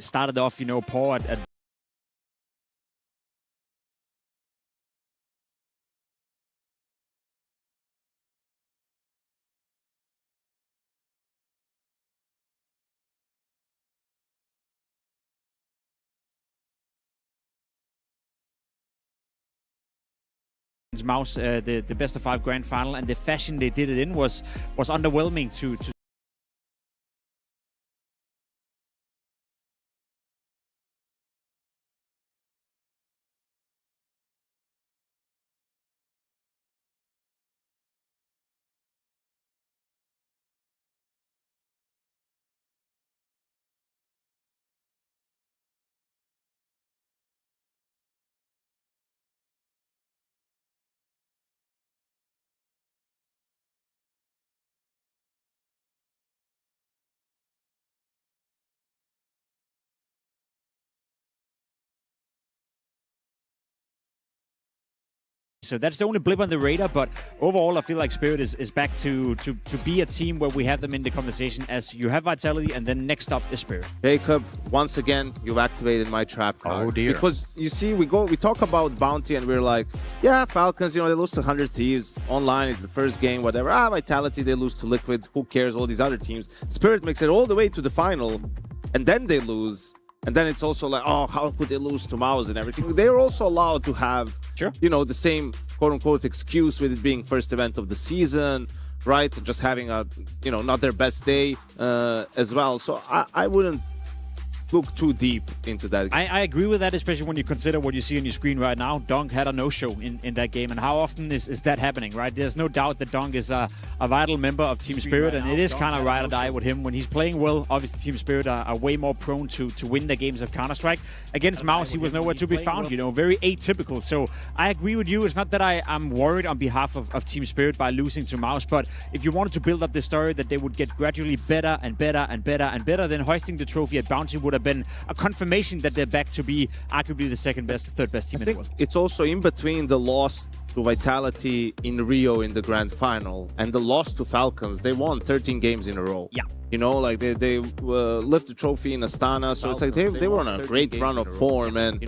started off, poor at Mouse, the best of 5 grand final, and the fashion they did it in was underwhelming to So that's the only blip on the radar, but overall I feel like Spirit is back to be a team where we have them in the conversation, as you have Vitality and then next up is Spirit. Jacob, once again, you've activated my trap card. Oh dear. Because you see, we talk about Bounty and we're like, yeah, Falcons, they lose to 100 Thieves. Online, it's the first game, whatever. Vitality, they lose to Liquid. Who cares? All these other teams. Spirit makes it all the way to the final, and then they lose. And then it's also like, oh, how could they lose to Mouse and everything? They're also allowed to have, the same quote-unquote excuse with it being first event of the season, right? Just having a, not their best day as well. So I wouldn't look too deep into that. I agree with that, especially when you consider what you see on your screen right now. Dunk had a no-show in that game, and how often is that happening, right? There's no doubt that Dunk is a vital member of Team Spirit, and it is kind of ride or die with him. When he's playing well, obviously Team Spirit are way more prone to win the games of Counter-Strike. Against Mouse, he was nowhere to be found, very atypical. So I agree with you. It's not that I'm worried on behalf of Team Spirit by losing to Mouse, but if you wanted to build up the story that they would get gradually better and better and better and better, then hoisting the trophy at Bounty would have been a confirmation that they're back to be arguably the second best, third best team in the world. It's also in between the loss to Vitality in Rio in the grand final and the loss to Falcons. They won 13 games in a row. Yeah. Like they lift the trophy in Astana, so it's like they were on a great run of form, and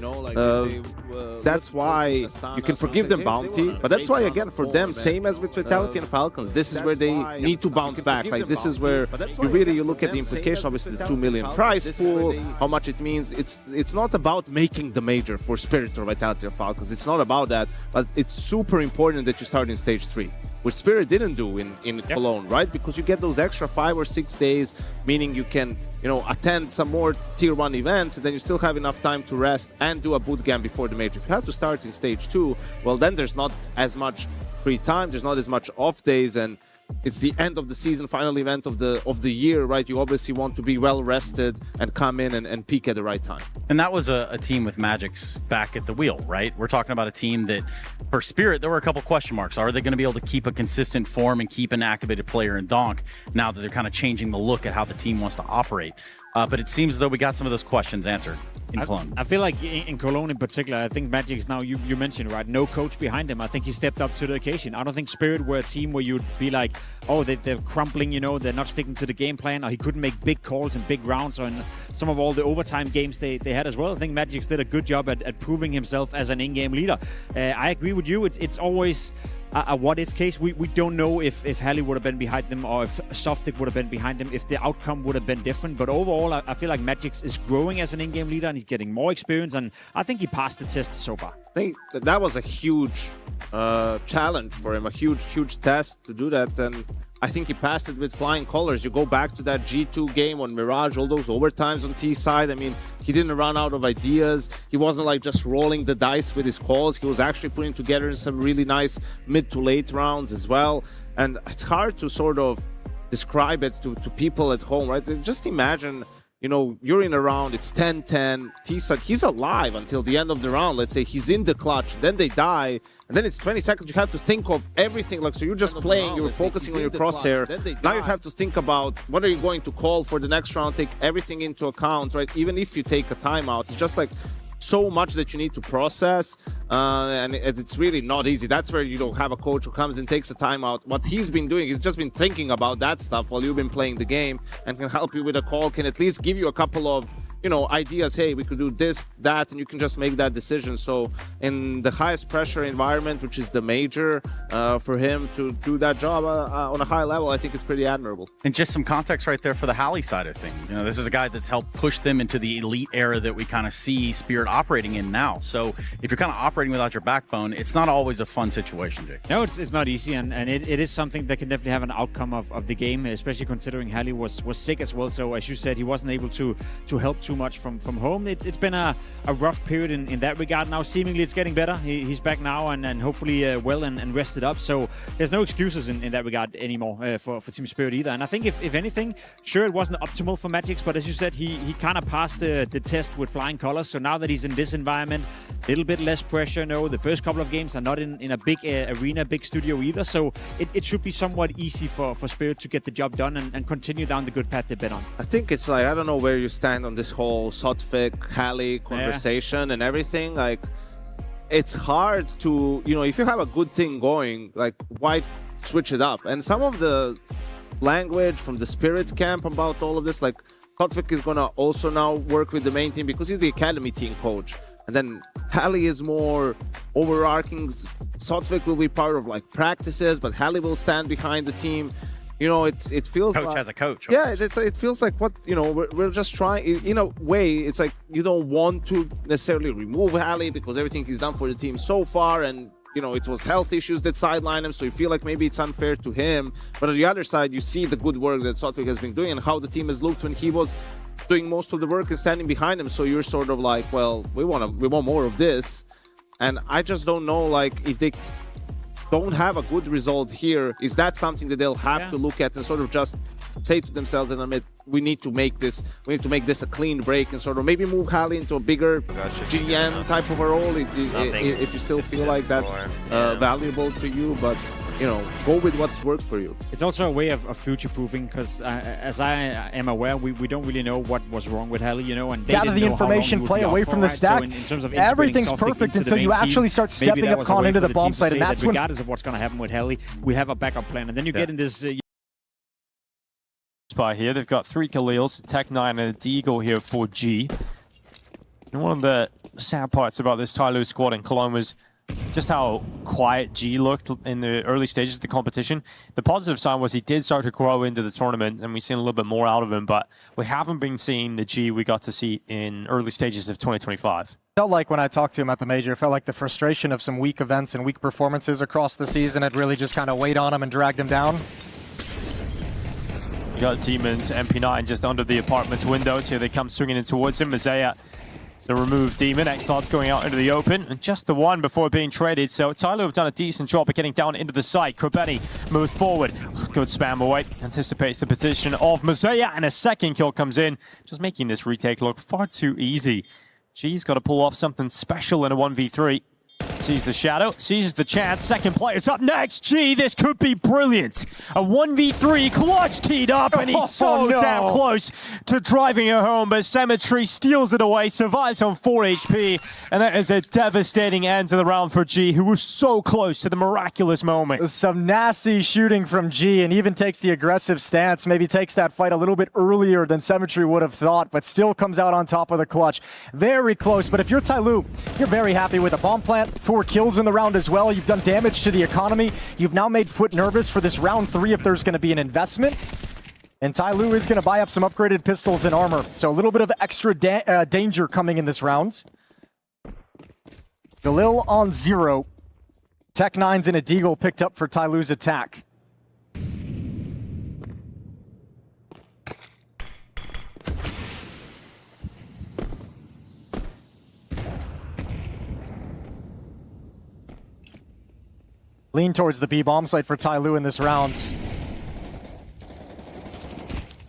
that's why you can forgive them Bounty, but that's why, again, for them, same as with Vitality and Falcons, this is where they need to bounce back. Like, this is where you look at the implication, obviously the 2 million prize pool, how much it means. It's not about making the major for Spirit or Vitality or Falcons. It's not about that, but it's super important that you start in stage 3. Which Spirit didn't do in Cologne, right? Because you get those extra 5 or 6 days, meaning you can, attend some more tier 1 events, and then you still have enough time to rest and do a boot camp before the major. If you have to start in stage 2, well, then there's not as much free time, there's not as much off days, and it's the end of the season, final event of the year, right? You obviously want to be well rested and come in and peak at the right time. And that was a team with Magic's back at the wheel, right? We're talking about a team that, for Spirit, there were a couple question marks. Are they going to be able to keep a consistent form and keep an activated player in Donk now that they're kind of changing the look at how the team wants to operate? But it seems as though we got some of those questions answered in Cologne. I feel like in Cologne in particular, I think Magic is now, you mentioned, right, no coach behind him. I think he stepped up to the occasion. I don't think Spirit were a team where you'd be like, oh, they're crumpling, they're not sticking to the game plan, or he couldn't make big calls and big rounds on some of all the overtime games they had as well. I think Magic did a good job at proving himself as an in-game leader. I agree with you. It's always a what-if case. We don't know if Halley would have been behind them or if Softic would have been behind them, if the outcome would have been different. But overall, I feel like Magix is growing as an in-game leader and he's getting more experience, and I think he passed the test so far. I think that was a huge challenge for him, a huge test to do that, and I think he passed it with flying colors. You go back to that G2 game on Mirage, all those overtimes on T side. I mean, he didn't run out of ideas. He wasn't like just rolling the dice with his calls. He was actually putting together some really nice mid to late rounds as well. And it's hard to sort of describe it to people at home, right? Just imagine, you're in a round, it's 10-10, T-side, he's alive until the end of the round. Let's say he's in the clutch, then they die, and then it's 20 seconds. You have to think of everything. Like, so you're just playing, you're focusing on your crosshair. Now you have to think about what are you going to call for the next round, take everything into account, right? Even if you take a timeout, it's just like so much that you need to process, and it's really not easy. That's where you don't have a coach who comes and takes a timeout. What he's been doing is just been thinking about that stuff while you've been playing the game and can help you with a call, can at least give you a couple of you know, ideas. Hey, we could do this, that, and you can just make that decision. So in the highest pressure environment, which is the major, for him to do that job on a high level, I think it's pretty admirable. And just some context right there for the Halley side of things. You know, this is a guy that's helped push them into the elite era that we kind of see Spirit operating in now. So if you're kind of operating without your backbone, it's not always a fun situation, Jake. No, it's not easy, and it is something that can definitely have an outcome of the game, especially considering Halley was sick as well. So as you said, he wasn't able to help too much from home. It's been a rough period in that regard. Now seemingly it's getting better. He's back now and hopefully well and rested up. So there's no excuses in that regard anymore for Team Spirit either. And I think if anything, sure, it wasn't optimal for Magix, but as you said, he kind of passed the test with flying colors. So now that he's in this environment, a little bit less pressure. No, the first couple of games are not in a big arena, big studio either. So it should be somewhat easy for Spirit to get the job done and continue down the good path they've been on. I think it's like, I don't know where you stand on this whole Sotfik, Halley conversation and everything. Like, it's hard to, you know, if you have a good thing going, like, why switch it up? And some of the language from the Spirit camp about all of this, like, Sotfik is gonna also now work with the main team because he's the academy team coach. And then Halley is more overarching. Sotfik will be part of like practices, but Halley will stand behind the team. You know, it feels coach like, as a coach. Yeah, it feels like what, you know, we're just trying, in a way, it's like you don't want to necessarily remove Halley because everything he's done for the team so far, and, you know, it was health issues that sidelined him, so you feel like maybe it's unfair to him. But on the other side, you see the good work that Sotfik has been doing and how the team has looked when he was doing most of the work and standing behind him. So you're sort of like, well, we want more of this. And I just don't know, like, if they don't have a good result here, is that something that they'll have to look at and sort of just say to themselves and admit, we need to make this a clean break and sort of maybe move Halley into a bigger GM type of a role if you still feel like that's valuable to you. But, you know, go with what's worked for you. It's also a way of future-proofing because, as I am aware, we don't really know what was wrong with Halley, you know, and they gather the information, play away from the stack. So in terms of everything's perfect until you actually start stepping up Con into the bomb site, and that's when, regardless of what's going to happen with Halley, we have a backup plan, and then you get in this. By here, they've got 3 Khalils, Tech 9 and a Deagle here for G. And one of the sad parts about this Tyloo squad in Cologne was just how quiet G looked in the early stages of the competition. The positive sign was he did start to grow into the tournament, and we've seen a little bit more out of him, but we haven't been seeing the G we got to see in early stages of 2025. Felt like when I talked to him at the major, it felt like the frustration of some weak events and weak performances across the season had really just kind of weighed on him and dragged him down. You got Demon's MP9 just under the apartment's window, so they come swinging in towards him. Mazaya to remove Demon. X-Not's going out into the open, and just the one before being traded. So Tyloo have done a decent job of getting down into the site. Krabeni moves forward. Good spam away. Anticipates the position of Mazaya, and a second kill comes in, just making this retake look far too easy. G's got to pull off something special in a 1v3. Sees the shadow, seizes the chance. Second player's up next. G, this could be brilliant. A 1v3, clutch teed up, and he's so damn close to driving it home. But Symmetry steals it away, survives on 4 HP, and that is a devastating end to the round for G, who was so close to the miraculous moment. Some nasty shooting from G, and even takes the aggressive stance. Maybe takes that fight a little bit earlier than Symmetry would have thought, but still comes out on top of the clutch. Very close, but if you're Tyloo, you're very happy with the bomb plant. 4 kills in the round as well. You've done damage to the economy. You've now made Foot nervous for this round 3 if there's going to be an investment. And Tyloo is going to buy up some upgraded pistols and armor. So a little bit of extra danger coming in this round. Galil on 0. Tech 9's and a Deagle picked up for Tyloo's attack. Lean towards the B-bomb site for Tyloo in this round.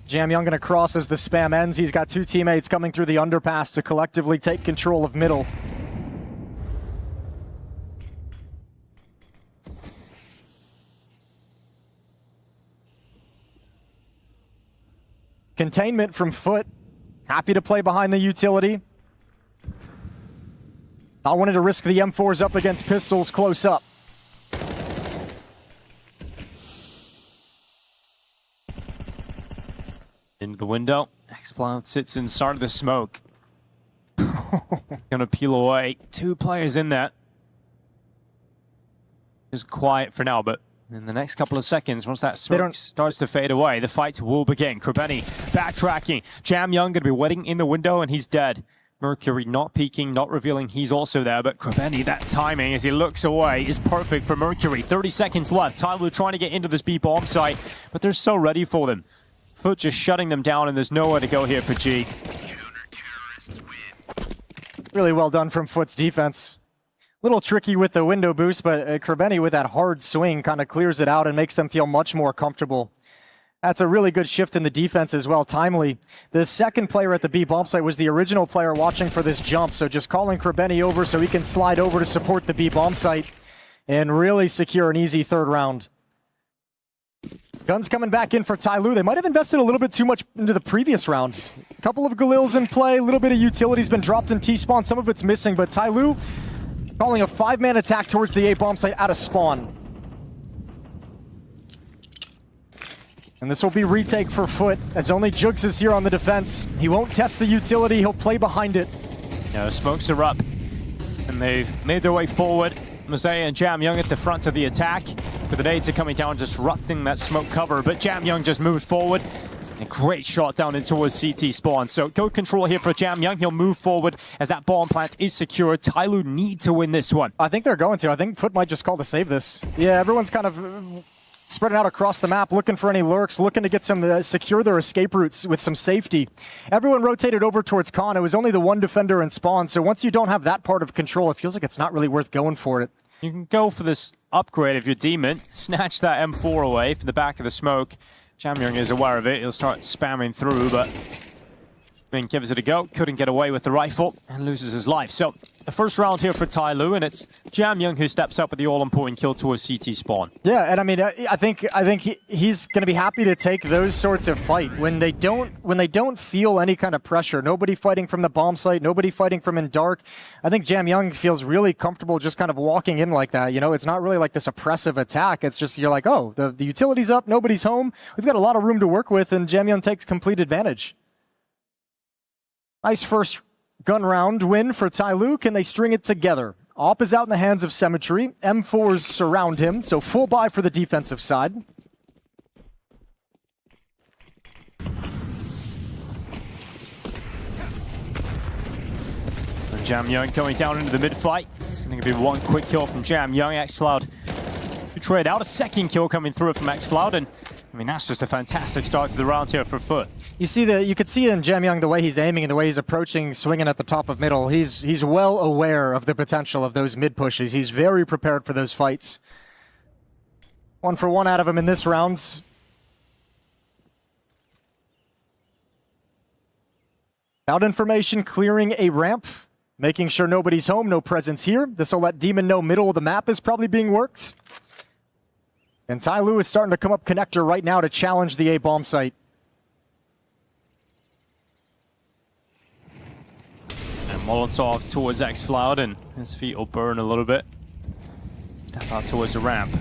Jam Young gonna cross as the spam ends. He's got 2 teammates coming through the underpass to collectively take control of middle. Containment from Foot. Happy to play behind the utility. I wanted to risk the M4s up against pistols close up. Into the window. X-Cloud sits inside of the smoke. Gonna peel away. 2 players in there. Just quiet for now, but in the next couple of seconds, once that smoke starts to fade away, the fight will begin. Krabeni backtracking. Jam Young gonna be waiting in the window, and he's dead. Mercury not peeking, not revealing he's also there, but Krabeni, that timing as he looks away is perfect for Mercury. 30 seconds left. Tyloo trying to get into this B bomb site, but they're so ready for them. Foot just shutting them down, and there's nowhere to go here for G. Really well done from Foot's defense. Little tricky with the window boost, but Krabeni with that hard swing kind of clears it out and makes them feel much more comfortable. That's a really good shift in the defense as well, timely. The second player at the B bomb site was the original player watching for this jump, so just calling Krabeni over so he can slide over to support the B bomb site and really secure an easy third round. Guns coming back in for Tyloo. They might have invested a little bit too much into the previous round. A couple of Galils in play, a little bit of utility's been dropped in T-spawn, some of it's missing, but Tyloo calling a 5-man attack towards the A bomb site out of spawn. And this will be retake for Foot, as only Jugs is here on the defense. He won't test the utility, he'll play behind it. Yeah, the smokes are up, and they've made their way forward. Mosaic and Jam Young at the front of the attack, but the nades are coming down, disrupting that smoke cover, but Jam Young just moves forward. A great shot down in towards CT spawn. So good control here for Jam Young. He'll move forward as that bomb plant is secured. Tyloo need to win this one. I think they're going to. I think Foot might just call to save this. Yeah, everyone's kind of spreading out across the map, looking for any lurks, looking to get some secure their escape routes with some safety. Everyone rotated over towards Khan. It was only the one defender in spawn, so once you don't have that part of control, it feels like it's not really worth going for it. You can go for this upgrade if you're Demon. Snatch that M4 away from the back of the smoke. Jam Young is aware of it. He'll start spamming through, but Bing gives it a go. Couldn't get away with the rifle and loses his life. So the first round here for Tyloo, and it's Jam Young who steps up with the all-important kill towards CT spawn. Yeah, and I mean, I think he's going to be happy to take those sorts of fight when they don't feel any kind of pressure. Nobody fighting from the bomb site, nobody fighting from in dark. I think Jam Young feels really comfortable just kind of walking in like that. You know, it's not really like this oppressive attack. It's just you're like, oh, the utility's up, nobody's home. We've got a lot of room to work with, and Jam Young takes complete advantage. Nice first gun round win for Tyloo. Can they string it together? Op is out in the hands of Symmetry. M4s surround him, so full buy for the defensive side. And Jam Young going down into the mid-fight. It's going to be one quick kill from Jam Young. xCloud to trade out. A second kill coming through from xCloud, and I mean, that's just a fantastic start to the round here for Foot. You could see in Jam Young the way he's aiming and the way he's approaching, swinging at the top of middle. He's well aware of the potential of those mid pushes. He's very prepared for those fights. 1 for 1 out of him in this round. Out information clearing a ramp, making sure nobody's home, no presence here. This will let Demon know middle of the map is probably being worked. And Tyloo is starting to come up connector right now to challenge the A bomb site. And Molotov towards xCloud, and his feet will burn a little bit. Step out towards the ramp.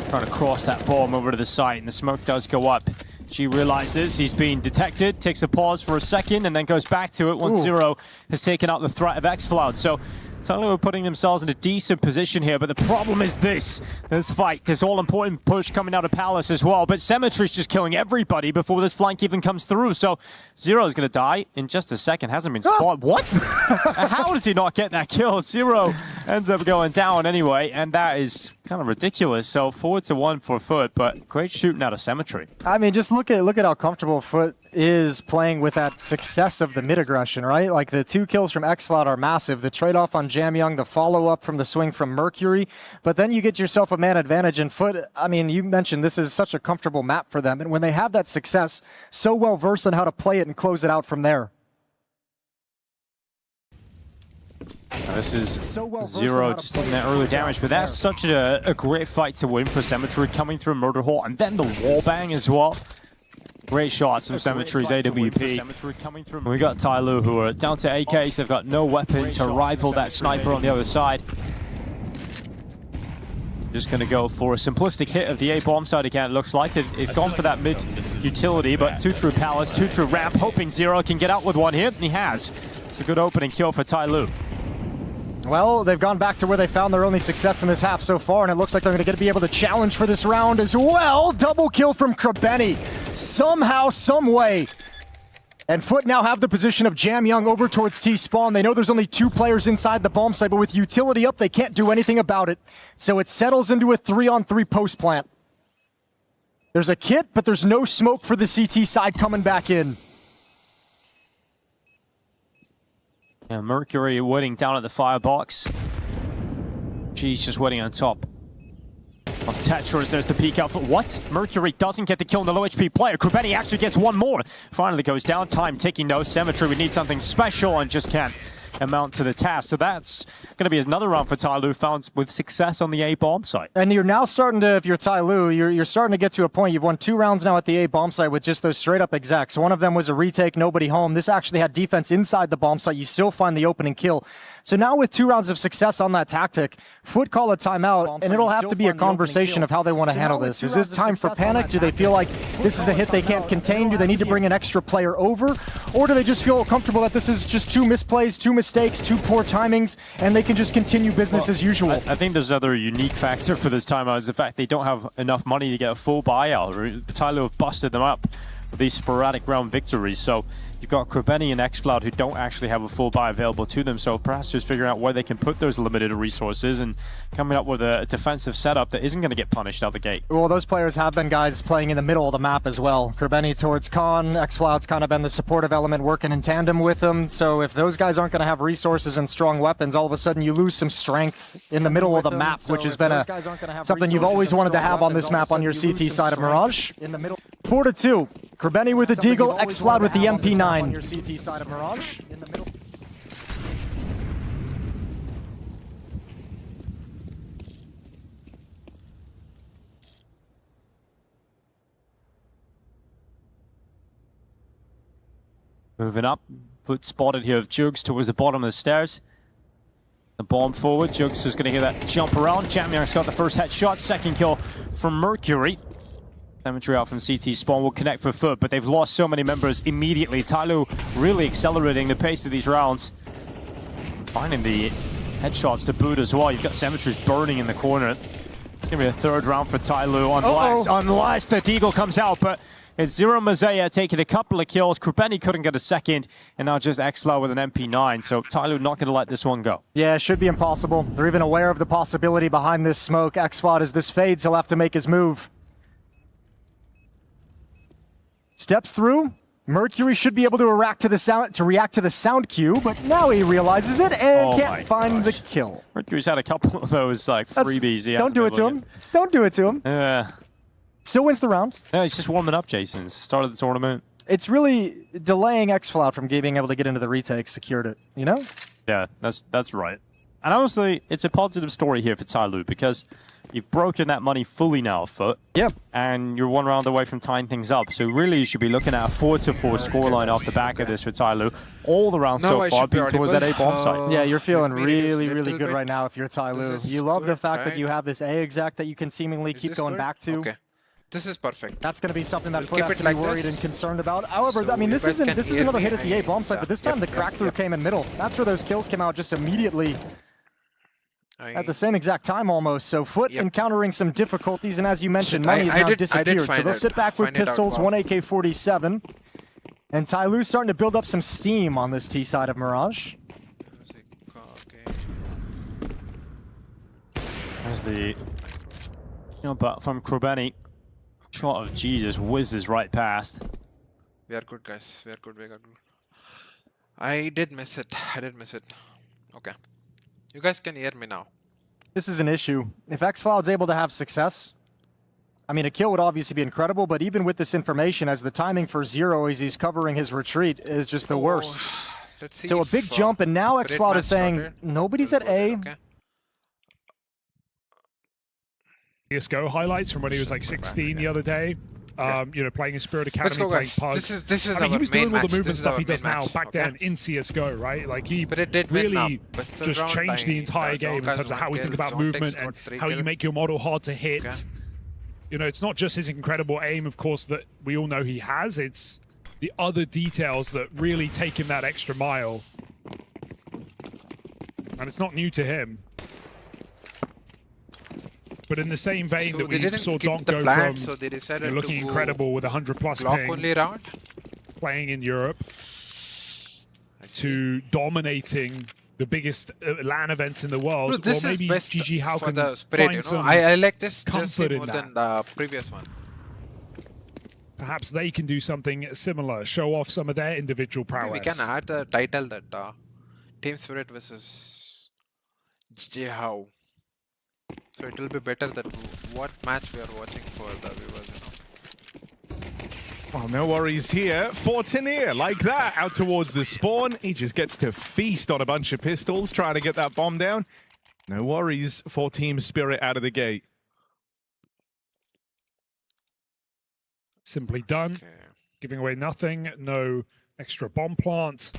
Trying to cross that bomb over to the site, and the smoke does go up. G realizes he's being detected, takes a pause for a second, and then goes back to it once Zero has taken out the threat of xCloud. So Tyloo are putting themselves in a decent position here, but the problem is this fight. This all-important push coming out of Palace as well, but Symmetry's just killing everybody before this flank even comes through. So Zero's going to die in just a second. Hasn't been spotted. What? How does he not get that kill? Zero ends up going down anyway, and that is kind of ridiculous. So 4-1 for Foot, but great shooting out of Symmetry. I mean, just look at how comfortable Foot is playing with that success of the mid aggression, right? Like the 2 kills from xCloud are massive. The trade-off on Jam Young, the follow-up from the swing from Mercury, but then you get yourself a man advantage in Foot. I mean, you mentioned this is such a comfortable map for them, and when they have that success, so well versed on how to play it and close it out from there. This is Zero just taking that early damage, but that's such a great fight to win for Symmetry, coming through Murder Hole, and then the wallbang as well. Great shots from Symmetry's AWP. We got Tyloo, who are down to AKs. They've got no weapon to rival that sniper on the other side. Just going to go for a simplistic hit of the A bomb side again, it looks like. They've gone for that mid utility, but 2 through Palace, 2 through Ramp, hoping Zero can get out with one here, and he has. It's a good opening kill for Tyloo. Well, they've gone back to where they found their only success in this half so far, and it looks like they're going to be able to challenge for this round as well. Double kill from Krabeni. Somehow, some way. And Foot now have the position of Jam Young over towards T-Spawn. They know there's only 2 players inside the bomb site, but with utility up, they can't do anything about it. So it settles into a 3-on-3 post plant. There's a kit, but there's no smoke for the CT side coming back in. Yeah, Mercury waiting down at the firebox. G's just waiting on top of Tetris. There's the peek out for what? Mercury doesn't get the kill on the low HP player. Krabeni actually gets one more. Finally goes down. Time ticking though. Symmetry, we need something special and just can't amount to the task. So that's going to be another round for Tyloo, found with success on the A bomb site. And you're now starting to, if you're Tyloo, you're starting to get to a point. You've won 2 rounds now at the A bomb site with just those straight up execs. One of them was a retake, nobody home. This actually had defense inside the bomb site. You still find the opening kill. So now with 2 rounds of success on that tactic, Foot call a timeout, and it'll have to be a conversation of how they want to handle this. Is this time for panic? Do they feel like this is a hit they can't contain? Do they need to bring an extra player over? Or do they just feel comfortable that this is just 2 misplays, 2 mistakes, 2 poor timings, and they can just continue business as usual? I think there's another unique factor for this timeout is the fact they don't have enough money to get a full buyout. Tyloo have busted them up with these sporadic round victories. So you've got Krabeni and xCloud who don't actually have a full buy available to them, so perhaps just figuring out where they can put those limited resources and coming up with a defensive setup that isn't going to get punished out the gate. Well, those players have been guys playing in the middle of the map as well. Krabeni towards Khan, xCloud's kind of been the supportive element working in tandem with them, so if those guys aren't going to have resources and strong weapons, all of a sudden you lose some strength in the middle of the map, which has been something you've always wanted to have on this map on your CT side of Mirage. 4-2. Krabeni with the Deagle, xCloud with the MP9. On your CT side of Mirage. In the middle. Moving up, Foot spotted here of Jugs towards the bottom of the stairs. The bomb forward, Jugs is going to get that jump around. Jam Young's got the first headshot, second kill from Mercury. Symmetry out from CT spawn will connect for Foot, but they've lost so many members immediately. Tyloo really accelerating the pace of these rounds. Finding the headshots to boot as well. You've got Symmetry's burning in the corner. It's going to be a 3rd round for Tyloo unless the Deagle comes out, but it's Zero Mazaya taking a couple of kills. Krabeni couldn't get a second, and now just xCloud with an MP9, so Tyloo not going to let this one go. Yeah, it should be impossible. They're even aware of the possibility behind this smoke. xCloud, as this fades, he'll have to make his move. Steps through. Mercury should be able to react to the sound cue, but now he realizes it and can't find the kill. Mercury's had a couple of those like freebies. Don't do it to him. Don't do it to him. Yeah. Still wins the round. Yeah, he's just warming up, Jason. It's the start of the tournament. It's really delaying xCloud from being able to get into the retake secured it, you know? Yeah, that's right. And honestly, it's a positive story here for Tyloo because you've broken that money fully now, Foot. Yep. And you're 1 round away from tying things up. So really, you should be looking at a 4-4 scoreline off the back of this for Tyloo. All the rounds so far being towards that A bomb site. Yeah, you're feeling really good right now if you're Tyloo. You love the fact that you have this A exec that you can seemingly keep going back to. Okay. This is perfect. That's going to be something that Foot has to be worried and concerned about. However, I mean, this is another hit at the A bomb site, but this time the crack through came in middle. That's where those kills came out just immediately. At the same exact time almost, so Foot encountering some difficulties, and as you mentioned, money has now disappeared, so they'll sit back with pistols, 1 AK-47, and Tyloo's starting to build up some steam on this T side of Mirage. There's the but from Krabeni. Shot of Jesus whizzes right past. We are good, guys. We are good. I did miss it. Okay. You guys can hear me now. This is an issue. If xCloud's able to have success, I mean, a kill would obviously be incredible, but even with this information, as the timing for Zero as he's covering his retreat is just the worst. So a big jump, and now xCloud is saying, nobody's at A. Okay. CSGO highlights from when he was like 16 the other day. You know, playing in Spirit Let's Academy, go, playing guys. Pugs. This is I mean, he our was main doing all match. the movement This is stuff our he does main now match, back okay? then in CSGO, right? Like he Spirit did win now. really Western just round changed the by entire game in Donk terms of has how we one think kill, about Zontex movement got and 3 how you kill. make your model hard to hit. Okay. You know, it's not just his incredible aim, of course, that we all know he has. It's the other details that really take him that extra mile. And it's not new to him. But in the same vein So that they we didn't saw keep Donk the go plan, from so they decided looking to go incredible with 100+ Glock ping, only round. playing in Europe, to dominating the biggest LAN events in the world. Bro, this or is maybe best GG How for can the Spirit, find you know. some I like this comfort jersey in more that. than the previous one. Perhaps they can do something similar, show off some of their individual prowess. We can add the title that Team Spirit versus GG How. So it will be better that what match we are watching for the viewers, you know. Well, no worries here for Tanier. Like that, out towards the spawn. He just gets to feast on a bunch of pistols, trying to get that bomb down. No worries for Team Spirit out of the gate. Simply done. Okay. Giving away nothing, no extra bomb plant.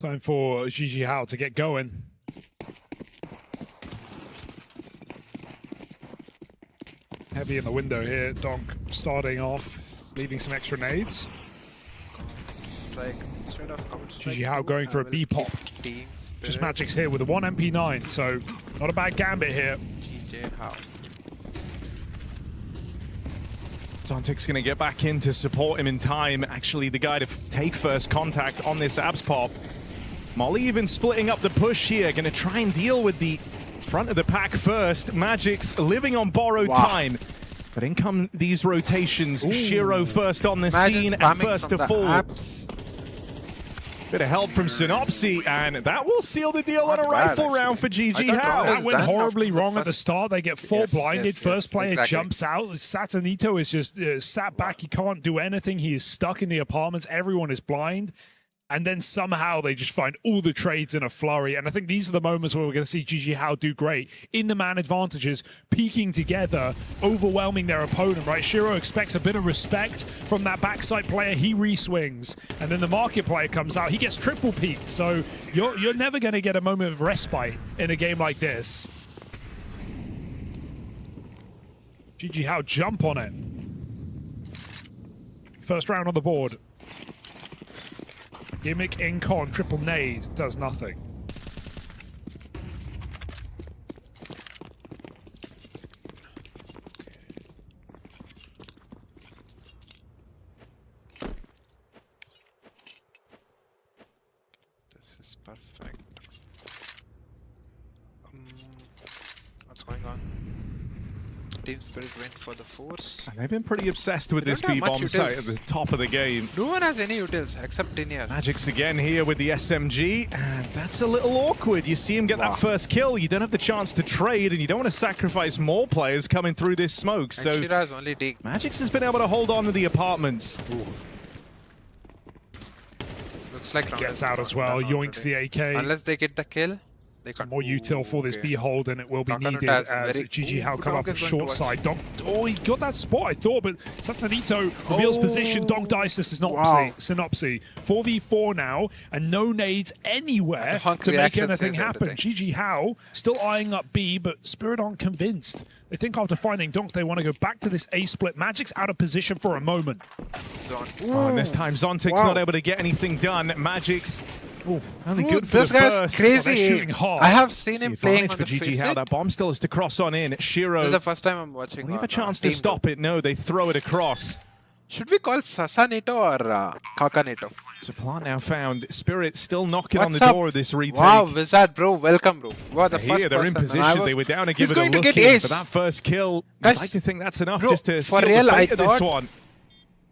Time for GG How to get going. Heavy in the window here. Donk starting off, leaving some extra nades. Strike straight off cover strike. GG How going for a B pop. Team Spirit. Just Magic's here with a 1 MP9, so not a bad gambit here. GG How. Zontek's going to get back in to support him in time. Actually, the guy to take first contact on this abs pop. Molly even splitting up the push here. Going to try and deal with the front of the pack first. Magic's living on borrowed time. But in come these rotations. Shiro first on the scene and first to fall. Apps. Bit of help from Synopsy, and that will seal the deal on a rifle round for GG How. That went done horribly after the wrong at the first- start. They get full Yes, blinded. yes, First player exactly. jumps out. Satanito is just sat back. He can't do anything. He is stuck in the apartments. Everyone is blind. And then somehow they just find all the trades in a flurry. And I think these are the moments where we're going to see GG How do great. In the man advantages, peaking together, overwhelming their opponent, right? Shiro expects a bit of respect from that backside player. He re-swings. And then the market player comes out. He gets triple peaked. So you're never going to get a moment of respite in a game like this. GG How jump on it. First round on the board. Gimmick in con, triple nade, does nothing. This is perfect. What's going on? Team Spirit went for the force. And they've been pretty obsessed with They this don't have B-bomb much site at utils. the top of the game. No one has any utils except Tinier. Magic's again here with the SMG, and that's a little awkward. You see him get that first kill, you don't have the chance to trade, and you don't want to sacrifice more players coming through this smoke. And So Shira has only dig. Magic's has been able to hold on to the apartments. Looks like round Gets is out done as well, already. yoinks the AK. Unless they get the kill, they can't. More util for this Okay. B hold, and it will be Donk needed has as very- GG How come Donk up is short going towards- side. Donk, oh, he got that spot, I thought, but Satanito reveals position. Donk dies to Synopsy. 4v4 now, and no nades anywhere The hunk to make reaction anything says happen. everything. GG How still eyeing up B, but Spirit aren't convinced. They think after finding Donk, they want to go back to this A split. Magic's out of position for a moment. Zone. Oh, and this time Zontek's not able to get anything done. Magic's only Dude, good for this the guy's first. crazy. they're shooting hard. I have seen It's the him playing advantage on for the GG face How. it. That bomb still is to cross on in. Shiro, This is the first time I'm watching. will he have a on, chance to Team stop Two. it? No, they throw it across. Should we call Sasanito or Kakanito? It's a plant now found. Spirit still knocking What's on the up? door of this retake. Wow, Wizard, bro. Welcome, bro. You are the first Here, they're in person, and I position. was- They were down to He's give it a going to look get in ace. for that first kill. Guys, I'd like to think that's enough bro, just to for seal real, the I fate of this thought- one.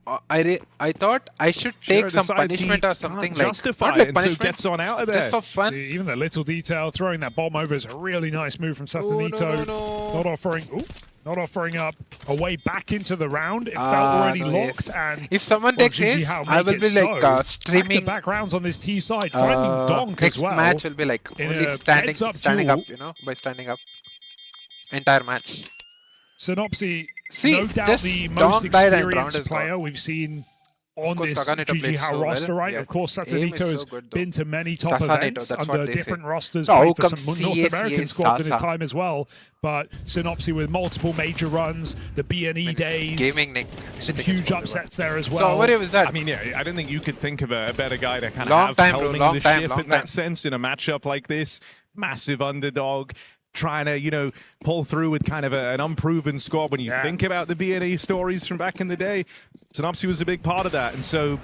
I thought I should take some decides he punishment or can't something like justify not it, like and so punishment, gets on out of just there. for fun. See, even the little detail, throwing that bomb over is a really nice move from Sasanito. no. Not offering up a way back into the round. It felt already no, locked. yes. And If someone well, takes GG this, How I make will it be like so. streaming. Back-to-back rounds on this T side, finding Donk Next as well. match will be like in only a standing heads-up up, you know, by standing up. Entire match. Synopsy, See, no doubt just the Donk most died and round experienced is player gone. we've seen on course, this Saganito GG played How so well. roster, right? Yeah, Of course, his aim is Satanito so has good, though. been to many top Sasanito, events that's under what they say. different rosters, No, played for come some North CS, American yes, squads in his Sasa. time as well. But Synopsy with multiple major runs, the BNE days, Gaming Nick. some Anything is huge possible. upsets there as well. So what was that? I mean, yeah, I don't think you could think of a better guy to kind of Long have time, bro, helming long the time, ship long in that time. sense in a matchup like this. Massive underdog, trying to, you know, pull through with kind of an unproven squad. When you think about the BNE stories from back in the day, Synopsy was a big part of that. And so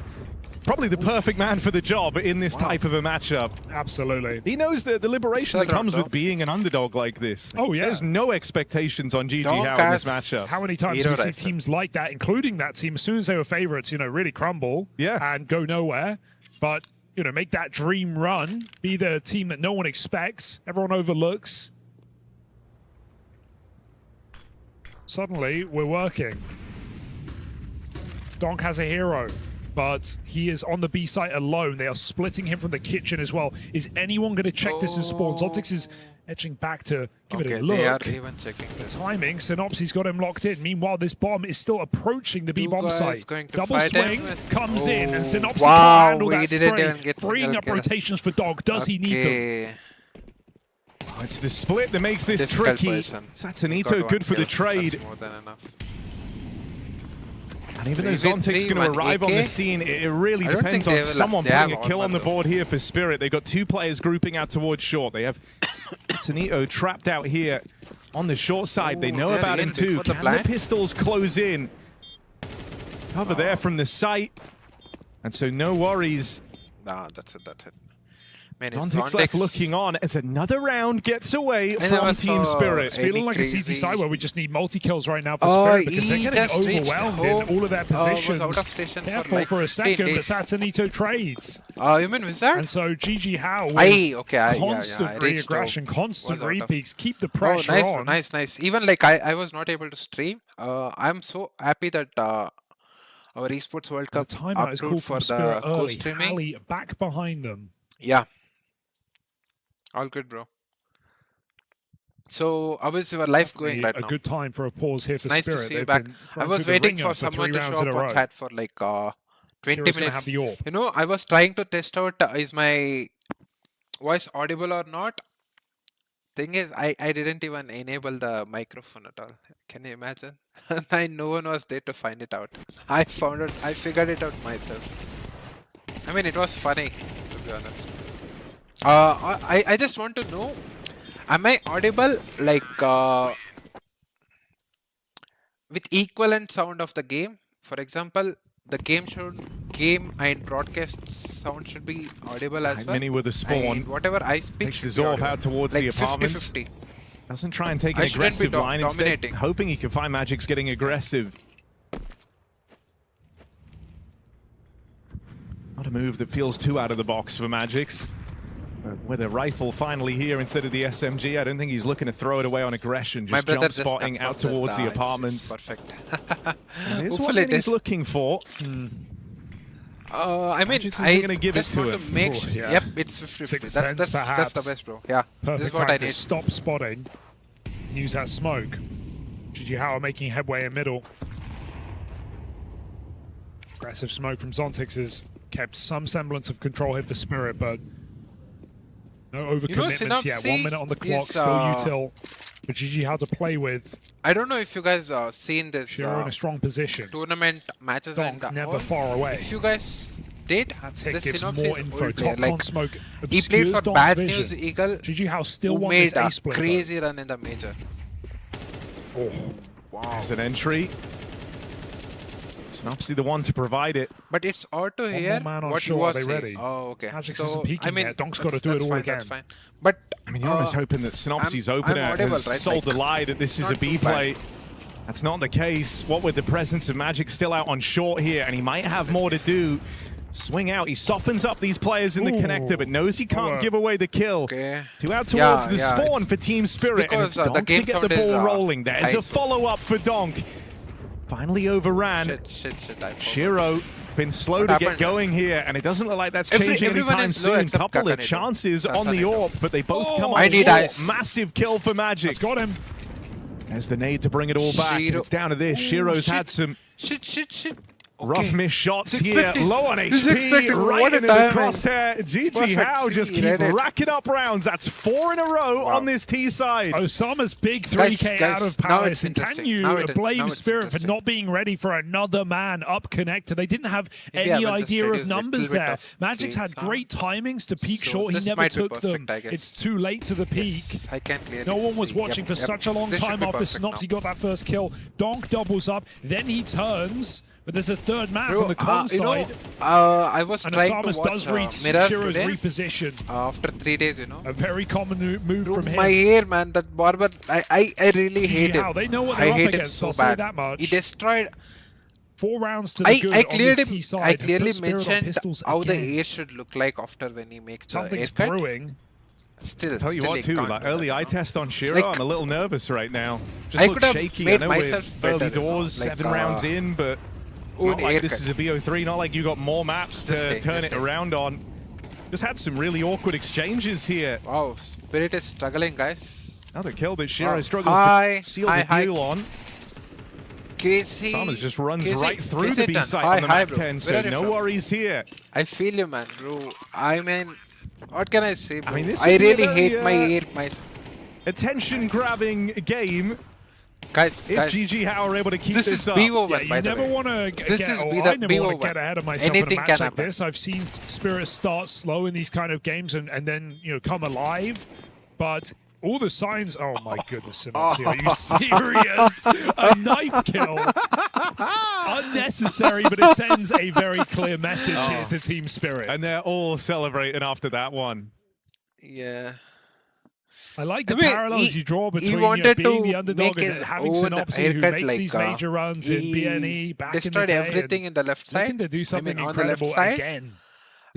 probably the perfect man for the job in this type of a matchup. Absolutely. He knows the liberation that comes with being an underdog like this. Oh, yeah. There's no expectations on GG Donk How in this has- matchup. How many times Hero we see rifle. teams like that, including that team, as soon as they were favorites, you know, really crumble and go nowhere. But, you know, make that dream run, be the team that no one expects, everyone overlooks. Suddenly, we're working. Donk has a hero, but he is on the B site alone. They are splitting him from the kitchen as well. Is anyone going to check this as spawn? Zoltix is edging back to give it a look. They are even checking The this. timing, Synopsy's got him locked in. Meanwhile, this bomb is still approaching the B Two bomb guys site. going to Double fight swing him. comes in, and Synopsy Wow, can't handle he that didn't spray, even get freeing single up kill. rotations for Dog. Does he need them? Okay. Oh, it's the split that makes this Difficult tricky. position. Satanito, Got good one for the kill. trade. That's more than enough. And even though 3v3, Zontic's going to one arrive on the AK. scene, it really I don't depends think on they will- someone they have putting a kill armor, on the though. board here for Spirit. They've got two players grouping out towards short. They have Satanito trapped out here on the short side. They know they're about in him too. before the Can the blind. pistols close in? Cover there from the site. And so no worries. Nah, that's it. That's it. Man, Zontic's left looking on as another round gets away I from never Team saw Spirit. It's feeling like a CT crazy. side where we just need multi-kills right now for Oh, Spirit because they're he getting just reached overwhelmed home. in all of their Was positions. out of station for Careful like for a 15 second, but days. Satanito trades. You mean Wizard? And so GG How with I constant reached re-aggression, home. constant Was out of- repeats, keep the Oh, pressure nice, on. nice. Even like I was not able to stream. I'm so happy that our Esports World The Cup timeout is approved called for from the Spirit early. co-streaming. Hallie back behind them. Yeah. All good, bro. So, how is your life going right a now? good time for a pause here It's for nice Spirit. to see you They've back. been I run was through the waiting ringer for someone to rounds show in up a on row. chat for like 20 Hero's gonna minutes. have the all. You know, I was trying to test out is my voice audible or not. Thing is, I didn't even enable the microphone at all. Can you imagine? And no one was there to find it out. I figured it out myself. I mean, it was funny, to be honest. I just want to know, am I audible like with equivalent sound of the game? For example, the game and broadcast sound should be audible as well. Mini with a spawn. And whatever I speak Takes should his be orb audible. out towards like the apartments. 50-50. Doesn't try and take an I shouldn't be aggressive line, instead dominating. hoping he can find Magic's getting aggressive. Not a move that feels too out of the box for Magic's. With a rifle finally here instead of the SMG, I don't think he's looking to throw it away on aggression. My Just brother jump just spotting out confirmed towards that, the it's apartments. perfect. Here's what Hopefully it he's is. looking for. I mean, Magic's isn't I gonna give it just to want him. to make Oh, sure. yeah. Yep, it's 50-50. Sixth That's sense, the perhaps. best, bro. Yeah, this Perfect is what time I to need. stop spotting. Use that smoke. GG How making headway in middle. Aggressive smoke from Zontix has kept some semblance of control here for Spirit, but no overcommitments yet. 1 minute on the clock, is, still util for GG How to play with. I don't know if you guys seen this Shiro in a strong position. tournament matches Donk and never far away. if you guys did, That tick the gives synopsis more info. old player, Top like con smoke he played obscures for Donk's Bad vision. News Eagle, GG How still who won this made a ace split. though. crazy run in the major. Oh. Wow. There's an entry. Synopsy the one to provide it. But it's odd to more hear man on what you shore, were are they saying. ready? Oh, okay. Magic's So, isn't peeking I mean, yet. Donk's gotta that's- do it that's all fine, again. That's fine. But I mean, you're almost hoping that Synopsy's I'm opener audible, has right? sold Like, the lie that this is a not B too bad. play. That's not the case. What with the presence of Magic still out on short here, and he might have more to do. Swing out, he softens up these players in the connector, but knows he can't give away the kill. Okay. 2 out towards the spawn it's for Team Spirit, and it's because, Donk to get the ball rolling. There's a ice. follow-up for Donk. Finally overran. Shit, I forgot. Shiro been slow to get going here, and it doesn't look like that's changing anytime soon. Couple of chances on the AWP, but they both come on short. Massive kill for Magic. It's got him. There's the nade to bring it all back. And it's down to this. Shiro's had some rough missed shots here. Low on HP, right into the crosshair. GG How just keep racking up rounds. That's 4 in a row on this T side. Osama's big 3K out of Palace. And can you blame Spirit for not being ready for another man up connector? They didn't have any idea of numbers there. Magic's had great timings to peak short. He never took them. It's too late to the peak. No one was watching for such a long time after Snopsy got that first kill. Donk doubles up, then he turns. But there's a third map on the con side. I was and trying to Asamas watch does reach Mirror Shiro's today, reposition. after 3 days, you know. A very common move from him. My hair, man, that barber, I really hate him. They know what I they're up hate him against, so I'll say bad. that much. He destroyed. 4 rounds to the good on this T side. I clearly Spirit on mentioned pistols how the again. air should look like after when he makes the Something's haircut. brewing. Still, Tell you what, too, like early eye test on Shiro, Like, I'm a little nervous right now. Just I look could have shaky. made I know myself with better, early you know, doors, like, 7 rounds in, but it's not like this is a BO3, not like you got more maps to turn it around on. Just had some really awkward exchanges here. Wow, Spirit is struggling, guys. Another kill that Shiro struggles to seal the deal on. Casey. Thomas just runs Casey, right through Casey the B site Hi, on the hi, map bro. 10, so Where are you no from? worries here. I feel you, man, bro. I mean, what can I say, bro? I mean, this I would be a really very, hate my hair, myself. Attention-grabbing game. Guys, If GG How are able to keep this this is up. BO1, You by the never way. want to get, This is I the never want BO1. to get ahead of myself Anything in a can match like happen. this. I've seen Spirit start slow in these kind of games and then come alive, but all the signs. Oh my goodness, Sinopsy, are you serious? A knife kill, unnecessary, but it sends a very clear message here to Team Spirit. And they're all celebrating after that one. Yeah. I like the parallels you draw between being the underdog and having Sinopsy, who makes these major runs in BNE back in the day. Destroyed everything in the left side. Looking to do something on the left incredible side. again.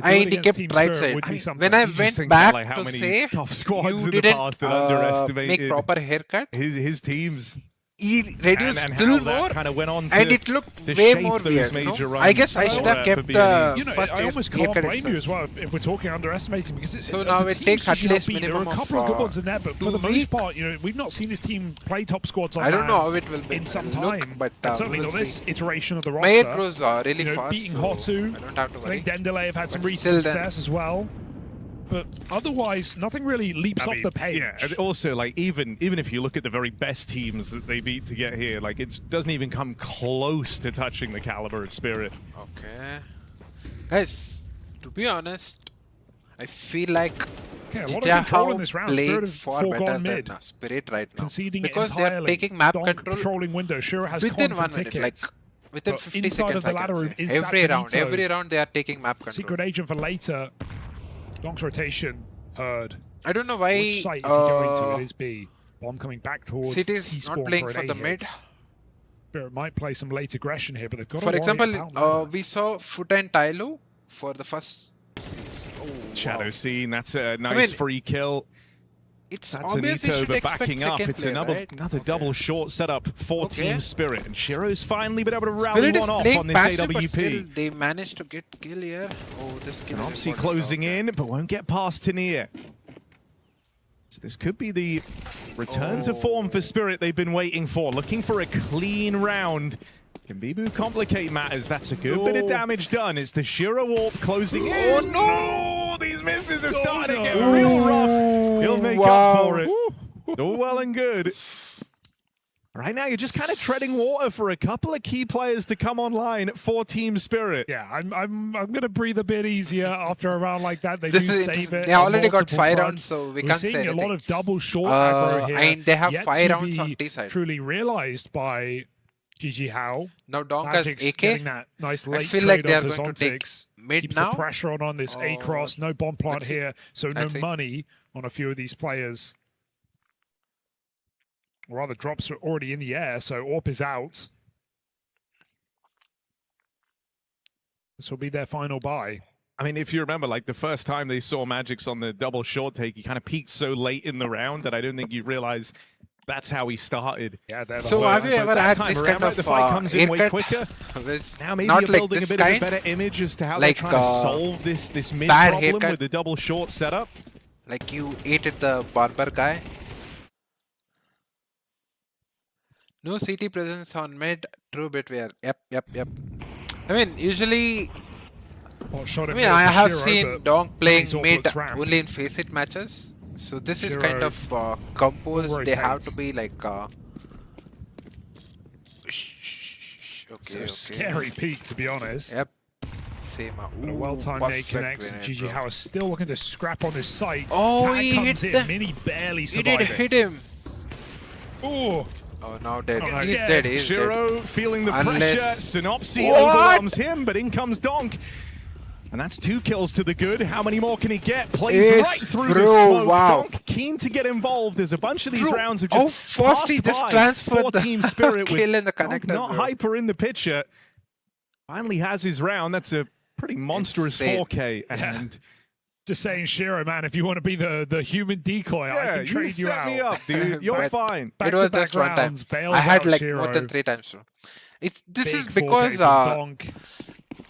And he kept right side. When I went back to say tough squads you in the didn't past that underestimated make proper haircut, his teams. he reduced and still how that more, kind of went on to and it looked to way shape more those weird. major runs I guess I should have for kept BNE. the first I almost can't haircut blame you itself. as well if we're talking underestimating, because it's, So now the it teams takes at should least be- there are minimum a couple of good of, ones in there, but for 2 the most weeks. part, we've not seen this team play top squads on I don't that know how it will be in some look, time, but and certainly we'll not this see. iteration of the My roster. hair grows really fast. Beating so Hotu, I don't have to I worry. think Dendele have had some But recent still then- success as well. But otherwise, nothing really leaps off the page. Yeah, and also, like, even if you look at the very best teams that they beat to get here, like, it doesn't even come close to touching the caliber of Spirit. Okay. Guys, to be honest, I feel like Okay, a lot of control in this round. Spirit played have far better foregone than mid. Spirit right now. Conceding because it they are entirely. taking map Donk control controlling window. Shiro has within 1 confident minute, like tickets. within But 50 inside seconds. of the I ladder can room say. is Satanito. Every round they are taking map control. Secret agent for later. Donk's rotation heard. I don't know why. Which site is he going to? It is B. Bomb coming back towards City's T-spawn not playing for for an the A mid. hit. Spirit might play some late aggression here, but they've got to For worry example, about ladder. we saw Foot and Tyloo for the first. Shadow scene, that's a nice free kill. It's That's obvious you Anito, should but expect backing up. second It's player, another right? double short setup for Team Spirit. And Shiro's finally been able to rally Spirit is one off playing on this passive, but AWP. still they managed to get kill here. Oh, this kill is Obviously important. closing in, but won't get past Tania. So this could be the return to form for Spirit they've been waiting for. Looking for a clean round. Can Bibu complicate matters? That's a good bit of damage done. It's the Shiro Warp closing in. Oh no! These misses are starting to get real rough. He'll make up for it. All well and good. Right now, you're just kind of treading water for a couple of key players to come online for Team Spirit. Yeah, I'm gonna breathe a bit easier after a round like that. They do save it. They already got multiple 5 fronts. rounds, so we We're can't say seeing a anything. lot of double short aggro here. And they have yet 5 to rounds be on T side. truly realized by GG How. Now Donk has Magic's AK. getting that nice late I feel like trade they are onto going to take Zontix. mid Keeps now. the pressure on this A cross. No bomb plant let's see. here, so no Let's see. money on a few of these players. Or rather, drops are already in the air, so AWP is out. This will be their final buy. I mean, if you remember, like the first time they saw Magix on the double short take, he kind of peaked so late in the round that I don't think you realize that's how he started. Yeah, so have you ever had this kind of the fight comes in way haircut? quicker. Now maybe Not you're like building a this bit of a kind, better image as to how like, they're trying to solve this mid bad problem haircut. with the double short setup. Like you ate at the barber guy. No CT presence on mid. True bitware. Yep. I mean, usually. I have seen Donk playing mid only in face-it matches. So this is kind of composed. They have to be like. Okay. Scary peak, to be honest. Yep. Same. But a well-timed nade connects, and GG How is still looking to scrap on this site. Oh, Tag he comes hit in, Mini barely He surviving. did hit him. Oh, now dead. Oh, He's yeah. dead. He's Shiro dead. feeling the Unless- pressure. Synopsy What? overwhelms him, but in comes Donk. And that's 2 kills to the good. How many more can he get? Plays Yes, right through bro, the smoke. wow. Donk keen to get involved as a bunch of these Bro, rounds have how just fast he passed just by transferred for the Team Spirit with kill in the Donk connector, not bro. hyper in the picture. Finally has his round. That's a pretty monstrous Insane. 4K. Yeah. And just saying, Shiro, man, if you want to be the human decoy, I yeah, can you trade you set out. me up, dude. You're But- fine. It was Back-to-back just one time. rounds, bails I had out like Shiro. more than 3 times. Bro. This Big is 4K because from Donk.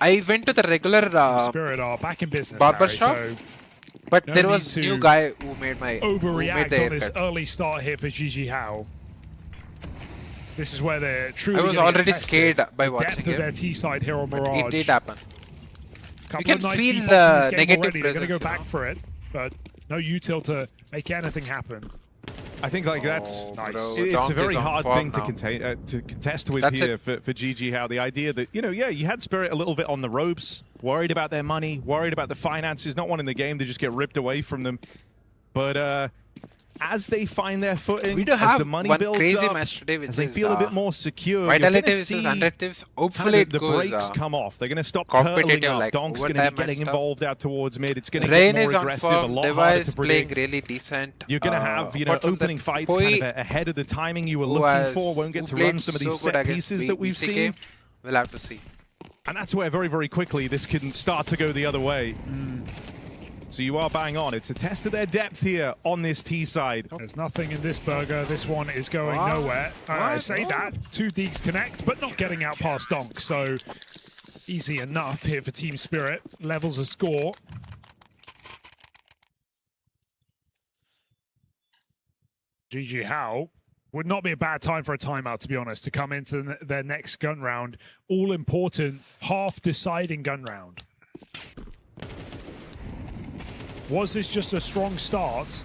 I went to the regular Spirit are back in business, barber Harry, shop? so but no there need was to new guy who made my overreact the on this haircut. early start here for GG How. This is where they're truly I was gonna get already tested. scared by The watching depth of him. their T-side here on But Mirage. it did happen. Couple can of nice feel defaults in the this game negative already. They're going to go presence, back you know? for it, but no util to make anything happen. I think like that's Oh, nice. bro, it's Donk a very is on hard form thing to now. contest with That's here it. for GG How. The idea that, you had Spirit a little bit on the ropes, worried about their money, worried about the finances, not wanting the game to just get ripped away from them. But as they find their footing, We do as have the money one builds crazy up, match today, which as they is, feel a bit more secure, you're Vitality gonna versus see 100 tips. kind Hopefully of it the goes brakes come off. They're going to stop turtling competitive, up. like Donk's going to overtime be and getting stuff. involved out towards mid. It's going to Rain get is more on aggressive, a form. lot harder Device to playing predict. really decent. You're going to have, apart from opening that fights Poi, kind of ahead of the timing you were who looking has- for. Won't get who to played run some of these so good set against pieces that we've BCK. seen. We'll have to see. And that's where very, very quickly this can start to go the other way. So you are bang on. It's a test of their depth here on this T side. There's nothing in this burger. This one is going nowhere. I say that. 2 Deeks connect, but not getting out past Donk. So easy enough here for Team Spirit. Levels a score. GG How would not be a bad time for a timeout, to be honest, to come into their next gun round. All important, half-deciding gun round. Was this just a strong start?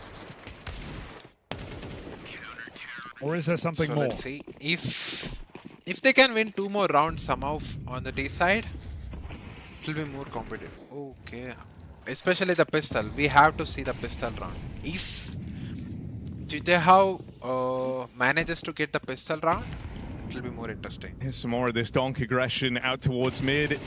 Or is there something So more? let's see. If they can win 2 more rounds somehow on the D side, it will be more competitive. Okay. Especially the pistol. We have to see the pistol round. If Jitehao manages to get the pistol round, it will be more interesting. Here's some more of this Donk aggression out towards mid.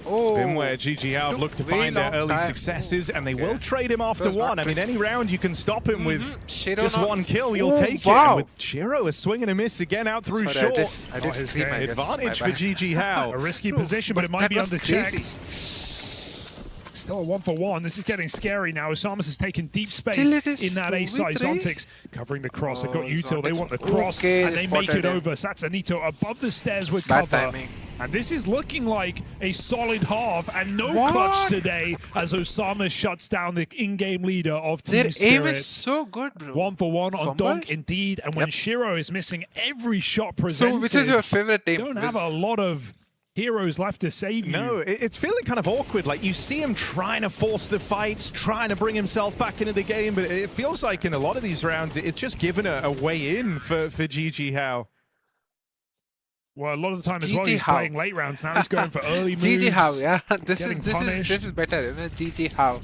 Oh, Been where GG How have looked to way find their long early time. successes, and they Okay. will trade him after Does not one. I mean, risk- any round you can stop him with Shiro just not- one kill, you'll Oh, take it. wow. And with Shiro, a swing and a miss again out through Sorry, short. I did Oh, his scream, game. I guess. Advantage My for bad. GG How. A risky position, but it might that be was underchecked. crazy. Still a 1-for-1. This is getting scary now. Osamas has taken deep space Still it is in that A side. 2v3. Zontics covering the cross. They've got Oh, util. They Zontics- want the cross, Okay, and they make spotted it him. over. Satsanito above the stairs with Bad cover. timing. And this is looking like a solid half, and no What? clutch today as Osama shuts down the in-game leader of Team Their aim Spirit. is so good, bro. 1-for-1 on Fumble? Donk, indeed. And when Yep. Shiro is missing every shot presented, So, which is your favorite team? you don't have a lot of heroes left to save you. No, it's feeling kind of awkward. Like, you see him trying to force the fights, trying to bring himself back into the game, but it feels like in a lot of these rounds, it's just given a way in for GG How. Well, a lot of the time as well, GG he's How. playing late rounds. Now he's going for early moves. GG How, yeah. This getting is punished. this is better, you know? GG How.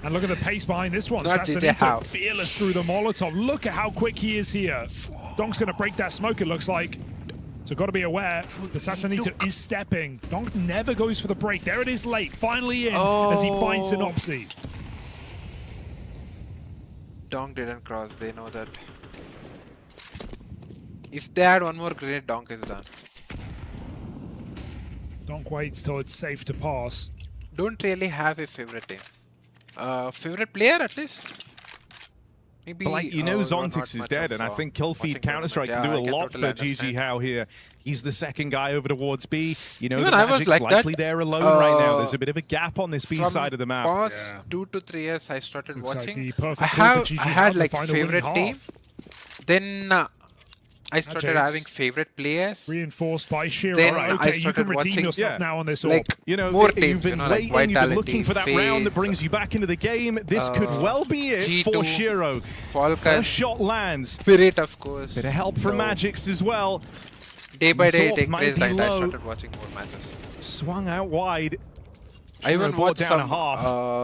And look at the pace behind this one. Not GG How. Satsanito fearless through the Molotov. Look at how quick he is here. Donk's going to break that smoke, it looks like. So got to be aware that Satsanito is stepping. Donk never goes for the break. There it is late, finally in as he finds Synopsy. Donk didn't cross, they know that. If they add one more grenade, Donk is done. Donk waits till it's safe to pass. Don't really have a favorite team. Favorite player at least? Maybe, But like, you know, you're Zontix not is much dead, of, and I think kill feed watching Counter-Strike can tournament. do a Yeah, I lot can for totally GG understand. How here. He's the second guy over towards B. You know, Even the I was Magic's like likely that. there alone right now. There's a bit of a gap on this B From side of the map. past 2 to 3 years, I started Looks like watching. the perfect I call for have, GG I How had to like find a winning favorite team. half. Then I started Magic's having favorite players. Reinforced by Shiro. Then Right, I okay, you can started redeem watching- yourself Yeah. now on this orb. Like You know, more you've teams, been you know, like waiting, you've been Vitality, looking for that round that FaZe, brings you back into the game. This could well be it G2, for Shiro. Falcon, First shot lands. Spirit, of course. Bit of help from So, Magic's as well. Day by day, Zorp it might increased be and I low. started watching more matches. Swung out wide. I even Shiro brought watched down some a half.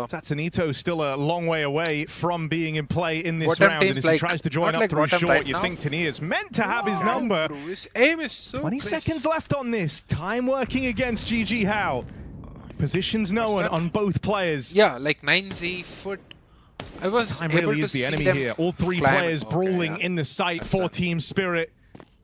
Satanito's still a long way away from being in play in this bottom round. And teams as he like- tries to join not up like through bottom short, right you now. think Tanier's meant to have his number. Bro, his aim is so 20 crisp. seconds left on this. Time working against GG How. Positions known on both players. Yeah, like 9Z foot. I was Time able really to is the see enemy them here. All three climb. players Okay, brawling yeah. in the sight That's for done. Team Spirit.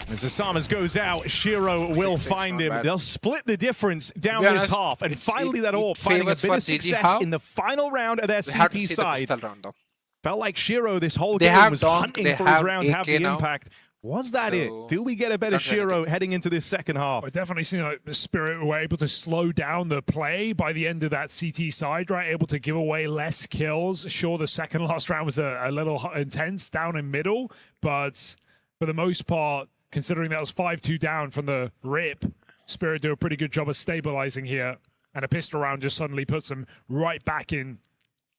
As Asamas goes out, Shiro will 6-6, find not him. bad. They'll split the difference down be this honest, half. And it's- finally it- that it orb finding a favors bit for of GG success How. in the final round of their They have to CT see the side. pistol round though. Felt like Shiro this whole They game have was Donk, hunting they for his have round, have AK the now. impact. Was that it? So, Do we get a better can't do Shiro anything. heading into this second half? I definitely seen like the Spirit were able to slow down the play by the end of that CT side, right? Able to give away less kills. Sure, the second last round was a little intense down in middle, but for the most part, considering that was 5-2 down from the rip, Spirit do a pretty good job of stabilizing here. And a pistol round just suddenly puts them right back in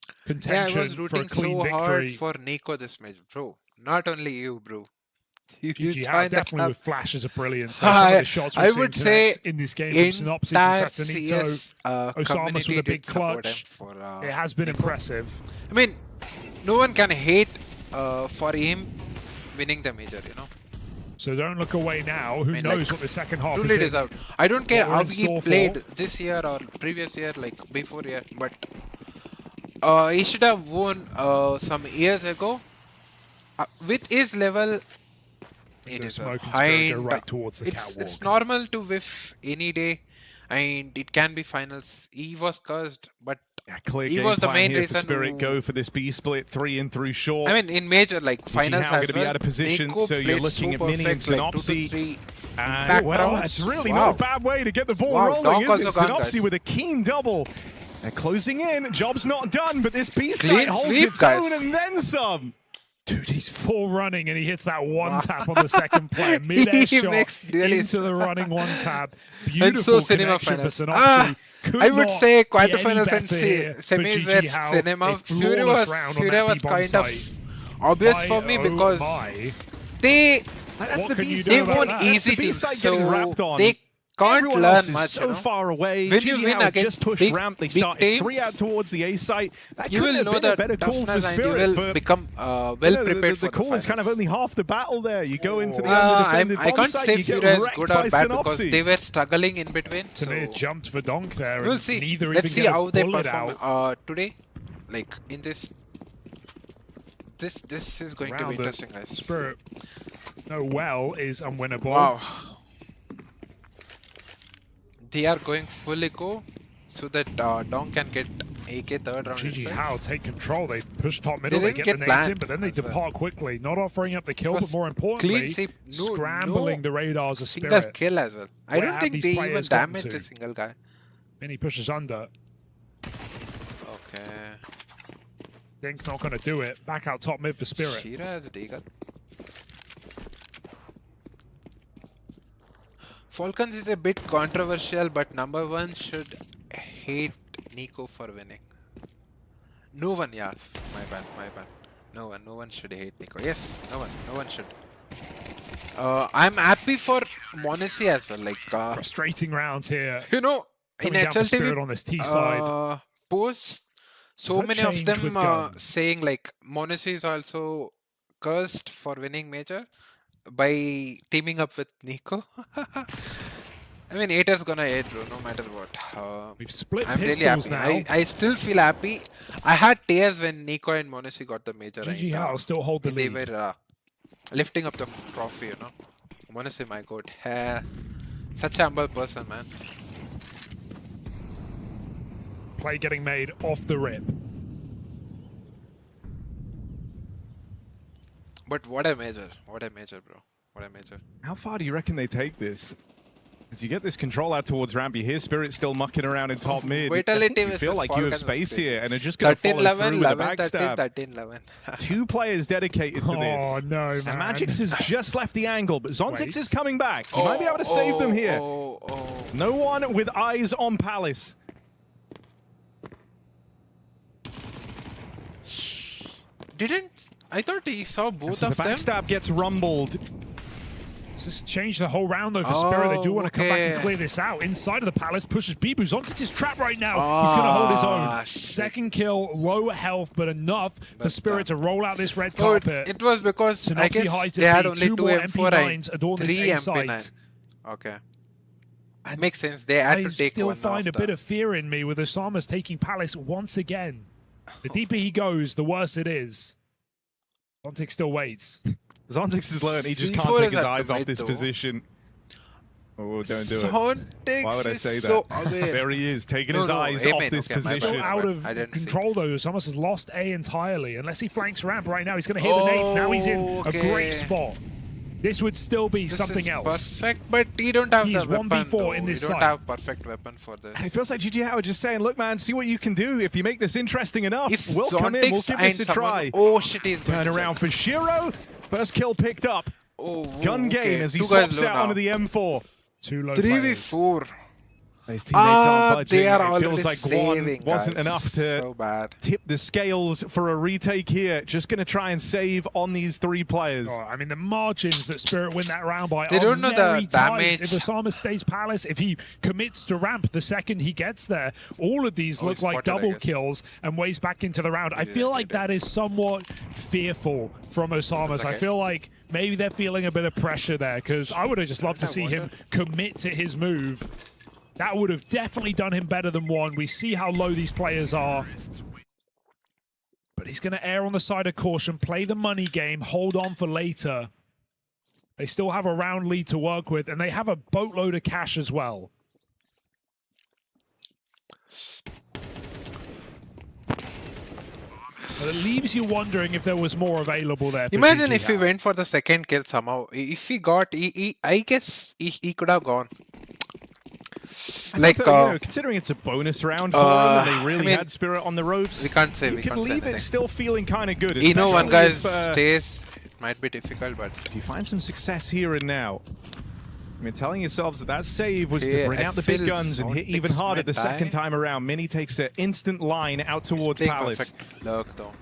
Yeah, I contention was for a rooting clean so hard victory. for Nico this match, bro. Not only you, bro. You GG How joined the definitely club. with flashes of brilliance. Some of the shots we've I seen would say tonight in this game from Synopsis and entire Satanito, CS Osamas community with a big did support clutch. him for, It has been Nico. impressive. I mean, no one can hate for him winning the major, you know. So don't look away now. Who mean, knows like, what the second half Truly is in. deserved. I don't care What we're how in he store for. played this year or previous year, like before year, but he should have won some years ago. With his level, it The is smoke and Spirit go and right towards the it's catwalk. normal to whiff any day, and it can be finals. He was cursed, but A clear he game was the plan main here reason for Spirit. who- Go for this B split, 3 in through short. I mean, in major like finals How as going to be well, out of position, Nico so you're played looking so at Mini and perfect, like 2 to Synopsy. 3 And, back well, rounds. that's really Wow. not a bad way to get the ball Wow, rolling, Donk is it? also gone, Synopsy guys. with a keen double. They're closing in. Job's not done, but this B Clean site holds sweep, its guys. own and then some. Dude, he's full running and he hits that one tap on the second player. Mid-air He shot makes really- into the running one tap. And Beautiful so cinema connection for finals. Synopsy. Could I would not say be any quarterfinals and better here for semis GG were How. cinema. A Fury flawless round on Fury that was B-bomb kind site. of obvious for me Oh because my. they That's What the can you B do side. they about won that? easy That's the B teams, side getting so wrapped on. they can't Everyone learn else is much. so you know? far away. When you GG win How against just pushed big- ramp. They big started 3 teams, out towards the A site. That You couldn't will have know been a the better call for toughness and you Spirit, will but become well you know, prepared for the call is kind of finals. only half the battle there. You go into the I undefended bomb can't site, say you get Fury is wrecked good by or bad because Synopsy. they were struggling in between. So Tanir jumped for Donk there. we'll and see. Neither Let's even see get a how they bullet perform out. today. Like in this is going to be Round that interesting, guys. Spirit know well is unwinnable. Wow. They are going full eco so that Dong can get AK third round. GG itself. How take control. They push top middle. They didn't get the get nades in, planned but then they as well. depart quickly. Not offering up the kill, but Was more importantly, clean sweep. No- scrambling no the radars of Single Spirit. kill as well. I Where don't have think these they even players gotten damaged to? a single guy. Mini pushes under. Okay. Dink's not going to do it. Back out top mid for Spirit. Shira has a Deagle. Falcons is a bit controversial, but number one should hate Nico for winning. No one, yeah, my bad. No one should hate Nico. Yes, no one should. I'm happy for Monacy as well. Like, Frustrating rounds here. you know, in Coming down for Spirit HLTV on this T side. posts, so that many of changed them with guns? saying like Monacy is also cursed for winning major by teaming up with Nico. I mean, haters gonna hate, bro, no matter what. We've split I'm really pistols happy. now. I still feel happy. I had tears when Nico and Monacy got the major. GG and, How still hold the they lead. were lifting up the trophy, you know. I want to say my god. Such a humble person, man. Play getting made off the rip. But what a major. What a major, bro. What a major. How far do you reckon they take this? As you get this control out towards ramp, you hear Spirit still mucking around in top mid. Vitality You feel versus like you have Falcon space was here, and are just going to follow 13-11, through with a 11-13, backstab. 13-11. 2 players dedicated to this. Oh, no, man. And Magix has just left the angle, but Zontix Wait. is coming back. He might be able to save them here. Oh. No one with eyes on Palace. I thought he saw And both so of the them. backstab gets rumbled. Just change the whole round though for Spirit. They do want to come back and okay. clear this out. Inside of the Palace, pushes Bibu. Zontix is trapped right now. He's going to hold his own. shit. Second kill, low health, but enough for Spirit to roll out this red Oh, carpet. it was because I Synopsy guess hides they had B, only 2 2 more M4 MP9s and adorn this 3 A MP9. site. Okay. Makes sense. They had I to take still one find a after. bit of fear in me with Osama's taking Palace once again. The deeper he goes, the worse it is. Zontix still waits. Zontix has learned he just C4 can't take is his at eyes the off mid this though. position. Oh, don't do it. Zontix Why would I is say so that? aware. There he is, taking No, his no, eyes amen. off this Okay, my bad, position. Still my out bad. of I didn't see. control though. Osama has lost A entirely. Unless he flanks ramp right now, he's going to hit the nades. Now he's in a Okay. great spot. This would still be This something is else. perfect, but he don't have He the is weapon. 1v4 though. in this You don't site. have perfect weapon for this. It feels like GG Howard just saying, look, man, see what you can do. If you make this interesting enough, If we'll come in, we'll Zontix give this a and someone- try. Oh shit, he's going Turn to around check. for Shiro. First kill picked up. Oh, Gun okay. game as he 2 guys swaps low out now. onto the M4. 2 low players. 3v4. His teammates aren't budging. They are It already feels like saving, one wasn't guys. enough to So bad. tip the scales for a retake here. Just going to try and save on these 3 players. Oh, I mean, the margins that Spirit win that round by They are don't know the very tight. damage. If Osama stays Palace, if he commits to ramp the second he gets there, all of these Oh, look he like spotted, I double guess. kills and ways back into the round. I did, feel he like did. that is somewhat fearful from Osama's. I okay. feel like maybe they're feeling a bit of pressure there because I would have just loved to see him commit to his move. That would have definitely done him better than 1. We see how low these players are. But he's going to err on the side of caution, play the money game, hold on for later. They still have a round lead to work with, and they have a boatload of cash as well. But it leaves you wondering if there was more available there. For Imagine GG if he Hao. went for the second kill somehow. If he got, I guess he could have gone. Like, considering it's a bonus round for them, and they really I mean, had Spirit on the ropes, we can't say. you We can can't say leave it anything. still feeling kind of good. You know, one guy especially if, stays. It might be difficult, but if you find some success here and now. I mean, telling yourselves that save was to Yeah, bring I out the big feel guns and hit Zontix even harder might the second die. time around. Mini takes an instant line out towards it's Palace. perfect luck though.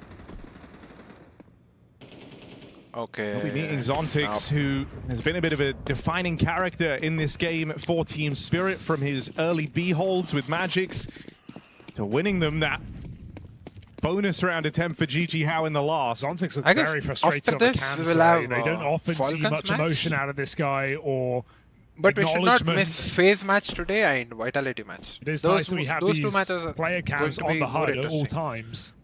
Okay. We'll be meeting Zontix, who has been a bit of a defining character in this game for Team Spirit, from his early B holds with Magix to winning them that bonus round attempt for GG Hao in the last. Zontix looks I guess very frustrated after on the this, cam we will side. have, They don't often see Falcons much match. emotion out of this guy or But we should not acknowledgement. miss phase match today and vitality match. It is those nice that we have those these two matches are player going cams to on be the more HUD at all interesting. times.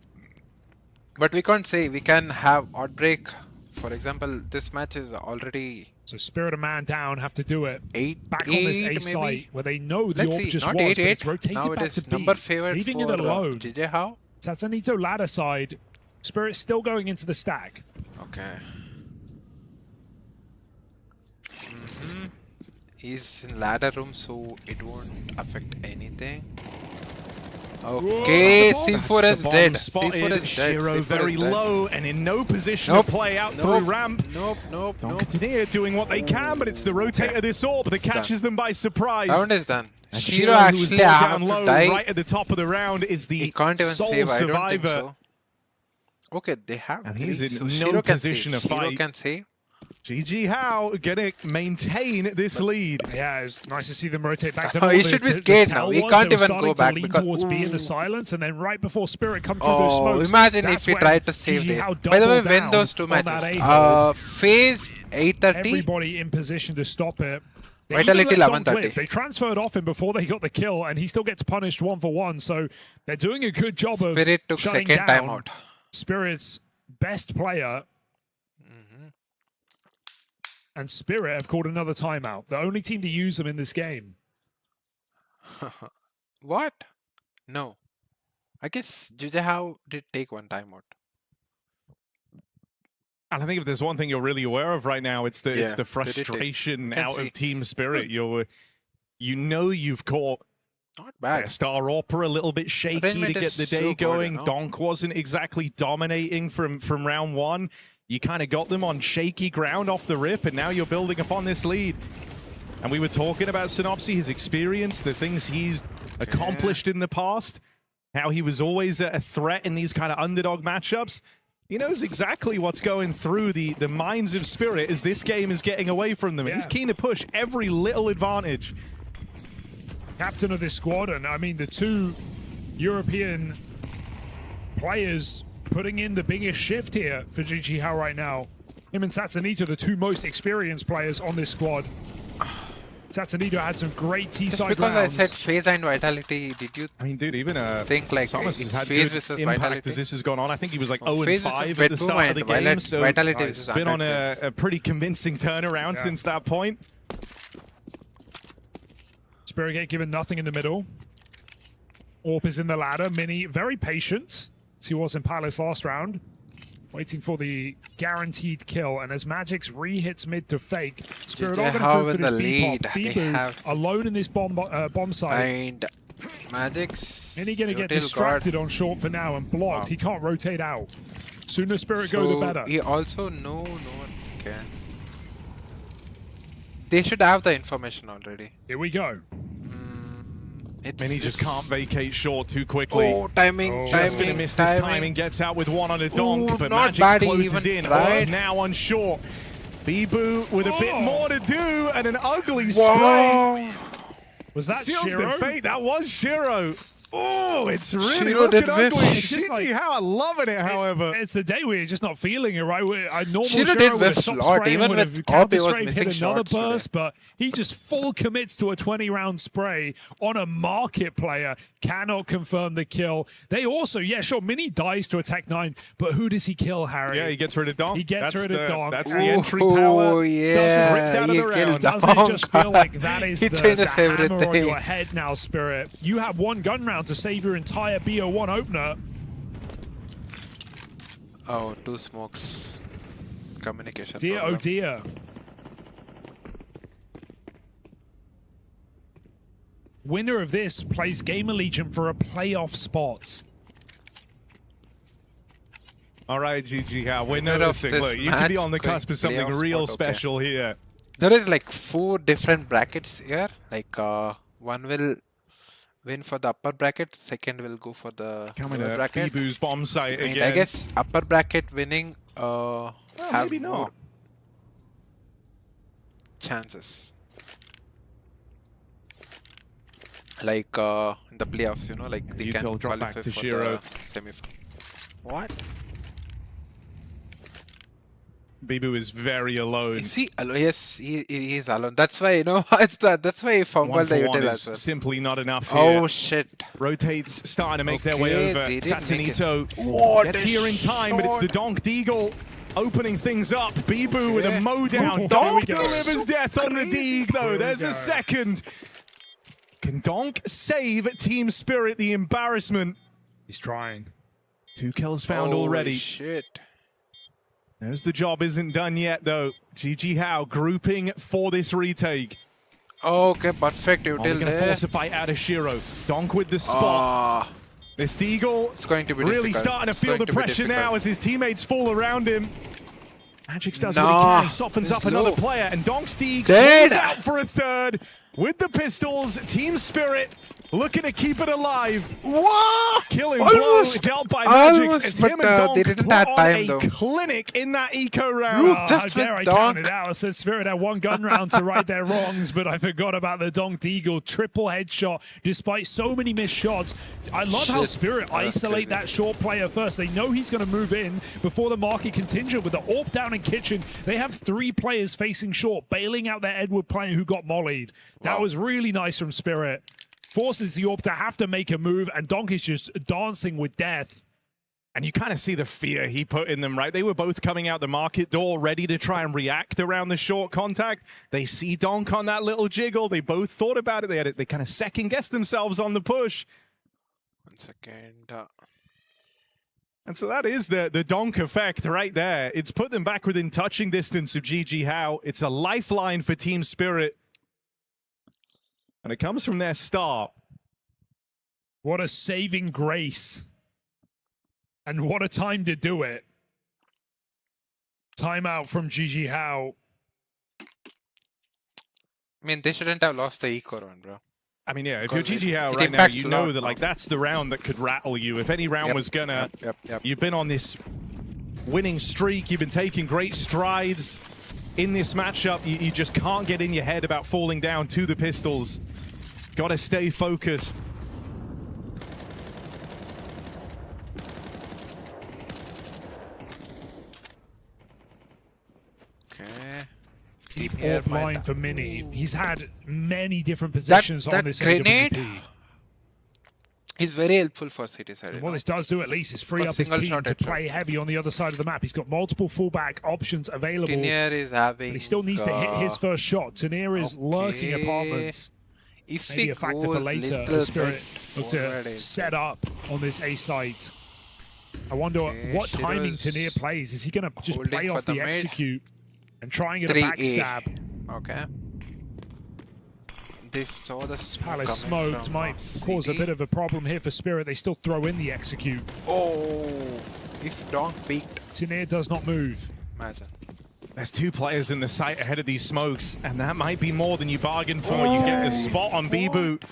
But we can't say we can have outbreak. For example, this match is already So Spirit a man down, have to do it. 8 Back on this A maybe. site where they know the Let's orb see, just not was, 8 but it's 8. rotated Now it back is to number B, favored leaving for it alone. JJ How? Sazanito ladder side. Spirit still going into the stack. Okay. He's in ladder room, so it won't affect anything. Okay, that's a bomb. C4 That's is the bomb dead. spotted. C4 is dead. Shiro C4 very is dead. low and in no position Nope. to play out Nope. through ramp. Nope, nope, Don nope. Katanir doing what they can, but it's the rotator this orb that catches them by surprise. Round is done. And Shiro who was actually brought have down to low die. right at the top of the round is the He can't even sole save. I don't think survivor. so. Okay, they have. And he's three, in so no Shiro can position save. to Shiro fight. can save. GG Hao gonna maintain this lead. Yeah, it's nice to see them rotate back. Oh, he should be scared now. He can't even go back lean because- towards B in the silence, and then right before Spirit come through those Oh, smokes. imagine that's if he when tried to save GG it. Hao By the way, doubled win down those two on that matches. A-hold. Phase 8:30. Everybody in position to stop it. They Vitality even let Dom 11:30. live. They transferred off him before they got the kill, and he still gets punished 1-for-1. So they're doing a good job of Spirit took shutting second down timeout. Spirit's best player. And Spirit have called another timeout. The only team to use them in this game. What? No. I guess Jujahao did take one timeout. And I think if there's one thing you're really aware of right now, it's the Yeah, they did take- frustration you can out see. of Team Spirit. You know you've caught Not bad. Star Opera a little bit shaky to Arrangement get is the so day good, going. you know? Donk wasn't exactly dominating from round one. You kind of got them on shaky ground off the rip, and now you're building upon this lead. And we were talking about Synopsy, his experience, the things he's accomplished in the past, how he was always a threat in these kind of underdog matchups. He knows exactly what's going through the minds of Spirit as this game is getting away from them. And he's keen to push every little advantage. Captain of this squad, and I mean the two European players putting in the biggest shift here for Jujahao right now. Him and Satsanito, the two most experienced players on this squad. Satsanito had some great Just T-side because rounds. I said phase and vitality, did you I mean, dude, even think like Thomas it's has had phase good versus impact vitality? as this has gone on. I think he was like Oh, phase 0-5 versus at the Bedboom start of the and game, so vitality it's versus been on Antarctic. a pretty convincing turnaround since that point. Spirit Gate given nothing in the middle. Orp is in the ladder. Mini very patient, as he was in Palace last round. Waiting for the guaranteed kill. And as Magic's re-hits mid to fake, Spirit are going to Jujahao go for in this the lead. B-pop. They Bibu have- alone in this bomb site. And Magic's And he's going to get util distracted guard. on short for now and blocked. Wow. He can't rotate out. Sooner Spirit go, the better. He also no one can. They should have the information already. Here we go. Mini just can't vacate short too quickly. Oh, timing, Just timing, gonna miss this timing. Gets out with one on a donk, Ooh, but not Magix bad, he closes even in. tried. Now on short. Bibu with a bit Oh. more to do and an ugly spray. Wow. Was that Seals the Shiro? fate. That was Shiro. Oh, it's really Shiro looking did whiff. ugly. It's just like- Jujahao loving it, however. It's the day where you're just not feeling it, right? A normal Shiro Shiro did would have whiff stopped lot, spraying, even would have with counter Orbe was strafe, missing hit another shots today. burst, but he just full commits to a 20-round spray on a market player. Cannot confirm the kill. They also, yeah, sure, Mini dies to a Tech 9, but who does he kill, Harry? Yeah, he gets rid of donk. He gets rid of donk. That's the entry power. Oh, yeah. Doesn't rip down to he the killed round. Doesn't it just feel like that is He the changes hammer on everything. your head now, Spirit? You have one gun round to save your entire BO1 opener. Oh, two smokes. Communication. Dear, problem. oh dear. Winner of this plays Game Allegiant for a playoff spot. All right, Jujahao, we're Winner of noticing. this Look, you could be match on the going cusp of something playoff real spot, okay. special here. There is like 4 different brackets here. Like one will win for the upper bracket, second will go for the Coming lower to bracket. Bibu's bomb site And again. I guess upper bracket winning have maybe not. more chances. Like in the playoffs, you know, like they Util can drop back qualify to for Shiro. the semifinal. What? Bibu is very alone. Is he alone? Yes, he is alone. That's why, you know, that's why he fumbled One the for one util is as well. simply not enough here. Oh shit. Rotates starting to make their way Okay, over. they didn't make it. Satsanito What gets a here in time, but it's the shot. Donk Deagle opening things up. Bibu with a Okay. mow down. Here we Donk go. delivers death on the Crazy. Deag, though. Here we There's go. a second. Can Donk save Team Spirit the embarrassment? He's trying. 2 kills found Holy already. Shit. As the job isn't done yet, though. Jujahao grouping for this retake. Okay, perfect Are util they going to there. force a fight out of Shiro? Donk with the spot. Ah, This Deagle it's going to be really difficult. starting to It's feel going the to be pressure now difficult. as his teammates fall around him. Magix does what Nah, he can. He softens he's up another low. player, and Donksteeg Dead. swings out for a third with the pistols. Team Spirit looking to keep it alive. What? Killing Almost. blow dealt by Magix Almost, as but, him and Donk they didn't put have on time, a though. clinic in that eco round. Ooh, How just dare I with count Donk. it out? I said Spirit had one gun round to right their wrongs, but I forgot about the Donk Deagle triple headshot despite so many missed shots. I love how Shit. Spirit That's isolate crazy. that short player first. They know he's going to move in before the market contingent with the AWP down in kitchen. They have 3 players facing short, bailing out their Edward player who got mollied. That was really nice from Spirit. Forces the AWP to have to make a move, and Donk is just dancing with death. And you kind of see the fear he put in them, right? They were both coming out the market door, ready to try and react around the short contact. They see Donk on that little jiggle. They both thought about it. They kind of second-guessed themselves on the push. 1 second. And so that is the Donk effect right there. It's put them back within touching distance of GG How. It's a lifeline for Team Spirit. And it comes from their start. What a saving grace. And what a time to do it. Timeout from GG How. I mean, they shouldn't have lost the eco round, bro. I mean, yeah, if you're Because GG How it right now, impacts you a know lot, that like that's the round that could rattle you. If any round Yep, was gonna, yep. you've been on this winning streak. You've been taking great strides in this matchup. You just can't get in your head about falling down to the pistols. Got to stay focused. Okay. Keep Here, all blind my- for Mini. He's had many different positions on that this grenade AWP. He's very helpful for city side. And what this does do at least is free For up his single team shot to headshot. play heavy on the other side of the map. He's got multiple fullback options available. Tinier is having. But he still needs to hit his first shot. Tanier is lurking Okay. apartments. If Maybe he a factor for goes later. little The Spirit bit look forward, to I set up on this A site. I wonder Okay, what timing Shiro's Tanier plays. Is he going to just holding play for off the the mid. execute and try and get a 3A. backstab? Okay. They saw the smoke Palace coming smoked from, might cause a city. bit of a problem here for Spirit. They still throw in the execute. Oh, if Donk peaked, Tanier does not move. imagine. There's 2 players in the site ahead of these smokes, and that might be more than you bargained for. You get a spot on B-Boot.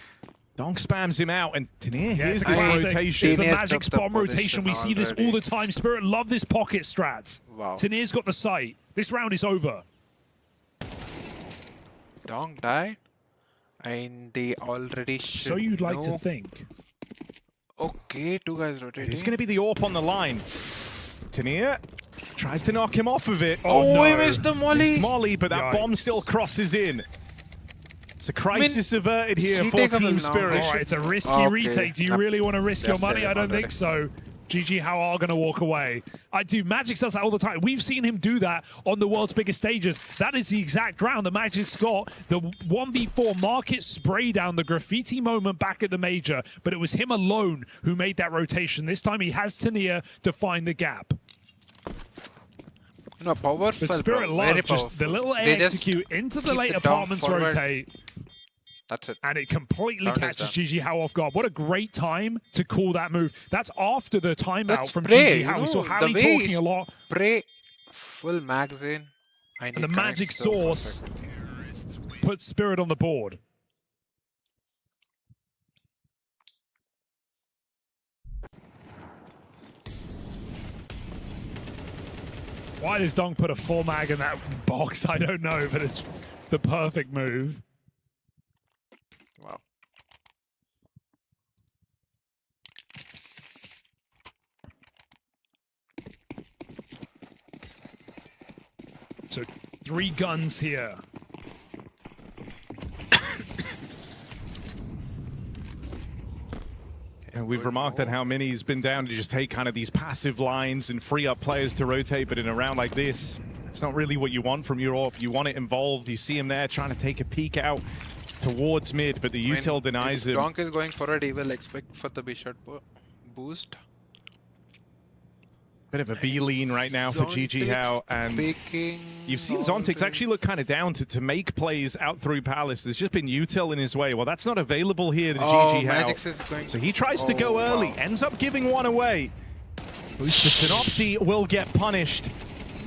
Donk spams him out, and Tanier here's it's this classic. rotation. It's the Tanier Magic's took the bomb rotation. We see this position all the time. Spirit love this pocket strat. Wow. Tanier's got the sight. This round is over. Donk died, and they already should So you'd like to know. think. Okay, 2 guys rotating. It's going to be the AWP on the line. Tanier tries to knock him off of it. Oh, he no. missed the Missed molly. Molly, but that bomb Yikes. still crosses in. It's a crisis averted here for retake of Team him now. Spirit. All right, it's a risky Okay. retake. Do you really want to risk your Yes, money? yeah, I don't already. think so. GG How are going to walk away. I do. Magic does that all the time. We've seen him do that on the world's biggest stages. That is the exact round the Magic's got. The 1v4 market spray down, the graffiti moment back at the major. But it was him alone who made that rotation. This time he has Tanier to find the gap. No, powerful. But Spirit bro. love Very just the powerful. little A They just execute into the keep late the Donk apartments forward. rotate. That's it. And it completely Round is catches done. GG How off guard. What a great time to call that move. That's after the timeout That's from spray, GG How. you We saw know, Harry the way talking he a lot. Spray full magazine. And the magic source puts Spirit on the board. Why does Donk put a full mag in that box? I don't know, but it's the perfect move. Wow. So 3 guns here. And we've remarked on how Mini's been down to just take kind of these passive lines and free up players to rotate, but in a round like this, it's not really what you want from your AWP. You want it involved. You see him there trying to take a peek out towards mid, but the util denies if him. Donk is going forward, he will expect for the B-shot boost. Bit of a B-lean right now for GG How, and you've seen Zontix actually look kind of down to make plays out through Palace. There's just been util in his way. Well, that's not available here to GG How. Magix is going. So he tries to go early, Wow. ends up giving one away. Boost for Synopsy will get punished.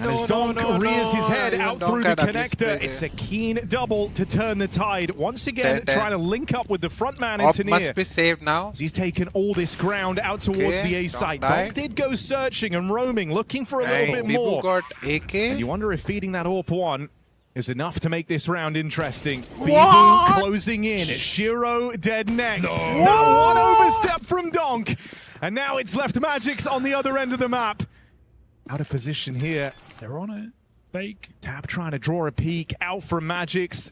And as Donk rears his head out through the connector, it's a keen double to turn the tide. Once again, Dead. trying to link up with the front man in Op must Tanier. be saved now. He's taken all this ground out towards Okay, the A Donk site. died. Donk did go searching and roaming, looking for a little bit Bibu more. got AK. And you wonder if feeding that AWP one is enough to make this round interesting. What? Bibu closing in. Shiro dead next. No, one overstep from Donk. And now it's left Magic's on the other end of the map. Out of position here. They're on it. Fake. Tab trying to draw a peek out from Magic's.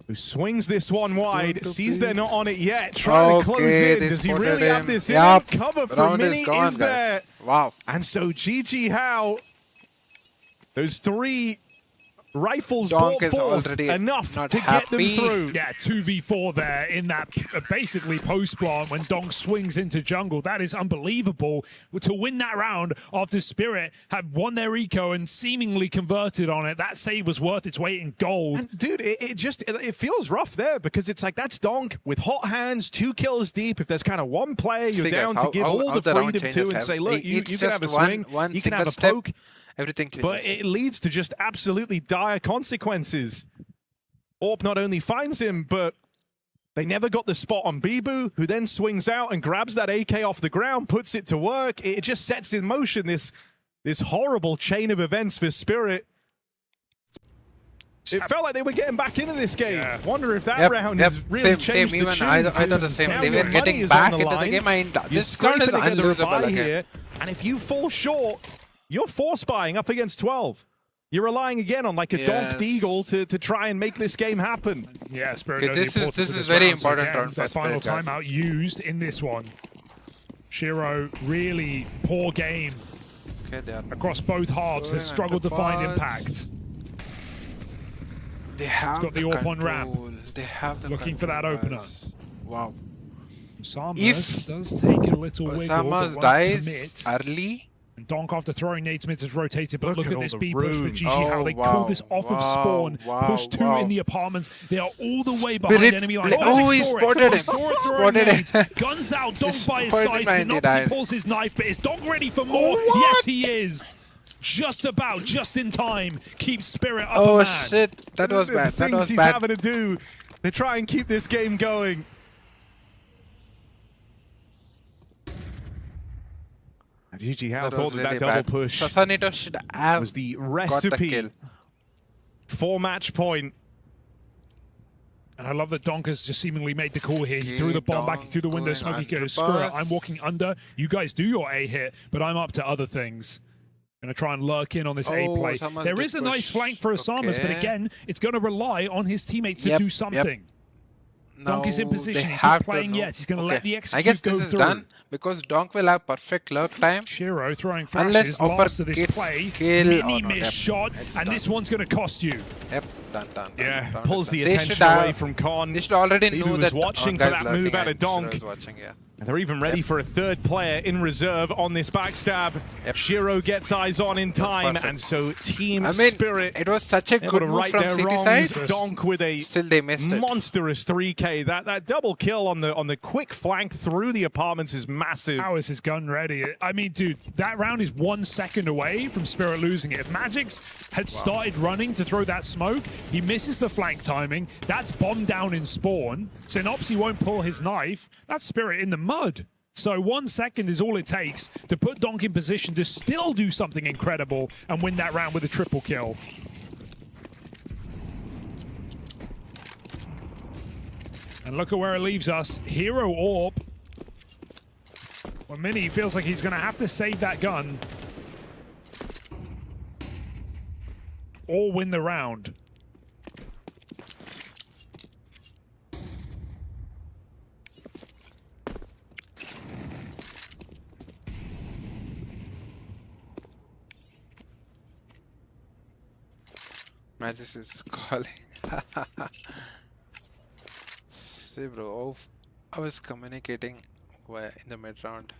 who swings this one wide, sees they're not on it yet, trying to close in. Does he really have this in him? Cover for Mini is there. Wow. And so GG How, those 3 rifles Donk brought is forth already enough not to happy. get them through. Yeah, 2v4 there in that basically post-plant when Donk swings into jungle. That is unbelievable to win that round after Spirit had won their eco and seemingly converted on it. That save was worth its weight in gold. And dude, it feels rough there because it's like that's Donk with hot hands, 2 kills deep. If there's kind of one player you're down to give all the freedom to and say, look, you can have a swing, you can have a poke. Everything changes. But it leads to just absolutely dire consequences. Orp not only finds him, but they never got the spot on Bibu, who then swings out and grabs that AK off the ground, puts it to work. It just sets in motion this horrible chain of events for Spirit. It felt like they were getting back into this game. Yeah. Wonder if that round has really changed the even tune. I thought the same. They were getting back into the game. I mean, this round is unlosable again. Here, and if you fall short, you're force buying up against 12. You're relying again on like a Donk Deagle to try and make this game happen. Yeah, Spirit. Okay, this is very important round for the final Spirit, timeout used in this one. Shiro really poor game Okay, they are across both halves. Has struggled to find impact. They have got the AWP on ramp. They have the Looking for that opener. Wow. Samus does take a little wiggle, Samus but won't dies commit. early. And Donk, after throwing nades mids, has rotated, but look at at all this the B push for room. GG, how they called this off of spawn, push 2 in the apartments. They are all the way behind enemy lines. Oh, he spotted him. Spotted him. Guns out, Donk by his side. Synopsy pulls his knife, but is Donk ready for more? Yes, he is. Just about, just in time. Keep Spirit up. Oh shit, that was bad. The things he's having to do to try and keep this game going. GG How thought that double push Sasanito should have was the recipe for match point. And I love that Donk has just seemingly made the call here. He threw the bomb back through the window. Smokey goes, screw it, I'm walking under. You guys do your A hit, but I'm up to other things. Going to try and lurk in on this A play. There is a nice flank for Asamas, but again, it's going to rely on his teammates to do something. Donk is in position. He's not playing yet. He's going to let the execute go through. I guess this is done because Donk will have perfect lurk time. Shiro throwing flashes last of this play. Mini miss shot, and this one's going to cost you. Yep, done. Yeah, pulls the attention away from Con. They should already know that was watching for that move out of Donk. And they're even ready for a 3rd player in reserve on this backstab. Shiro gets eyes on in time, and so Team Spirit. It was such a good move from City side. Donk with a they missed monstrous 3K. That double kill on the quick flank through the apartments is massive. How is his gun ready? I mean, dude, that round is 1 second away from Spirit losing it. If Magix had started running to throw that smoke, he misses the flank timing. That's bomb down in spawn. Synopsy won't pull his knife. That's Spirit in the mud. So 1 second is all it takes to put Donk in position to still do something incredible and win that round with a triple kill. And look at where it leaves us. Hero AWP. Well, Mini feels like he's going to have to save that gun or win the round. Magis is calling. See, bro, I was communicating in the mid round.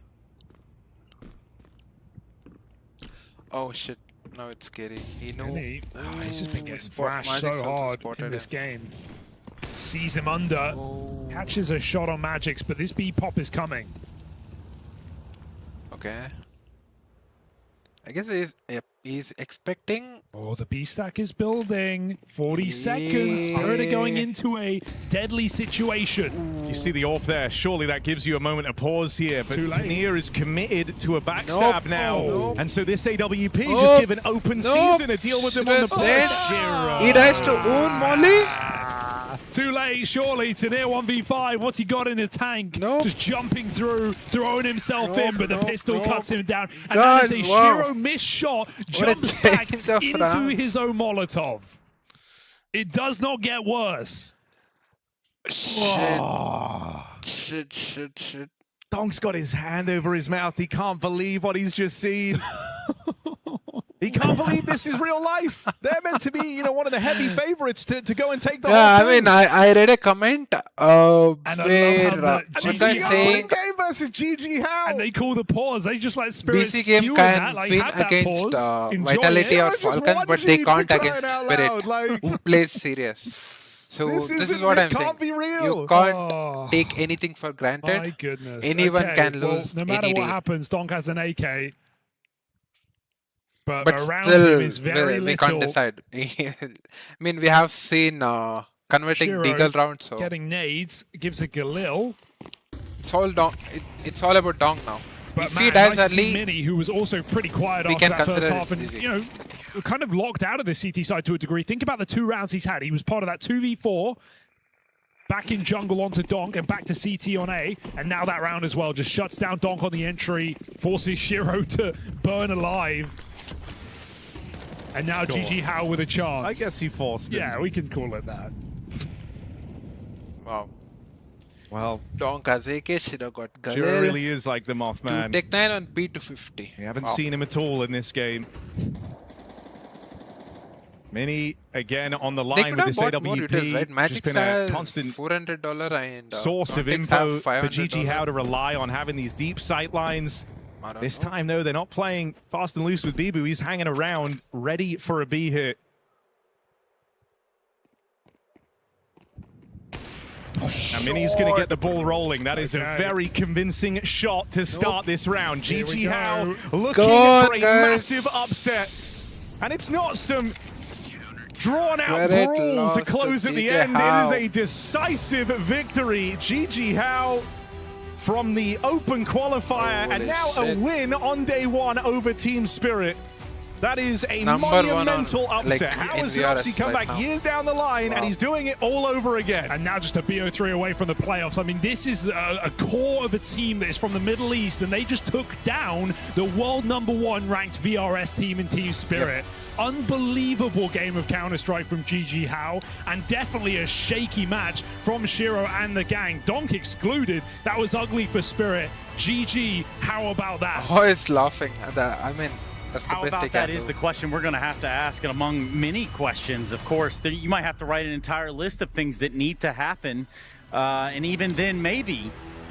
Oh shit, now it's scary. He knew. He's just been getting flashed so hard in this game. Sees him under, catches a shot on Magix, but this B-pop is coming. Okay. I guess he's expecting. Oh, the B-stack is building. 40 seconds. Spirit are going into a deadly situation. You see the AWP there. Surely that gives you a moment of pause here. But Tanir is committed to a backstab now. And so this AWP just give an open season to deal with them on the push. He dies to own Molly. Too late, surely. Tanir 1v5. What's he got in the tank? Just jumping through, throwing himself in, but the pistol cuts him down. And that is a Shiro missed shot. Jumps back into his own Molotov. It does not get worse. Shit. Donk's got his hand over his mouth. He can't believe what he's just seen. He can't believe this is real life. They're meant to be, one of the heavy favorites to go and take the whole I thing. mean, I read a comment where that And one he's guy got saying game versus GG How. And they call the pause. They just let Spirit BC stew game in can that. Like, win have that against pause. Enjoy Vitality it. or Just Falcons, one but they G can't for against crying out Spirit, loud, like- who plays serious. So this is what this I'm saying. can't be real. You can't Oh, take anything for granted. my goodness. Anyone Okay, can well, lose no matter any what day. happens, Donk has an AK. But But around still, him is very we can't little. decide. I mean, we have seen converting Shiro Deagle rounds, so getting nades, gives a Galil. it's all Dong. It's all about Dong now. But If man, he dies nice to see early, Mini, who was also pretty quiet we after can that first consider half, it and GG. kind of locked out of the CT side to a degree. Think about the 2 rounds he's had. He was part of that 2v4, back in jungle onto Donk, and back to CT on A, and now that round as well just shuts down Donk on the entry, forces Shiro to burn alive. And now GG How with a chance. I guess he forced it. Yeah, we can call it that. Wow. Well, Dong has AK, Shiro got Shiro Galil. really is like the Mothman. Tech 9 on P250. We haven't Wow. seen him at all in this game. Mini again on the They line could with have this bought more AWP. utils, right? Just Magic been a has constant $400 and source of Context info have for $500. GG How to rely on having these deep sight lines. I don't This know. time, though, they're not playing fast and loose with Bibu. He's hanging around, ready for a B hit. Now, Mini's going to get the ball rolling. That is a Okay. very convincing shot to start this round. Here we GG go. How looking Go for on, a guys. massive upset. And it's not some drawn-out Where it brawl lost to close to at the GG end. How. It is a decisive victory. GG How from the open qualifier, and Holy now shit. a win on day 1 over Team Spirit. That is a Number 1 monumental on, upset. like, How in has it obviously VRS come right back now. years down the line, and Wow. he's doing it all over again? And now just a BO3 away from the playoffs. I mean, this is a core of a team that is from the Middle East, and they just took down the world #1 ranked VRS team in Team Spirit. Unbelievable game of Counter-Strike from GG How, and definitely a shaky match from Shiro and the gang. Donk excluded. That was ugly for Spirit. GG, how about that? Oh, it's laughing. I mean, that's the How best they about can that do. is the question we're going to have to ask, and among many questions, of course, you might have to write an entire list of things that need to happen, and even then, maybe,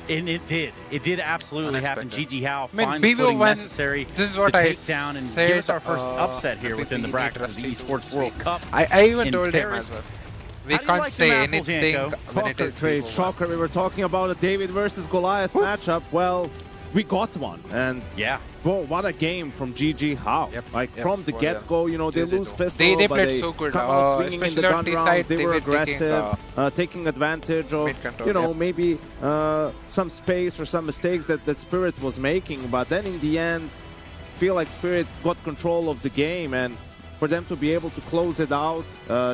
and it did absolutely happen. Unexpected. GG How I mean, find the BV footing won- necessary this is what to I take down and said, give us our first upset here the within the BV brackets of the trusted Esports to World see. Cup. I even in told him Paris. as well. We How do you can't like say them apples, anything Yanko? when it Shocker is trade, BV1. shocker. We were talking about a David versus Goliath matchup. Well, we got one, and Yeah. whoa, what a game from GG How. Yep, Like yep, from the for get-go, they GG lose too. pistol, They but played they so good, come out swinging in the especially on gun T rounds. side, They they were were taking, aggressive, taking advantage of, mid control, yep. maybe some space or some mistakes that Spirit was making. But then in the end, feel like Spirit got control of the game, and for them to be able to close it out,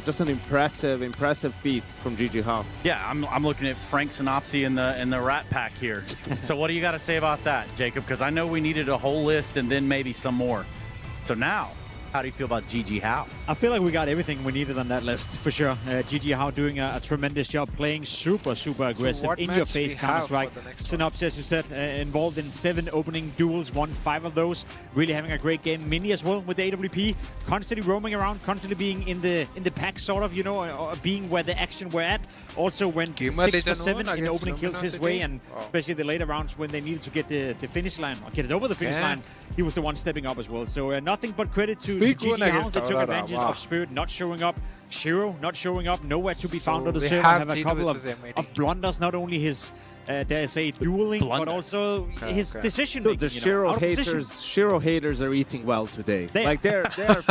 just an impressive feat from GG How. Yeah, I'm looking at Frank Synopsy in the Rat Pack here. So what do you got to say about that, Jacob? Because I know we needed a whole list and then maybe some more. So now, how do you feel about GG How? I feel like we got everything we needed on that list, for sure. GG How doing a tremendous job, playing super aggressive, what in-your-face match we have Counter-Strike. for the next Synopsis, as you said, involved in 7 opening duels, won 5 of those. Really having a great game. Mini as well with the AWP, constantly roaming around, constantly being in the pack, sort of, or being where the action were at. Also went Gamer 6 for Legend 7 won in against opening kills his way, and Luminosity. especially the later rounds when they needed to get the finish line, or get it over the finish Yeah. line, he was the one stepping up as well. So nothing but credit to Big GG win How. against They took Aurora, advantage wow. of Spirit not showing up, Shiro not showing up, nowhere to be So found on the we server. have Have a G2 couple versus MAD. of blunders, not only his, dare I say, dueling, but Blunders. also his decision Dude, making. the Shiro haters are eating well today. They're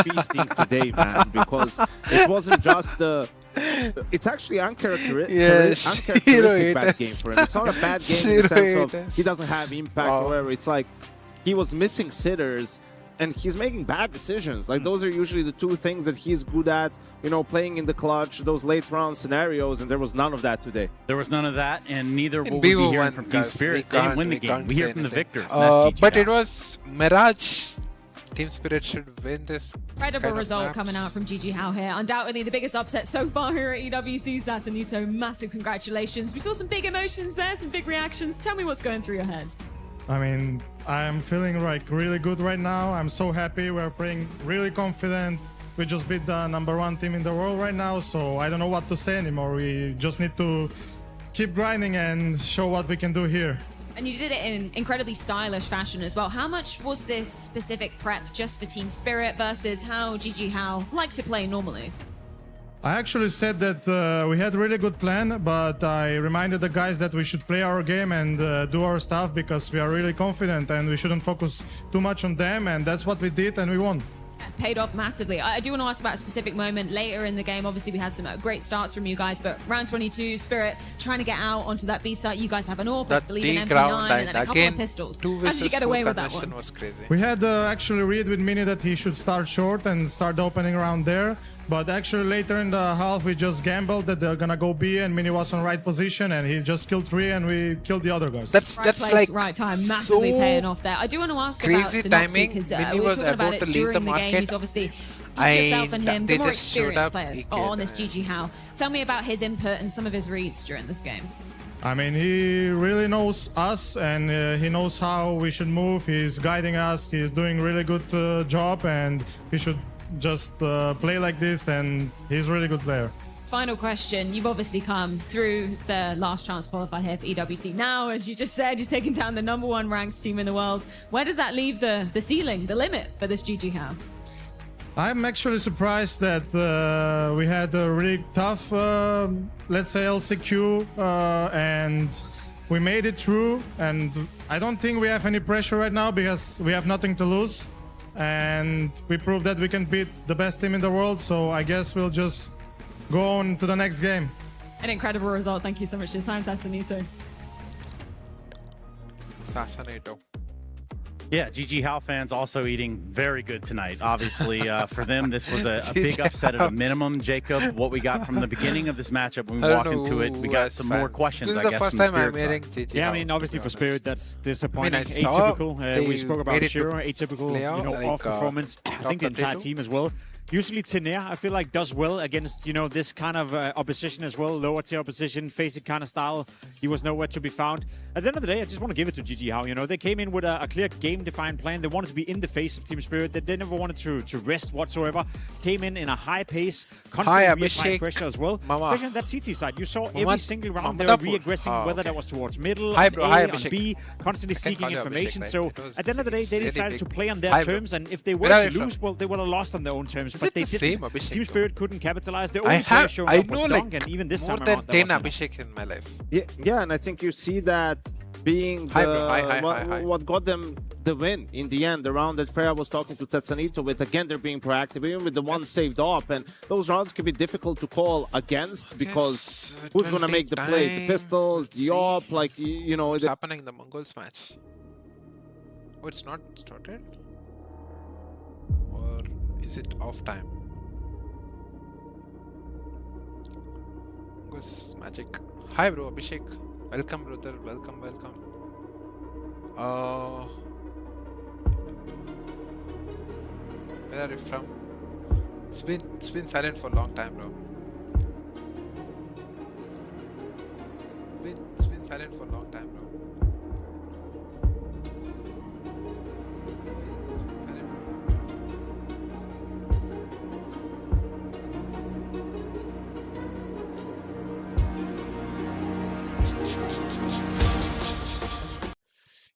feasting today, man, because it wasn't just it's actually uncharacteristic Shiro bad haters. game for him. It's not a bad game in the Shiro sense of haters. he doesn't have impact Wow. or whatever. It's like he was missing sitters and he's making bad decisions. Like those are usually the two things that he's good at, playing in the clutch, those late round scenarios, and there was none of that today. There was none of that, and neither In will we be Vivo hearing won, from Team guys. Spirit. We They didn't win the can't- we game. can't We hear say from the anything. victors, and that's GG But How. it was Mirage Team Spirit should win this. Incredible kind of result maps. coming out from GG How here. Undoubtedly the biggest upset so far here at EWC. Sasanito, massive congratulations. We saw some big emotions there, some big reactions. Tell me what's going through your head. I mean, I'm feeling like really good right now. I'm so happy. We're playing really confident. We just beat the #1 team in the world right now, so I don't know what to say anymore. We just need to keep grinding and show what we can do here. And you did it in incredibly stylish fashion as well. How much was this specific prep just for Team Spirit versus how GG How like to play normally? I actually said that we had a really good plan, but I reminded the guys that we should play our game and do our stuff because we are really confident and we shouldn't focus too much on them, and that's what we did and we won. Paid off massively. I do want to ask about a specific moment later in the game. Obviously, we had some great starts from you guys, but round 22, Spirit trying to get out onto that B site. You guys have an AWP, I That believe D an ground MP9, and then a couple again, of pistols. 2 How did you versus get 4 away with that conversion one? was crazy. We had actually read with Mini that he should start short and start the opening round there, but actually later in the half we just gambled that they're gonna go B and Mini was on right position and he just killed 3 and we killed the other guys. That's Right place, like right time, massively so paying off there. I do want to ask about crazy Synopsy timing. because Mini we were was talking about about it to leave during the the game. market. He's obviously I- yourself and him, the they more just showed experienced up, players he on killed this him. GG How. Tell me about his input and some of his reads during this game. I mean, he really knows us and he knows how we should move. He's guiding us. He's doing really good job and we should just play like this, and he's a really good player. Final question. You've obviously come through the last chance qualifier here for EWC. Now, as you just said, you're taking down the #1 ranked team in the world. Where does that leave the ceiling, the limit for this GG How? I'm actually surprised that we had a really tough, let's say, LCQ, and we made it through. And I don't think we have any pressure right now because we have nothing to lose. And we proved that we can beat the best team in the world. So I guess we'll just go on to the next game. An incredible result. Thank you so much for your time, Sasanito. Sasanito. Yeah, GG How fans also eating very good tonight. Obviously, for them, this was a big upset at a minimum. Jacob, what we got from the beginning of this matchup when we walk into it, we got some more questions, This is I the guess, first from the time I'm Spirit hearing side. GG Yeah, I How, mean, obviously to for be Spirit, honest. that's disappointing. I saw Atypical. they We spoke about made it to Shiro, atypical, playoff, you know, like, off performance. I think the entire 32. team as well. Usually Tener, I feel like, does well against, you know, this kind of opposition as well. Lower tier opposition, facing kind of style. He was nowhere to be found. At the end of the day, I just want to give it to GG How. You know, they came in with a clear game-defined plan. They wanted to be in the face of Team Spirit. They never wanted to rest whatsoever. Came in a high pace, constantly reapplying Abhishek. pressure as well. Mama. Especially on that CT side. You saw every Mama- single round they Mama were Tapur. re-aggressing, Oh, whether okay. that was towards middle, Hi, on bro. A, Hi, on Abhishek. B, constantly I can seeking call you Abhishek, information. right? So It was- at the end of the day, it's they really decided to big. play on their Hi, bro. terms, and if they were Where are to you lose, from? well, they would have lost on their own terms. Is But it they the didn't. same Abhishek, Team though? Spirit couldn't capitalize. The I only player have, showing I up was know Dong, like and even this more time than around, there 10 was none. Abhishek in my life. Yeah, and I think you see that being Hi, bro. Hi, what got them the win in the end. The round that Freya was talking to Tetsanito with, again, they're being proactive, even with the one saved up. And those rounds can be difficult to call against because Yes, it who's will going to make take the play? The time. pistols, Let's the see. op, like, you know. What's happening in the Mongols match? Oh, it's not started? Or is it off time? Mongols is magic. Hi, bro, Abhishek. Welcome, brother. Welcome, welcome. Where are you from? It's been silent for a long time, bro. It's been silent for a long time, bro. It's been silent for a long time.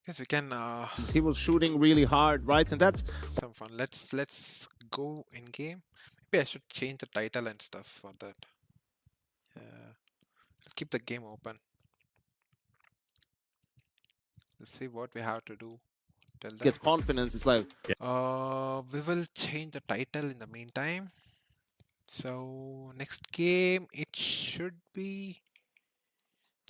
Yes, we can He was shooting really hard, right? And that's some fun. Let's go in game. Maybe I should change the title and stuff for that. Yeah, I'll keep the game open. Let's see what we have to do. Tell them. get confidence. It's like, We will change the title in the meantime. So next game it should be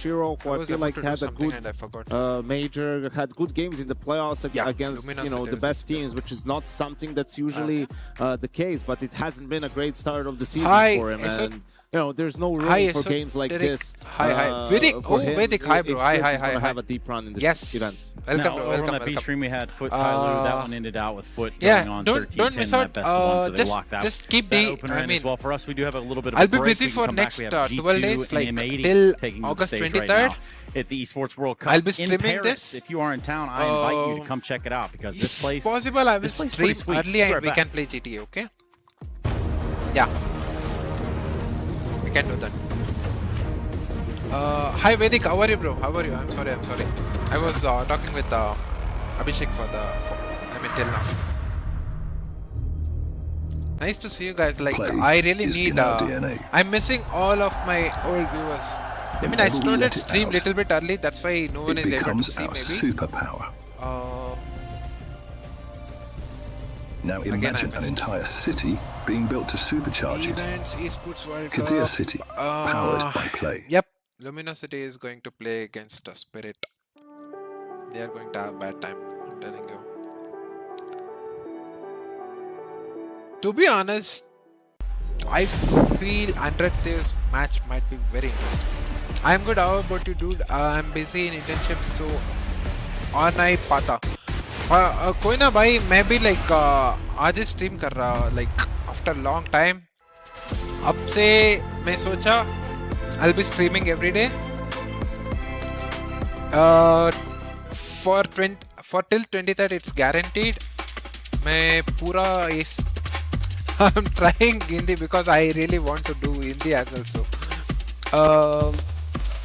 Shiro, who I was feel about like to do had a something good and I forgot. major, had good games in the playoffs Yeah, against Luminosity the is best there. teams, which is not something that's usually the case. But it hasn't been a great start of the season Hi, for him, is it- and there's no room Hi, for so games like Derek. this. Hi. Vedic. For Oh, him, Vedic. Hi, bro. if Hi, Spirits hi, is gonna hi. have a deep run in this Yes. event. Welcome, bro. Over Welcome, on that B welcome. stream, we had Foot Tyler. That one ended out with Foot Yeah, going on don't 13-10, miss that out. best of one, so they locked out Just keep that the. opener I in mean, as well. For us, we do have a little bit of I'll a be break. busy We can for come back. next We have 12 G2 days, like and M80 till taking the August stage 23rd. right now at the Esports World Cup I'll be in streaming Paris. this. If you are in town, I invite you to come check it out because this place. If possible, I will this place is stream pretty sweet. early Be and right we back. can play GTA. Okay? Yeah. We can do that. Hi Vedic, how are you, bro? How are you? I'm sorry. I was talking with Abhishek till now. Nice to see you guys. Like, I really need. I'm missing all of my old viewers. I mean, I started stream little bit early. That's why no one is able to see. Maybe. Superpower. Now Again, imagine an entire city being built to supercharge it. Events, Esports World Cup. Kadir City, powered by play. Yep, Luminosity is going to play against Spirit. They are going to have a bad time, I'm telling you. To be honest, I feel 100 this match might be very interesting. I'm good. How about you, dude? I'm busy in internship, so on I pata. कोई ना भाई, मैं भी like आज stream कर रहा, like after long time. अब से मैं सोचा I'll be streaming every day. For till 23rd it's guaranteed. मैं पूरा इस I'm trying Hindi because I really want to do Hindi as well. So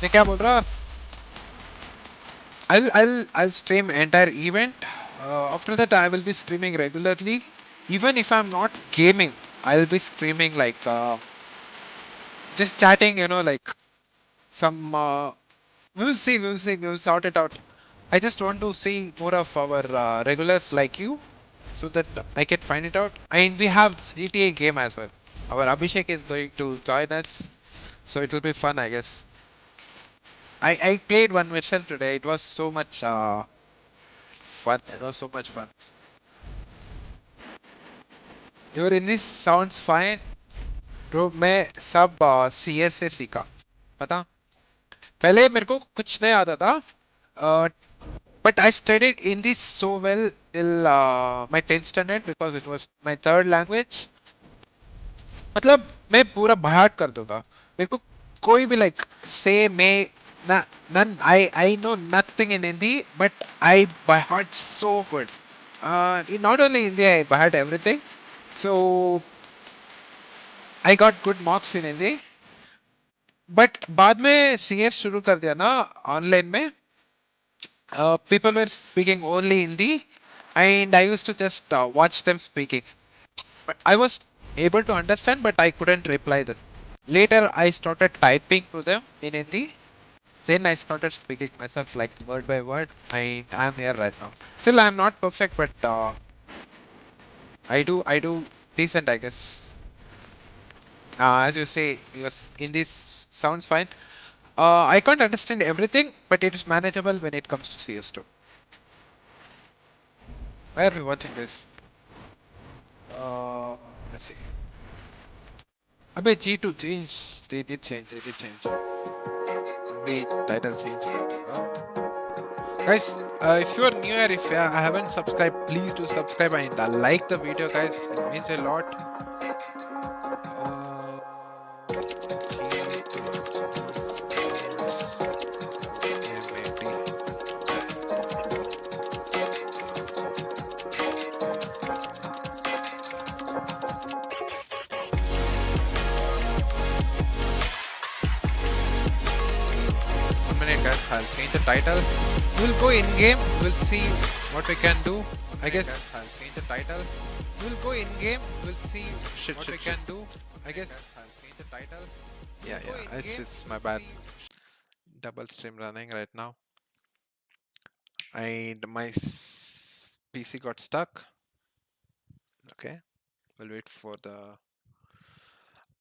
मैं क्या बोल रहा? I'll stream entire event. After that, I will be streaming regularly. Even if I'm not gaming, I'll be streaming like just chatting. Like some. We'll see. We'll sort it out. I just want to see more of our regulars like you, so that I can find it out. And we have GTA game as well. Our Abhishek is going to join us, so it will be fun, I guess. I played one mission today. It was so much fun. It was so much fun. Your English sounds fine. Bro, मैं सब CS से सीखा. पता? पहले मेरे को कुछ नहीं आता था. But I studied Hindi so well till my 10th standard because it was my third language. मतलब मैं पूरा बाहर कर दूँगा. मेरे को कोई भी like say मैं none. I know nothing in Hindi, but I by heart so good. Not only Hindi, I by heart everything. So I got good marks in Hindi. But बाद में CS शुरू कर दिया ना online में. People were speaking only Hindi, and I used to just watch them speaking. But I was able to understand, but I couldn't reply them. Later, I started typing to them in Hindi. Then I started speaking myself like word by word. I'm here right now. Still, I'm not perfect, but I do decent, I guess. As you say, because Hindi sounds fine. I can't understand everything, but it is manageable when it comes to CS2. Why are we watching this? Let's see. Abey G2 changed. They did change. Abey title change. Guys, if you are new here, if I haven't subscribed, please do subscribe and like the video, guys. It means a lot. Guys, I'll change the title. We'll go in game. We'll see what we can do. I guess I'll change the title. We'll go in game. We'll see what we can do. I guess I'll change the title. Yeah. It's my bad. Double stream running right now, and my PC got stuck. Okay, we'll wait for the.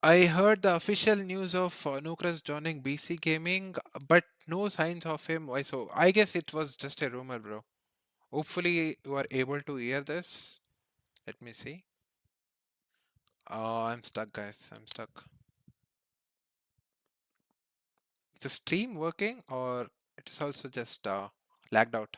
I heard the official news of Nukras joining BC Gaming, but no signs of him. Why so? I guess it was just a rumor, bro. Hopefully you are able to hear this. Let me see. I'm stuck, guys. I'm stuck. Is the stream working or it is also just lagged out?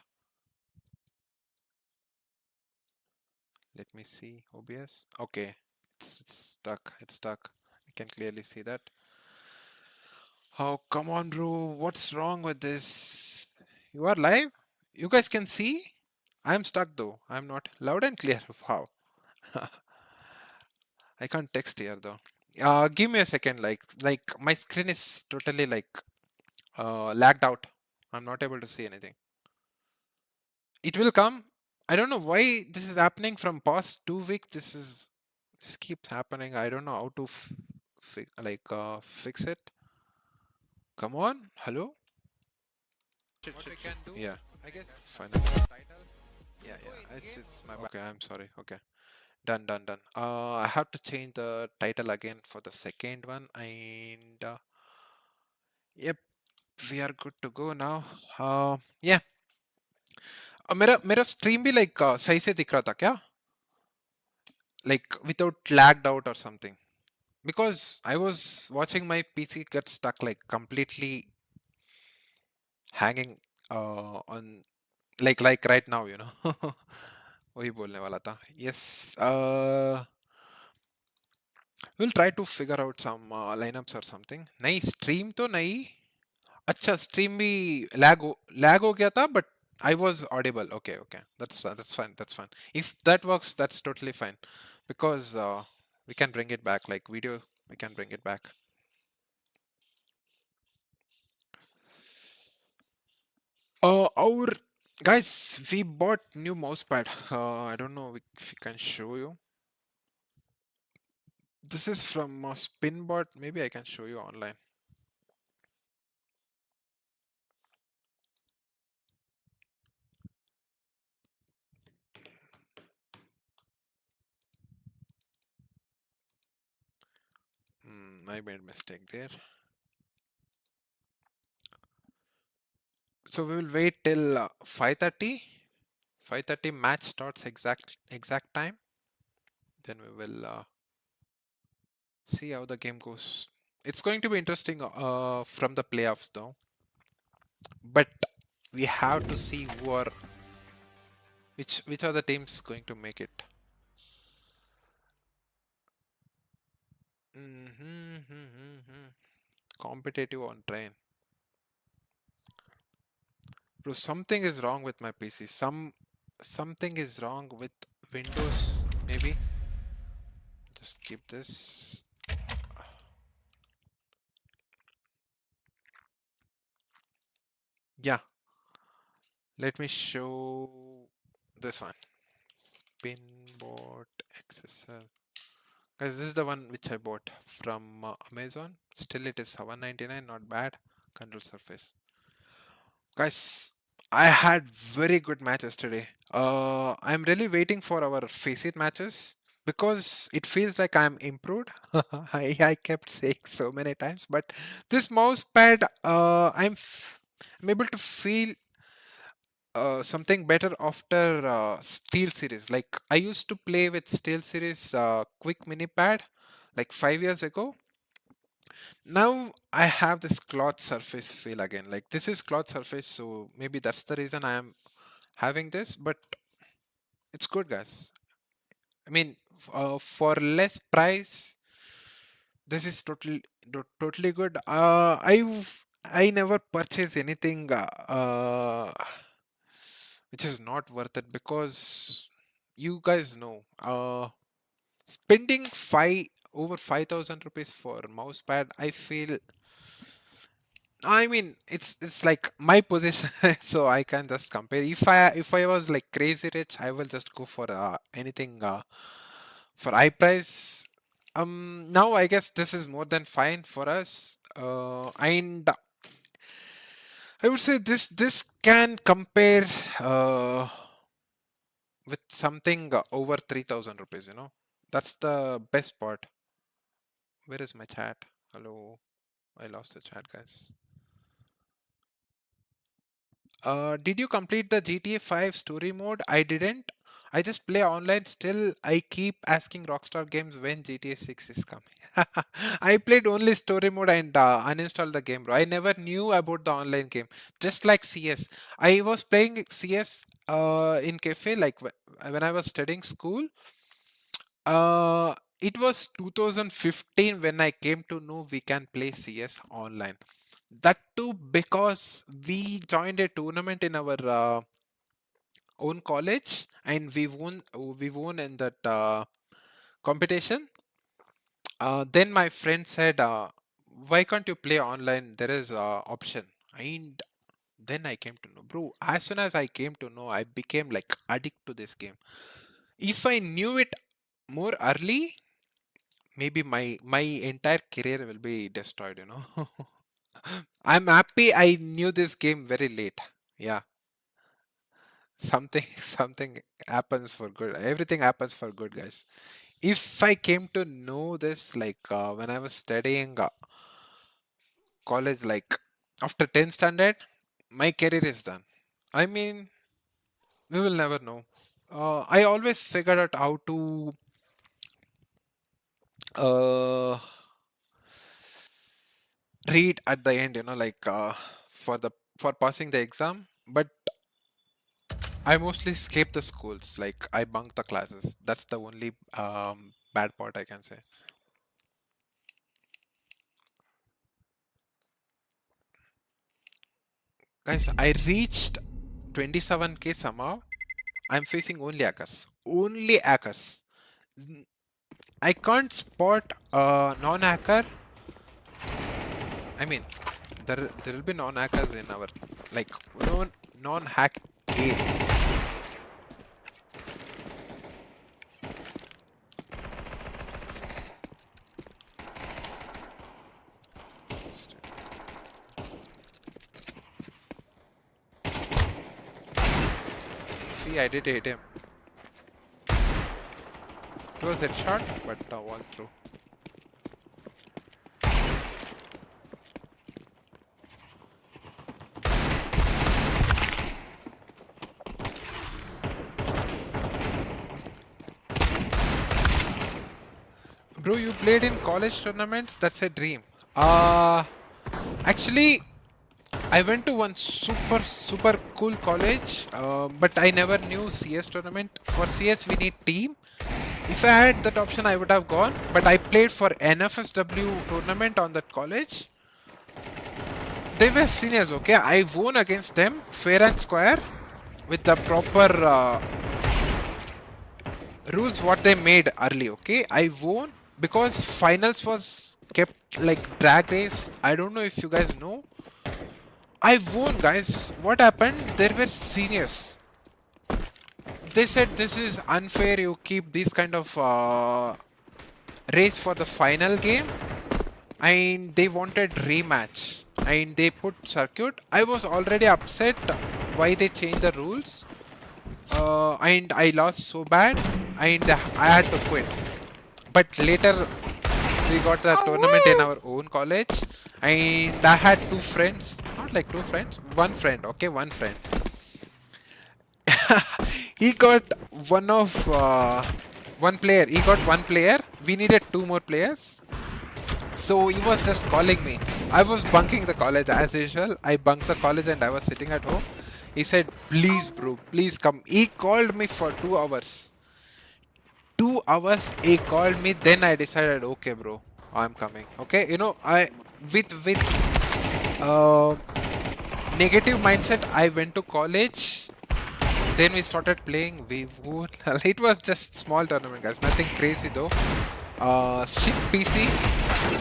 Let me see. OBS. Okay, it's stuck. It's stuck. I can clearly see that. Oh, come on, bro. What's wrong with this? You are live? You guys can see? I'm stuck though. I'm not loud and clear. How? I can't text here though. Give me a second. Like my screen is totally like lagged out. I'm not able to see anything. It will come. I don't know why this is happening from past 2 weeks. This keeps happening. I don't know how to fix it. Come on, hello. What we can do? Yeah, I guess. Fine. Yeah, it's my. Okay, I'm sorry. Okay, done. I have to change the title again for the second one, and yep, we are good to go now. Yeah. मेरा stream भी like सही से दिख रहा था क्या? Like without lagged out or something. Because I was watching my PC get stuck like completely hanging on like right now, you know. वही बोलने वाला था. Yes. We'll try to figure out some lineups or something. नहीं stream तो नहीं. अच्छा stream भी lag हो गया था, but I was audible. Okay. That's fine. If that works, that's totally fine. Because we can bring it back. Like video, we can bring it back. Our guys, we bought new mousepad. I don't know if we can show you. This is from Spinbot. Maybe I can show you online. I made a mistake there. So we will wait till 5:30. 5:30 match starts exact time. Then we will see how the game goes. It's going to be interesting from the playoffs though. But we have to see which are the teams going to make it. Competitive on train. Bro, something is wrong with my PC. Something is wrong with Windows, maybe. Just keep this. Yeah. Let me show this one. Spinbot XSL. Guys, this is the one which I bought from Amazon. Still it is $7.99, not bad. Control surface. Guys, I had very good matches today. I'm really waiting for our face it matches because it feels like I'm improved. I kept saying so many times, but this mouse pad, I'm able to feel something better after Steel Series. Like I used to play with Steel Series quick mini pad like 5 years ago. Now I have this cloth surface feel again. Like this is cloth surface, so maybe that's the reason I am having this, but it's good, guys. I mean, for less price, this is totally good. I never purchase anything which is not worth it because you guys know spending over 5,000 rupees for mouse pad, I feel, I mean it's like my position so I can just compare. If I was like crazy rich, I will just go for anything for high price. Now I guess this is more than fine for us, and I would say this can compare with something over 3,000 rupees, you know. That's the best part. Where is my chat? Hello. I lost the chat, guys. Did you complete the GTA 5 story mode? I didn't. I just play online. Still, I keep asking Rockstar Games when GTA 6 is coming. I played only story mode and uninstalled the game, bro. I never knew about the online game. Just like CS. I was playing CS in cafe like when I was studying school. It was 2015 when I came to know we can play CS online. That too because we joined a tournament in our own college and we won in that competition. Then my friend said, why can't you play online? There is option. And then I came to know, bro. As soon as I came to know, I became like addict to this game. If I knew it more early, maybe my entire career will be destroyed, you know. I'm happy I knew this game very late. Yeah. Something happens for good. Everything happens for good, guys. If I came to know this like when I was studying college, like after 10th standard, my career is done. I mean, we will never know. I always figured out how to read at the end, you know, like for passing the exam, but I mostly skip the schools, like I bunk the classes. That's the only bad part I can say. Guys, I reached 27k somehow. I'm facing only hackers. Only hackers. I can't spot non-hacker. I mean, there will be non-hackers in our like non-hack game. See, I did hit him. It was a headshot, but all through. Bro, you played in college tournaments? That's a dream. Actually, I went to one super cool college, but I never knew CS tournament. For CS, we need team. If I had that option, I would have gone. But I played for NFSW tournament on that college. They were seniors, okay? I won against them, fair and square, with the proper rules what they made early, okay? I won because finals was kept like drag race. I don't know if you guys know. I won, guys. What happened? There were seniors. They said this is unfair. You keep this kind of race for the final game, and they wanted rematch, and they put circuit. I was already upset why they changed the rules, and I lost so bad, and I had to quit. But later we got the tournament in our own college, and I had two friends, not like two friends, one friend, okay, one friend. He got one player. He got one player. We needed two more players. So he was just calling me. I was bunking the college as usual. I bunked the college and I was sitting at home. He said, please bro, please come. He called me for 2 hours. 2 hours he called me. Then I decided, okay bro, I'm coming. Okay, you know, I with negative mindset I went to college. Then we started playing. It was just small tournament, guys. Nothing crazy though. Shit PC.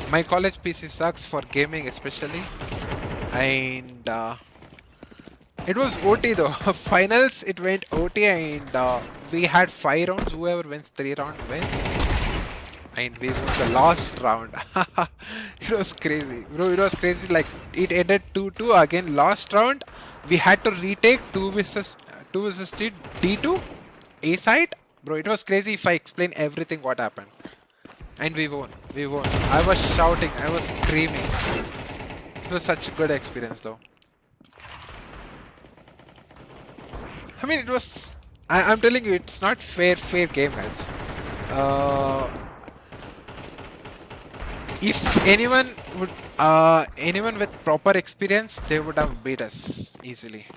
My college PC sucks for gaming especially. And it was OT though. Finals it went OT and we had 5 rounds. Whoever wins 3 rounds wins. And we won the last round. It was crazy. Bro, it was crazy. Like it ended 2-2 again. Last round we had to retake 2 versus D2 A side. Bro, it was crazy if I explain everything what happened. And we won. We won. I was shouting. I was screaming. It was such a good experience though. I mean, it was I'm telling you, it's not fair game, guys. If anyone with proper experience, they would have beat us easily.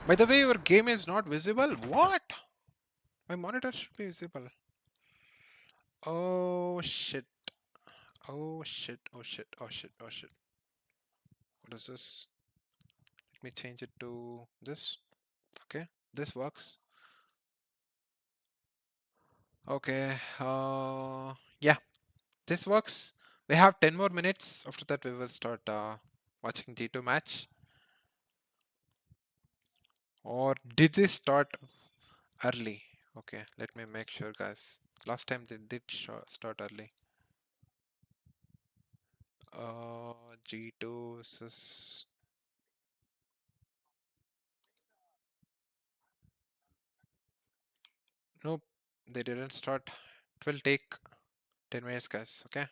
By the way, your game is not visible. What? My monitor should be visible. Oh shit. Oh shit. Oh shit. Oh shit. Oh shit. What is this? Let me change it to this. Okay, this works. Okay. Yeah, this works. We have 10 more minutes. After that, we will start watching G2 match. Or did this start early? Okay, let me make sure, guys. Last time they did start early. G2 versus. Nope, they didn't start. It will take 10 minutes, guys. Okay.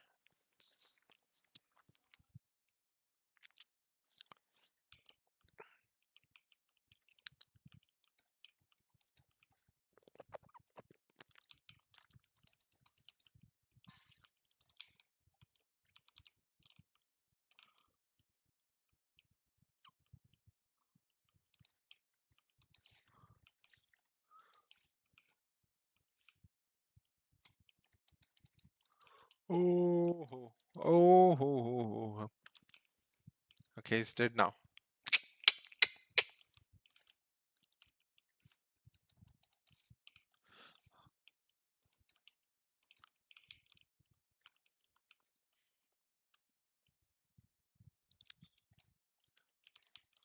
Oh, oh. Okay, it's dead now.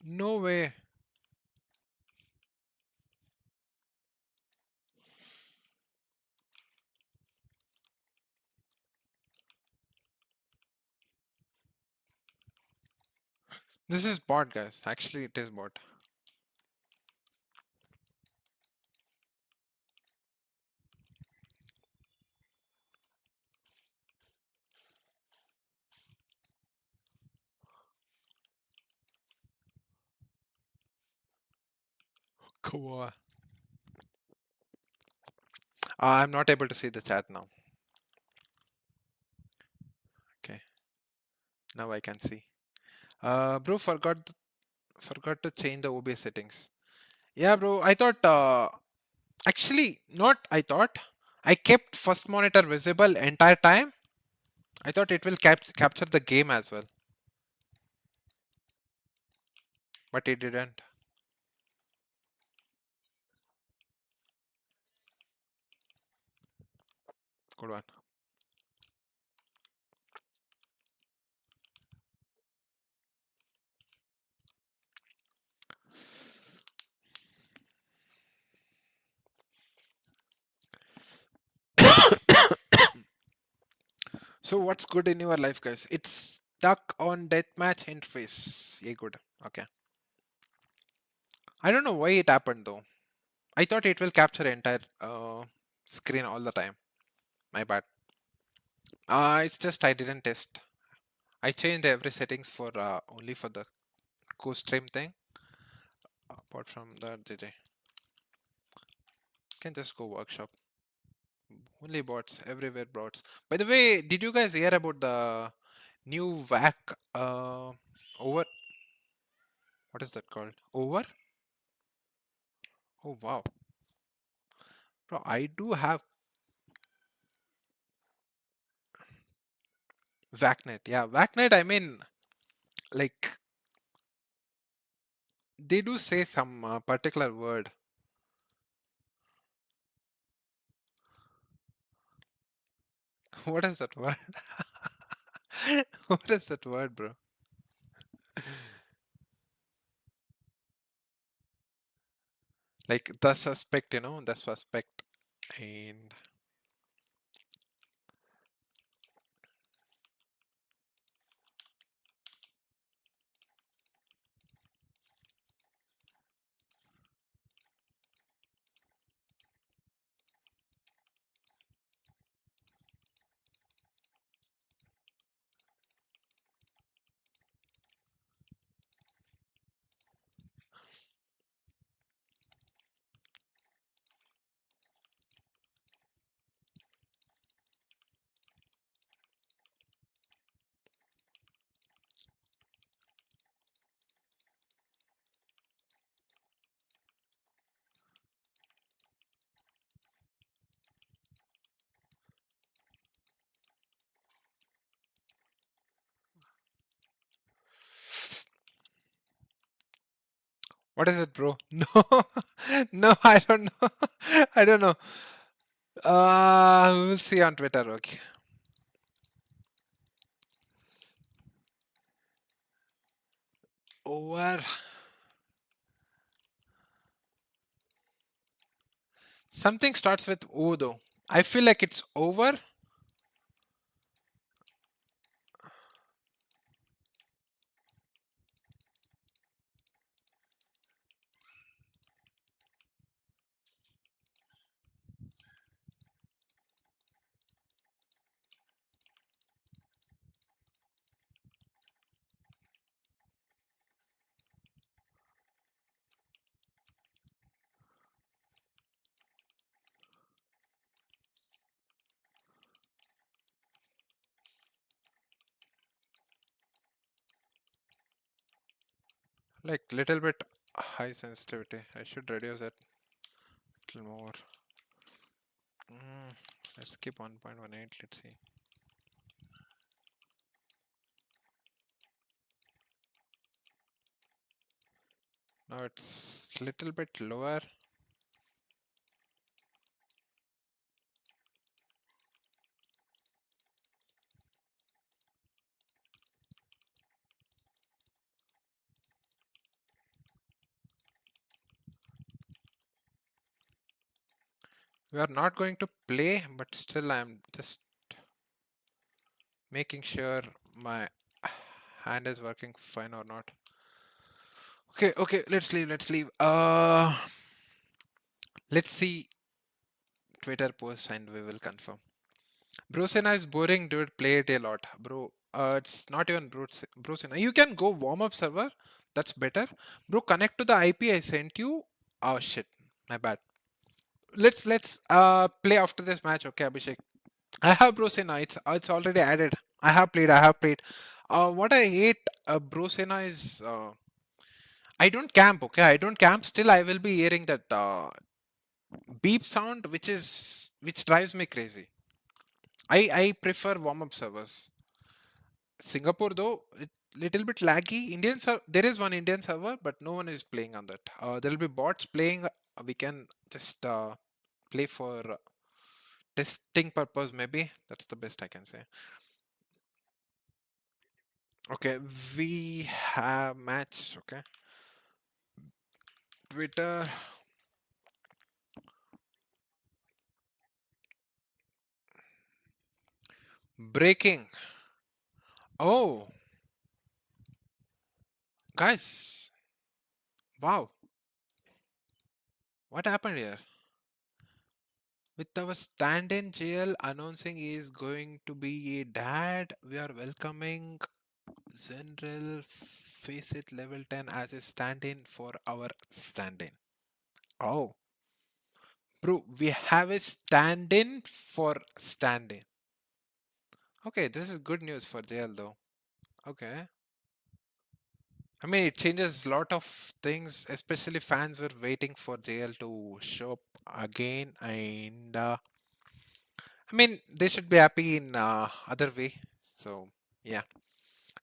No way. This is bot, guys. Actually, it is bot. Cool. I'm not able to see the chat now. Okay. Now I can see. Bro, forgot to change the OBS settings. Yeah, bro. I thought. Actually, not. I thought. I kept first monitor visible entire time. I thought it will capture the game as well, but it didn't. Good one. So what's good in your life, guys? It's stuck on deathmatch interface. Yeah, good. Okay. I don't know why it happened though. I thought it will capture entire screen all the time. My bad. It's just I didn't test. I changed every settings for only for the Co-Stream thing. Apart from that, GG. Can just go workshop. Only bots, everywhere bots. By the way, did you guys hear about the new VAC over? What is that called? Over? Oh wow. Bro, I do have VACnet. Yeah, VACnet, I mean, like, they do say some particular word. What is that word? What is that word, bro? Like the suspect, the suspect. And What is it, bro? No, no, I don't know. I don't know. We'll see on Twitter. Okay. Over. Something starts with O though. I feel like it's over. Like little bit high sensitivity. I should reduce it a little more. Let's keep 1.18. Let's see. Now it's a little bit lower. We are not going to play, but still I'm just making sure my hand is working fine or not. Okay, let's leave. Let's see Twitter post and we will confirm. Brosena is boring, dude. Play it a lot, bro. It's not even Brosena. You can go warm up server. That's better, bro. Connect to the IP I sent you. Oh shit, my bad. Let's play after this match, okay, Abhishek. I have Brosena. It's already added. I have played. What I hate Brosena is I don't camp. Okay, I don't camp. Still, I will be hearing that beep sound, which drives me crazy. I prefer warm up servers. Singapore though, little bit laggy. There is one Indian server, but no one is playing on that. There will be bots playing. We can just play for testing purpose. Maybe that's the best I can say. Okay, we have match. Okay, Twitter. Breaking. Oh, guys. Wow. What happened here? With our stand-in jail announcing he is going to be a dad, we are welcoming General Facet level 10 as a stand-in for our stand-in. Oh. Bro, we have a stand-in for stand-in. Okay, this is good news for jail though. Okay. I mean, it changes a lot of things, especially fans were waiting for JL to show up again, and I mean, they should be happy in other way. So, yeah.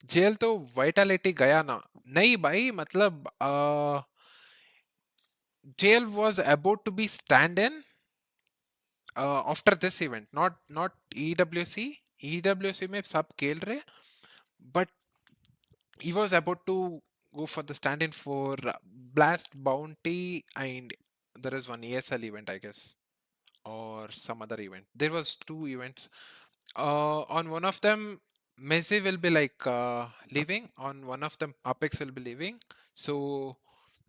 JL तो vitality गया ना नहीं भाई मतलब JL was about to be stand-in after this event, not EWC. EWC में सब खेल रहे, but he was about to go for the stand-in for Blast Bounty, and there is one ESL event, I guess, or some other event. There was two events. On one of them, Messi will be like leaving. On one of them, Apex will be leaving. So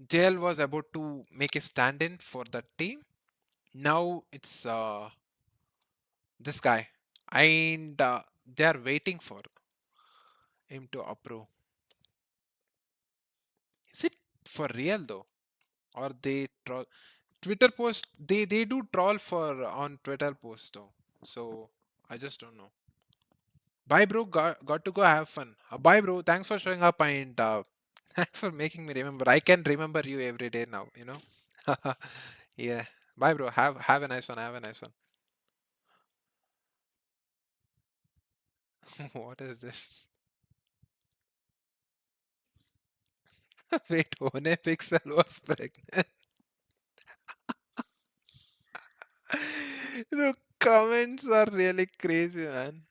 JL was about to make a stand-in for that team. Now it's this guy, and they are waiting for him to approve. Is it for real though? Or they troll Twitter post, they do troll for on Twitter post though, so I just don't know. Bye bro, got to go have fun. Bye bro, thanks for showing up, and thanks for making me remember. I can remember you every day now, you know. Yeah, bye bro, have a nice one, have a nice one. What is this? Wait, One Pixel was pregnant. You know, comments are really crazy, man.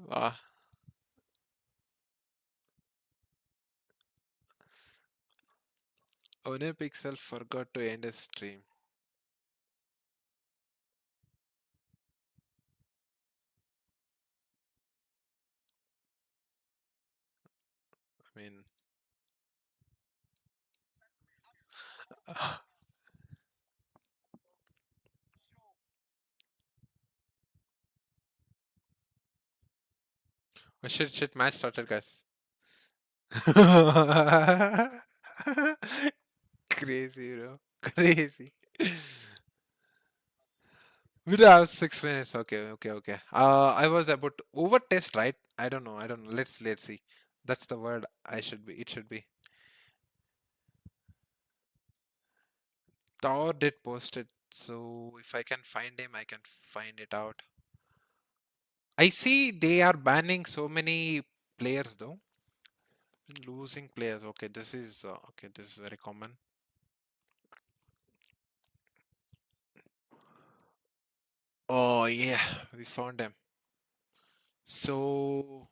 Wow. One Pixel forgot to end his stream. I mean, oh shit, match started, guys. Crazy, bro. Crazy. We do have 6 minutes. Okay. I was about to over test, right? I don't know. Let's see. That's the word I should be. It should be. Thor did post it, so if I can find him, I can find it out. I see they are banning so many players though. Losing players. Okay, this is very common. Oh yeah, we found him. So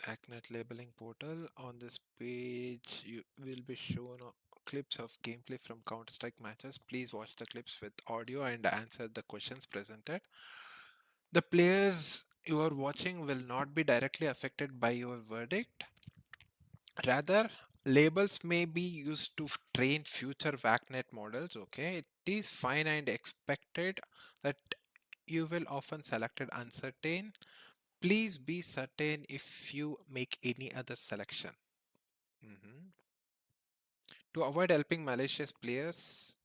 Hacknet labeling portal. On this page, you will be shown clips of gameplay from Counter-Strike matches. Please watch the clips with audio and answer the questions presented. The players you are watching will not be directly affected by your verdict. Rather, labels may be used to train future VACnet models. Okay, it is fine and expected that you will often select uncertain. Please be certain if you make any other selection. To avoid helping malicious players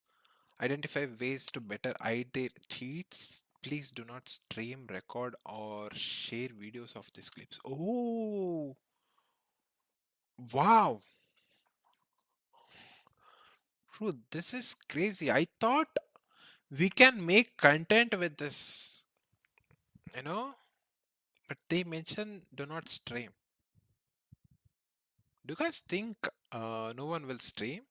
identify ways to better hide their cheats, please do not stream, record, or share videos of these clips. Oh, wow. Bro, this is crazy. I thought we can make content with this, you know, but they mention do not stream. Do you guys think no one will stream?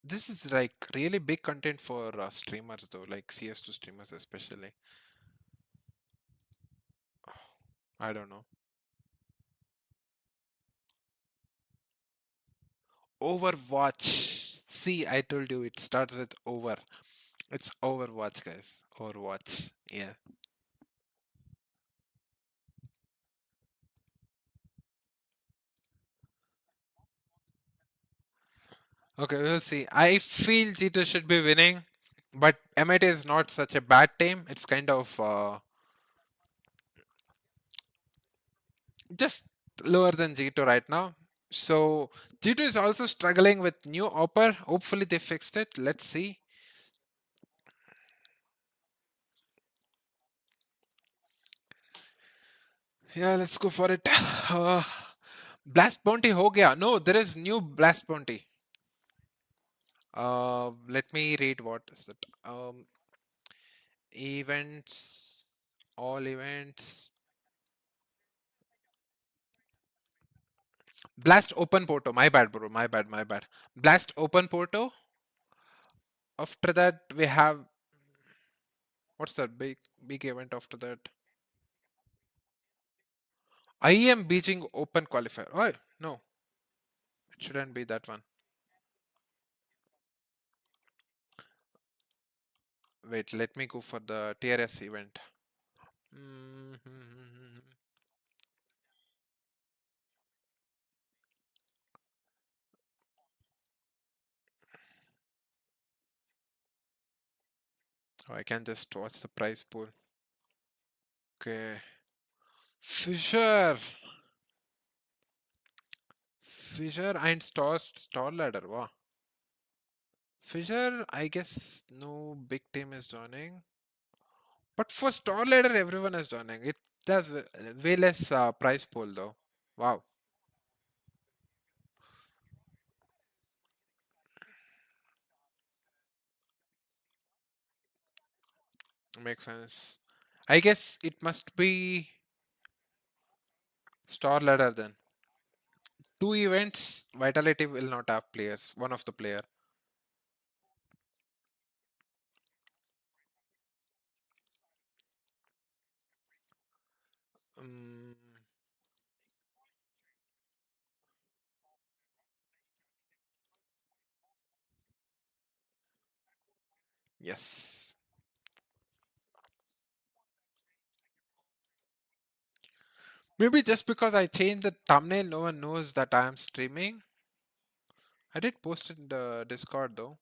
This is like really big content for streamers though, like CS2 streamers especially. I don't know. Overwatch. See, I told you it starts with over. It's Overwatch, guys. Overwatch. Yeah. Okay, we'll see. I feel G2 should be winning, but MIT is not such a bad team. It's kind of just lower than G2 right now. So G2 is also struggling with new offer. Hopefully they fixed it. Let's see. Yeah, let's go for it. Blast Bounty ho gaya. No, there is new Blast Bounty. Let me read what is it. Events, all events. Blast Open Porto. My bad, bro. My bad. Blast Open Porto. After that, we have what's that big event after that? IEM Beijing Open Qualifier. Oh no, it shouldn't be that one. Wait, let me go for the TRS event. Oh, I can just watch the prize pool. Okay. Fisher and Star Ladder. Wow. Fisher, I guess no big team is joining. But for Star Ladder, everyone is joining. It does way less price pool though. Wow. Makes sense. I guess it must be star ladder then. 2 events, Vitality will not have players. One of the player. Mm, yes. Maybe just because I changed the thumbnail, no one knows that I am streaming. I did post it in the Discord though.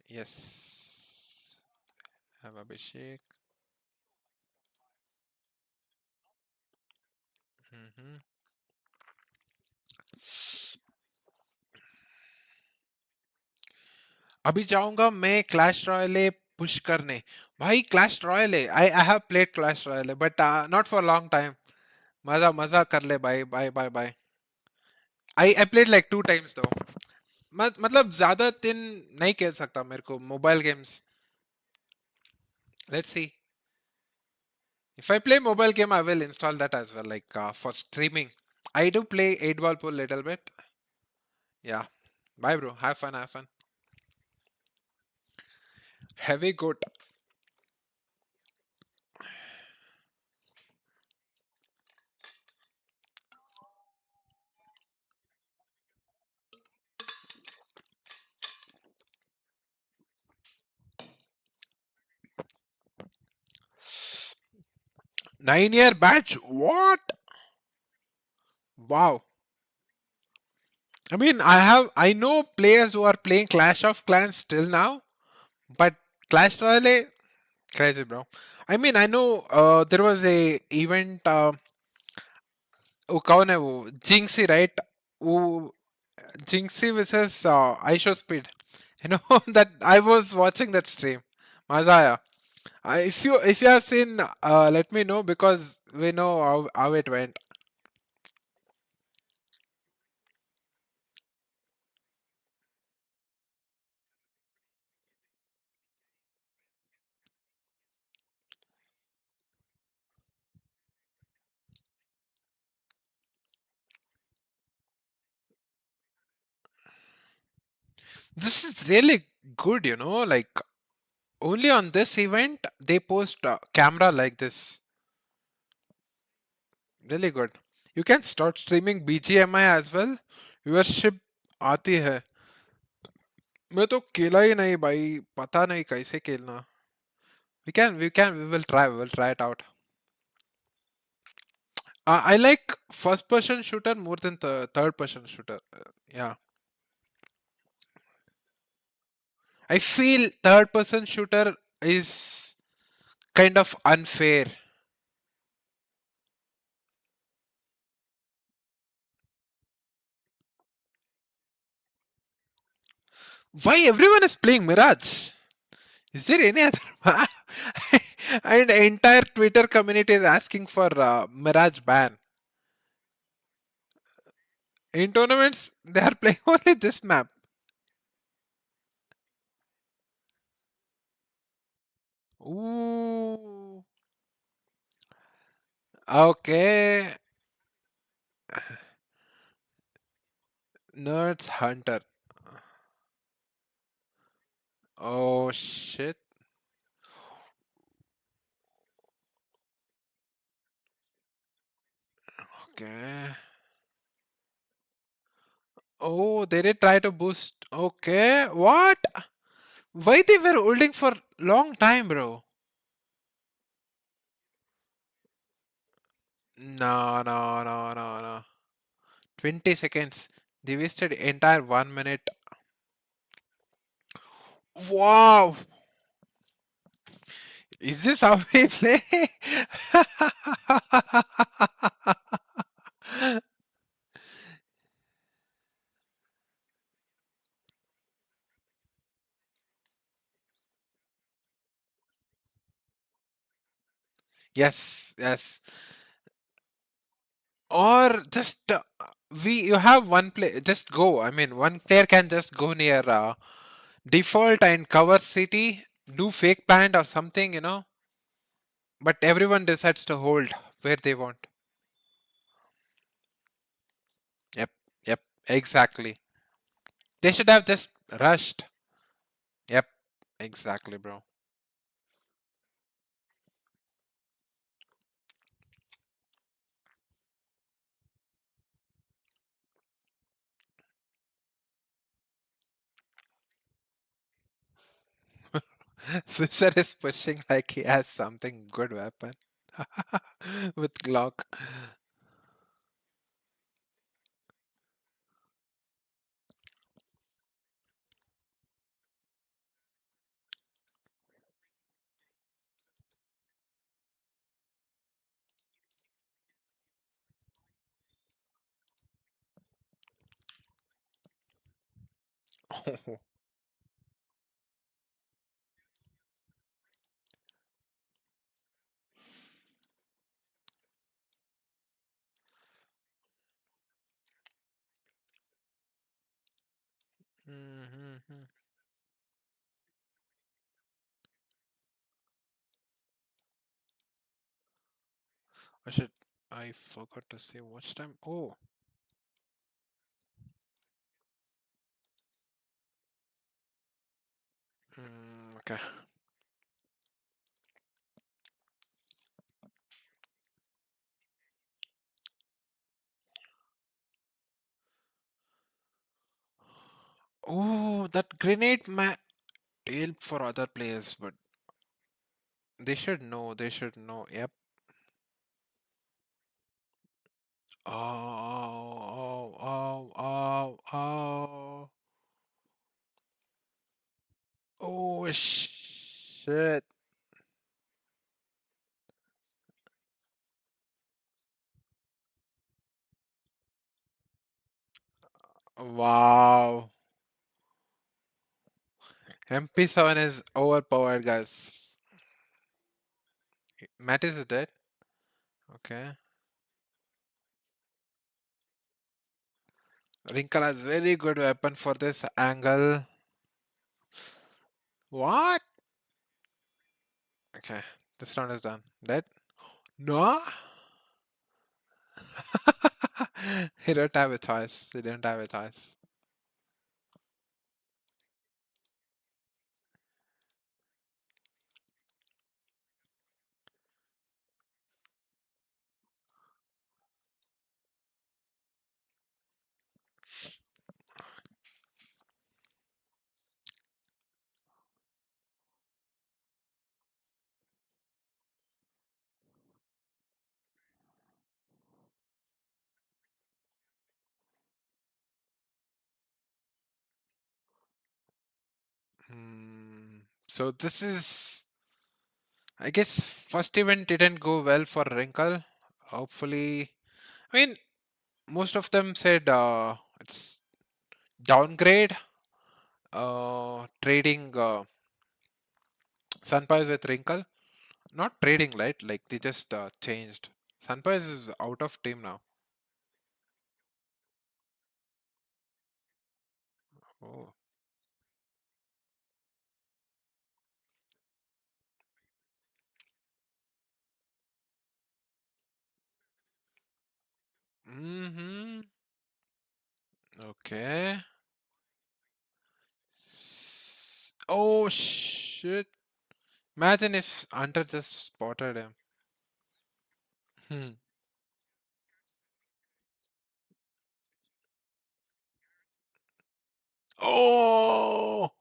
Yes. Have Abhishek. Mm-hmm. अभी जाऊंगा मैं clash royale push करने भाई Clash Royale I have played Clash Royale but not for long time मजा मजा कर ले भाई bye bye bye I played like 2 times दो मतलब ज्यादा दिन नहीं खेल सकता मेरे को mobile games let's see if I play mobile game I will install that as well like for streaming I do play 8 ball pool little bit yeah bye bro have fun heavy goat 9-year batch what wow I mean I know players who are playing Clash of Clans still now but Clash Royale crazy bro I mean I know there was a event वो कौन है वो Jinxie right वो Jinxie versus Aisho Speed you know that I was watching that stream मजा आया if you have seen let me know because we know how it went this is really good you know like only on this event they post camera like this really good you can start streaming BGMI as well viewership आती है मैं तो खेला ही नहीं भाई पता नहीं कैसे खेलना we will try it out I like first person shooter more than the third person shooter yeah I feel third person shooter is kind of unfair why everyone is playing Mirage is there any other map? And the entire Twitter community is asking for Mirage ban. In tournaments, they are playing only this map. Ooh. Okay. Nerds Hunter. Oh shit. Okay. Oh, they did try to boost. Okay. What? Why they were holding for long time, bro? No. 20 seconds. They wasted entire 1 minute. Wow. Is this how we play? Yes. Or just you have one play just go. I mean one player can just go near default and cover city, do fake plant or something, you know. But everyone decides to hold where they want. Yep, exactly. They should have just rushed. Yep, exactly, bro. Susher is pushing like he has something good weapon with Glock. Mhm. I forgot to say watch time. Oh. Okay. Oh, that grenade tail for other players, but they should know. They should know. Yep. Oh, oh, oh, oh, oh. Oh, shit. Wow. MP7 is overpowered, guys. Mattis is dead. Okay. Wrinkle has very good weapon for this angle. What? Okay. This round is done. Dead? No? He don't have a choice. He didn't have a choice. So this is, I guess, first event didn't go well for Wrinkle. Hopefully, I mean, most of them said it's downgrade, trading Sunpies with Wrinkle. Not trading, right? Like they just changed. Sunpies is out of team now. Oh. Mm-hmm. Okay. Oh shit. Imagine if Hunter just spotted him. Hmm. Oh!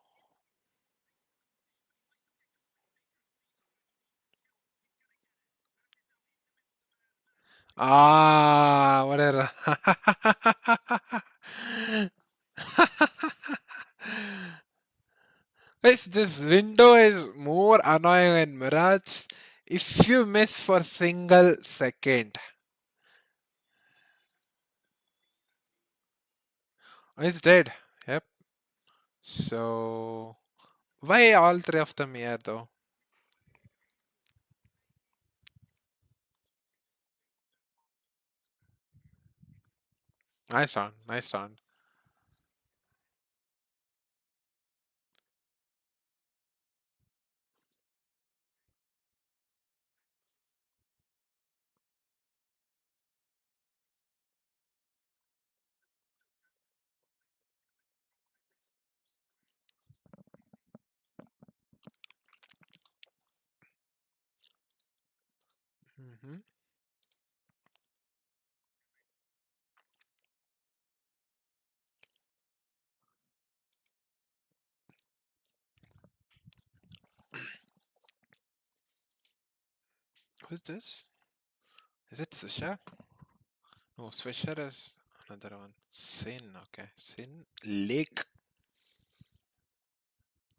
Ah, whatever. Guys, this window is more annoying in Mirage. If you miss for single second. Oh, he's dead. Yep. So, why all three of them here though? Nice round. Nice round. Mm-hmm. Who's this? Is it Swisher? No, Swisher is another one. Sin, okay. Sin Lake.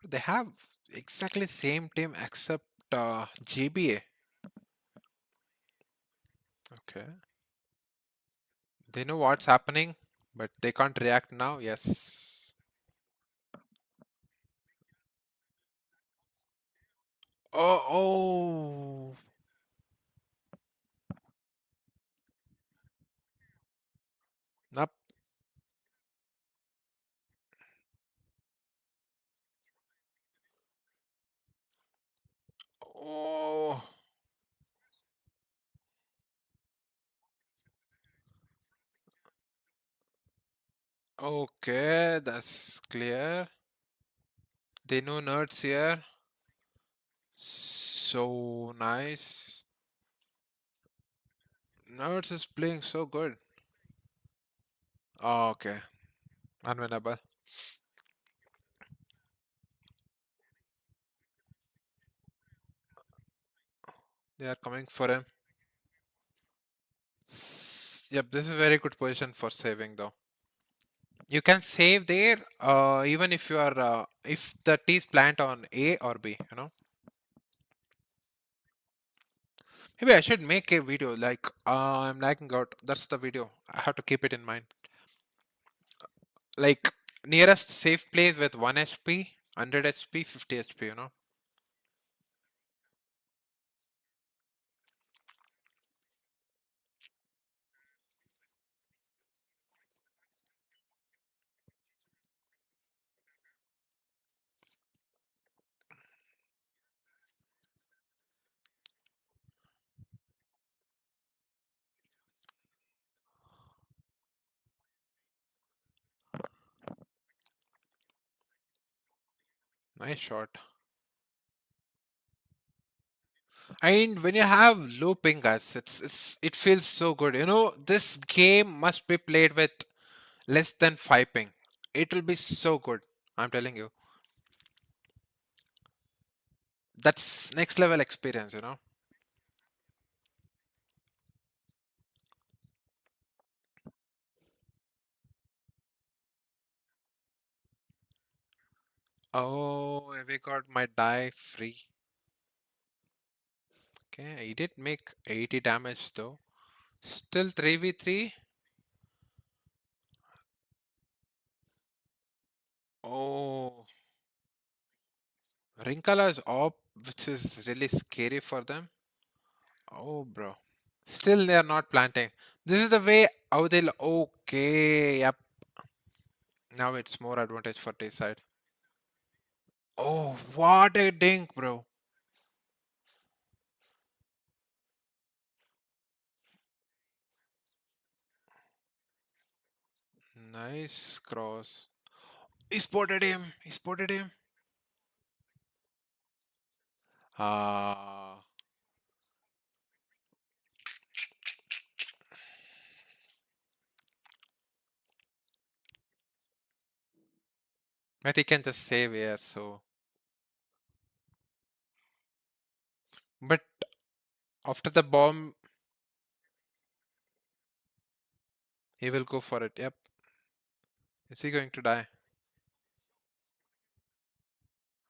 They have exactly same team except GBA. Okay. They know what's happening, but they can't react now. Yes. Oh, oh. Nope. Oh. Okay, that's clear. They know nerds here. So nice. Nerds is playing so good. Oh, okay. Unwinnable. They are coming for him. Yep, this is a very good position for saving though. You can save there even if you are if the T is plant on A or B, you know. Maybe I should make a video like I'm lagging out. That's the video. I have to keep it in mind. Like nearest safe place with 1 HP, 100 HP, 50 HP, you know. Nice shot. And when you have low ping, guys, it feels so good. You know, this game must be played with less than 5 ping. It will be so good. I'm telling you. That's next level experience, you know. Oh, we got my die free. Okay, he did make 80 damage though. Still 3v3. Oh. Rinkala is up, which is really scary for them. Oh, bro. Still they are not planting. This is the way how they'll... Okay, yep. Now it's more advantage for T side. Oh, what a dink, bro. Nice cross. He spotted him. He spotted him. Ah. But he can just save here, so. But after the bomb, he will go for it. Yep. Is he going to die?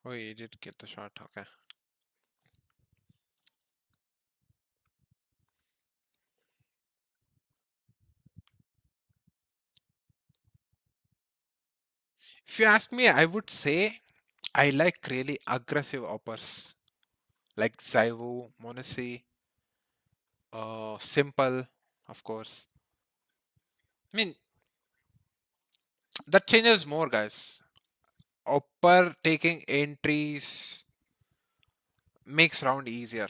Oh, he did get the shot. Okay. If you ask me, I would say I like really aggressive uppers like Zaiwu, Monesi, Simple, of course. I mean, that changes more, guys. Upper taking entries makes round easier.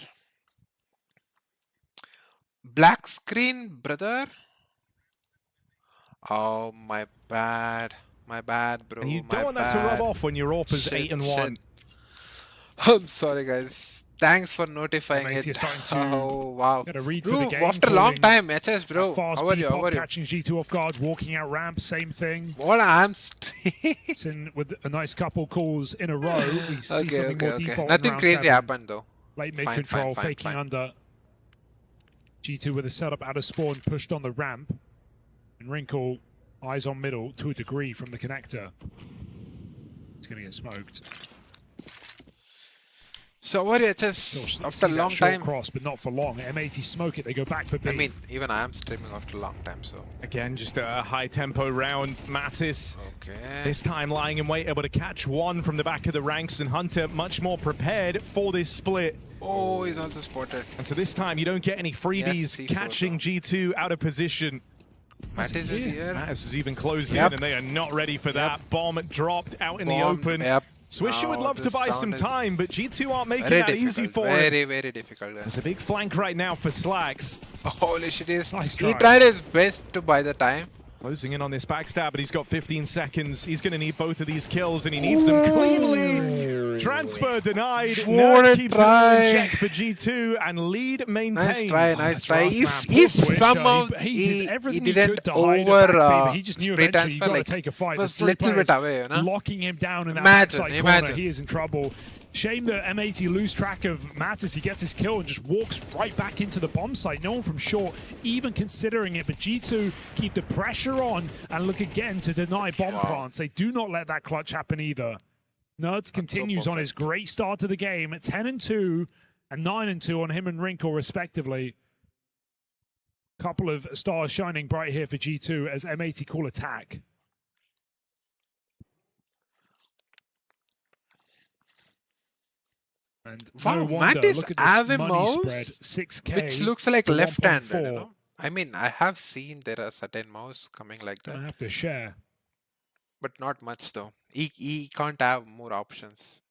Black screen, brother. Oh, my bad. My bad, bro. And you my don't want that to rub off when your AWP's 8-1. I'm sorry, guys. Thanks for notifying MAT it. is starting to Oh wow. get a read for the game, after a long calling time, HS bro. fast How are you? beat How pop, are you? catching G2 off guard, walking out ramp, same thing. What I'm It's in with a nice couple calls in a row. We see okay, something okay, more okay. default in Nothing round crazy 7. happened though. Late mid Fine, control, fine, faking fine. under. G2 with a setup out of spawn, pushed on the ramp. And Wrinkle, eyes on middle to a degree from the connector. He's going to get smoked. So what you Still just after see a that long short time. cross, but not for long. M80 smoke it, they go back for B. I mean, even I am streaming after a long time, so. Again, just a high tempo round. Mattis Okay. this time lying in wait, able to catch one from the back of the ranks, and Hunter much more prepared for this split. Oh, he's also spotted. And so this time you don't get any freebies Yes, C4 catching though. G2 out of position. Mattis is here. Mattis is even closed Yep. in, and they are not ready for that. Bomb dropped out in the Bomb, open. yep. Swisher would Oh, love to this buy round some is time, but G2 aren't making Very that easy difficult. for him. Very, very difficult. Yeah. There's a big flank right now for Slacks. Holy shit, Nice he try. tried his best to buy the time. Closing in on this backstab, but he's got 15 seconds. He's going to need both of these kills, and he needs them cleanly. Transfer denied. What Nerd a keeps it all in try. check for G2, and lead maintained. Nice try, nice try. rough, If man. if Swisher, somehow he did everything he didn't could to hide over it back, but he just knew spray eventually you transfer, got to like, take a fight. was There's 3 little bit players away, you know? locking him down in that Imagine, backside imagine. corner. He is in trouble. Shame that M80 lose track of Mattis. He gets his kill and just walks right back into the bomb site. No one from short even considering it, but G2 keep the pressure on and look again to deny bomb plants. They do not let that clutch happen either. Nerds continues on his great start to the game at 10-2 and 9-2 on him and Wrinkle respectively. Couple of stars shining bright here for G2 as M80 call attack. And Wow, no wonder, Mattis look at have this a money mouse spread, 6K which looks like to left-handed, 1.4. you know? I mean, I have seen there are certain mouse coming like that, Gonna have to share. but not much though. He can't have more options.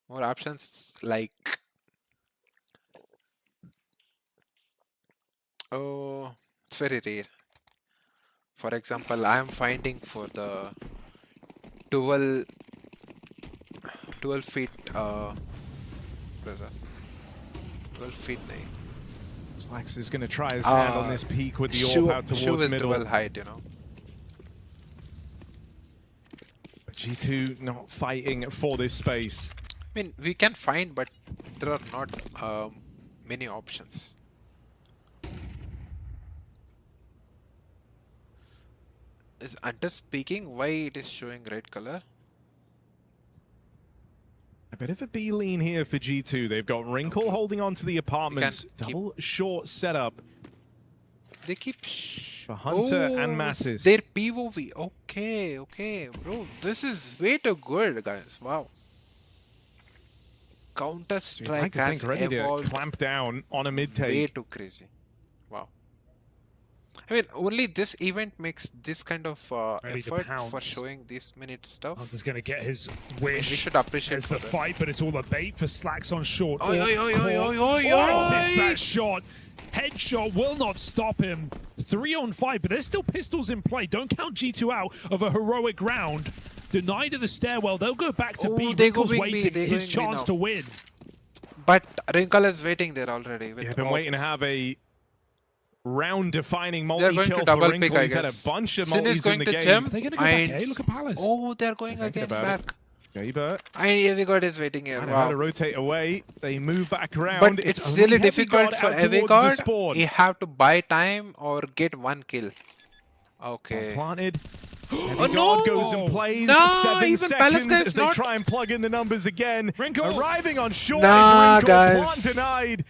More options like oh, it's very rare. For example, I am finding for the 12 feet what is that? 12 feet name. Slacks is going to try his hand on this peak with the AWP out towards middle. 12 height, you know. But G2 not fighting for this space. I mean, we can find, but there are not many options. Is Hunter speaking? Why it is showing red color? A bit of a B lean here for G2. They've got Wrinkle holding on to the apartments. keep- Double short setup They keep for Hunter and Mattis. Their POV. Okay, okay, bro. This is way too good, guys. Wow. Counter So you'd like Strike to has think ready to evolved clamp down on a mid way take. too crazy. Wow. I mean, only this event makes this kind of Ready to effort for pounce. showing this minute stuff. Hunter's going to get his We wish should appreciate as for the that. fight, but it's all a bait for Slacks on short. Oi, oi, oi, oi, oi, oi, Slacks hits oi. that shot. Headshot will not stop him. 3-on-5, but there's still pistols in play. Don't count G2 out of a heroic round. Denied of the stairwell. They'll go back to Oh, B. they go Wrinkle's big B, waiting. they His going B chance now. to win. But Wrinkle is waiting there already. With Yeah, been all- waiting to have a They're round-defining going multi-kill to for double Wrinkle. pick, I He's had a guess. bunch of Sin is multis in going the to game. jump. They're going to go back And- A. Look at Palace. Oh, they're going Thinking again about it. back. Gaber And Evigard is waiting here. might have had to Wow. rotate away. They move back around. But it's only really Heavy difficult Guard for out towards the Evigard. spawn. You have to buy time or get one kill. Okay. Planted. Oh Heavy no! Guard goes and plays. No, 7 even Palace seconds guys as they not. try and plug in the numbers again. Wrinkle. Arriving on short Nah, is Wrinkle. guys. Plant denied.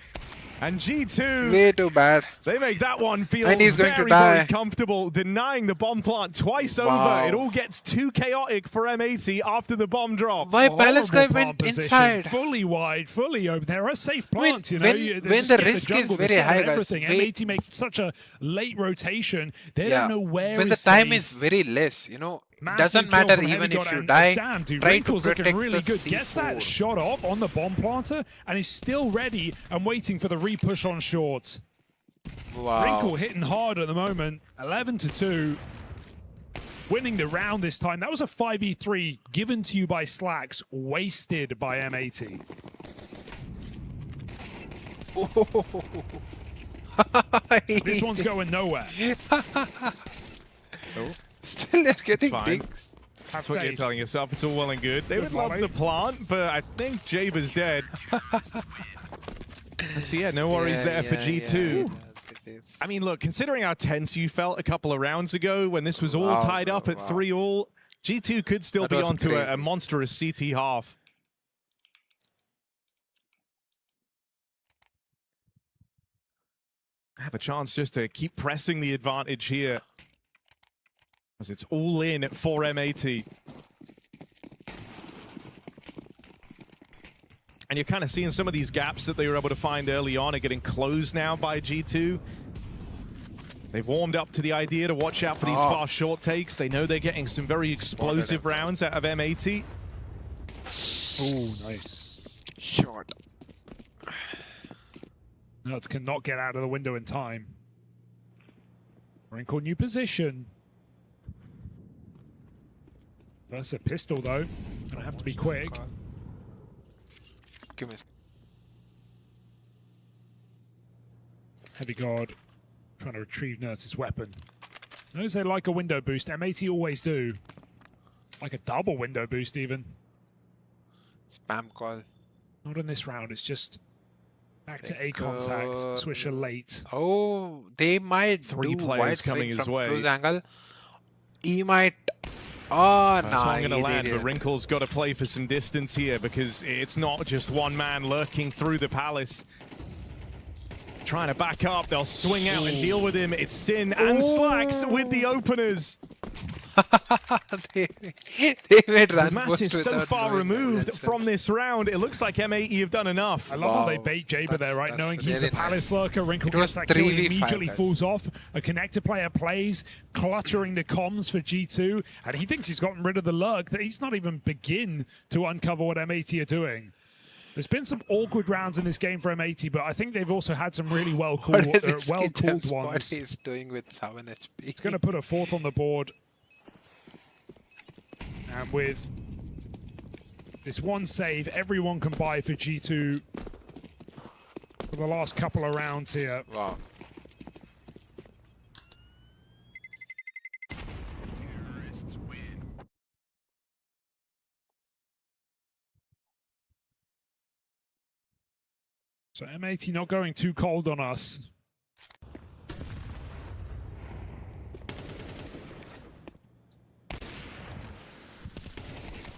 And G2, Way too bad. they make that one feel And he's going to very, die. very comfortable, denying the bomb plant twice Wow. over. It all gets too chaotic for M80 after the bomb drop. Why Palace guy Horrible went palm position. inside? Fully wide, fully open. There are safe I mean, plants, you know. when- They when just the get risk is jungle, they very scan high, guys, everything. wait. M80 make such a late rotation. They Yeah. don't know where When the is time safe. is very less, you know, Massive doesn't kill matter from even Heavy if God, you and die. Damn, dude, Try to Wrinkle's looking protect really the good. Gets that C4. shot off on the bomb planter and is still ready and waiting for the repush on short. Wow. Wrinkle hitting hard at the moment. 11-2. Winning the round this time. That was a 5v3 given to you by Slacks, wasted by M80. This one's going nowhere. Still they're getting fine. digs. That's what you're telling yourself. It's all well and good. They would love the plant, but I think Jaber's dead. And so yeah, no worries there for G2. I mean, look, considering how tense you felt a couple of rounds ago when this was all tied up at 3-all, G2 could still be onto a monstrous CT half. Have a chance just to keep pressing the advantage here, as it's all in for MAT. And you're kind of seeing some of these gaps that they were able to find early on are getting closed now by G2. They've warmed up to the idea to watch out for these fast short takes. They know they're getting some very explosive rounds out of MAT. Oh, nice. Short. Nuts cannot get out of the window in time. Wrinkle, new position. That's a pistol, though. Gonna have to be quick. Give me. Heavy guard trying to retrieve Nurse's weapon. Knows they like a window boost. MAT always do. Like a double window boost, even. Spam call. Not in this round. It's just back to A contact. Swisher late. Oh, they might 3 do players wide coming swing his from way. close angle. He might. Oh, That's not no, going to land, but Wrinkle's got to play for some distance here because it's not just one man lurking through the palace. Trying to back up, they'll swing out and deal with him. It's Sin and Slacks with the openers. they made run. Matt is so far removed from this round. It looks like MAE have done enough. I love how they bait Jaber there, right? Knowing he's a Palace lurker. Wrinkle gets that kill, he immediately falls off. A connector player plays, cluttering the comms for G2, and he thinks he's gotten rid of the lurk, that he's not even begin to uncover what MAT are doing. There's been some awkward rounds in this game for MAT, but I think they've also had some really well-called ones. He's doing with 7 HP. It's going to put a 4th on the board. And with this one save, everyone can buy for G2 for the last couple of rounds here. Wow. So MAT not going too cold on us.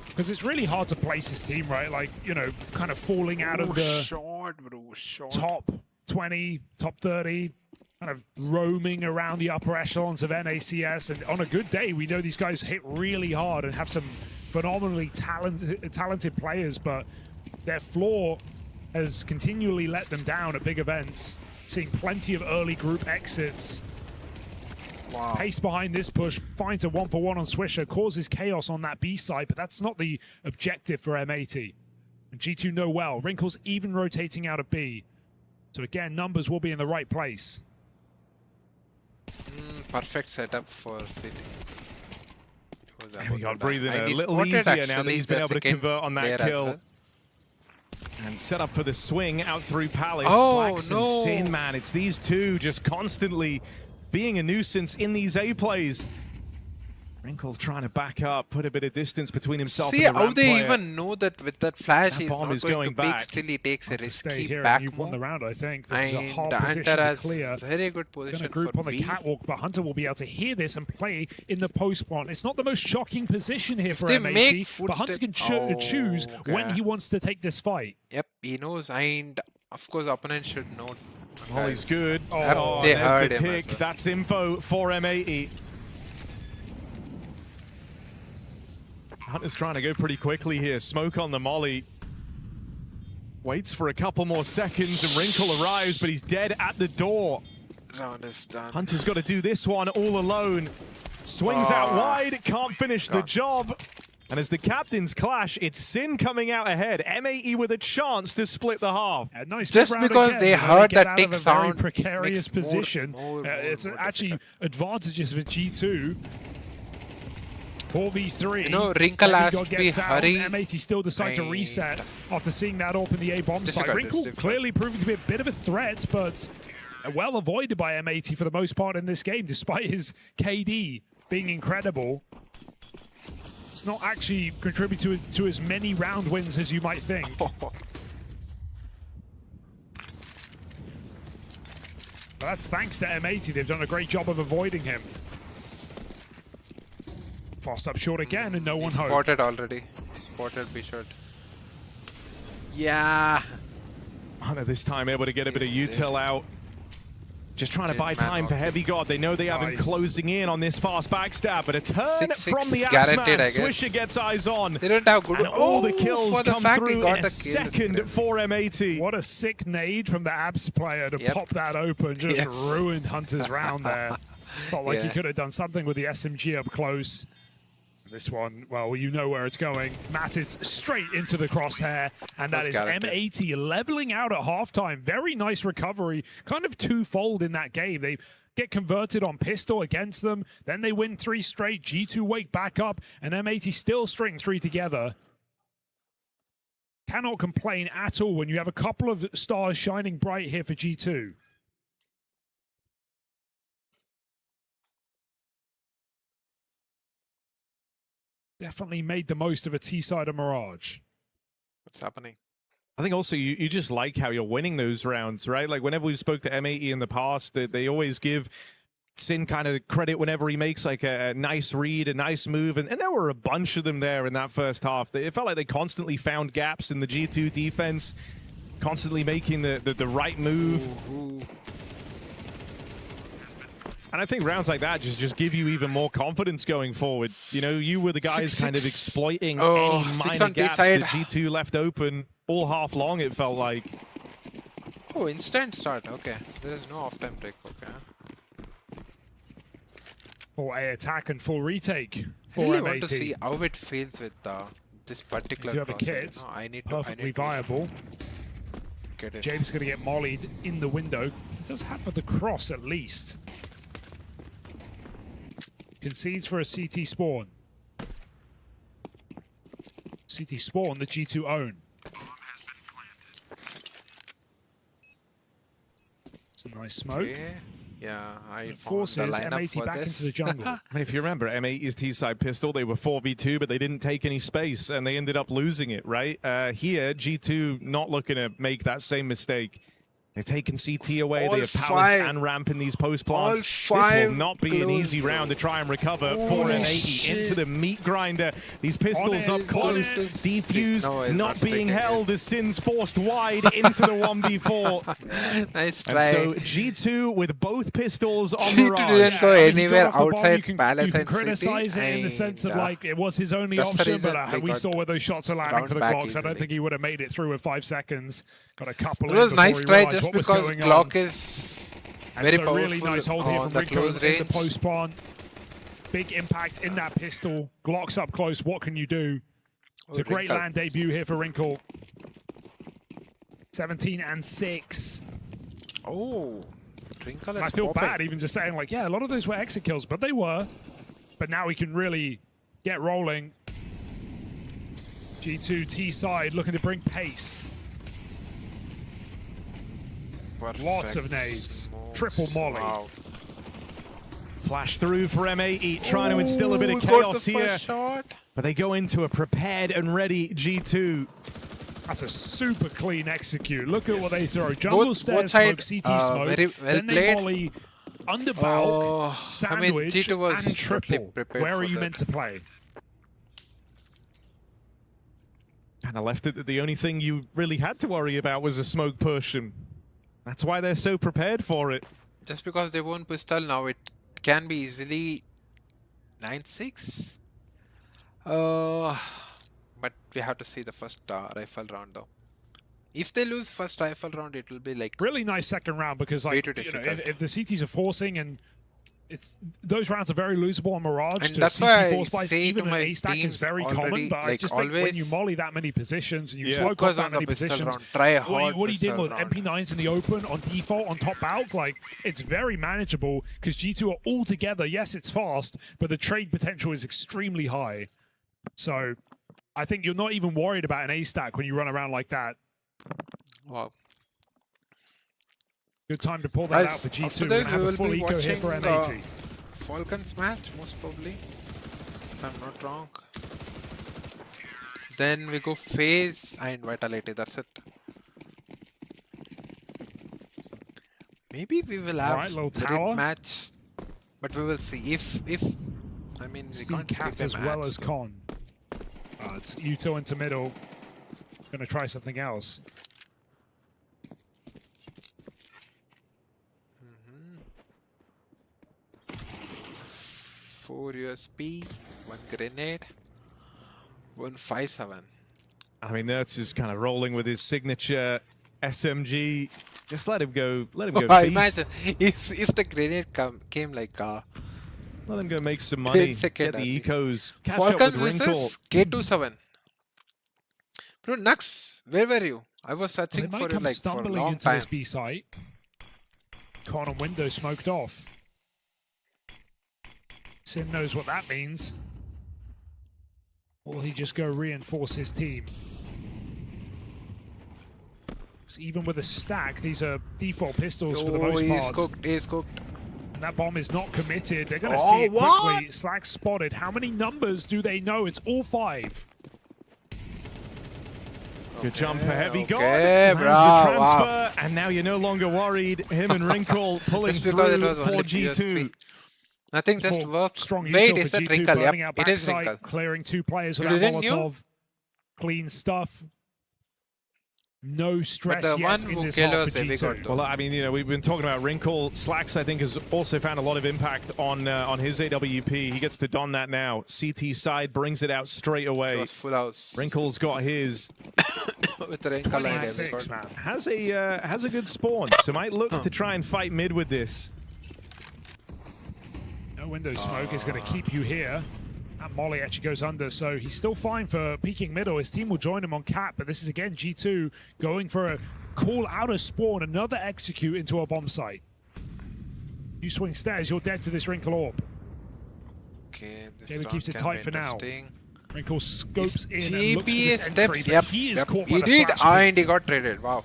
Because it's really hard to place this team, right? Like, you know, kind of falling out of the short, bro, short. top 20, top 30, kind of roaming around the upper echelons of NACS. And on a good day, we know these guys hit really hard and have some phenomenally talented players, but their floor has continually let them down at big events. Seeing plenty of early group exits. Wow. Pace behind this push, finds a 1-for-1 on Swisher, causes chaos on that B side, but that's not the objective for MAT. And G2 know well. Wrinkle's even rotating out of B. So again, numbers will be in the right place. Perfect setup for City. We got breathing a little easier now that he's been able to convert on that kill. Well. And set up for the swing out through Palace. Oh, Slacks no. and Sin, man. It's these two just constantly being a nuisance in these A plays. Wrinkle trying to back up, put a bit of distance between himself and the how ramp they player. even know that with that flash That he's bomb not is going to back. peek, still he takes a To stay risky here, back and you've won the move. round, I think. This is a And hard Hunter position to has clear. very good Going position to group for on the B. catwalk, but Hunter will be able to hear this and play in the post plant. It's not the most shocking position here for they MAT, make but Hunter can choose when he wants to take this fight. Yep, he knows, and of course opponent should know. Molly's good. Oh, they there's heard the him tick. as well. That's info for M80. Hunter's trying to go pretty quickly here. Smoke on the Molly. Waits for a couple more seconds and Wrinkle arrives, but he's dead at the door. Round is done. Hunter's got to do this one all alone. Swings out wide, can't finish the job. And as the captains clash, it's Sin coming out ahead. MAE with a chance to split the half. Nice Just round because again. they You know, heard get that out tick of a sound very precarious makes position. more It's actually difficult. advantages for G2. 4v3. You know, Wrinkle has to be hurry. M80 still decide to reset after seeing that open the A bomb site. Wrinkle clearly proving to be a bit of a threat, but well avoided by M80 for the most part in this game, despite his KD being incredible. It's not actually contributing to as many round wins as you might think. But that's thanks to M80. They've done a great job of avoiding him. Fast up short again, and no one home. Spotted already. Spotted, be short. Yeah. Hunter this time able to get a bit of util out. Just trying to buy time for Heavy God. They know they have him closing in on this fast backstab, but a turn from the Axeman. Swisher gets eyes on. They don't have good. And all the kills come through in a second for M80. What a sick nade from the Abs player to pop that open. Just ruined Hunter's round there. Felt like he could have done something with the SMG up close. This one, well, you know where it's going. Matt is straight into the crosshair, and that is M80 leveling out at halftime. Very nice recovery, kind of twofold in that game. They get converted on pistol against them, then they win 3 straight. G2 wake back up, and M80 still string 3 together. Cannot complain at all when you have a couple of stars shining bright here for G2. Definitely made the most of a T-side of Mirage. What's happening? I think also you just like how you're winning those rounds, right? Like whenever we spoke to M80 in the past, they always give Sin kind of credit whenever he makes like a nice read, a nice move, and there were a bunch of them there in that first half. It felt like they constantly found gaps in the G2 defense, constantly making the right move. And I think rounds like that just give you even more confidence going forward. You know, you were the guys kind of exploiting any minor gaps that G2 left open all half long, it felt like. Oh, instant start. Okay. There is no off-time break. Okay. Full A attack and full retake for I really M80. want to see how it feels with this particular do have a kit. No, I need Perfectly viable. Get it. James going to get mollied in the window. He does have the cross at least. Concedes for a CT spawn. CT spawn, the G2 own. It's a nice smoke. Yeah, I forces M80 back into the jungle. I mean, if you remember, M80's T-side pistol, they were 4v2, but they didn't take any space, and they ended up losing it, right? Here, G2 not looking to make that same mistake. They've taken CT away, they have palace and ramp in these post plants. This will not be an easy round to try and recover for M80 into the meat grinder. These pistols up close, defuse not being held as Sin's forced wide into the 1v4. Nice try. And so G2 with both pistols on G2 Mirage. didn't go anywhere outside you Palace can and criticize it in the sense of like it was his only option, but we saw where those shots are landing for the Glocks. I don't think he would have made it through with 5 seconds. Got a couple. It was nice try just because Glock is very powerful. Really nice hold here from Rinko in the post spawn. Big impact in that pistol. Glocks up close. What can you do? It's a great land debut here for Wrinkle. 17 and 6. Oh, Wrinkle is I feel bad even just saying like, yeah, a lot of those were exit kills, but they were. But now we can really get rolling. G2 T side looking to bring pace. Lots of nades. Triple molly. Wow. Flash through for M80, trying to instill a bit of chaos here. But they go into a prepared and ready G2. That's a super clean execute. Look at what they throw. Jungle stairs smoke, CT smoke. Then they molly under Balk, sandwich, G2 was and triple. Where are you that. meant to play? And I left it that the only thing you really had to worry about was a smoke push, and that's why they're so prepared for it. Just because they won pistol now, it can be easily 9-6. But we have to see the first rifle round though. If they lose first rifle round, it will be like really nice second round because like you know, if the CTs are forcing and those rounds are very losable on Mirage. And to that's CT why I force buys, say even to an my A stack is teams very common. already, But I like, just think when always- you molly that many positions and you Yeah. smoke off Focus that on the many pistol positions, round. Try what are you pistol dealing with? round. MP9s in the open on default on top Valk, like it's very manageable because G2 are all together. Yes, it's fast, but the trade potential is extremely high. So I think you're not even worried about an A stack when you run around like that. Wow. Good time to pull that out Guys, for G2. after We're this, gonna have we a will full be eco here for watching M80. Falcons match, most probably, if I'm not wrong. Then we go phase and vitality. That's it. Maybe we will have Alright, little the tower. match, but we will see. If I mean, we See can't Cats skip as a well match, as so- Con. It's Yuto into middle. Gonna try something else. Four USP, one grenade, 157. I mean, Nertz is kind of rolling with his signature SMG. Just let him go. Let him go. Wow, feast. imagine if the grenade came like Let him go make some money. second, Get I the think. ecos. Catch Falcons up with Wrinkle. versus K27. Bro, Nux, where were you? I was They searching might for you come like for a stumbling long into time. this B site. Con and window smoked off. Sim knows what that means. Or will he just go reinforce his team? 'Cause even with a stack, these are default pistols for the most he's part. cooked, he's cooked. And that bomb is not committed. They're going to Oh, see it what? quickly. Slack spotted. How many numbers do they know? It's all 5. Good jump for Heavy God. okay, Lands bro, the transfer, wow. and now you're no longer worried. Him and Wrinkle pulling Just through because it was for only G2. USP. Nothing just More worked. strong Wait, util is for that G2 Wrinkle? burning Yep, out it is backside, Wrinkle. clearing 2 players You with that didn't knew? Molotov. Clean stuff. No But stress the yet one in who this killed half us, for Heavy G2. God, though. Well, I mean, you know, we've been talking about Wrinkle. Slacks, I think, has also found a lot of impact on his AWP. He gets to don that now. CT side brings it out straight It away. was full house. Wrinkle's got his. With Wrinkle and Heavy 26, God. man. Has a good spawn, so might look to try and fight mid with this. No window smoke is going to keep you here. That Molly actually goes under, so he's still fine for peeking middle. His team will join him on cap, but this is again G2 going for a call out of spawn, another execute into a bomb site. You swing stairs, you're dead to this Wrinkle orb. Okay, this David round keeps it can tight be for now. interesting. Wrinkle scopes in and TPA looks for this steps, entry, but yep, he is yep. caught by He the did, flash pick. and he got traded. Wow.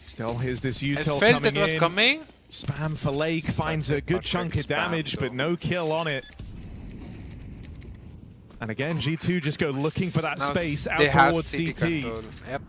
Still, here's this I util felt coming it was in. coming. Spam for Lake finds a good chunk of damage, but no kill on it. And again, G2 just go looking for that Now space out they have towards CT CT. control. Yep.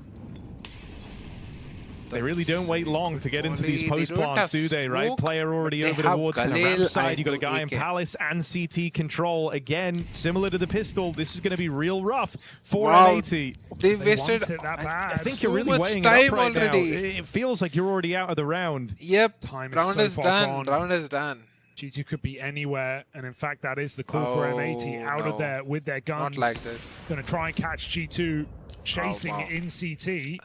They really don't wait long to get into these Only post they don't plants, have do they? Right, smoke, player already but over they have towards kind of Galil ramp side. and You got a guy in AK. Palace and CT control again, similar to the pistol. This is going to be real rough for Wow. M80. They They wasted. want it that bad. I think So you're really much weighing it time up right already. now. It feels like you're already out of the round. Yep. Time is Round so is far done. gone. Round is done. G2 could be anywhere, and in fact, that is the call for M80 Oh, out of no. there with their guns. Not like this. Gonna try and catch G2 chasing wow. in CT.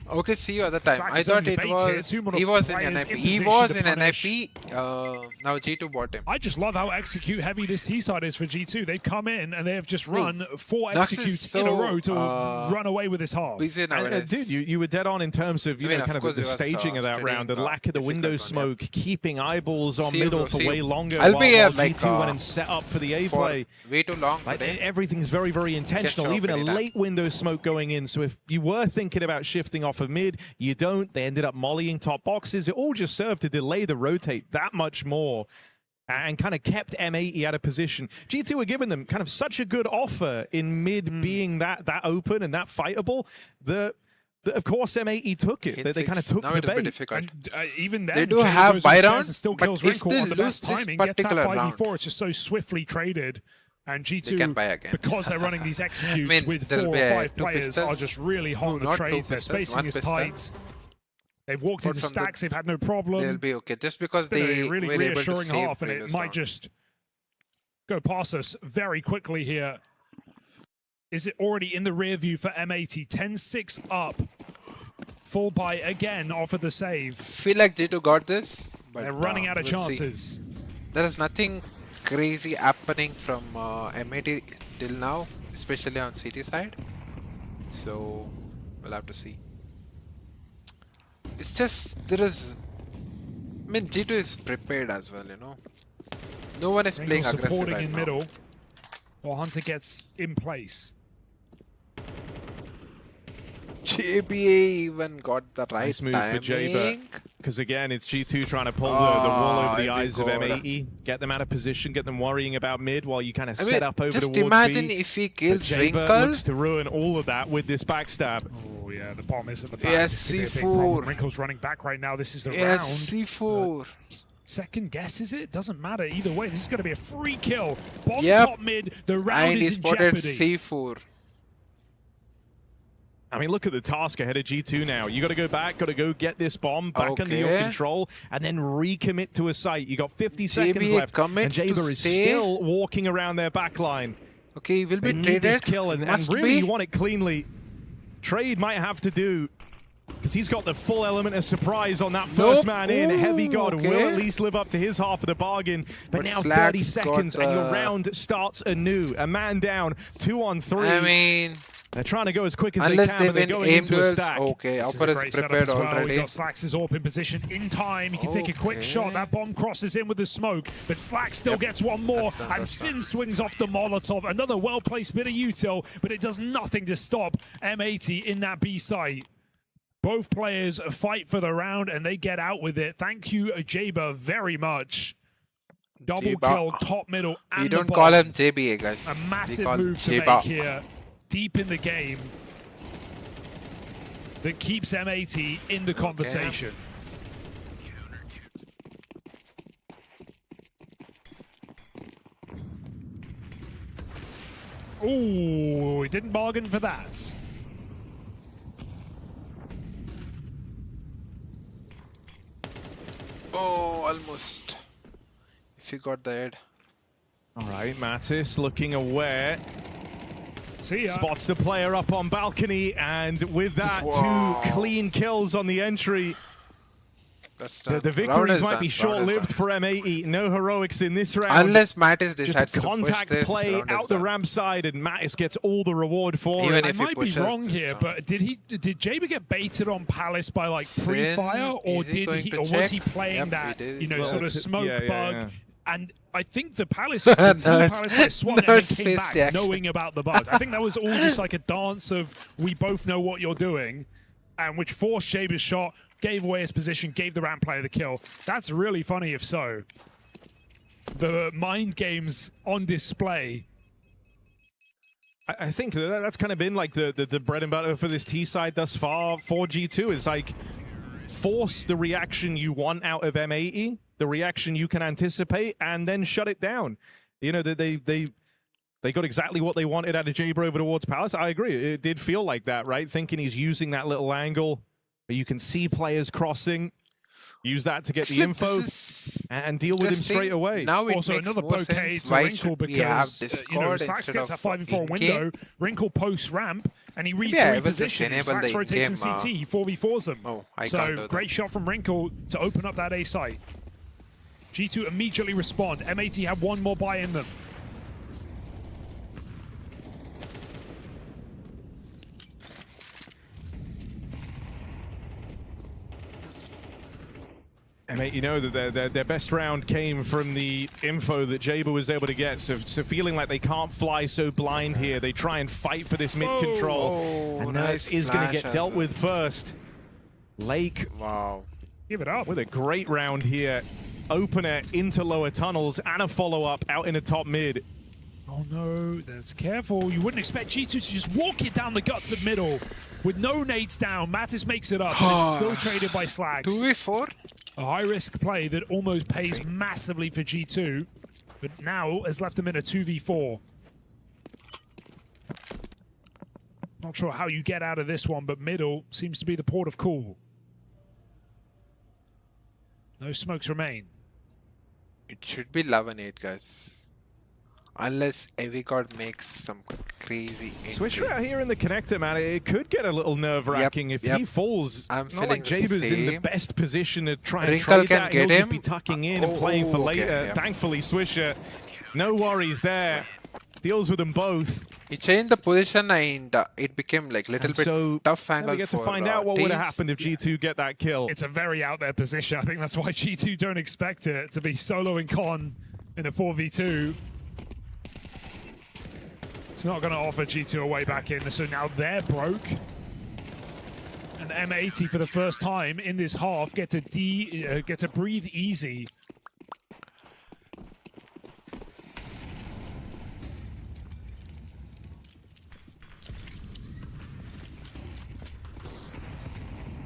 Okay, see you other time. Slacks I is thought only it bait here. was. Two more He was in players NIP. in He position was to in punish. NIP. Now G2 bought him. I just love how execute heavy this T side is for G2. They've come in and they have just run 4 Nux is executes in a so, row to run away with this half. Busy And, nowadays. dude, you were dead on in terms of I mean, kind of course the it was, staging of that steadying round, the the lack of the difficult window one, smoke, keeping eyeballs on See you, middle bro, for see way you. longer. I'll while, be here, while like, G2 went and set up for the A for play. way too long Like today. everything's very, very intentional. show Even a up anytime. late window smoke going in. So if you were thinking about shifting off of mid, you don't. They ended up mollying top boxes. It all just served to delay the rotate that much more and kind of kept M80 out of position. G2 were giving them kind of such a good offer in mid being that open and that fightable that of course M80 took it. They kind of took now the it will be bait. difficult. And even then, They do Jay have goes buy upstairs round, and still but kills if Wrinkle they on the lose best this timing. Gets that particular 5v4. round, It's just so swiftly traded. And they G2, can buy again. because they're running these executes mean, with 4 there'll or be 5 two players, pistols. are just really hot No, on the not two trades. Their pistols, spacing one is pistol. tight. They've walked But into from the- stacks. They've had no problem. They'll be okay. Just because Been they a really were able to reassuring save half, and it previous might round. just go past us very quickly here. Is it already in the rear view for M80? 10-6 up. Full buy again off of the save. Feel like G2 got this, But, They're running out of we'll see. chances. There is nothing crazy happening from MAT till now, especially on CT side. So we'll have to see. It's just there is. I mean, G2 is prepared as well, you know. No one is playing Wrinkle aggressive supporting right in now. middle, while Hunter gets in place. JBA even got the right Nice move timing. for Jaber. Because again, it's G2 trying to pull the wool over the eyes of MAE, get them out of position, get them worrying about mid while you kind of set up over just towards imagine B. if he But kills Jaber Wrinkle. looks to ruin all of that with this backstab. Oh yeah, the bomb is at the back. Yes, This could be a big problem. C4. Wrinkle's running back right now. This is the Yes, round. C4. Second guess, is it? Doesn't matter either way. This is going to be a free kill. Bomb Yep. top mid. The round And he is in spotted jeopardy. C4. I mean, look at the task ahead of G2 now. You got to go back, got to go get this bomb back under your Okay. control, and then recommit to a site. You got 50 seconds JBA left, and commits to Jaber is stay. still walking around their backline. Okay, he will They be need traded. this kill, and Must really be. you want it cleanly. Trade might have to do, because he's got the full element of surprise on that first man in. Ooh, Heavy God will okay. at least live up to his half of the bargain. But But now Slack's 30 seconds, got, and your round starts anew. A man down, 2 on 3. I mean, They're trying to go as quick as they unless can, they but they're win going aim into a duels. stack. Okay, This is Upper a is great setup prepared as well. already. We got Slacks' AWP in position in time. He can take a quick shot. That bomb crosses in with the smoke, but Slack still gets one more. That's done, And that's Sin done. swings off the Molotov. Another well-placed bit of util, but it does nothing to stop M80 in that B site. Both players fight for the round, and they get out with it. Thank you, Jaber, very much. Double Jaber. kill, top, middle, and we the don't bomb. call him JBA, guys. A We massive call move to Jaber. make here, deep in the game, that keeps M80 in the conversation. Ooh, he didn't bargain for that. Oh, almost. If he got the head. All right, Mattis looking aware. See ya. Spots the player up on balcony, and with that, Wow. 2 clean kills on the entry. That's The done. Round victories is might done. be Round is short-lived done. for M80. No heroics in this round. Unless Mattis Just decides a to push contact this, play round is out the done. ramp side, and Mattis gets all the reward for Even it. I if he might be pushes wrong this here, round. but did Jaber get baited on Palace by like Sin, pre-fire, or is he going to was check? he playing Yep, that he did. you know Well, sort of smoke yeah, bug? yeah. And I think the Palace, the team Nerds- Palace player swung and then nerds came fist back action. knowing about the bug. I think that was all just like a dance of we both know what you're doing, and which forced Jaber's shot, gave away his position, gave the ramp player the kill. That's really funny if so. The mind games on display. I think that's kind of been like the bread and butter for this T side thus far for G2. Is like force the reaction you want out of M80, the reaction you can anticipate, and then shut it down. You know, they got exactly what they wanted out of Jaber over towards Palace. I agree. It did feel like that, right? Thinking he's using that little angle, but you can see players crossing. Use that to get the info and deal with him straight away. Now it Also, makes another more bouquet sense. to Why Wrinkle should we have because Discord Slacks instead gets that of 5v4 in-game? window. Wrinkle posts ramp and he reads Yeah, the I will just reposition. enable Slacks the rotates in in-game, CT. He 4v4s them. Oh, I can't so do great that. shot from Wrinkle to open up that A site. G2 immediately respond. M80 have one more buy in them. And mate, you know that their best round came from the info that Jaber was able to get. So feeling like they can't fly so blind here, they try and fight for this mid control. And nice Nerds is going to flash get as dealt well. with first. Lake Wow. Give it up. with a great round here. Opener into lower tunnels and a follow-up out in the top mid. Oh no, that's careful. You wouldn't expect G2 to just walk it down the guts of middle. With no nades down, Mattis makes it up, but it's still traded by Slacks. 2v4? A high-risk play that almost pays massively for G2, but now has left them in a 2v4. Not sure how you get out of this one, but middle seems to be the port of call. No smokes remain. It should be 11-8, guys. Unless Heavy God makes some crazy. Swisher out here in the connector, man. It could get a little nerve-wracking if he falls. I'm not like feeling the Jaber's in the same. best position to try and Wrinkle trade can that. get He'll just him. be tucking in and playing for Okay, later. yeah. Thankfully, Swisher, no worries there. Deals with them both. He changed the position and it became like little And bit so tough now angle we get to for, find out what would have Taze. happened if G2 get that kill. It's a very out there position. I think that's why G2 don't expect it to be soloing Con in a 4v2. It's not going to offer G2 a way back in, so now they're broke. And M80 for the first time in this half get to breathe easy.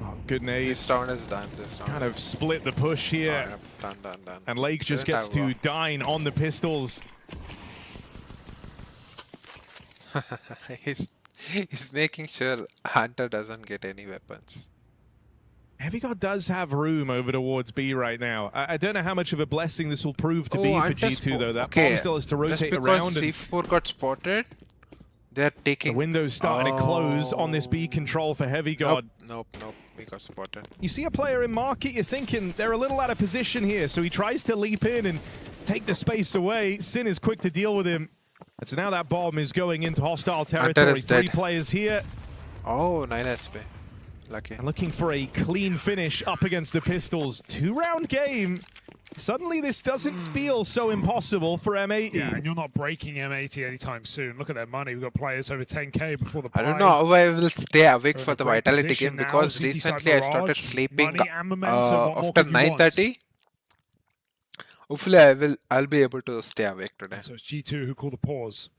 Oh, good nades. This round is done. This round. Kind of split the push Oh, here. yeah. Done. And Lake just Didn't gets have to dine on the pistols. He's making sure Hunter doesn't get any weapons. Heavy God does have room over towards B right now. I don't know how much of a blessing this will prove to be for G2 though. That bomb still has to rotate just around. because And C4 got spotted, they're the taking... window's starting to close on this B control for Heavy God. Nope. We got spotted. You see a player in market, you're thinking they're a little out of position here, so he tries to leap in and take the space away. Sin is quick to deal with him. And so now that bomb is going into hostile territory. 3 players here. Oh, 9 SP. Lucky. And looking for a clean finish up against the Pistols. 2-round game. Suddenly this doesn't feel so impossible for M80. Yeah, and you're not breaking M80 anytime soon. Look at their money. We've got players over 10k before the I don't buy. know how I will stay awake for the great Vitality position game now. because City recently side I started Mirage, sleeping money and momentum. What more after could you want? 9:30. Hopefully I'll be able to stay awake today. So it's G2 who call the pause.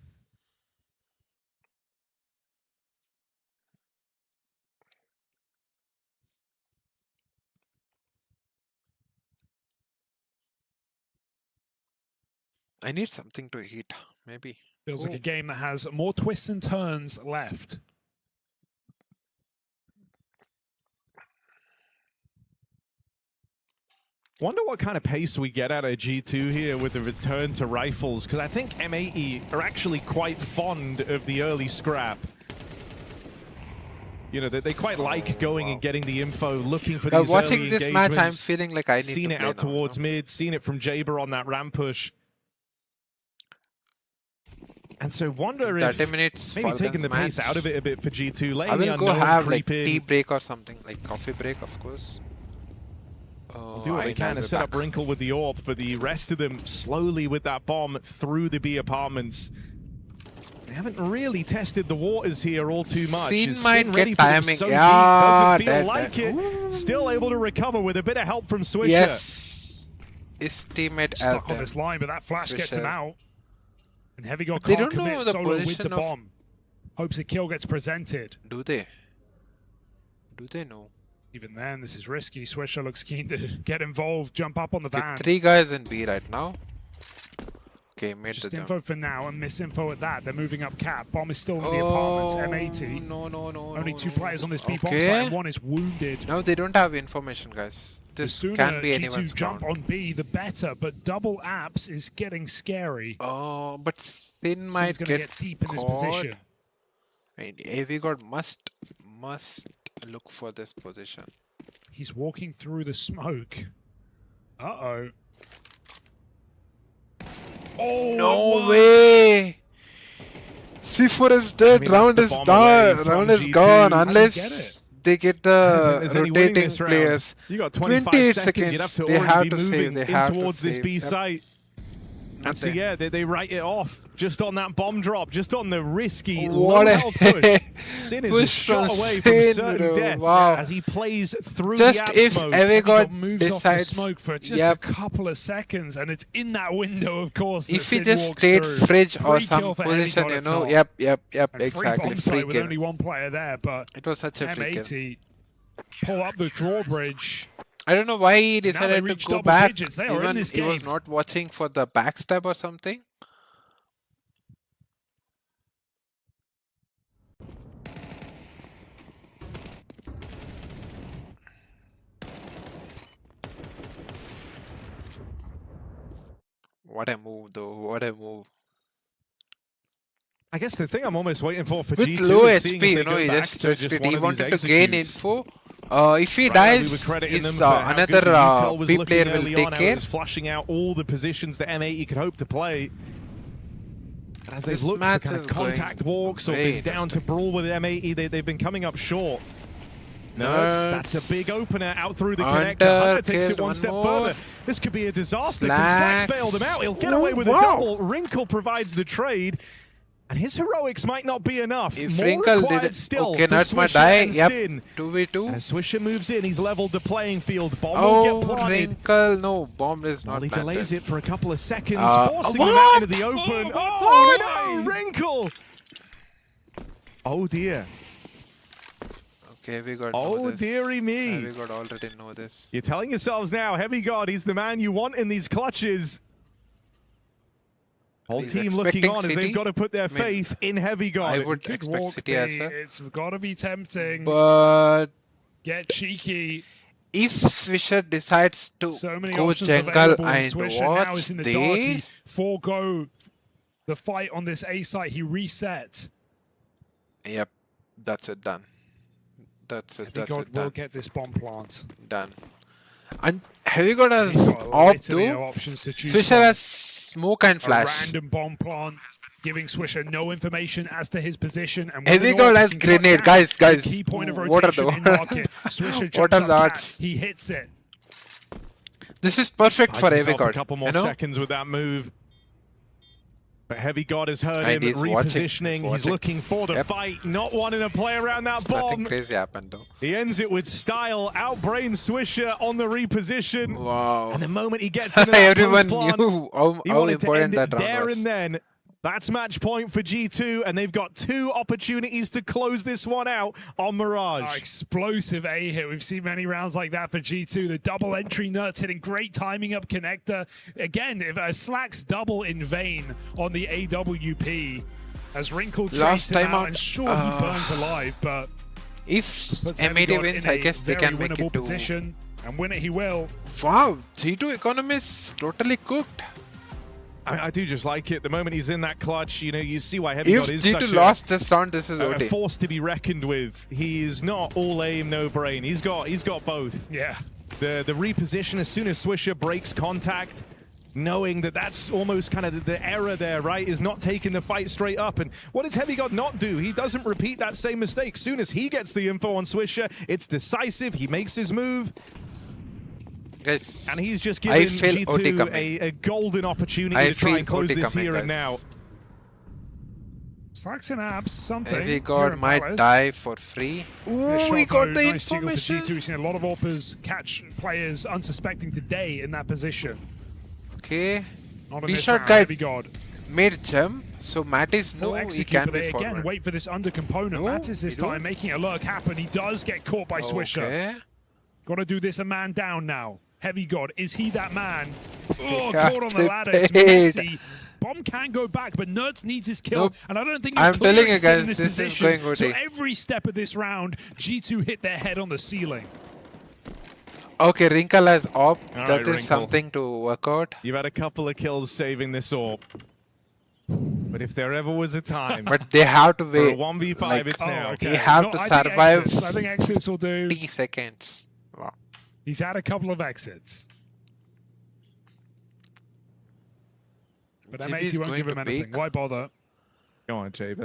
I need something to eat, maybe. Feels like a game that has more twists and turns left. Wonder what kind of pace we get out of G2 here with the return to rifles, because I think M80 are actually quite fond of the early scrap. You know, they quite like going and getting the info, looking for these Watching early this match, I'm engagements. feeling like I need Seen to it play out now, towards mid, seen it from Jaber on that ramp push. And so wonder if 30 minutes maybe taking Falcons the pace match. out of it a bit for G2. I Letting the will go unknown have like creep in. tea break or something, like coffee break, of course. Do what they can to set up Wrinkle with the AWP, but the rest of them slowly with that bomb through the B apartments. They haven't really tested the waters here all too much. Sin Is might Sin ready get for them timing. so Yeah, deep? Doesn't feel dead, like dead. it. Still able to recover with a bit of help from Swisher. Yes. His teammate Stuck on this line, but that flash gets him Swisher. out. And Heavy God They can't don't know commit the solo with position the of- bomb. Hopes a kill gets presented. Do they? Do they know? Even then, this is risky. Swisher looks keen to get involved, jump up on the van. 3 guys in B right now. Okay, made Just the info jump. for now and misinfo at that. They're moving up cap. Bomb is still in the apartments. M80. No. Only 2 players on this B bomb Okay. site, and 1 is wounded. No, they don't have information, guys. The This sooner can be G2 anyone's jump round. on B, the better. But double apps is getting scary. Oh, but Sin Sin's might going to get get deep in this caught. position. And Heavy God must look for this position. He's walking through the smoke. Uh-oh. Oh, No way! C4 is dead. mean, Round that's is the bomb done. away from Round is G2. gone How do you get unless it? they get There's the any winning rotating this round. players. You got 25 28 seconds. You'd have to They already have be to moving save. They in have towards to this save. B Yep. site. And so Nothing. yeah, they write it off just on that bomb drop, just on the risky What low a health push. Sin is a push shot from away from Sin, certain bro. death Wow. as he plays through Just the app if smoke. Heavy God moves off the decides, smoke for just Yep. a couple of seconds, and it's in that window, of course. if that he Sid just walks stayed through. fridge or Free some kill for Heavy position, God you if know. not. Yep, And free exactly. bomb Free site with kill. only 1 player there, but It was such a free kill. M80 pull up the drawbridge. I don't know why he they decided to reach go double back. digits. They are in Even this he was game. not watching for the backstab or something. What a move, though. What a move. I guess the thing I'm almost waiting for With G2 low is seeing HP, if you they know, go he back just to rested. one He of these wanted to gain executes. info. If he Right, we were dies, crediting them his for how another good the intel was B looking player will early take on, how care. it was flashing out all the positions that M80 could hope to play. And as they've This looked for match kind of is going contact walks or very been down to brawl with M80, they've been coming up short. That's a big opener out through the connector. Hunter takes it one step further. This could be a disaster. Can Slacks bail them out? He'll get away with a double. Wrinkle provides the trade. And his heroics might not be enough. If More Wrinkle required did still okay, for Nuts might Swisher die. and Yep, Sin. 2v2. As Swisher moves in, he's leveled the playing field. Bomb will get planted. Wrinkle, no, bomb is not Molly planted. delays it for a couple of seconds, forcing what? him out into the open. Oh, no, Wrinkle! Oh, dear. Okay, we got Oh, this. dearie me. We got already know this. You're telling yourselves now, Heavy God, he's the man you want in these clutches. Whole He's team looking expecting on as City. they've got to put their faith in Heavy God. I would Could expect walk City as well. It's got to be tempting. But Get cheeky. if Swisher decides to So many go options jungle available. and Swisher now watch is in the dark. He the... forego the fight on this A site. He reset. Yep, that's it, done. That's it, that's God it, will done. get this bomb plant. Done. And Heavy God has He's got op literally no too. options to choose Swisher from. has smoke and A flash. random bomb plant, giving Swisher no information as to his position. And Heavy with God all, has he can cut grenade. down Guys, the guys. key point of What are rotation the- in market. Swisher What jumps are up the cat. odds? He hits it. This is perfect Buys for Heavy himself God. a couple more you know? seconds with that move. But Heavy God has heard him And he's watching, repositioning. he's He's watching. looking for the Yep. fight, not wanting to play around that Nothing bomb. crazy happened though. He ends it with style, outbrain Swisher on the reposition. Wow. And the moment he gets into that Everyone post-plant, knew how he wanted to important end it that round there was. and then. That's match point for G2, and they've got 2 opportunities to close this one out on Mirage. Explosive A hit. We've seen many rounds like that for G2. The double entry nuts hitting great timing up connector. Again, if Slacks double in vain on the AWP as Wrinkle Last traces him time out out, and sure he burns alive, but If puts M80 Heavy God wins, in I a guess they very can make winnable it to... position, and win it he will. Wow, G2 economist totally cooked. I do just like it. The moment he's in that clutch, you know, you see why Heavy If God is G2 such lost this round, this is a OT. force to be reckoned with. He's not all aim, no brain. He's got both. Yeah. The reposition as soon as Swisher breaks contact, knowing that that's almost kind of the error there, right? Is not taking the fight straight up. And what does Heavy God not do? He doesn't repeat that same mistake. Soon as he gets the info on Swisher, it's decisive. He makes his move. Guys, And he's just I giving feel OT G2 coming. a golden opportunity I to try feel and close OT this coming, here and now. guys. Slacks and abs, something. Heavy Here God in might Palace. die for free. Nice Ooh, we shot, got though. the Nice jiggle for information. G2. We've seen a lot of AWPers catch players unsuspecting today in that position. Okay. Not in B this shot round. guy Heavy God. made jump, so Mattis Full no, he execute, can but be they again forward. wait for this under component. No, Mattis this he don't. time making a lurk happen. He does get caught by Swisher. Okay. Got to do this a man down now. Heavy God, is he that man? Oh, got caught on the ladder. It's paid. messy. Bomb can go back, but Nerds needs his kill. Nope. And I don't think I'm he's clear telling you to sit in guys, this this is position. going So OT. every step of this round, G2 hit their head on the ceiling. Okay, Wrinkle has op. All That right, is Wrinkle. something to work out. You've had a couple of kills saving this AWP. But if there ever was a time But they have to for a wait 1v5, like, it's now. okay. They have to I think survive exits. I think exits will do. 30 seconds. Wow. He's had a couple of exits. But GB M80 is won't going give him to anything. peak. Why bother? Go on, Jaber.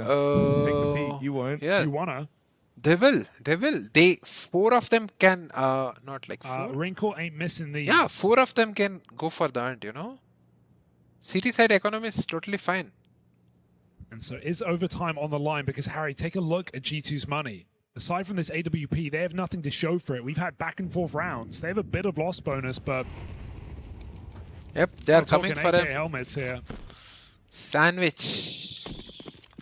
Take the peek. You won't. Yeah, You wanna? they will. They will. They 4 of them can not like 4. Wrinkle ain't missing these. Yeah, 4 of them can go for the hunt, you know. City side economy is totally fine. And so is overtime on the line because, Harry, take a look at G2's money. Aside from this AWP, they have nothing to show for it. We've had back and forth rounds. They have a bit of loss bonus, but Yep, they are we're coming talking for AK a helmets here. sandwich.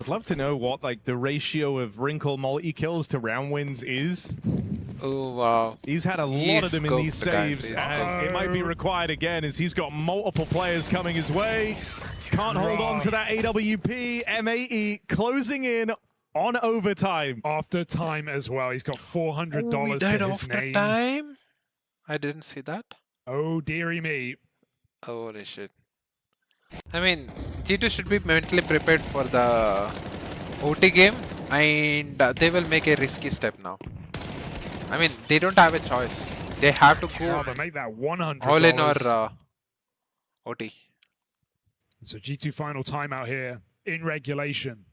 I'd love to know what like the ratio of Wrinkle multi-kills to round wins is. Oh, wow. He's had a He lot of them in scoped these the guys, saves, he and it might be required again as he's got multiple players coming his way. Can't hold on to that AWP. M80 closing in on overtime. After time as well. He's got $400 Oh, we to died his after name. time? I didn't see that. Oh, dearie me. Holy shit. I mean, G2 should be mentally prepared for the OT game, and they will make a risky step now. I mean, they don't have a choice. They have to go Rather make that $100. all in or OT. So G2 final timeout here in regulation.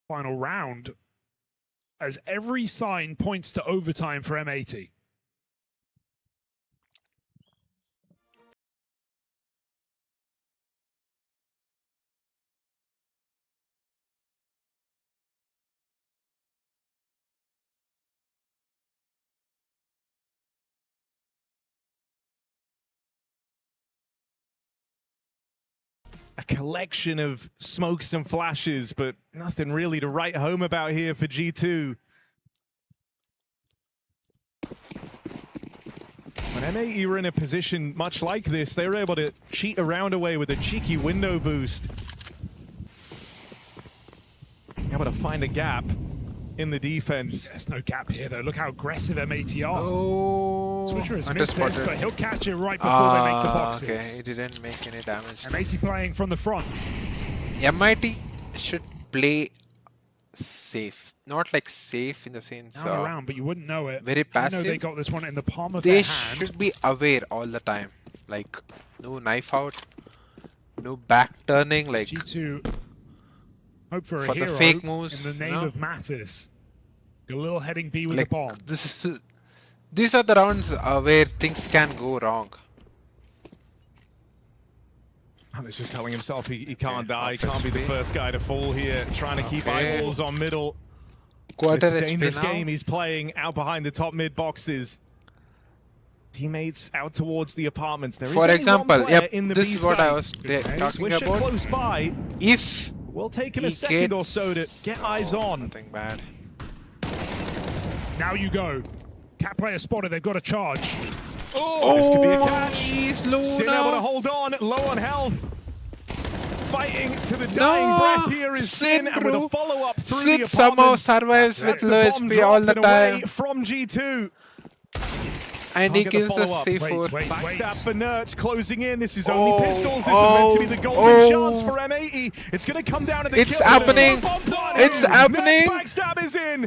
Final round, as every sign points to overtime for M80. A collection of smokes and flashes, but nothing really to write home about here for G2. When M80 were in a position much like this, they were able to cheat around away with a cheeky window boost. Able to find a gap in the defense. There's no gap here though. Look how aggressive M80 are. Oh, Switcher has missed this, but he'll catch it right before they make the boxes. Okay, he didn't make any damage. M80 playing from the front. MIT should play safe. Not like safe in the sense Down around, but you wouldn't know it. very You passive. know they got this one in the palm of They their hand. should be aware all the time. Like, no knife out, no back turning, like G2 hope for a for the hero fake moves, in the name you know? of Mattis. A little heading B with like the bomb. these are the rounds where things can go wrong. And he's just telling himself he can't die, he offense can't be the B. first guy to fall here, trying to keep Okay. eyeballs on middle. Quarter It's a HP dangerous now. game he's playing out behind the top mid boxes. Teammates out towards the apartments. There is For only example, one player yep, in the this B is what site. I was talking Swisher about. close by. If Will take him a he second or gets- so to get eyes on. Nothing bad. Now you go. Cat player spotted. They've got a charge. This could be a catch. He's low Sin able to now. hold on, low on health. Fighting to the dying breath here is Sin, and with a bro. follow-up through Sin the somehow apartments. survives That's with the low bomb HP all the dropped and away time. from G2. And he Can't get the kills the follow-up. C4. Wait. Backstab for Nerds closing in. This is only Oh, pistols. This was meant to be the golden oh. chance for M80. It's going to come down to the It's kill. happening. Bomb party. It's happening. Nerds backstab is in.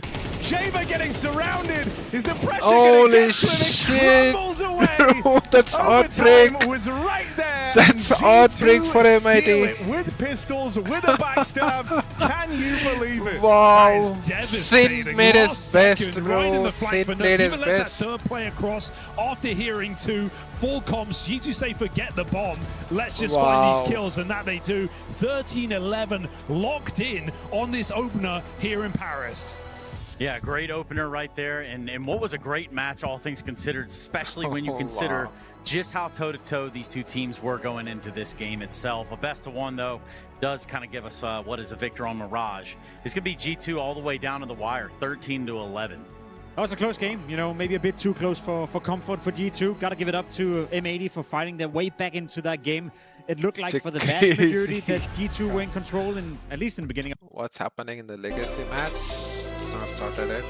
Jaber getting surrounded. Is the pressure Holy going to get to him? It shit. crumbles away. Bro, that's Overtime heartbreak. was right there. That's and heartbreak G2 for MIT. steal it with pistols, with a backstab. Can you believe it? Wow. That is devastating. Sin made his Last best, second, right in bro. the flank Sin for made Nuts. his Even lets best. that third player cross after hearing two full comps. G2 say forget the bomb. Let's just find Wow. these kills, and that they do. 13-11 locked in on this opener here in Paris. Yeah, great opener right there, and what was a great match, all things considered, especially when you consider wow. just how toe-to-toe these two teams were going into this game itself. A best of one, though, does kind of give us what is a victor on Mirage. It's going to be G2 all the way down to the wire, 13-11. That was a close game, you know, maybe a bit too close for comfort for G2. Got to give it up to M80 for fighting their way back into that game. It looked like for the vast majority that G2 were in control, at least in the beginning. What's happening in the Legacy match? It's not started yet.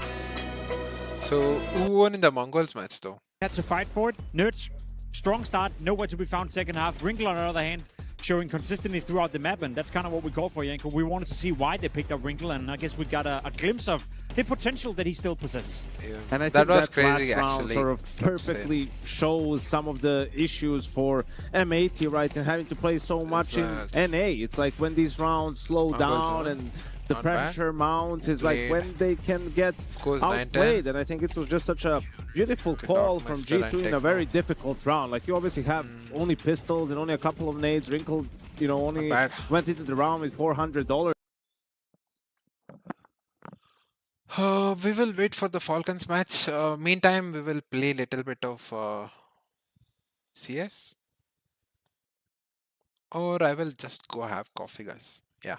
So, who won in the Mongols match though? Had to fight for it. Nerds, strong start, nowhere to be found second half. Wrinkle, on the other hand, showing consistently throughout the map, and that's kind of what we call for Yanko. We wanted to see why they picked up Wrinkle, and I guess we got a glimpse of the potential that he still possesses. Yeah. And I that think was that crazy last round actually. sort of perfectly shows some of the issues for M80, right? And having to play so much in NA. It's like when these rounds slow down and the Not pressure mounts, is like when they can get course, outplayed. And I think it was just such a beautiful call from G2 in a very difficult round. Like, you obviously have only pistols and only a couple of nades. Wrinkle, you know, only went into the round with $400. We will wait for the Falcons match. Meantime, we will play a little bit of CS. Or I will just go have coffee, guys. Yeah,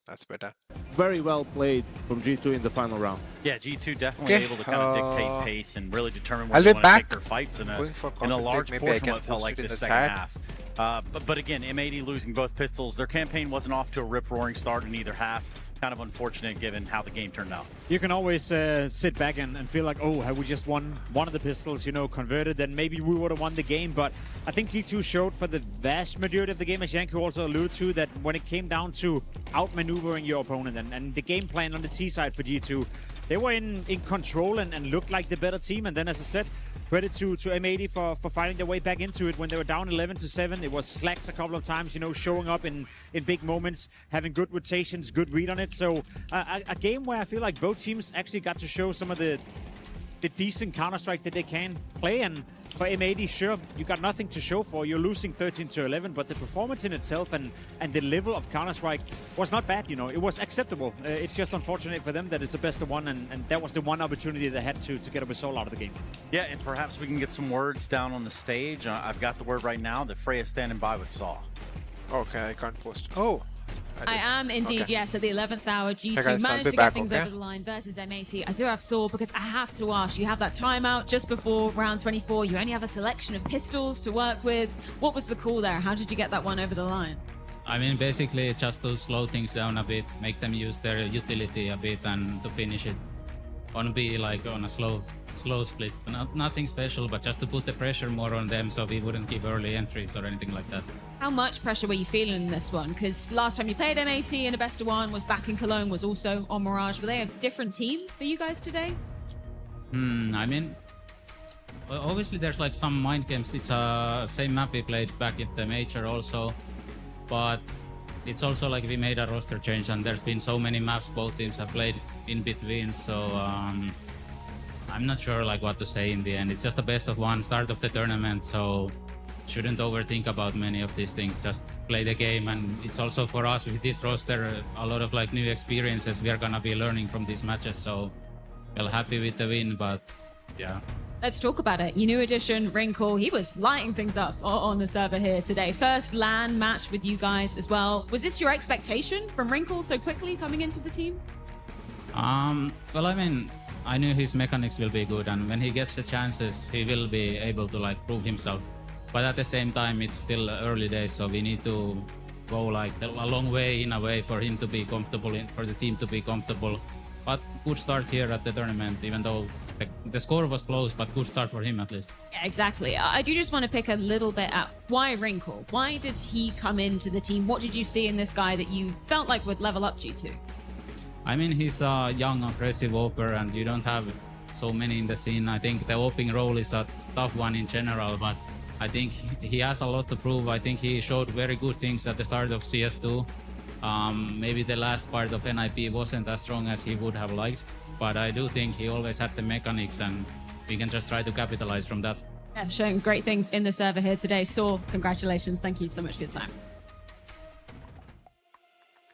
that's better. Very well played from G2 in the final round. Yeah, G2 definitely able to kind of dictate pace and really determine where I'll they be want to take back. their fights in Going for a coffee large break. Maybe I portion can of what felt post like it in this the second chat. half. But again, M80 losing both pistols. Their campaign wasn't off to a rip-roaring start in either half. kind of unfortunate given how the game turned out. You can always sit back and feel like, oh, had we just won one of the pistols, you know, converted, then maybe we would have won the game. But I think G2 showed for the vast majority of the game, as Janko also alluded to, that when it came down to outmaneuvering your opponent and the game plan on the T side for G2, they were in control and looked like the better team. And then, as I said, credit to M80 for finding their way back into it when they were down 11-7. It was slacks a couple of times, you know, showing up in big moments, having good rotations, good read on it. So a game where I feel like both teams actually got to show some of the decent Counter-Strike that they can play. And for M80, sure, you got nothing to show for. You're losing 13-11, but the performance in itself and the level of Counter-Strike was not bad, you know. It was acceptable. It's just unfortunate for them that it's the best of one, and that was the one opportunity they had to get a result out of the game. Yeah, and perhaps we can get some words down on the stage. I've got the word right now that Freya's standing by with Saw. Okay, I can't post. Oh. I am indeed, okay. yes, at the 11th hour. G2 guys, managed I'll to be get back, things okay? over the line versus M80. I do have Saw because I have to ask, you have that timeout just before round 24. You only have a selection of pistols to work with. What was the call there? How did you get that one over the line? I mean, basically just to slow things down a bit, make them use their utility a bit, and to finish it on B, like on a slow split. Nothing special, but just to put the pressure more on them so we wouldn't give early entries or anything like that. How much pressure were you feeling in this one? Because last time you played M80 in a best of one was back in Cologne, was also on Mirage. Were they a different team for you guys today? I mean, obviously there's like some mind games. It's a same map we played back at the major also, but it's also like we made a roster change and there's been so many maps both teams have played in between, so I'm not sure like what to say in the end. It's just the best of one, start of the tournament, so shouldn't overthink about many of these things. Just play the game, and it's also for us with this roster a lot of like new experiences we are gonna be learning from these matches, so we're happy with the win, but yeah. Let's talk about it. Your new addition, Wrinkle, he was lighting things up on the server here today. First LAN match with you guys as well. Was this your expectation from Wrinkle so quickly coming into the team? Well, I mean, I knew his mechanics will be good, and when he gets the chances, he will be able to like prove himself. But at the same time, it's still early days, so we need to go like a long way in a way for him to be comfortable, for the team to be comfortable. But good start here at the tournament, even though the score was close, but good start for him at least. Yeah, exactly. I do just want to pick a little bit at why Wrinkle? Why did he come into the team? What did you see in this guy that you felt like would level up G2? I mean, he's a young, aggressive oper, and you don't have so many in the scene. I think the oping role is a tough one in general, but I think he has a lot to prove. I think he showed very good things at the start of CS2. Maybe the last part of NIP wasn't as strong as he would have liked, but I do think he always had the mechanics, and we can just try to capitalize from that. Yeah, showing great things in the server here today. Saw, congratulations. Thank you so much for your time.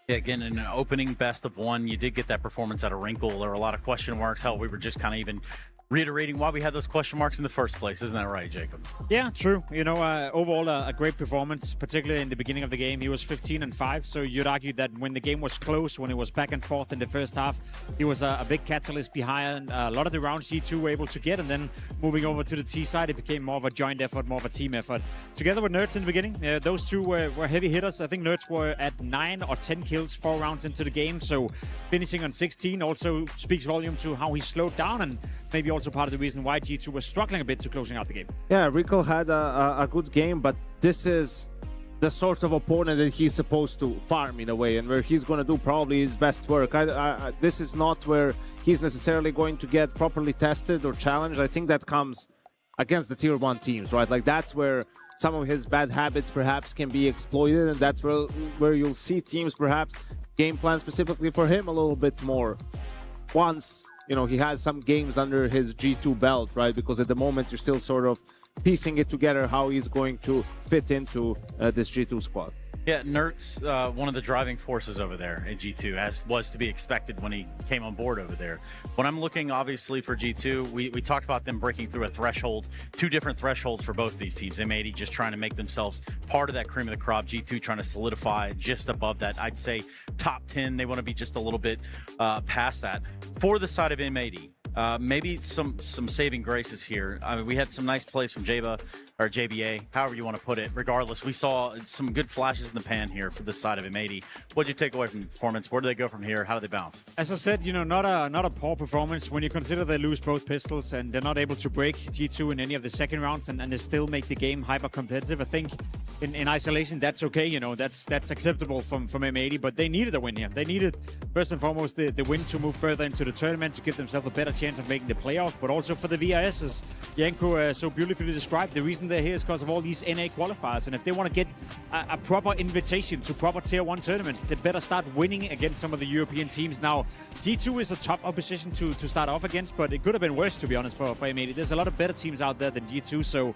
Yeah, again, in an opening best of one, you did get that performance out of Wrinkle. There were a lot of question marks. Hell, we were just kind of even reiterating why we had those question marks in the first place. Isn't that right, Jacob? Yeah, true. You know, overall a great performance, particularly in the beginning of the game. He was 15-5, so you'd argue that when the game was close, when it was back and forth in the first half, he was a big catalyst behind a lot of the rounds G2 were able to get, and then moving over to the T side, it became more of a joint effort, more of a team effort. Together with Nerds in the beginning, those two were heavy hitters. I think Nerds were at 9 or 10 kills 4 rounds into the game, so finishing on 16 also speaks volume to how he slowed down, and maybe also part of the reason why G2 was struggling a bit to closing out the game. Yeah, Rico had a good game, but this is the sort of opponent that he's supposed to farm in a way, and where he's going to do probably his best work. This is not where he's necessarily going to get properly tested or challenged. I think that comes against the tier 1 teams, right? Like that's where some of his bad habits perhaps can be exploited, and that's where you'll see teams perhaps game plan specifically for him a little bit more once, you know, he has some games under his G2 belt, right? Because at the moment you're still sort of piecing it together how he's going to fit into this G2 squad. Yeah, Nert's one of the driving forces over there at G2, as was to be expected when he came on board over there. When I'm looking, obviously, for G2, we talked about them breaking through a threshold, 2 different thresholds for both these teams. M80 just trying to make themselves part of that cream of the crop. G2 trying to solidify just above that. I'd say top 10. They want to be just a little bit past that. For the side of M80, Maybe some saving graces here. I mean, we had some nice plays from Jaba or JBA, however you want to put it. Regardless, we saw some good flashes in the pan here for this side of M80. What did you take away from the performance? Where do they go from here? How do they bounce? As I said, you know, not a poor performance when you consider they lose both pistols and they're not able to break G2 in any of the second rounds and they still make the game hyper competitive. I think in isolation that's okay, you know, that's acceptable from M80, but they needed a win here. They needed first and foremost the win to move further into the tournament to give themselves a better chance of making the playoffs, but also for the VRS, as Janko so beautifully described. The reason they're here is because of all these NA qualifiers, and if they want to get a proper invitation to proper tier 1 tournaments, they better start winning against some of the European teams. Now, G2 is a tough opposition to start off against, but it could have been worse, to be honest, for M80. There's a lot of better teams out there than G2, so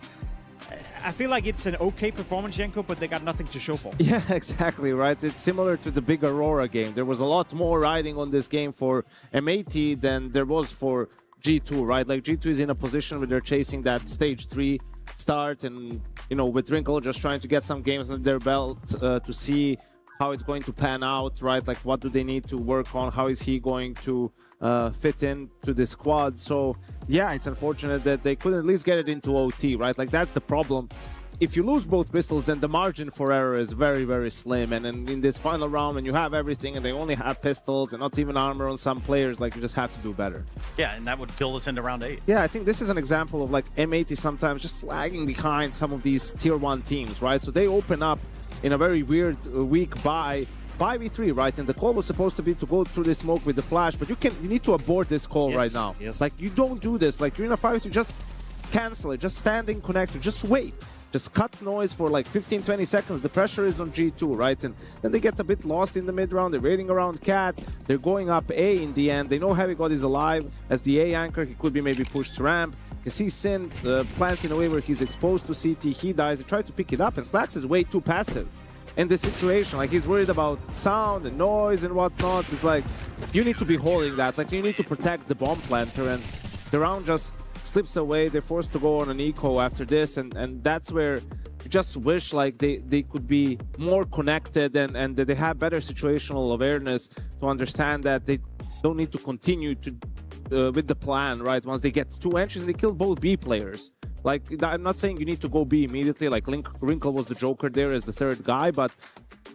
I feel like it's an okay performance, Janko, but they got nothing to show for. Yeah, exactly, right? It's similar to the big Aurora game. There was a lot more riding on this game for M80 than there was for G2, right? Like, G2 is in a position where they're chasing that stage 3 start, and, you know, with Wrinkle just trying to get some games under their belt to see how it's going to pan out, right? Like, what do they need to work on? How is he going to fit into the squad? So, yeah, it's unfortunate that they couldn't at least get it into OT, right? Like, that's the problem. If you lose both pistols, then the margin for error is very, very slim. And then in this final round, when you have everything and they only have pistols and not even armor on some players, like, you just have to do better. Yeah, and that would build us into round 8. Yeah, I think this is an example of, like, M80 sometimes just lagging behind some of these tier 1 teams, right? So they open up in a very weird week by 5v3, right? And the call was supposed to be to go through the smoke with the flash, but you need to abort this call right now. Yes. Like, you don't do this. Like, you're in a 5v3, just cancel it. Just standing connected. Just wait. Just cut noise for like 15-20 seconds. The pressure is on G2, right? And then they get a bit lost in the mid round. They're waiting around Cat. They're going up A in the end. They know Heavy God is alive as the A anchor. He could be maybe pushed to ramp. You see Sin plants in a way where he's exposed to CT. He dies. They try to pick it up, and Slacks is way too passive in this situation. Like, he's worried about sound and noise and whatnot. It's like, you need to be holding that. Like, you need to protect the bomb planter, and the round just slips away. They're forced to go on an eco after this, and that's where you just wish like they could be more connected and that they have better situational awareness to understand that they don't need to continue to with the plan, right? Once they get 2 entries and they kill both B players. Like, I'm not saying you need to go B immediately, like Wrinkle was the Joker there as the 3rd guy, but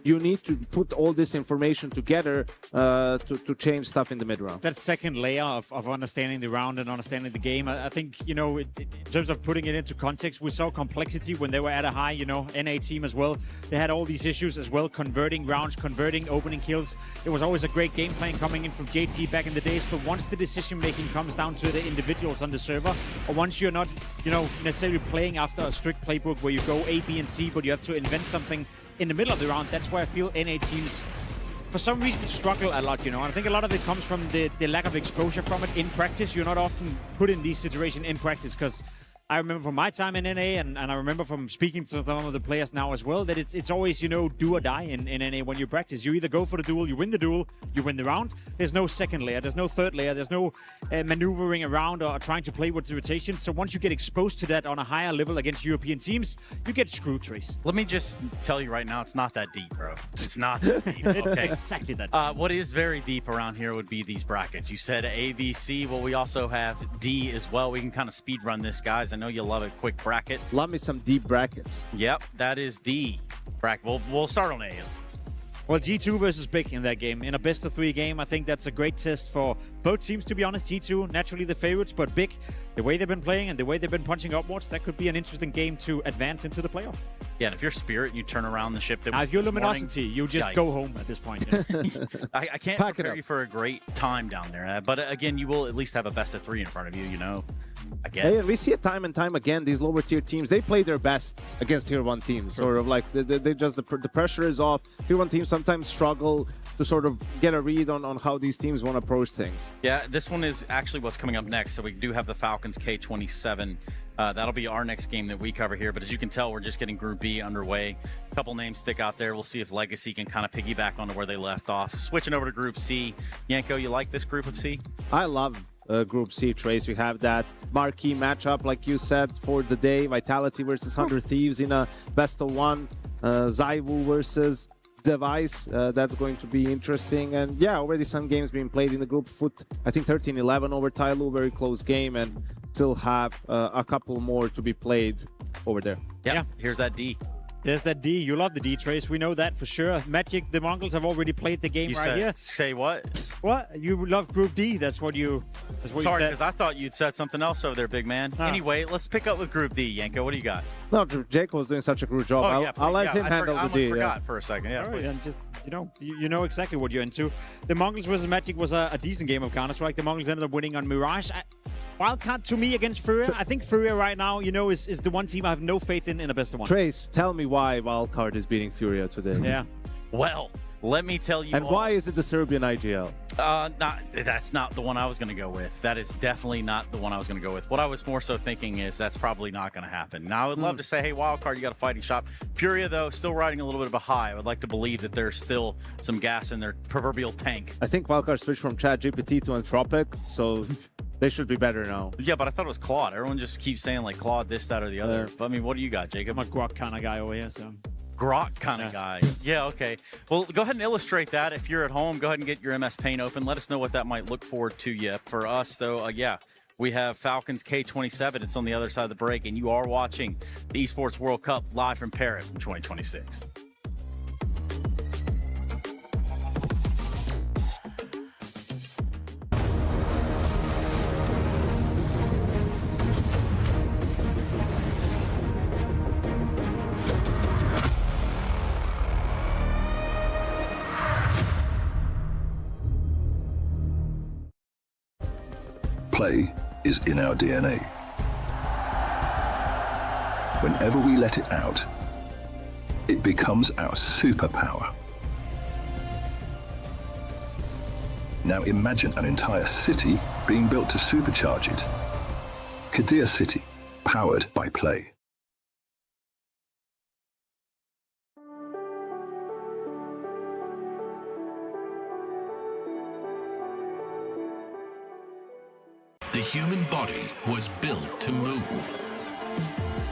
you need to put all this information together to change stuff in the mid round. That second layer of understanding the round and understanding the game, I think, you know, in terms of putting it into context, we saw complexity when they were at a high, you know, NA team as well. They had all these issues as well, converting rounds, converting opening kills. It was always a great game plan coming in from JT back in the days, but once the decision making comes down to the individuals on the server, or once you're not, you know, necessarily playing after a strict playbook where you go A, B, and C, but you have to invent something in the middle of the round, that's where I feel NA teams, for some reason, struggle a lot, you know. And I think a lot of it comes from the lack of exposure from it in practice. You're not often put in these situations in practice, because I remember from my time in NA, and I remember from speaking to some of the players now as well, that it's always, you know, do or die in NA when you practice. You either go for the duel, you win the round. There's no second layer, there's no third layer, there's no maneuvering around or trying to play with the rotation. So once you get exposed to that on a higher level against European teams, you get screwed, Trace. Let me just tell you right now, it's not that deep, bro. It's not that deep. It's okay. exactly that deep. What is very deep around here would be these brackets. You said A, B, C. Well, we also have D as well. We can kind of speed run this, guys. I know you love it. Quick bracket. Love me some deep brackets. Yep, that is D bracket. We'll start on A. Well, G2 versus Big in that game. In a best-of-3 game, I think that's a great test for both teams, to be honest. G2, naturally the favorites, but Big, the way they've been playing and the way they've been punching upwards, that could be an interesting game to advance into the playoff. Yeah, and if you're Spirit, you turn around the ship that was As your this Luminosity, morning, you just go home at this point. You know? I can't prepare you for a great time down there. But again, you will at least have a best-of-3 in front of you, you know. I guess. Hey, we see it time and time again. These lower tier teams, they play their best against tier 1 teams. Sort of like they just the pressure is off. Tier 1 teams sometimes struggle to sort of get a read on how these teams want to approach things. Yeah, this one is actually what's coming up next. So we do have the Falcons K27. That'll be our next game that we cover here. But as you can tell, we're just getting Group B underway. A couple names stick out there. We'll see if Legacy can kind of piggyback onto where they left off. Switching over to Group C. Yanko, you like this group of C? I love Group C, Trace. We have that marquee matchup, like you said, for the day. Vitality versus 100 Thieves in a best-of-1. Zaiwu versus device that's going to be interesting. And yeah, already some games being played in the group. Foot, I think 13-11 over Tyloo, very close game, and still have a couple more to be played over there. Yeah, here's that D. There's that D. You love the D, Trace. We know that for sure. Magic, the Mongols have already played the game here. Say what? What? You love Group D. That's what you Sorry, said. because I thought you'd said something else over there, big man. Anyway, let's pick up with Group D, Yanko. What do you got? No, Jake was doing such a good job. I'll let him handle the D. I forgot for a second. Yeah, right, and just you know exactly what you're into. The Mongols versus Magic was a decent game of Counter-Strike. The Mongols ended up winning on Mirage. Wildcard to me against Furia. I think Furia right now, is the one team I have no faith in a best of one. Trace, tell me why Wildcard is beating Furia today. Yeah. Well, let me tell you. And why is it the Serbian IGL? That's not the one I was going to go with. That is definitely not the one I was going to go with. What I was more so thinking is that's probably not going to happen. Now, I would love to say, hey, Wildcard, you got a fighting shot. Furia, though, still riding a little bit of a high. I would like to believe that there's still some gas in their proverbial tank. I think Wildcard switched from ChatGPT to Anthropic, so they should be better now. Yeah, but I thought it was Claude. Everyone just keeps saying, like, Claude, this, that, or the other. I mean, what do you got, Jacob? I'm a Grok kind of guy over here, so... Grok kind of guy. Yeah, okay. Well, go ahead and illustrate that. If you're at home, go ahead and get your MS Paint open. Let us know what that might look forward to you. For us, though, yeah, we have Falcons K27. It's on the other side of the break, and you are watching the Esports World Cup live from Paris in 2026. Play is in our DNA. Whenever we let it out, it becomes our superpower. Now imagine an entire city being built to supercharge it. Kadir City, powered by Play. The human body was built to move.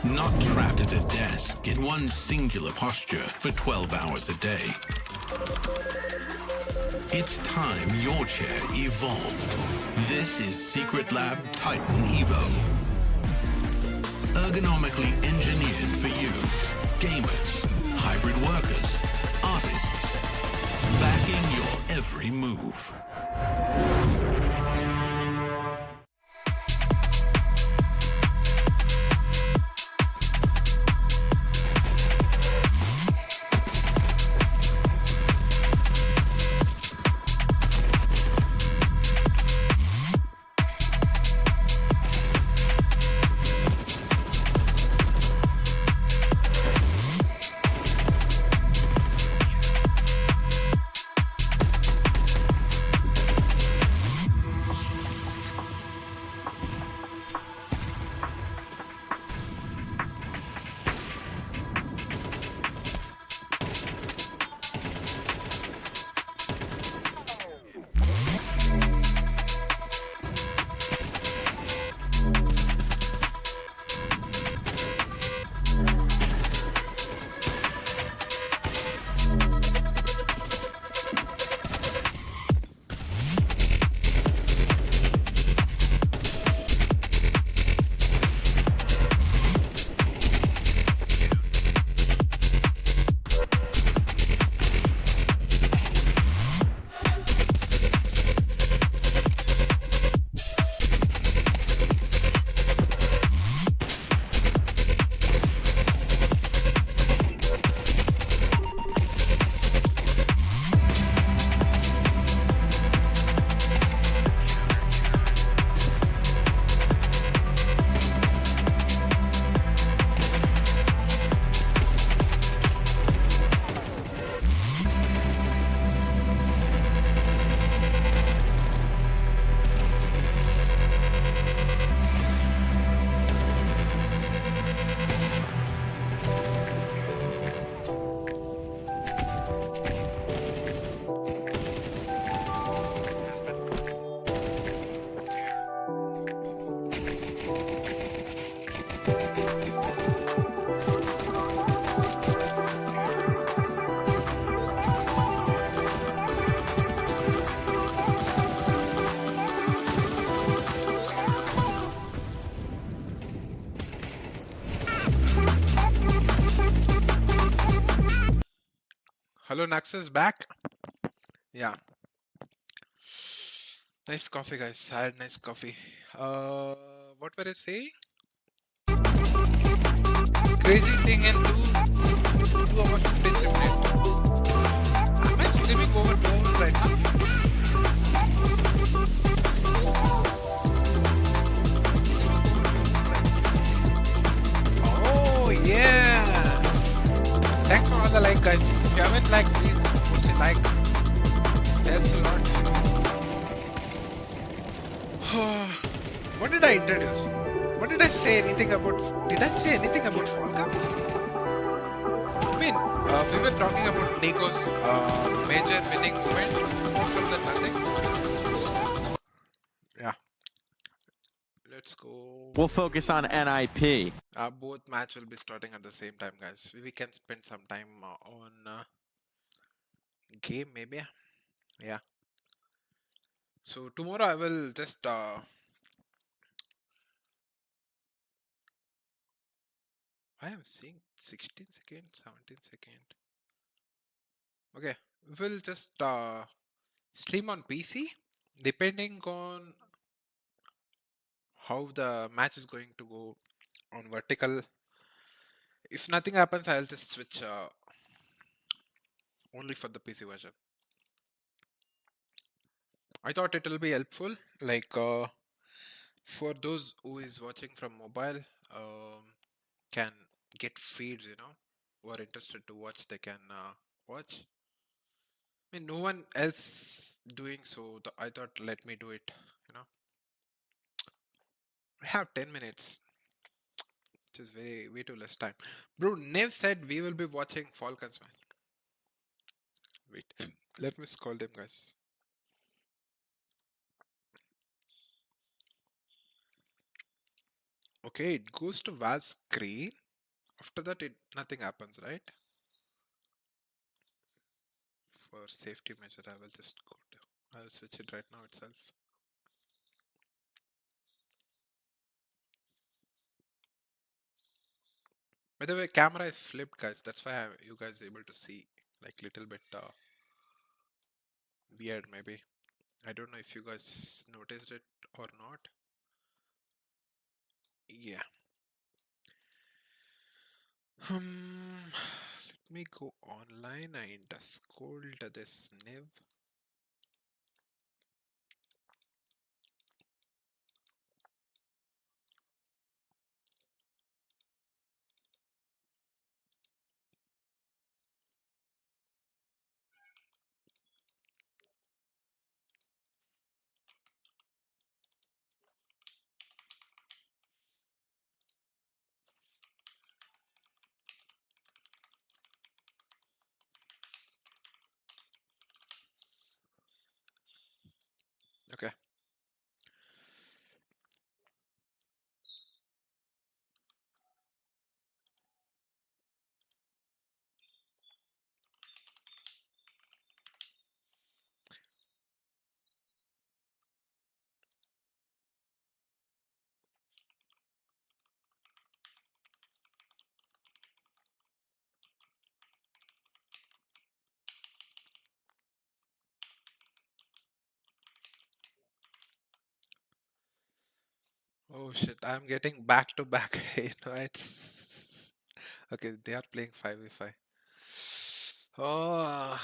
Not trapped at a desk in one singular posture for 12 hours a day. It's time your chair evolved. This is Secret Lab Titan Evo. Ergonomically engineered for you, gamers, hybrid workers, artists, backing your every move. Hello, Naxus back. Yeah. Nice coffee, guys. I had nice coffee. What were I saying? Crazy thing in 2 hours 53 minutes. Am I streaming over 2 hours right now? Oh yeah! Thanks for all the like, guys. If you haven't liked, please post a like. Helps a lot. What did I introduce? What did I say anything about? Did I say anything about Fall Cups? I mean, we were talking about Nico's major winning moment. Apart from that, nothing. Yeah. Let's go. We'll focus on NIP. Both match will be starting at the same time, guys. We can spend some time on game, maybe. Yeah. So tomorrow I will just I am seeing 16 seconds, 17 seconds. Okay, we'll just stream on PC depending on how the match is going to go on vertical. If nothing happens, I'll just switch only for the PC version. I thought it will be helpful, like for those who is watching from mobile, can get feeds, you know, who are interested to watch, they can watch. I mean, no one else doing so. I thought, let me do it, you know. I have 10 minutes, which is way too less time. Bro, Nev said we will be watching Falcons match. Wait, let me call them, guys. Okay, it goes to Valve's screen. After that, nothing happens, right? For safety measure, I will just go to. I'll switch it right now itself. By the way, camera is flipped, guys. That's why you guys are able to see like little bit weird, maybe. I don't know if you guys noticed it or not. Yeah. Let me go online and scold this Nev. Okay. Oh shit, I'm getting back to back. You know, it's okay. They are playing 5v5. Oh.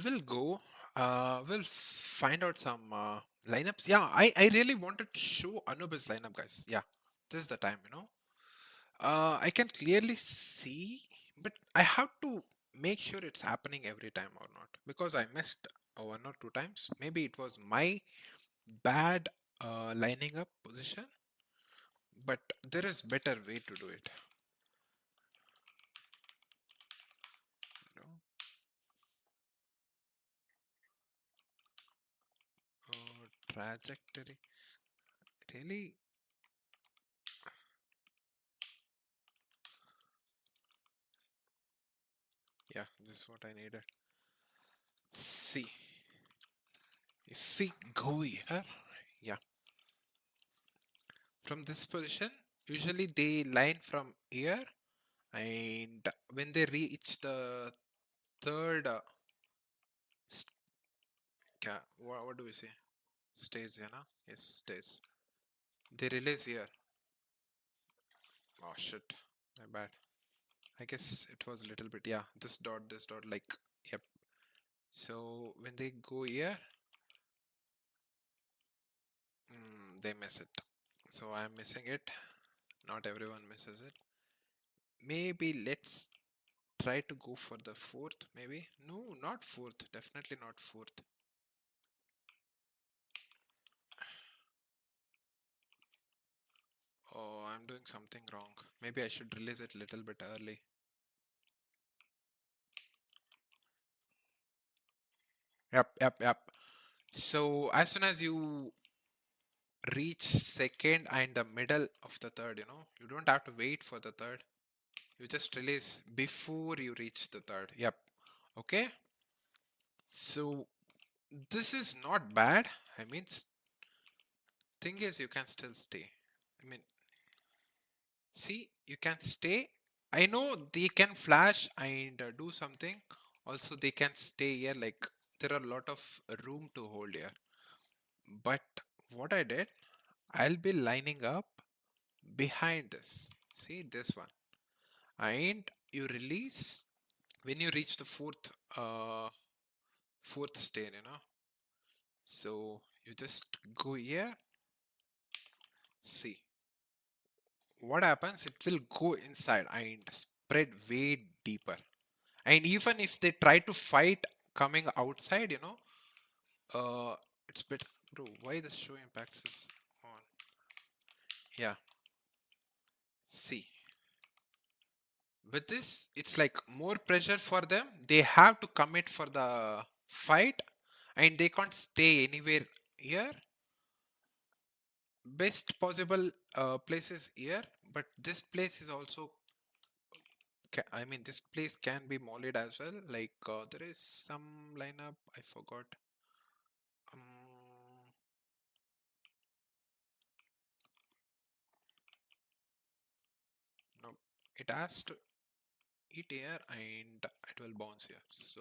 We'll go. We'll find out some lineups. Yeah, I really wanted to show Anubis lineup, guys. Yeah, this is the time, you know. I can clearly see, but I have to make sure it's happening every time or not, because I missed 1 or 2 times. Maybe it was my bad lining up position, but there is better way to do it. You know? Trajectory. Really? Yeah, this is what I needed. See. If we go here, yeah. From this position, usually they line from here, and when they reach the third, what do we say? Stage, yeah, na? Yes, stage. They release here. Oh shit, my bad. I guess it was a little bit, yeah, this dot, like, yep. So when they go here, they miss it. So I'm missing it. Not everyone misses it. Maybe let's try to go for the fourth, maybe. No, not fourth. Definitely not fourth. Oh, I'm doing something wrong. Maybe I should release it a little bit early. Yep. So as soon as you reach second and the middle of the third, you don't have to wait for the third. You just release before you reach the third. Yep. Okay. So this is not bad. I mean, thing is, you can still stay. I mean, see, you can stay. I know they can flash and do something. Also, they can stay here. Like, there are a lot of room to hold here. But what I did, I'll be lining up behind this. See this one. And you release when you reach the fourth stage, So you just go here. See what happens. It will go inside and spread way deeper. And even if they try to fight coming outside, it's better. Bro, why the show impacts is on? Yeah. See. With this, it's like more pressure for them. They have to commit for the fight and they can't stay anywhere here. Best possible place is here, but this place is also, I mean, this place can be mollied as well. Like there is some lineup, I forgot. No, it has to eat here and it will bounce here. So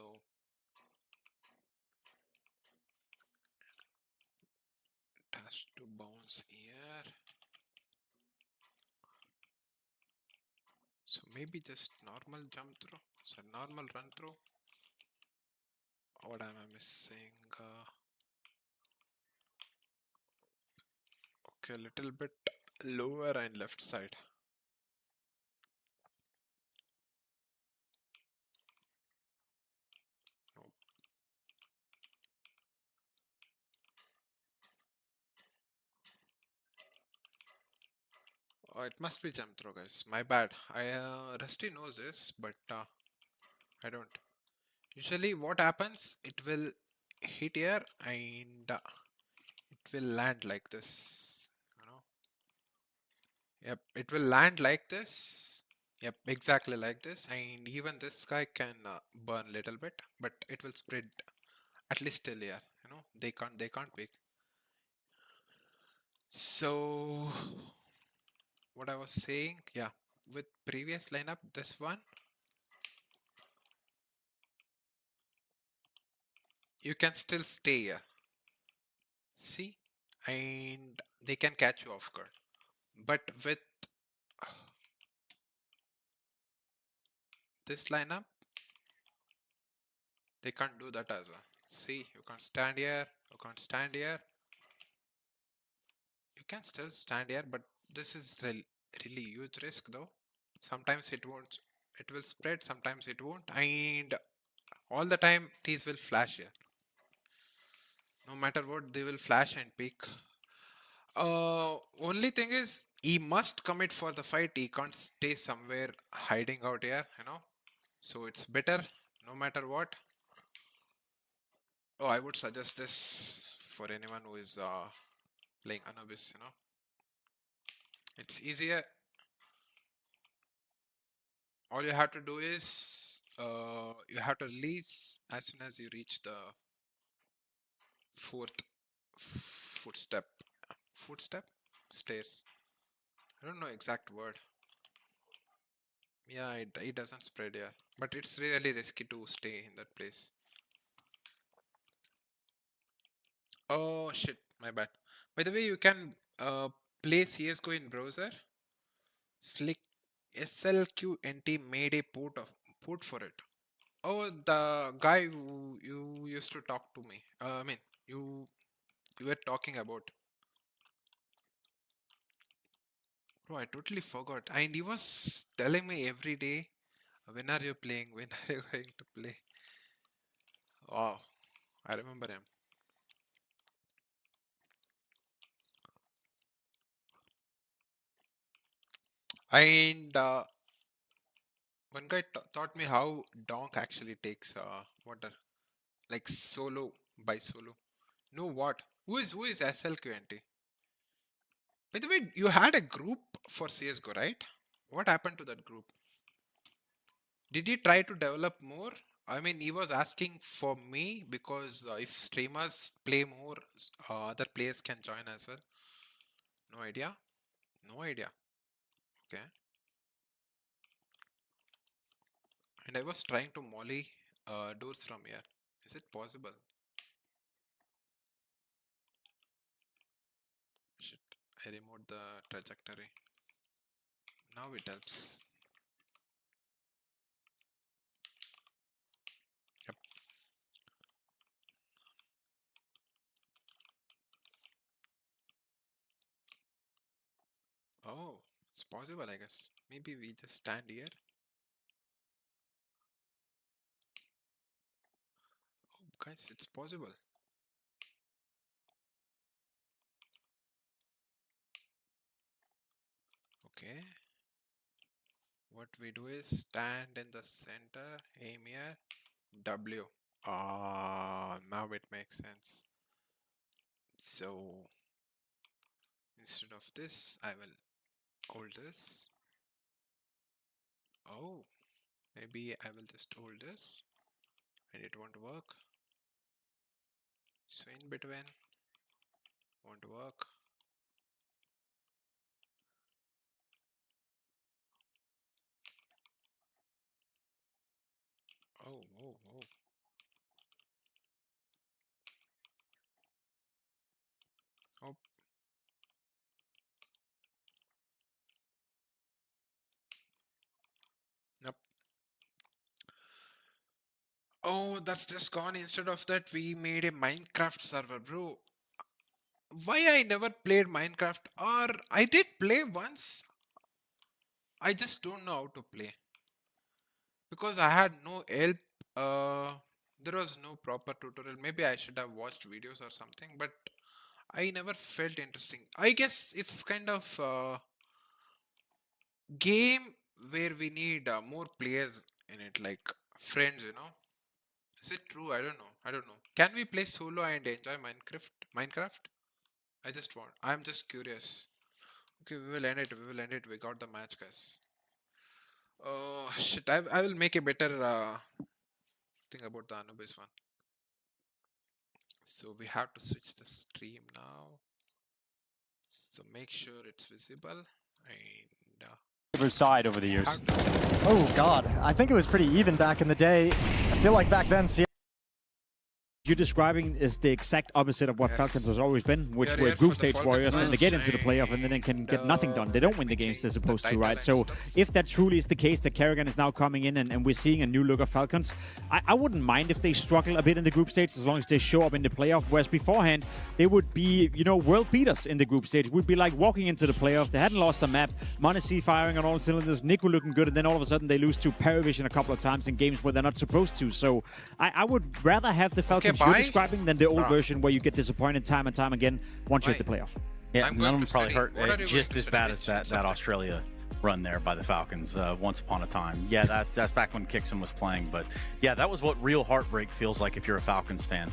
it has to bounce here. So maybe just normal jump through. So normal run through. What am I missing? Okay, a little bit lower and left side. Oh, it must be jump throw, guys. My bad. Rusty knows this, but I don't. Usually, what happens? It will hit here and it will land like this. Yep, it will land like this. Yep, exactly like this. And even this guy can burn a little bit, but it will spread at least till here. They can't pick. So what I was saying, yeah, with previous lineup, this one, you can still stay here. See? And they can catch you off guard. But with this lineup, they can't do that as well. See, you can't stand here, you can't stand here. You can still stand here, but this is really huge risk though. Sometimes it won't, it will spread, sometimes it won't, and all the time these will flash here. No matter what, they will flash and pick. Only thing is, he must commit for the fight. He can't stay somewhere hiding out here, So it's better, no matter what. Oh, I would suggest this for anyone who is playing Anubis, It's easier. All you have to do is you have to release as soon as you reach the fourth footstep. Stairs. I don't know exact word. Yeah, it doesn't spread here, but it's really risky to stay in that place. Oh shit, my bad. By the way, you can play CSGO in browser. Slick SLQNT made a port for it. Oh, the guy who you used to talk to me. I mean, you were talking about. Bro, I totally forgot. And he was telling me every day, when are you playing? When are you going to play? Oh, I remember him. And one guy taught me how Donk actually takes water, like solo by solo. No, what? Who is SLQNT? By the way, you had a group for CSGO, right? What happened to that group? Did he try to develop more? I mean, he was asking for me because if streamers play more, other players can join as well. No idea? No idea. Okay. And I was trying to molly doors from here. Is it possible? Shit, I removed the trajectory. Now it helps. Yep. Oh, it's possible, I guess. Maybe we just stand here. Oh, guys, it's possible. Okay. What we do is stand in the center, aim here, W. Now it makes sense. So instead of this, I will hold this. Oh, maybe I will just hold this and it won't work. So in between, won't work. Oh. Oh. Nope. Oh, that's just gone. Instead of that, we made a Minecraft server, bro. Why I never played Minecraft? Or I did play once. I just don't know how to play. Because I had no help. There was no proper tutorial. Maybe I should have watched videos or something, but I never felt interesting. I guess it's kind of game where we need more players in it, like friends, you know. Is it true? I don't know. Can we play solo and enjoy Minecraft? I'm just curious. Okay, we will end it. We got the match, guys. Oh shit, I will make a better thing about the Anubis one. So we have to switch the stream now. So make sure it's visible and side over the years. Oh God, I think it was pretty even back in the day. I feel like back then, You're describing is the exact opposite of what Falcons has always been, which were group stage warriors, and they get into the playoff and then they can get nothing done. They don't win the games they're supposed to, right? So if that truly is the case, that Kerrigan is now coming in and we're seeing a new look of Falcons, I wouldn't mind if they struggle a bit in the group stage as long as they show up in the playoff, whereas beforehand, they would be, you know, world beaters in the group stage. We'd be like walking into the playoff. They hadn't lost a map. Monacy firing on all cylinders. Niku looking good, and then all of a sudden they lose to Paravision a couple of times in games where they're not supposed to. So I would rather have the Falcons you're describing than the old version where you get disappointed time and time again once you're at the playoff. Yeah, none of them probably hurt just as bad as that Australia run there by the Falcons once upon a time. Yeah, that's back when Kixon was playing. But yeah, that was what real heartbreak feels like if you're a Falcons fan.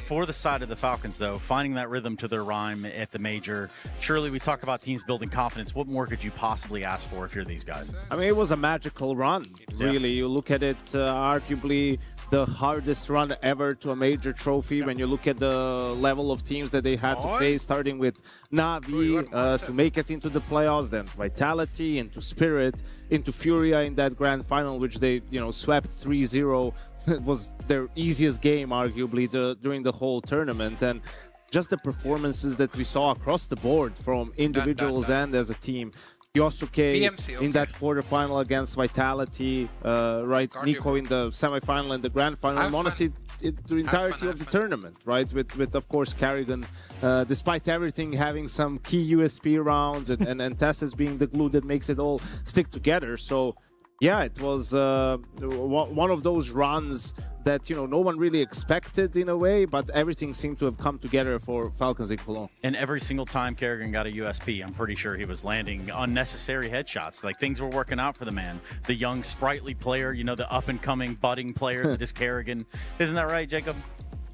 For the side of the Falcons, though, finding that rhythm to their rhyme at the major, surely we talk about teams building confidence. What more could you possibly ask for if you're these guys? I mean, it was a magical run, really. You look at it, arguably the hardest run ever to a major trophy when you look at the level of teams that they had to face, starting with Na'Vi to make it into the playoffs, then Vitality, into Spirit, into Furia in that grand final, which they, swept 3-0. It was their easiest game, arguably, during the whole tournament. And just the performances that we saw across the board from individuals and as a team. Yosuke in that quarterfinal against Vitality, right? Nico in the semifinal and the grand final. And honestly, the entirety of the tournament, right? With of course Kerrigan, despite everything, having some key USP rounds and Tessus being the glue that makes it all stick together. So yeah, it was one of those runs that no one really expected in a way, but everything seemed to have come together for Falcons in Cologne. And every single time Kerrigan got a USP, I'm pretty sure he was landing unnecessary headshots. Like, things were working out for the man. The young, sprightly player, the up-and-coming, budding player that is Kerrigan. Isn't that right, Jacob?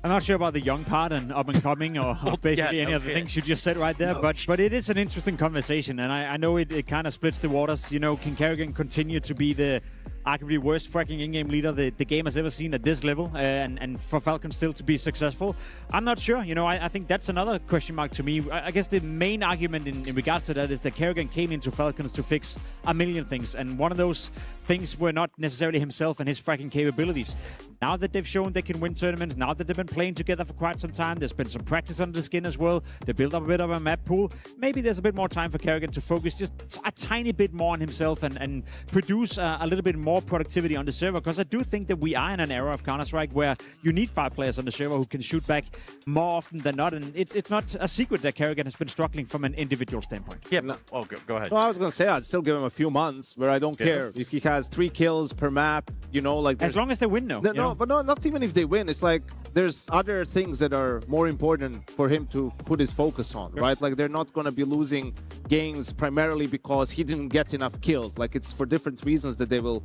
I'm not sure about the young part and up and coming or basically any of the things you just said right there, but it is an interesting conversation, and I know it kind of splits the waters. Can Kerrigan continue to be the arguably worst fracking in-game leader the game has ever seen at this level, and for Falcons still to be successful? I'm not sure. I think that's another question mark to me. I guess the main argument in regards to that is that Kerrigan came into Falcons to fix a million things, and one of those things were not necessarily himself and his fracking capabilities. Now that they've shown they can win tournaments, now that they've been playing together for quite some time, there's been some practice under the skin as well. They built up a bit of a map pool. Maybe there's a bit more time for Kerrigan to focus just a tiny bit more on himself and produce a little bit more productivity on the server, because I do think that we are in an era of Counter-Strike where you need 5 players on the server who can shoot back more often than not, and it's not a secret that Kerrigan has been struggling from an individual standpoint. Yeah, go ahead. Well, I was going to say, I'd still give him a few months where I don't care if he has 3 kills per map, like... As long as they win, though. But not even if they win. It's like there's other things that are more important for him to put his focus on, right? Like, they're not going to be losing games primarily because he didn't get enough kills. Like, it's for different reasons that they will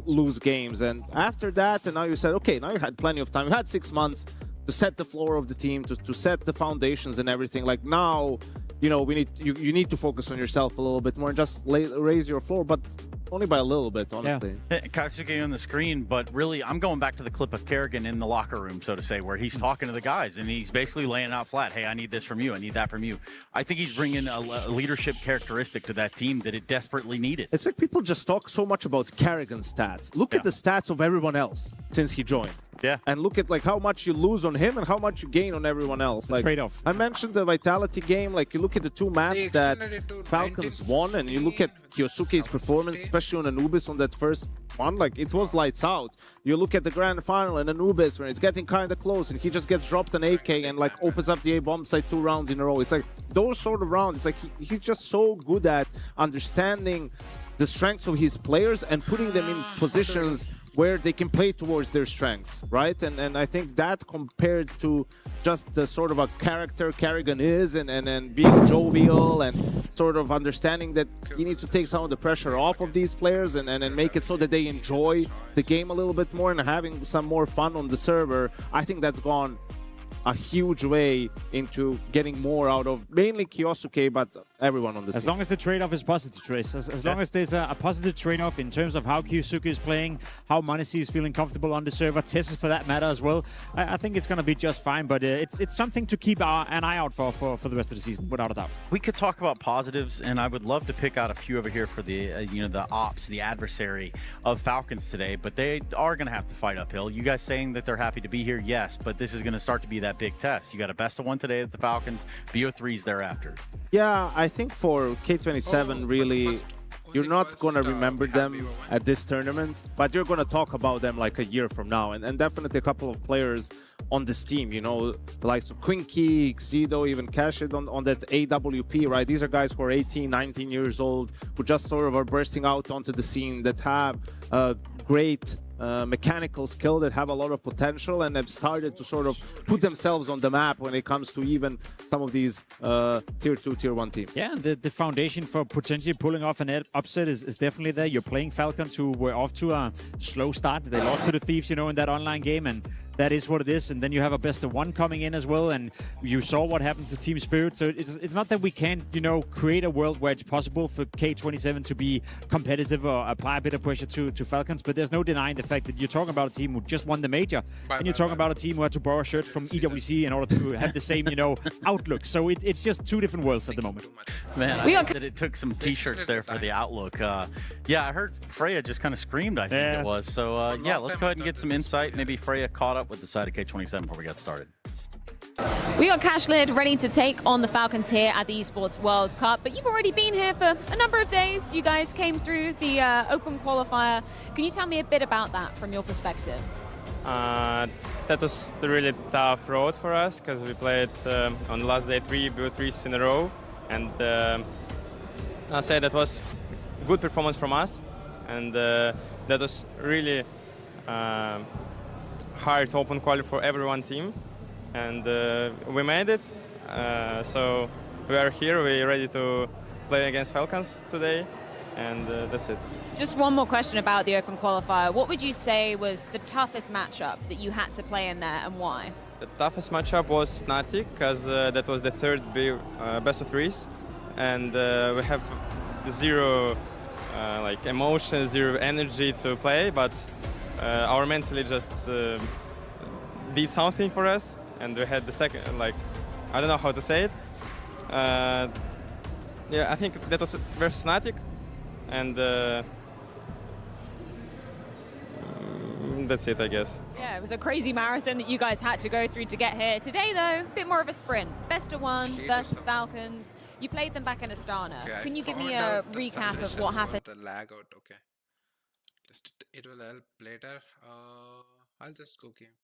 lose games. And after that, and now you said, okay, now you had plenty of time. You had 6 months to set the floor of the team, to set the foundations and everything. Like, now, you need to focus on yourself a little bit more and just raise your floor, but only by a little bit, honestly. Yeah. Katsuki on the screen, but really, I'm going back to the clip of Kerrigan in the locker room, so to say, where he's talking to the guys, and he's basically laying out flat, hey, I need this from you, I need that from you. I think he's bringing a leadership characteristic to that team that it desperately needed. It's like people just talk so much about Kerrigan's stats. Look at the stats of everyone else since he joined. Yeah. And look at how much you lose on him and how much you gain on everyone else. Like, trade-off. I mentioned the Vitality game. Like, you look at the 2 maps that Falcons won, and you look at Kyosuke's performance, especially on Anubis on that first one. Like, it was lights out. You look at the grand final and Anubis when it's getting kind of close and he just gets dropped an AK and opens up the A-bomb site 2 rounds in a row. It's like those sort of rounds. It's like he's just so good at understanding the strengths of his players and putting them in positions where they can play towards their strengths, right? And I think that, compared to just the sort of a character Kerrigan is and being jovial and sort of understanding that you need to take some of the pressure off of these players and make it so that they enjoy the game a little bit more and having some more fun on the server, I think that's gone a huge way into getting more out of mainly Kyosuke, but everyone on the team. As long as the trade-off is positive, Trace. As long as there's a positive trade-off in terms of how Kyosuke is playing, how Manisi is feeling comfortable on the server, Tessus for that matter as well, I think it's going to be just fine. But it's something to keep an eye out for the rest of the season, without a doubt. We could talk about positives, and I would love to pick out a few over here for the the ops, the adversary of Falcons today. But they are going to have to fight uphill. You guys saying that they're happy to be here, yes, but this is going to start to be that big test. You got a best of 1 today at the Falcons, BO3s thereafter. Yeah, I think for K27, really, you're not going to remember them at this tournament, but you're going to talk about them like a year from now. And definitely a couple of players on this team, the likes of Quinky, Xido, even Cashid on that AWP, right? These are guys who are 18, 19 years old, who just sort of are bursting out onto the scene, that have great mechanical skill that have a lot of potential and have started to sort of put themselves on the map when it comes to even some of these tier 2, tier 1 teams. Yeah, and the foundation for potentially pulling off an upset is definitely there. You're playing Falcons, who were off to a slow start. They lost to the Thieves, you know, in that online game, and that is what it is. And then you have a best of one coming in as well, and you saw what happened to Team Spirit. So it's not that we can't, you know, create a world where it's possible for K27 to be competitive or apply a bit of pressure to Falcons, but there's no denying the fact that you're talking about a team who just won the major, and you're talking about a team who had to borrow shirts from EWC in order to have the same, you know, outlook. So it's just two different worlds at the moment. Man, I heard that it took some t-shirts there for the outlook. Yeah, I heard Freya just kind of screamed, I think it was. So yeah, let's go ahead and get some insight. Maybe Freya caught up with the side of K27 before we got started. We got Cashlid ready to take on the Falcons here at the Esports World Cup, but you've already been here for a number of days. You guys came through the open qualifier. Can you tell me a bit about that from your perspective? That was the really tough road for us because we played on the last day 3 BO3s in a row, and I'll say that was a good performance from us, and that was really hard open quali for everyone team. And we made it, so we are here, we're ready to play against Falcons today, and that's it. Just one more question about the open qualifier. What would you say was the toughest matchup that you had to play in there, and why? The toughest matchup was Fnatic, because that was the third best of threes, and we have zero like emotion, zero energy to play, but our mentally just did something for us. And we had the second, like, I don't know how to say it. Yeah, I think that was versus Fnatic, and that's it, I guess. Yeah, it was a crazy marathon that you guys had to go through to get here. Today, though, a bit more of a sprint. Best of one versus Falcons. You played them back in Astana. Okay, Can you give me a recap of what happened? The lag out, okay. Just it will help later. I'll just go game.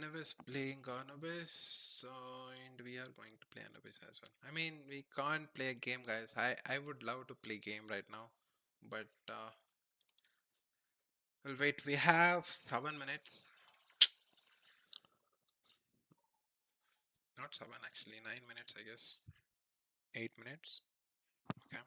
Nevis playing Anubis, so and we are going to play Anubis as well. I mean, we can't play a game, guys. I would love to play game right now, but well, wait. We have 7 minutes. Not 7, actually 9 minutes, I guess. 8 minutes. Okay.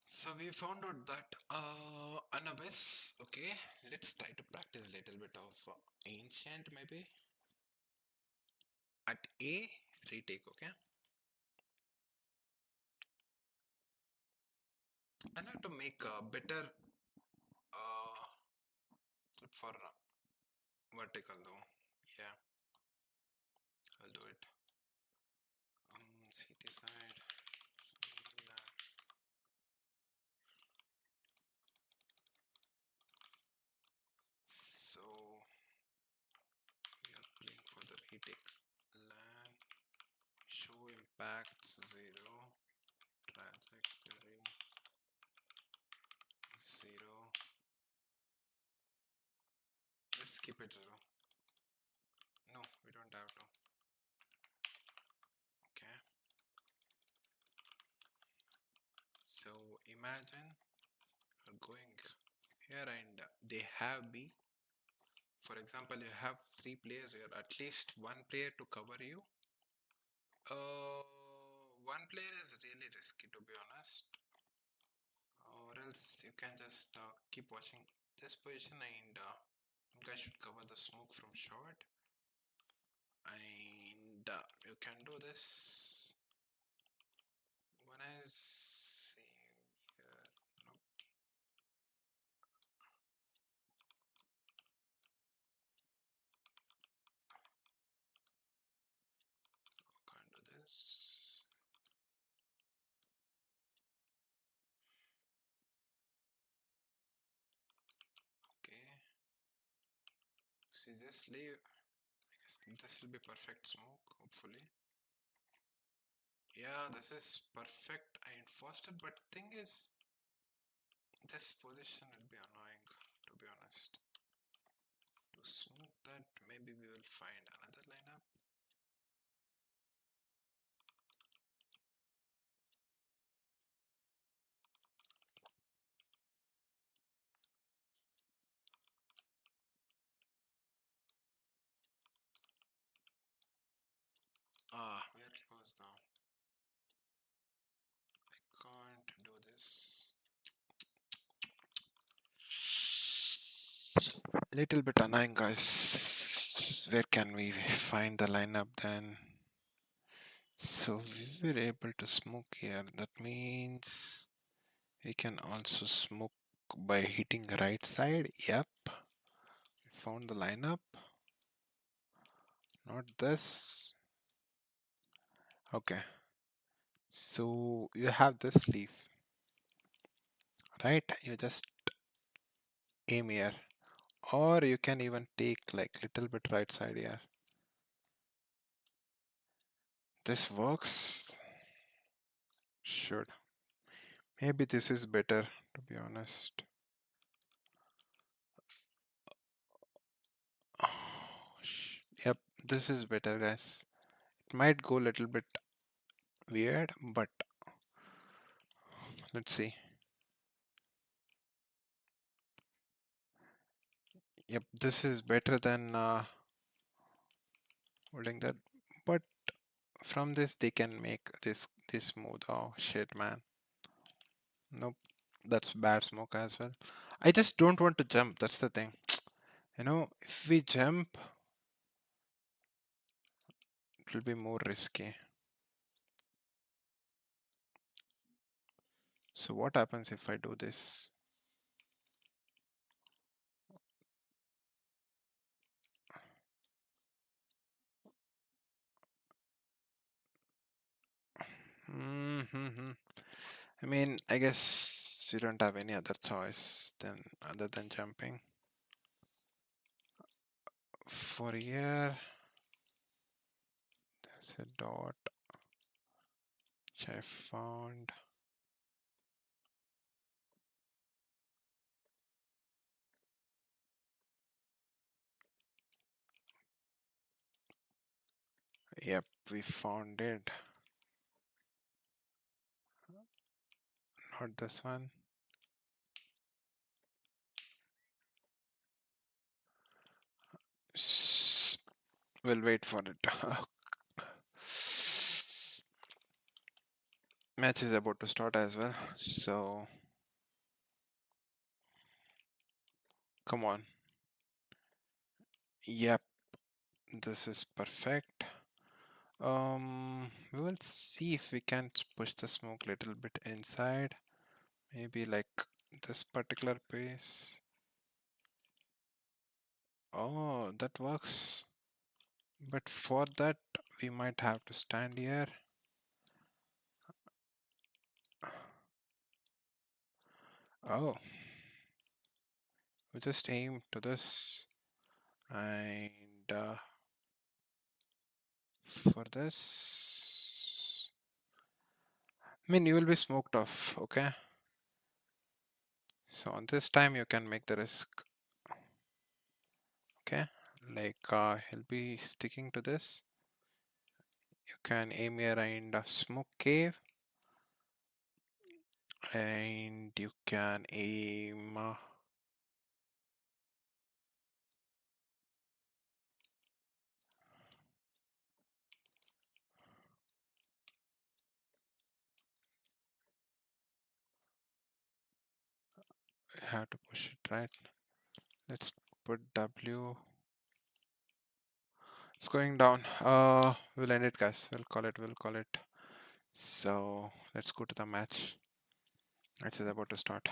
So we found out that Anubis, okay, let's try to practice a little bit of Ancient maybe. At A, retake, okay. I'll have to make a better clip for vertical though, yeah, I'll do it. CT side. So we are playing for the retake. Land, show impacts 0, trajectory 0. Let's keep it 0. No, we don't have to. Okay. So imagine going here and they have B. For example, you have 3 players here, at least 1 player to cover you. 1 player is really risky, to be honest, or else you can just keep watching this position, and you guys should cover the smoke from short, and you can do this. When I see here, nope. Can't do this. just leave. I guess this will be perfect smoke, hopefully. Yeah, this is perfect. I enforced it, but thing is, this position will be annoying, to be honest. To smoke that, maybe we will find another lineup. We are close now. I can't do this. Little bit annoying, guys. Where can we find the lineup then? So we were able to smoke here. That means we can also smoke by hitting right side. Yep. We found the lineup. Not this. Okay. So you have this leaf. Right? You just aim here. Or you can even take like little bit right side here. This works. Should. Maybe this is better, to be honest. Yep, this is better, guys. It might go a little bit weird, but let's see. Yep, this is better than holding that. But from this, they can make this smooth. Oh shit, man. Nope, that's bad smoke as well. I just don't want to jump. That's the thing. You know, if we jump, it will be more risky. So what happens if I do this? I mean, I guess we don't have any other choice than other than jumping. For here, there's a dot which I found. Yep, we found it. Not this one. We'll wait for it. Match is about to start as well, so come on. Yep, this is perfect. We will see if we can push the smoke a little bit inside. Maybe like this particular pace. Oh, that works. But for that, we might have to stand here. Oh. We just aim to this. And for this, I mean, you will be smoked off, okay? So on this time, you can make the risk. Okay, like he'll be sticking to this. You can aim here and smoke cave. And you can aim you have to push it, right? Let's put W. It's going down. We'll end it, guys. We'll call it. So let's go to the match. Match is about to start.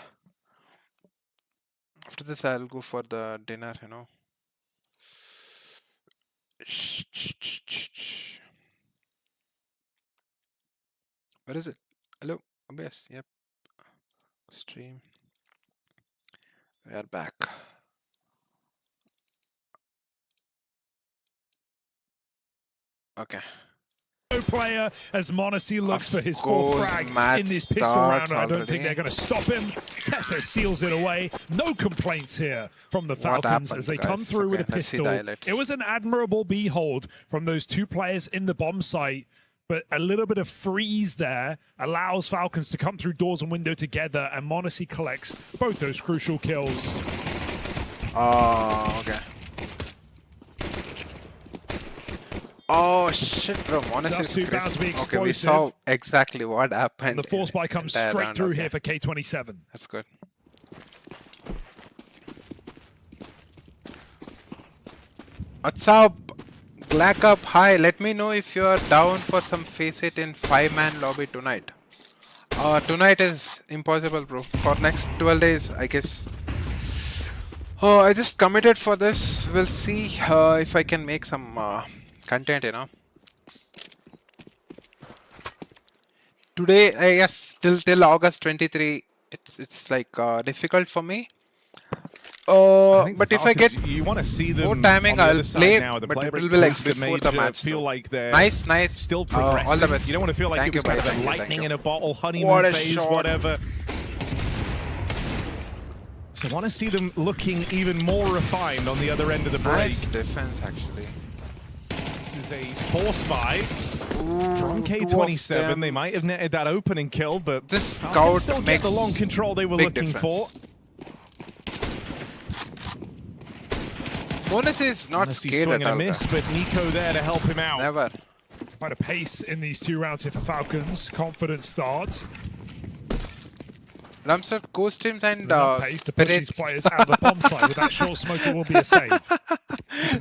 After this, I'll go for the dinner, you know. Where is it? Hello? OBS, yep. Stream. We are back. Okay. Player as Monacy looks for his course, fourth frag match in this pistol starts round. I don't already. think they're going to stop him. Tessa steals it away. No complaints here from the Falcons as they come through with a pistol. It was an admirable behold from those two players in the bomb site, but a little bit of freeze there allows Falcons to come through doors and window together, and Monacy collects both those crucial kills. Oh, okay. Oh shit, bro. Honestly, Dust2 bound to be okay, we saw explosive. exactly what happened. The force buy comes entire straight round, through okay. here for K27. That's good. What's up? Black Up, hi. Let me know if you're down for some Face It in 5-man lobby tonight. Tonight is impossible, bro. For next 12 days, I guess. Oh, I just committed for this. We'll see if I can make some content, you know. Today, I guess till August 23, it's like difficult for me. But if I get you want to see them more timing, on the I'll other side play. now. The But player it will be like boost that before made the you match. feel though. like they're nice. still progressing. All the best. You don't want to feel like Thank it was you, kind buddy. of a Thank you, lightning thank in a bottle, What honeymoon a phase, shot. whatever. So I want to see them looking even more refined on the other end of the break. Nice defense, actually. This is a force buy from K27. They might have netted that opening kill, but this Falcons scout still get makes the long control they were big looking difference. for. Bonus is not Unless he's scared swing at and a all. miss, but Nico there to help him out. Never. Quite a pace in these two rounds here for Falcons. Confident start. DarmsteR Co-Streams and Enough pace to push these players out of the bomb site with that short smoker will be a save.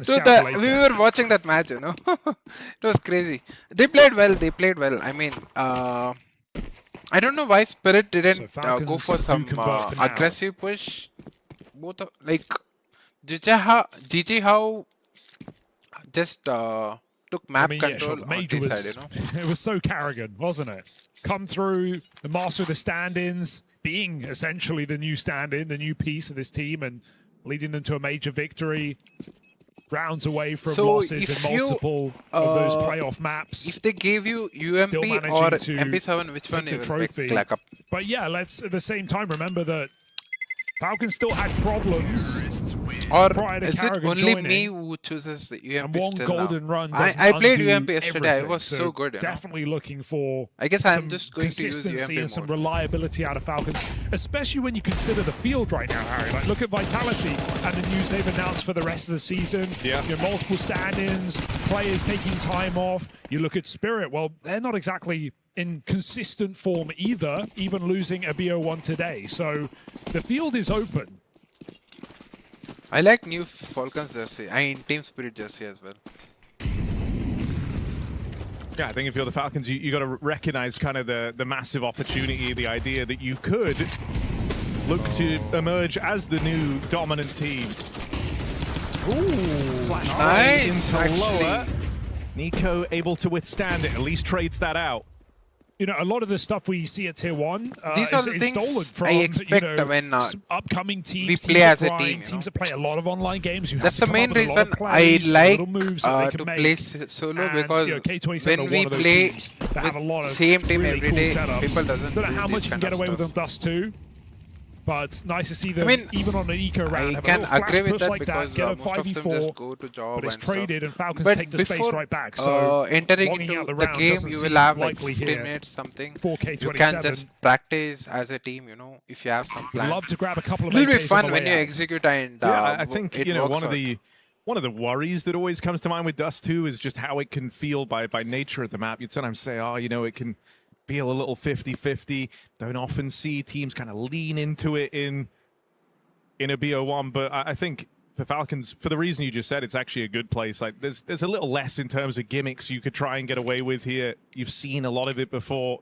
So we were watching that match, you know. It was crazy. They played well. I mean, I don't know why Spirit didn't go for some aggressive push. Both like GG how just took map control on Major this was, side, you know. it was so Carrigan, wasn't it? Come through, the master of the stand-ins, being essentially the new stand-in, the new piece of this team, and leading them to a major victory. Rounds away from losses in multiple of those playoff maps. If they gave you UMP or MP7, which one you will pick? Black Up. But yeah, let's at the same time remember that Falcons still had problems. Or prior to is it Carrigan only joining. me who chooses the UMP And one still golden now? run I played undo UMP yesterday. It everything, was so good. You know? Definitely looking for I guess I'm some just going to use consistency UMP and some mode. reliability out of Falcons, especially when you consider the field right now, Harry. Like, look at Vitality and the news they've announced for the rest of the season. Yeah. You know, multiple stand-ins, players taking time off. You look at Spirit. Well, they're not exactly in consistent form either, even losing a BO1 today. So the field is open. I like new Falcons jersey. I mean Team Spirit jersey as well. Yeah, I think if you're the Falcons, you got to recognize kind of the massive opportunity, the idea that you could look to emerge as the new dominant team. Ooh, flash nice, into lower. Nico able to withstand it, at least trades that out. You know, a lot of the stuff we see at Tier 1 These are the is stolen things from, I expect when upcoming teams, we teams play that as a grind, team. Teams that play a lot of online games. You That's have the to come main up with a lot reason of plays, I like little moves that they to can play make. solo And, because you know, K27 when are we one of those play teams that have a lot of same team really every cool day, setups. people doesn't Don't know how do much this you can kind get of away with on stuff. Dust2. But nice to see them, I mean, even on an eco round, I have a can little flash agree with push that like because that, get a most of them 5v4, just go to job but it's and stuff. traded and Falcons But take the space before, right back. So entering logging into out the the round game, doesn't you seem will have like likely 15 here minutes something. for You K27. can just practice as a team, you know, if you have some plans. Love to grab a couple of It'll be AKs on fun the when way you out. execute and Yeah, I think it you know works one of the worries that always comes to mind with Dust2 is just how it can feel by nature of the map. You'd sometimes say, oh, you know, it can feel a little 50-50. Don't often see teams kind of lean into it in a BO1, but I think for Falcons, for the reason you just said, it's actually a good place. Like there's a little less in terms of gimmicks you could try and get away with here. You've seen a lot of it before.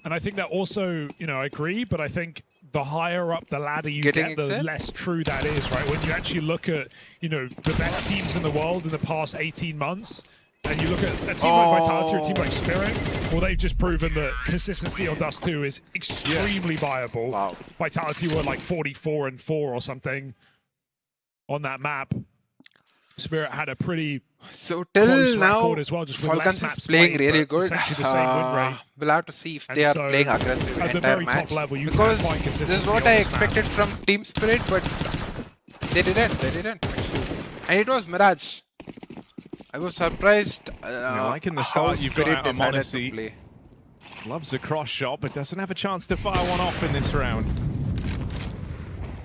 And I think that also, you know, I agree, but I think the higher up the ladder you get, the less true that is, right? When you actually look at, you know, the best teams in the world in the past 18 months, and you look at a team like Vitality or a team like Spirit, well, they've just proven that consistency on Dust2 is extremely viable. Wow. Vitality were like 44-4 or something on that map. Spirit had a pretty So close till now, record as well, just with less Falcons maps is playing played, really but good. essentially the same win rate. We'll have to see if And they are so, playing aggressive at the entire very match. top level, you Because can't find this is consistency what on I this map. expected from Team Spirit, but they didn't. And it was Mirage. I was surprised. Like in the how start, you've got Spirit out of decided to Monacy. play. Loves a cross shot, but doesn't have a chance to fire one off in this round.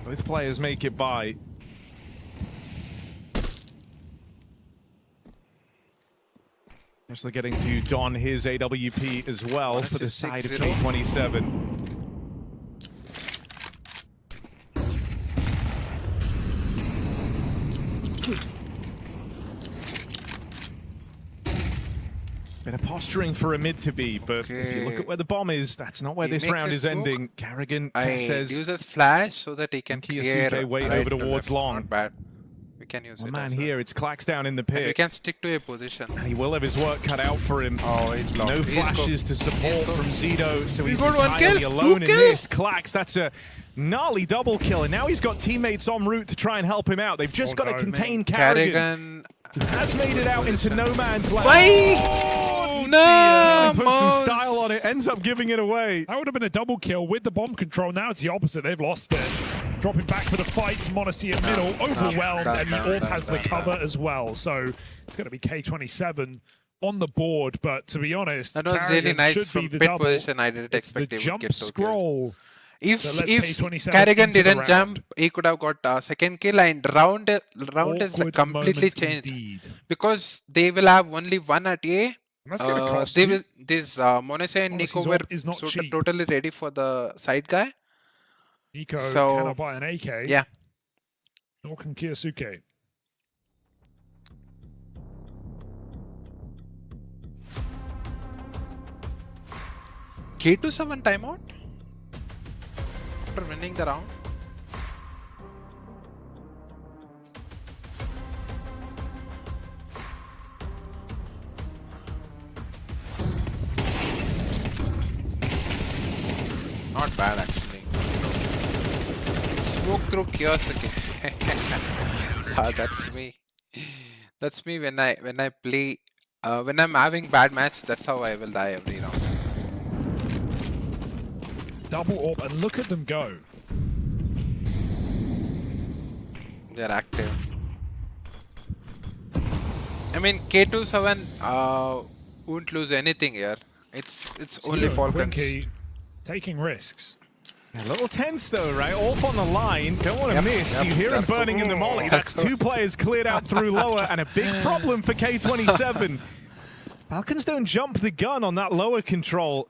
Both players make it by. Especially getting to don his AWP as well for the side of 6-0. K27. Bit of posturing for a mid to be, but if you look at where the bomb is, that's not where He this makes round his is move. ending. Kerrigan I says uses flash so that he can clear Kiyosuke way right over to towards left. long. Not bad. We can use One it. man as well. here, it's Clax down in the And we pit. can stick to a position. And he will have his work cut out for him. Oh, he's blocked. No He's flashes to support from Zido, so he's got one entirely kill. alone in Two this. Clax, that's a gnarly double kill, and now he's got teammates en route to try and help him out. They've just got to contain Kerrigan. Has made it out into no man's land. Why? No! Really put some style on it, ends up giving it away. That would have been a double kill with the bomb control. Now it's the opposite. They've lost it. Dropping back for the fight. Monacy in middle, overwhelmed, and the AWP has the cover as well. So it's going to be K27 on the board. But to be honest, That was Kerrigan really nice should from be the pit double. position. I didn't It's expect the they would jump get 2 kills. scroll. If that lets K27 Kerrigan into the didn't round. jump, he could have got second kill, and round is Awkward completely moment changed indeed. because they will have only one at A. That's gonna cost they you. will. This Monacy and Monacy's Nico were AWP is not cheap. totally ready for the side guy. Nico So, cannot buy an AK. Yeah. Nor can Kiyosuke. K27 timeout after winning the round. Not bad actually. Smoke through Kiyosuke. That's me. That's me when I play. When I'm having bad match, that's how I will die every round. Double AWP, and look at them go. They're active. I mean, K27 won't lose anything here. It's only Zero Falcons. Quinky taking risks. A little tense though, right? All on the line. Don't want to miss. You hear him burning in the molly. That's 2 players cleared out through lower, and a big problem for K27. Falcons don't jump the gun on that lower control.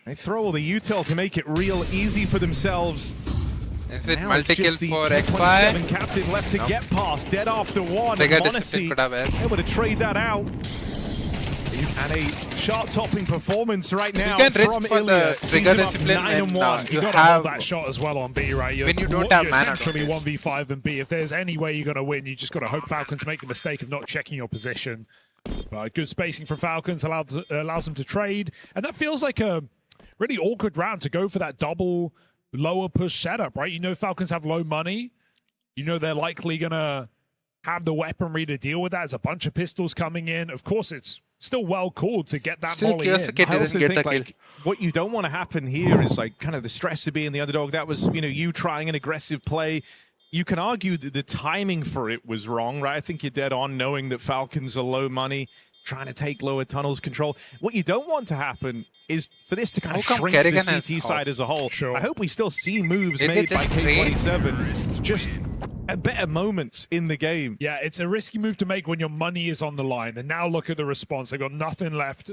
They throw all the util to make it real easy for themselves. Is it Now it's multi-kill just the for K27 X5? captain left to get past. Dead after one. Trigger Monacy discipline could have able to trade that out. And a chart-topping performance right now can risk from for the Ilya. trigger Sees him up discipline 9-1. You You got to have- hold that shot as well on B, right? When you don't have you're mana essentially advantage. 1v5 and B. If there's any way you're going to win, you just got to hope Falcons make the mistake of not checking your position. Good spacing from Falcons allows them to trade, and that feels like a really awkward round to go for that double lower push setup, right? You know Falcons have low money. You know they're likely going to have the weaponry to deal with that. There's a bunch of pistols coming in. Of course, it's still well called to get that Still volley in. Kiyosuke I also didn't think get a kill. like what you don't want to happen here is like kind of the stress of being the underdog. That was, you know, you trying an aggressive play. You can argue that the timing for it was wrong, right? I think you're dead on knowing that Falcons are low money, trying to take lower tunnels control. What you don't want to happen is for this to kind of How come shrink Kerrigan the has CT side as a whole. Sure. I hope we still see moves Did they made by just trade? K27. Just at better moments in the game. Yeah, it's a risky move to make when your money is on the line. And now look at the response. They've got nothing left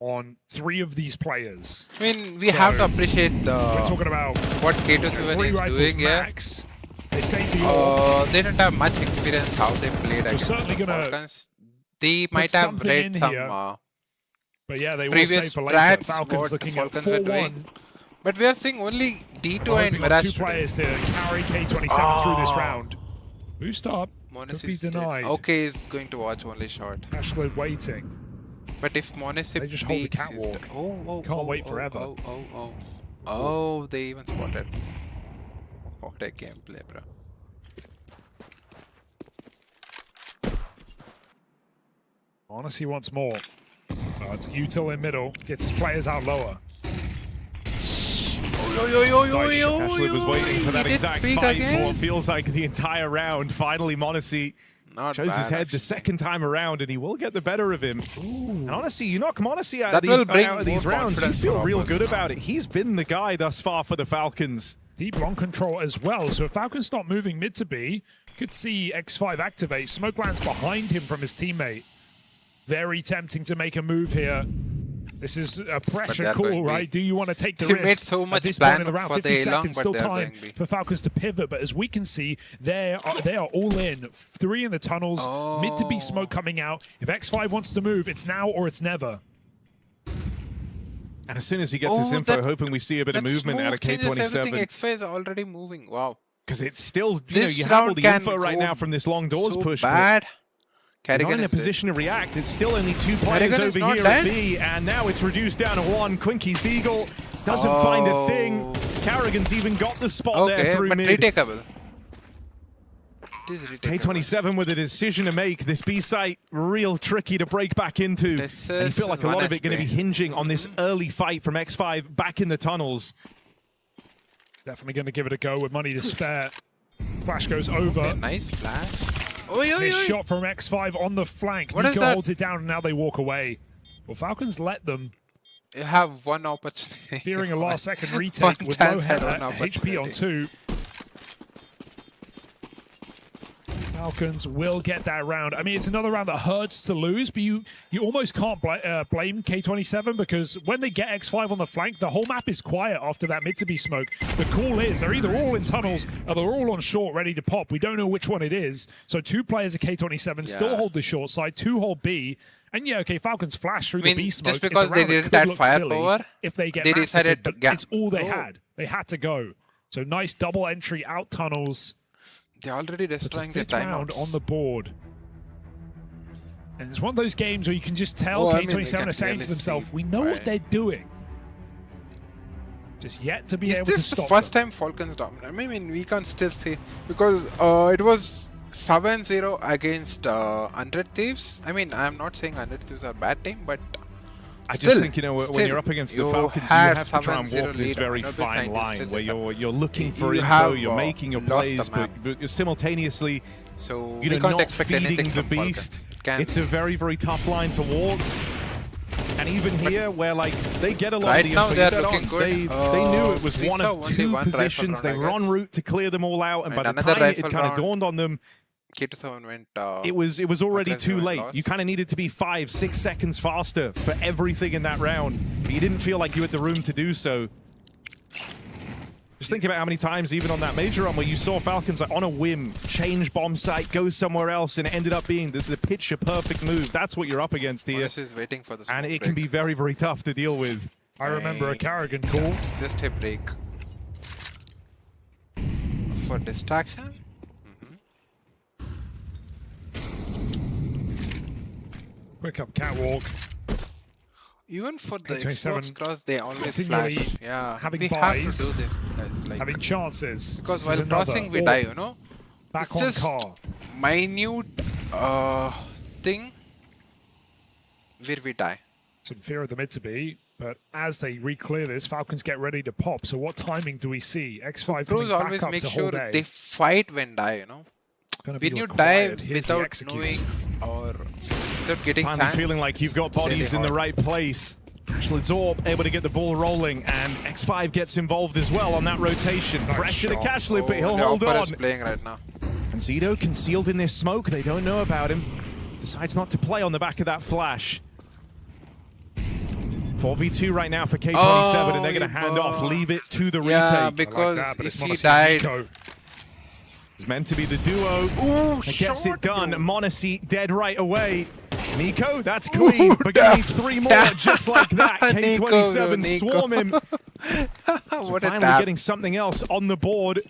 on 3 of these players. I mean, we have to appreciate We're talking about what 3 K27 is rifles doing here. max. They say the AWP. They don't have much experience how they played against certainly the gonna Falcons. They might have something in read some here. But yeah, they will previous say for later. strats Falcons what looking Falcons at were 4-1. doing. But we are seeing only D2 and Hoping on Mirage 2 today. players to carry K27 through this round. Boost up. Monacy Could be is dead. denied. Okay, is going to watch only short. Ashload waiting. But if Monacy They just hold the peeks, he's catwalk. dead. Can't wait forever. Oh, they even spotted. What a gameplay, bro. Honestly wants more. It's Util in middle, gets his players out lower. Cashlip was waiting for that exact fight for what feels like the entire round. Finally, Monacy shows his head the second time around, and he will get the better of him. And honestly, you knock Monacy out of these rounds, you feel real good about it. He's been the guy thus far for the Falcons. Deep long control as well, so if Falcons start moving mid to B, could see X5 activate. Smoke lands behind him from his teammate. Very tempting to make a move here. This is a pressure call, right? Do you want to take the risk? Made so much at this plan point in the round, for 50 the seconds, long, still but time for Falcons to pivot. But as we can see, they are all in. 3 in the tunnels, mid to B smoke coming out. If X5 wants to move, it's now or it's never. And as soon as he gets his info, hoping we see a bit of movement out of K27. X5 is already moving. Wow. Because it's still, you have all the info right now from this long doors push. Bad. Not in a position to react. It's still only 2 players over here at B, and now it's reduced down to 1. Quinky's Beagle doesn't find a thing. Carrigan's even got the spot there through mid. Retakeable. K27 with a decision to make. This B site real tricky to break back into. And you feel like a lot of it going to be hinging on this early fight from X5 back in the tunnels. Definitely going to give it a go with money to spare. Flash goes over. Okay, nice flash. Nice shot from X5 on the flank. Nico holds it down and now they walk away. Well, Falcons let them. You have one opportunity. Fearing a last second retake with low HP on 2. Falcons will get that round. I mean, it's another round that hurts to lose, but you almost can't blame K27 because when they get X5 on the flank, the whole map is quiet after that mid to B smoke. The call is they're either all in tunnels or they're all on short ready to pop. We don't know which one it is. So 2 players at K27 still hold the short side, 2 hold B. And yeah, okay, Falcons flash through the B smoke. Just because they didn't have firepower, if they get decided to but it's all they had. They had to go. So nice double entry out tunnels. They're already destroying the round on the board. And it's one of those games where you can just tell K27 are saying to themselves, we know what they're doing. Just yet to be able to stop This is the first time Falcons dominate. I mean, we can't still say, because it was 7-0 against 100 Thieves. I mean, I'm not saying 100 Thieves are a bad team, but I just think, when you're up against the Falcons, you have to try and walk this very fine line where you're looking for info, you're making your plays, but you're simultaneously not feeding the beast. It's a very, very tough line to walk. And even here, where they get a lot of the info, they knew it was one of 2 positions. They were en route to clear them all out, and by the time it kind of dawned on them, K27 went. It was already too late. You kind of needed to be 5-6 seconds faster for everything in that round, but you didn't feel like you had the room to do so. Just think about how many times, even on that major run, where you saw Falcons on a whim change bomb site, go somewhere else, and it ended up being the picture perfect move. That's what you're up against here. Is waiting for the and it can be very, very tough to deal with. I remember a Carrigan call. It's just a break for distraction. Quick up catwalk. Even for the Xbox cross, they always flash. Yeah, having buys, have to do this, guys. Having chances. Because while crossing, we die, Back it's on just car. Minute thing where we die. Some fear of the mid to be, but as they re-clear this, Falcons get ready to pop. So what timing do we see? X5 coming back always up make to sure hold A. they fight when die, When you die without knowing or without getting chance, feeling like you've got bodies in the right place. Cashlip able to get the ball rolling, and X5 gets involved as well on that rotation. Pressure to Cashlip, but he'll hold on. Is playing right now. And Zito concealed in this smoke. They don't know about him. Decides not to play on the back of that flash. 4v2 right now for K27, and they're going to hand off, leave it to the retake. Yeah, because if he died... It's meant to be the duo that gets it done. Monacy dead right away. Nico, that's clean. We're going to need 3 more just like that. K27 swarm him. So finally getting something else on the board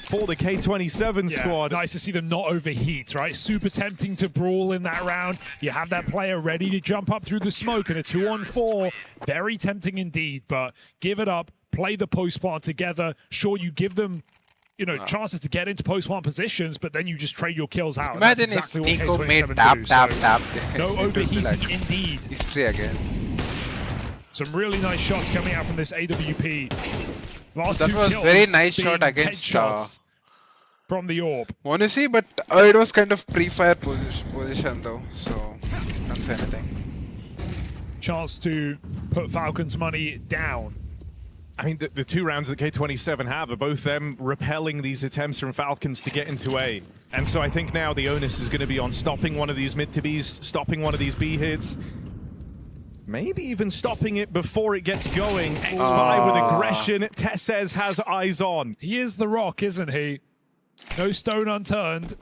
for the K27 squad. Nice to see them not overheat, right? Super tempting to brawl in that round. You have that player ready to jump up through the smoke in a 2-on-4. Very tempting indeed, but give it up. Play the post part together. Sure, you give them chances to get into post-1 positions, but then you just trade your kills out. Imagine exactly if Nico made tap. No overheating like indeed. History again. Some really nice shots coming out from this AWP. Last That two was kills very nice being shot against headshots from the orb. Honestly, but it was kind of pre-fire position though, so can't say anything. Chance to put Falcons money down. I mean, the 2 rounds that K27 have are both them repelling these attempts from Falcons to get into A. And so I think now the onus is going to be on stopping one of these mid to Bs, stopping one of these B hits. Maybe even stopping it before it gets going. X5 with aggression. Tesses has eyes on. He is the Rock, isn't he? No stone unturned.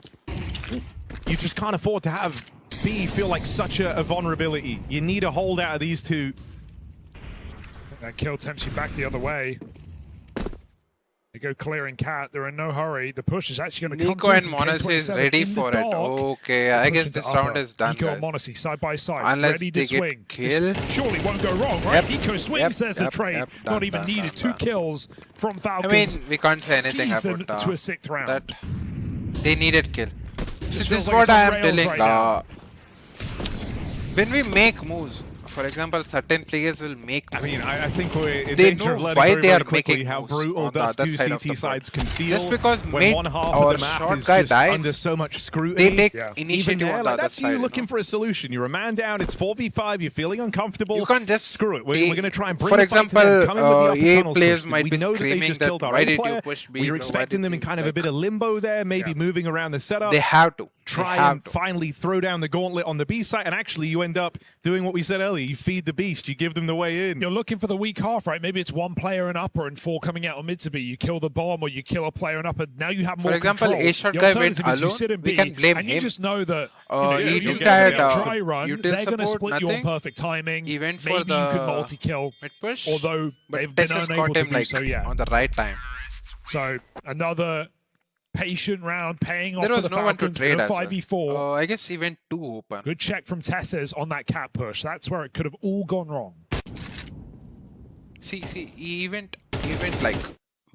You just can't afford to have B feel like such a vulnerability. You need a hold out of these two. That kill tempts you back the other way. They go clearing cat. They're in no hurry. The push is actually going to come Nico and Monacy is ready for it. Okay, I guess this round is done, Nico guys. and Monacy side by side, Unless ready they to swing. get kill. This surely won't go wrong, right? Yep. Nico swings, there's the trade. Done, Not even needed. Two kills from Falcons. I mean, we can't say anything Sees them about to a 6th round. that. They needed kill. This feels is like what it's on I am rails telling. right now. When we make moves, for example, certain players will make. I mean, I think we're in They danger know of learning why very, they very are quickly making how moves brutal on the those other two side of the CT sides can feel. Just because when one half our of the map short is guy just dies, under so much scrutiny. they take Even initiative there, on the like, other that's side. you looking for a solution. You're a man down. It's 4v5. You're feeling uncomfortable. You can't just screw it. We're going to try and bring for the fight to them. example, Come in with the upper A tunnels players push. might We be know that they screaming just that killed our why A did you player. push B? We're Why expecting did them in you, kind of a bit of limbo there, maybe moving around the setup. They have to Try and finally throw down the gauntlet on the B side, and actually you end up doing what we said earlier. You feed the beast. You give them the way in. You're looking for the weak half, right? Maybe it's 1 player and upper and 4 coming out on mid to B. You kill the bomb or you kill a player and upper. Now you have more For example, control. A shot The guy went alternative is you alone. sit in We B can blame and him. you just know that he you tried, get a dry run. util They're going to support, split you on nothing. perfect timing. He went for Maybe you could the multi-kill, mid push, although but they've been Tessus unable caught to him do like so yet. on the right time. So another patient round paying off There for was the no one to Falcons trade in a as well. 5v4. I guess he went 2 open. Good check from Tesses on that cat push. That's where it could have all gone wrong. See, he went like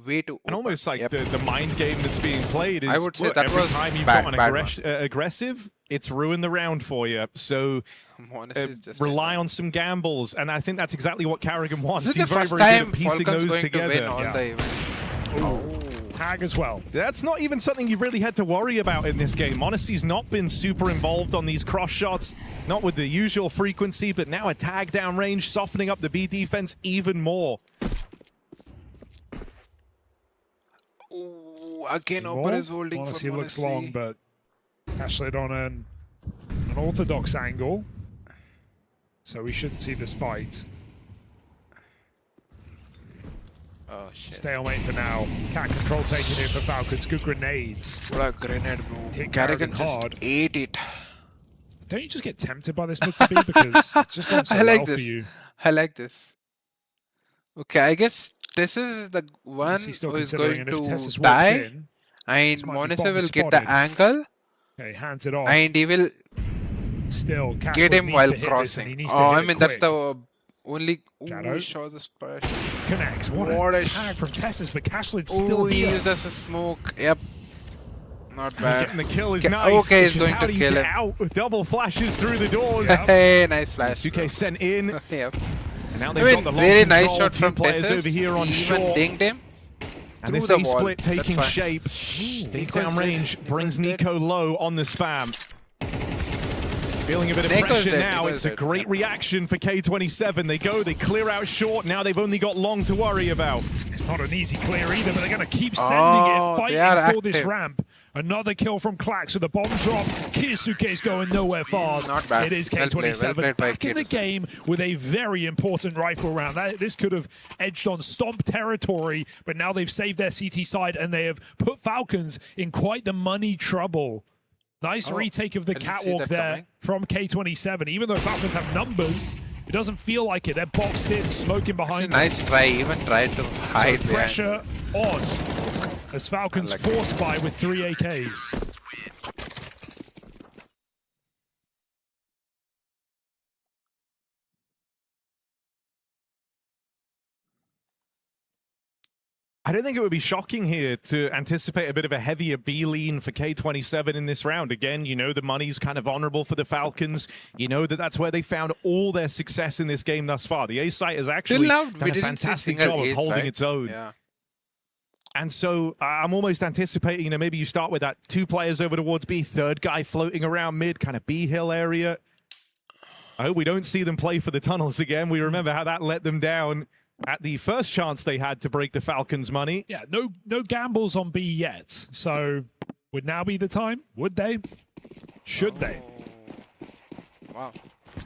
way too And open. almost like the mind game that's being played is, I would say look, that every was time you've bad gotten aggressive, it's ruined the round for you. So Monacy is just rely on some gambles, and I think that's exactly what Carrigan wants. This is He's the very, first very good time at piecing Falcons those going together. to win all the events. Tag as well. That's not even something you really had to worry about in this game. Monacy's not been super involved on these cross shots, not with the usual frequency, but now a tag down range, softening up the B defense even more. Ooh, again, Oper is holding for Monacy looks Monacy. long, but Cashled on an orthodox angle. So we shouldn't see this fight. Oh shit. Stalemate for now. Cat control taken in for Falcons. Good grenades. What a grenade, bro. Hit Carrigan Carrigan just hard. ate it. Don't you just get tempted by this mid to be because it's just gone so I like well this. for you? I like this. Okay, I guess this is the one Monacy still who is considering, going and if to Tessus walks die, in, and this might be Monacy bomb will get spotted. the angle, Okay, hands it off. and he will Still, get Cashled him needs while to hit this, and crossing. he needs to Oh, hit I it mean that's quick. the only. Shadow. Ooh, shows the splash. Connects. What What a a tag from Tessus, but Cashled's still Ooh, he here. uses a smoke. Yep. Not bad. Getting the kill is Okay, nice. okay, It's he's just going how to do you kill get him. out? Double flashes through the doors. Hey, nice flash. Suke sent in. Yep. And now I they've mean, got the long really control. nice shot Two from players Tessus. over here on He short. even dinged him. And through this the A wall. split taking That's fine. shape. Big Nico's down dead. range brings Nico's dead. Nico low on the spam. Feeling a bit of Nico's pressure dead. now. Nico's It's a dead. great reaction for K27. They go, they clear out short. Now they've only got long to worry about. It's not an easy clear either, but they're going to keep sending Oh, it, they are fighting for this active. ramp. Another kill from Klax with a bomb drop. Kirisuke's going nowhere fast. Not bad. It is Well K27 played by back in the Kirisuke. game with a very important rifle round. This could have edged on Stomp territory, but now they've saved their CT side and they have put Falcons in quite the money trouble. Nice retake of the didn't see catwalk that there coming. from K27. Even though Falcons have numbers, it doesn't feel like it. They're boxed in, smoking behind them. Nice try. Even tried to hide So behind. pressure on as Falcons I like force by with 3 AKs. I don't think it would be shocking here to anticipate a bit of a heavier B lean for K27 in this round. Again, you know the money's kind of honorable for the Falcons. You know that that's where they found all their success in this game thus far. The A site has actually done a fantastic job of holding its own. Yeah. And so I'm almost anticipating, you know, maybe you start with that 2 players over towards B, third guy floating around mid, kind of B hill area. I hope we don't see them play for the tunnels again. We remember how that let them down at the first chance they had to break the Falcons' money. Yeah, no gambles on B yet. So would now be the time? Would they? Should they? Wow.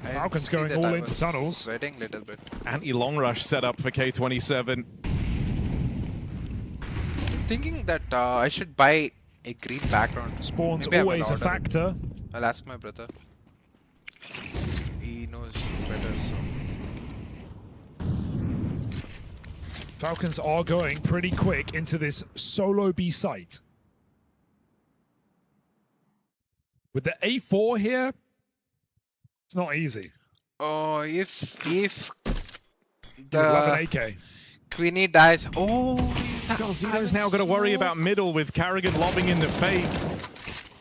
Falcons going all into tunnels. Sweating a little bit. Anti-long rush setup for K27. Thinking that I should buy a green background. Spawn's Maybe always a factor. I'll ask my brother. He knows better, so. Falcons are going pretty quick into this solo B site. With the A4 here, it's not easy. Oh, if the 11 AK. Queenie dies. Oh, Zito's now got to worry about middle with Carrigan lobbing in the fake.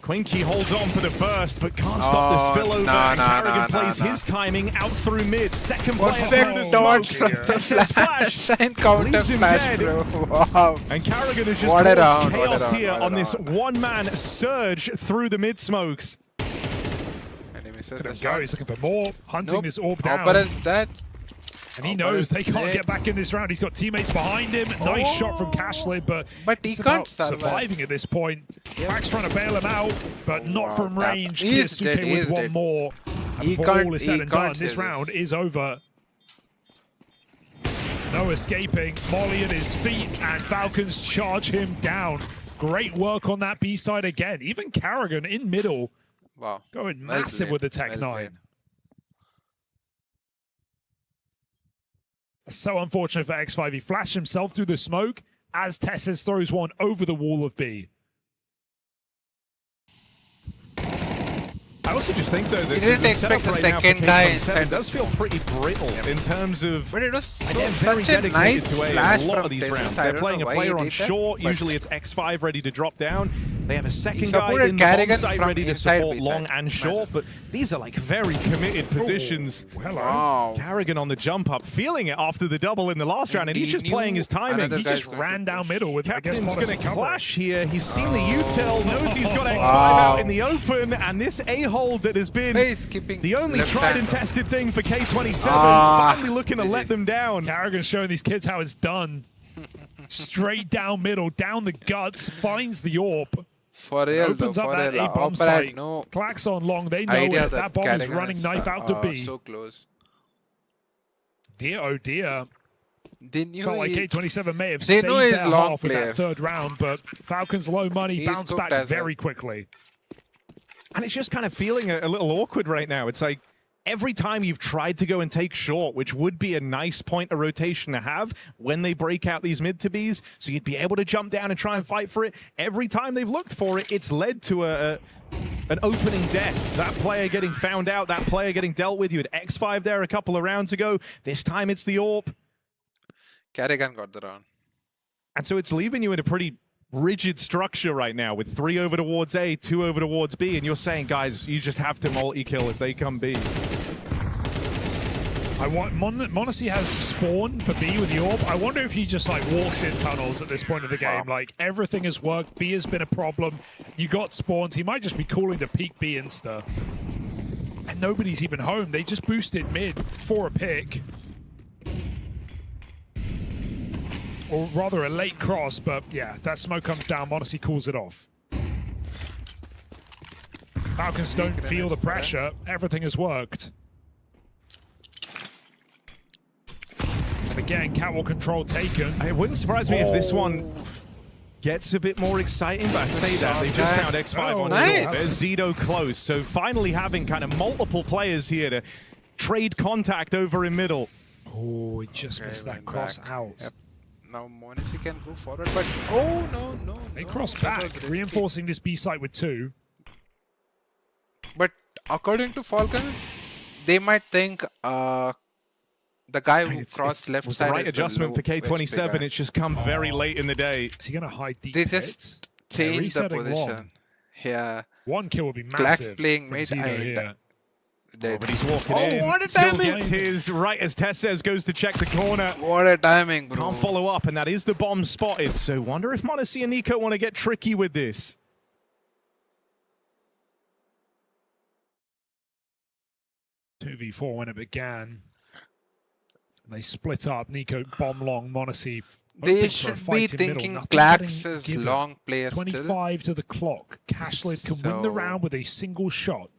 Quinky holds on for the first, but can't stop the spillover. Carrigan plays his timing out through mid. Second player through the smoke. Flash and counter leaves him flash, dead. bro. Wow. And Carrigan has just caused chaos here on this one-man surge through the mid smokes. And he misses the Go. shot. He's looking for more, hunting this orb down. Opponent's dead. And he knows they can't get back in this round. He's got teammates behind him. Nice shot from Cashlet, but he it's can't about surviving at this point. Max trying to bail him out, but not from range. Kiyasuke with one more. And before all is said and done, this round is over. No escaping. Molly at his feet, and Falcons charge him down. Great work on that B side again. Even Carrigan in middle. Wow. Going massive with the Tech 9. So unfortunate for X5. He flashed himself through the smoke as Tesses throws one over the wall of B. I also just think, though, that he didn't expect the second guy inside. Does feel pretty brittle in terms of. But it was so, very such a nice to flash a lot from of these Tesses. rounds. They're playing a player on short. Usually it's X5 ready to drop down. They have a second guy in the bomb site ready to support long and short. But these are like very committed positions. Hello. Carrigan on the jump up, feeling it after the double in the last round, and he's just playing his timing. He just ran down middle with, Captain's I guess, going to clash here. He's seen the util, knows he's got X5 Wow. out in the open, and this A-hold that has been the only tried and tested thing for K27, finally looking to let them down. Carrigan's showing these kids how it's done. Straight down middle, down the guts, finds the orb. For real, opens up that A bomb site. No Clacks on long, they know idea it. That bomb is running knife out to B. So close. Dear, oh dear. They knew Felt like K27 may have they saved know he's their long half with player. that third round, but Falcons low money He's bounced cooked back as well. very quickly. And it's just kind of feeling a little awkward right now. It's like every time you've tried to go and take short, which would be a nice point of rotation to have when they break out these mid to Bs, so you'd be able to jump down and try and fight for it. Every time they've looked for it, it's led to an opening death. That player getting found out, that player getting dealt with. You had X5 there a couple of rounds ago. This time it's the AWP. Carrigan got the round. And so it's leaving you in a pretty rigid structure right now with 3 over towards A, 2 over towards B, and you're saying, guys, you just have to multi-kill if they come B. I want Monacy has spawn for B with the orb. I wonder if he just like walks in tunnels at this point of the game. Like everything has worked. B has been a problem. You got spawns. He might just be calling to peek B insta. And nobody's even home. They just boosted mid for a pick. Or rather a late cross, but yeah, that smoke comes down. Monacy calls it off. Falcons don't feel the pressure. Everything has worked. And again, catwalk control taken. It wouldn't surprise me if this one gets a bit more exciting, but I say that they just found X5 on short. There's Zito close, so finally having kind of multiple players here to trade contact over in middle. Oh, he just missed that cross out. Yep. Now Monacy can go forward, but oh no. They cross back, reinforcing this B site with 2. But according to Falcons, they might think The guy who crossed left was side the right is adjustment for low K27. HP guy. It's just come very late in the day. Is he going to hide deep They pits? just changed the resetting position. long. Yeah. One kill would be Glax massive. playing from mid Zeno and here. dead. But he's walking Oh, in. what a Still timing! gets his right as Tess says goes to check the corner. What a timing, bro. Can't follow up, and that is the bomb spotted. So wonder if m0NESY and Nico want to get tricky with this. Two v 4 when it began. They split up. Nico bomb long, m0NESY. They open for a should fight be in middle. thinking Nothing Glax's getting given. long play still. 25 to the clock. Cashlid can win the round with a single shot.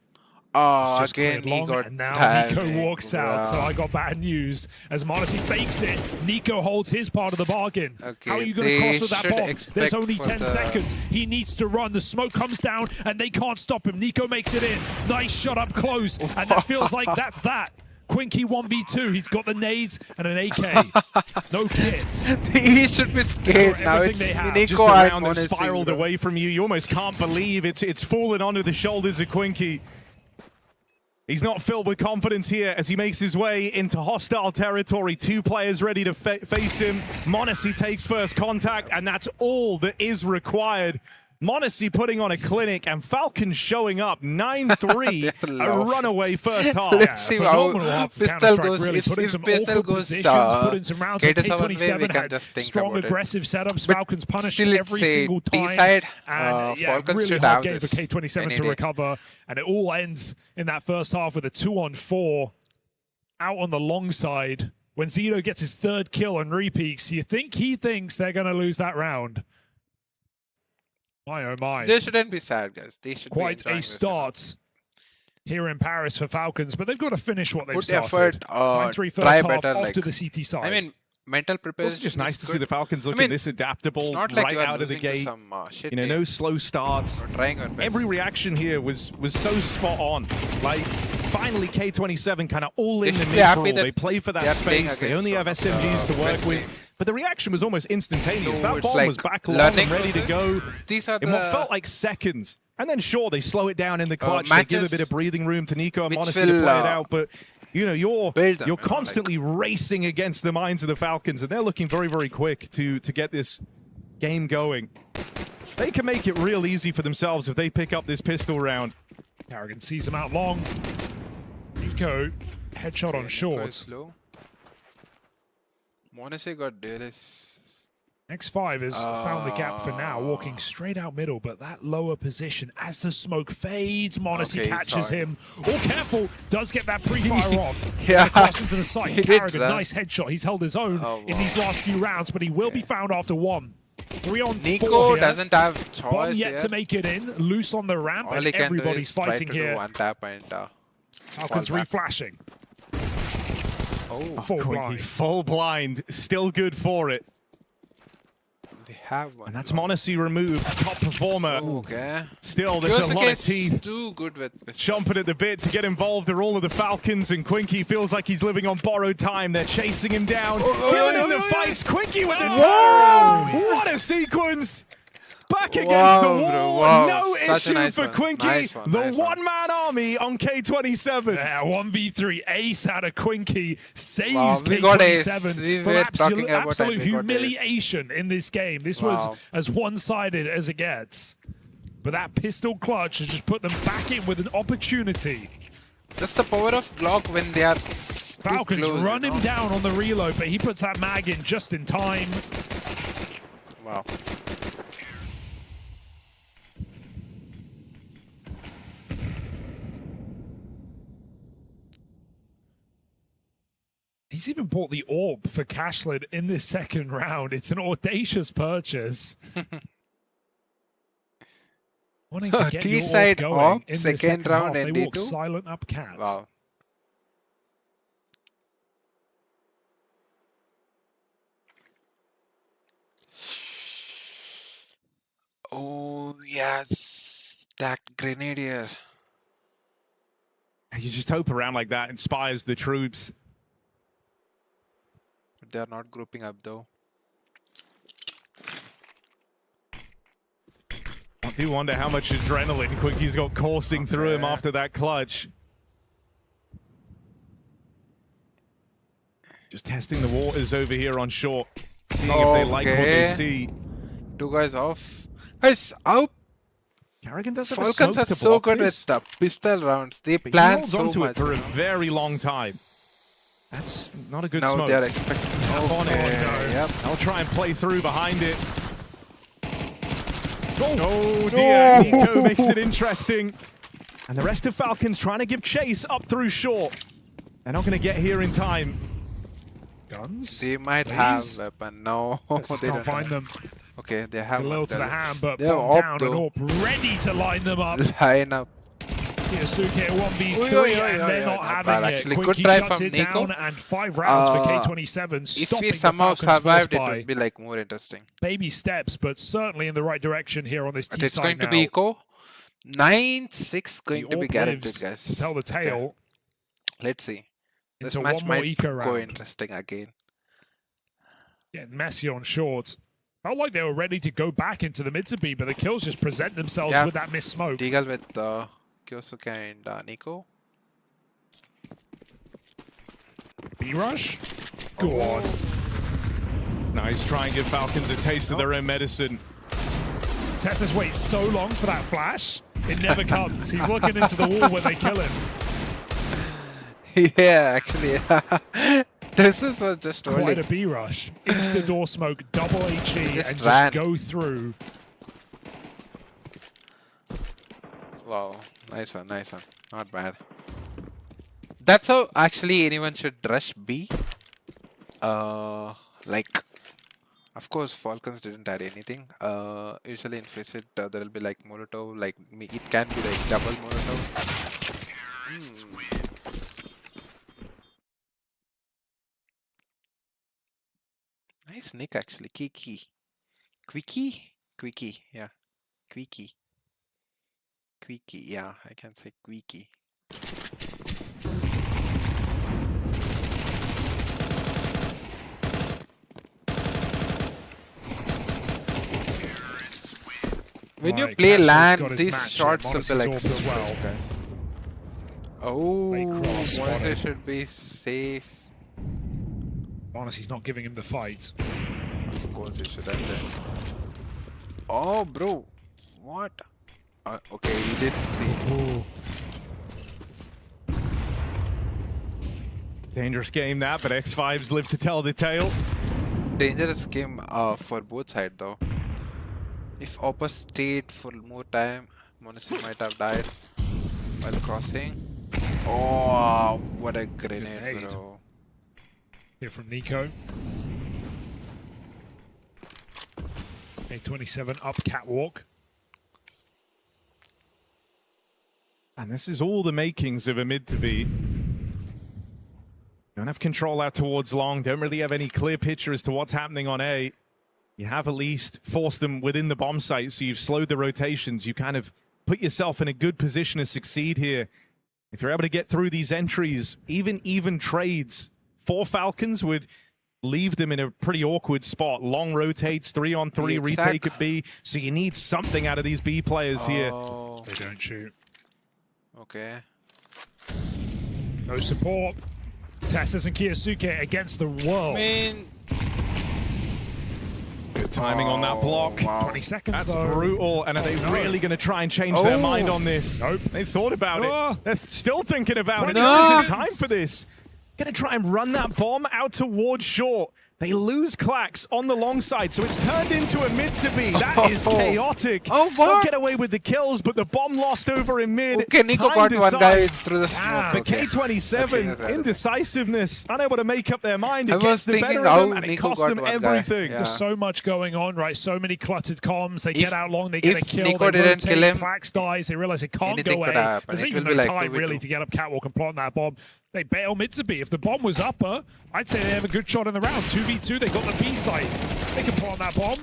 Oh, Just again, cleared he long, got and now timing, Nico walks out. So bro. I got bad news as m0NESY fakes it. Nico holds his part of the bargain. Okay, How are you going to they cross with that should bomb? expect There's only for 10 the- seconds. He needs to run. The smoke comes down, and they can't stop him. Nico makes it in. Nice shot up close, and that feels like that's that. Quinky 1v2. He's got the nades and an AK. No kits. He should be scared now. Everything It's they have. Just Nico a and round that m0NESY, spiraled bro. away from you. You almost can't believe it's fallen onto the shoulders of Quinky. He's not filled with confidence here as he makes his way into hostile territory. Two players ready to face him. m0NESY takes first contact, and that's all that is required. m0NESY putting on a clinic, and Falcons showing up 9-3, a runaway first half. Let's see how Pistol goes. Really If put in some Pistol awkward goes positions, put in some rounds. get us K27 our way, we can had just think strong about it. aggressive setups. But Falcons punished still it's every a single time. D-side, And Falcons really should hard have game for this K27 any to day. recover. And it all ends in that first half with a 2-on-4 out on the long side. When Zeno gets his third kill on repeats, you think he thinks they're going to lose that round. My oh my. They shouldn't be sad, guys. They should Quite be enjoying a start here in Paris for Falcons, but they've got to finish what they've Put started. effort, 9-3 first try half better, off like- to the CT side. I mean, mental preparation. It's just nice is to good. see the Falcons I looking mean, this adaptable it's not like right you are out of the losing to gate. some, shit You know, no slow starts. We're trying our best. Every reaction here was so spot on. Like, finally K27 kind of all in They the should be happy mid-roll. that They play for they that are playing space. They only have against SMGs to work best with. team. But the reaction was almost instantaneous. So That it's bomb like was back long learning and ready to process. go These are in what the felt like seconds. And then sure, they slow it down in the clutch. They give a matches bit of breathing room to Nico and which m0NESY to will, play it out. But you know, you're build them, you know, constantly racing against the minds of the Falcons, and they're looking very, very quick to get this game going. They can make it real easy for themselves if they pick up this pistol round. Carrigan sees him out long. Nico, headshot on short. m0NESY got Darius. X5 has found the gap for now, walking straight out middle, but that lower position as the smoke fades, m0NESY Okay, catches sorry. him. Oh, careful, does get that pre-fire off. Yeah. And across into the site. He did Carrigan, that. nice headshot. He's held his own Oh, in wow. these last few rounds, but he will be found after one. 3-on-4 Nico here. doesn't have Bomb choice yet here. to make it in, loose on the ramp, All and he can do everybody's is try fighting to do here. one tap and Falcons fall back. reflashing. Oh, Full Quinky blind. full blind, still good for it. they have one. And that's m0NESY removed, top performer. Okay. Still, there's a lot of teeth Too good with pistols. chomping at the bit to get involved. They're all of the Falcons, and Quinky feels like he's living on borrowed time. They're chasing him down. Feeling in the fights. Quinky with the turnaround. What a sequence! Back against the Wow, wall. bro, wow. No Such a issue nice for one. Quinky. Nice one, The nice one. one-man army on K27. Yeah, 1v3 ace out of Quinky saves Wow, we got ace. K27 We for were talking about absolute and we got ace. humiliation in this game. This Wow. was as one-sided as it gets. But that pistol clutch has just put them back in with an opportunity. That's the power of Glock when they are Falcons too close, run you him know? down on the reload, but he puts that mag in just in time. Wow. He's even bought the orb for Cashlid in this second round. It's an audacious purchase. Wanting to get your orb T-side going off, in this second second round half. and They walk D2. silent up cats. Wow. Oh, yes. That Grenadier. You just hope a round like that inspires the troops. But they are not grouping up, though. I do wonder how much adrenaline Quinky's got coursing through him after that clutch. Just testing the waters over here on short. Seeing if they like what they see. 2 guys off. Guys, out. Karrigan does have a Falcons smoke are to so block good this, with the pistol rounds. They but he plan holds so onto much. it for a very long time. That's not a good Now smoke. they are expecting. Tap on it. Yep. I'll try and play through behind it. Oh dear, Nico makes it interesting. And the rest of Falcons trying to give chase up through short. They're not going to get here in time. Guns? They might Please? have weapon. No, Just they can't don't find have. them. Okay, they have A little one. to the hand, but They're bomb up down though. and up, ready to line them up. Line up. Yasuke 1v3 Oi, oi, oi, and oi, they're oi, not not having bad, it. actually. Quickie Good try shuts from it Nico. down and 5 rounds for K27, If stopping we the somehow Falcons' survived, it force would be like more interesting. baby steps, but certainly in the right direction here on this But T it's side going now. to be Eco. 9-6 going The to be AWP guaranteed, lives guys. to tell the tale. Let's see. This Into match one more might eco go round. interesting again. Getting messy on short. Felt like they were ready to go back into the mid to B, but the kills just present themselves Yeah. with that missed smoke. Deagle with Kyosuke and Nico. B-rush? Go on. Nice, try and give Falcons a taste of their own medicine. Tessa's waited so long for that flash. It never comes. He's looking into the wall when they kill him. Yeah, actually. This is what just Quite a B-rush. Insta door smoke, double HE, Just and ran. just go through. Wow, nice one, nice one. Not bad. That's how actually anyone should rush B. Like, of course, Falcons didn't add anything. Usually in Facet, there will be like Molotov, like it can be like double Molotov. Nice nick actually. Kiki. Quickie? Quickie, yeah. Quickie. Quickie, yeah, I can say Quickie. When you Right, play Cashman's LAN, got his these match shots at will be Monacy's like AWP as super well. guys. Oh, Late cross Monacy spotted. should be safe. Monacy's not giving him the fight. Of course, it should have done. Oh, bro, what? Okay, he did see. Ooh. Dangerous game that, but X5's live to tell the tale. Dangerous game for both sides though. If Opus stayed for more time, Monacy might have died while crossing. Oh, what a grenade, bro. Here from Nico. A27 up catwalk. And this is all the makings of a mid to be. Don't have control out towards long. Don't really have any clear picture as to what's happening on A. You have at least forced them within the bomb site, so you've slowed the rotations. You kind of put yourself in a good position to succeed here. If you're able to get through these entries, even trades for Falcons would leave them in a pretty awkward spot. Long rotates, 3-on-3, retake at B. So you need something out of these B players here. They don't shoot. Okay. No support. Tessas and Kyosuke against the world. Good timing on that block. 20 seconds That's though. brutal. And are they really going to try and change their mind on this? Nope. They thought about it. They're still thinking about it. No. This isn't time for this. Going to try and run that bomb out towards short. They lose Clax on the long side, so it's turned into a mid to be. That is chaotic. They'll get away with the kills, but the bomb lost over in mid. Okay, Nico Time got one guy decides. through the smoke. But Okay. K27, indecisiveness, unable to make up their mind. I It was gets the thinking better of them, how and it Nico costs got them one guy. everything. Yeah. There's so much going on, right? So many cluttered comms. They If- get out long, they get a if kill. Nico they didn't rotate, kill him, Clax dies. They realize it can't anything go could away. happen. There's It even will no be like time 2v2. really to get up catwalk and plant that bomb. They bail mid to B. If the bomb was upper, I'd say they have a good shot in the round. 2v2, they got the B site. They can plant that bomb.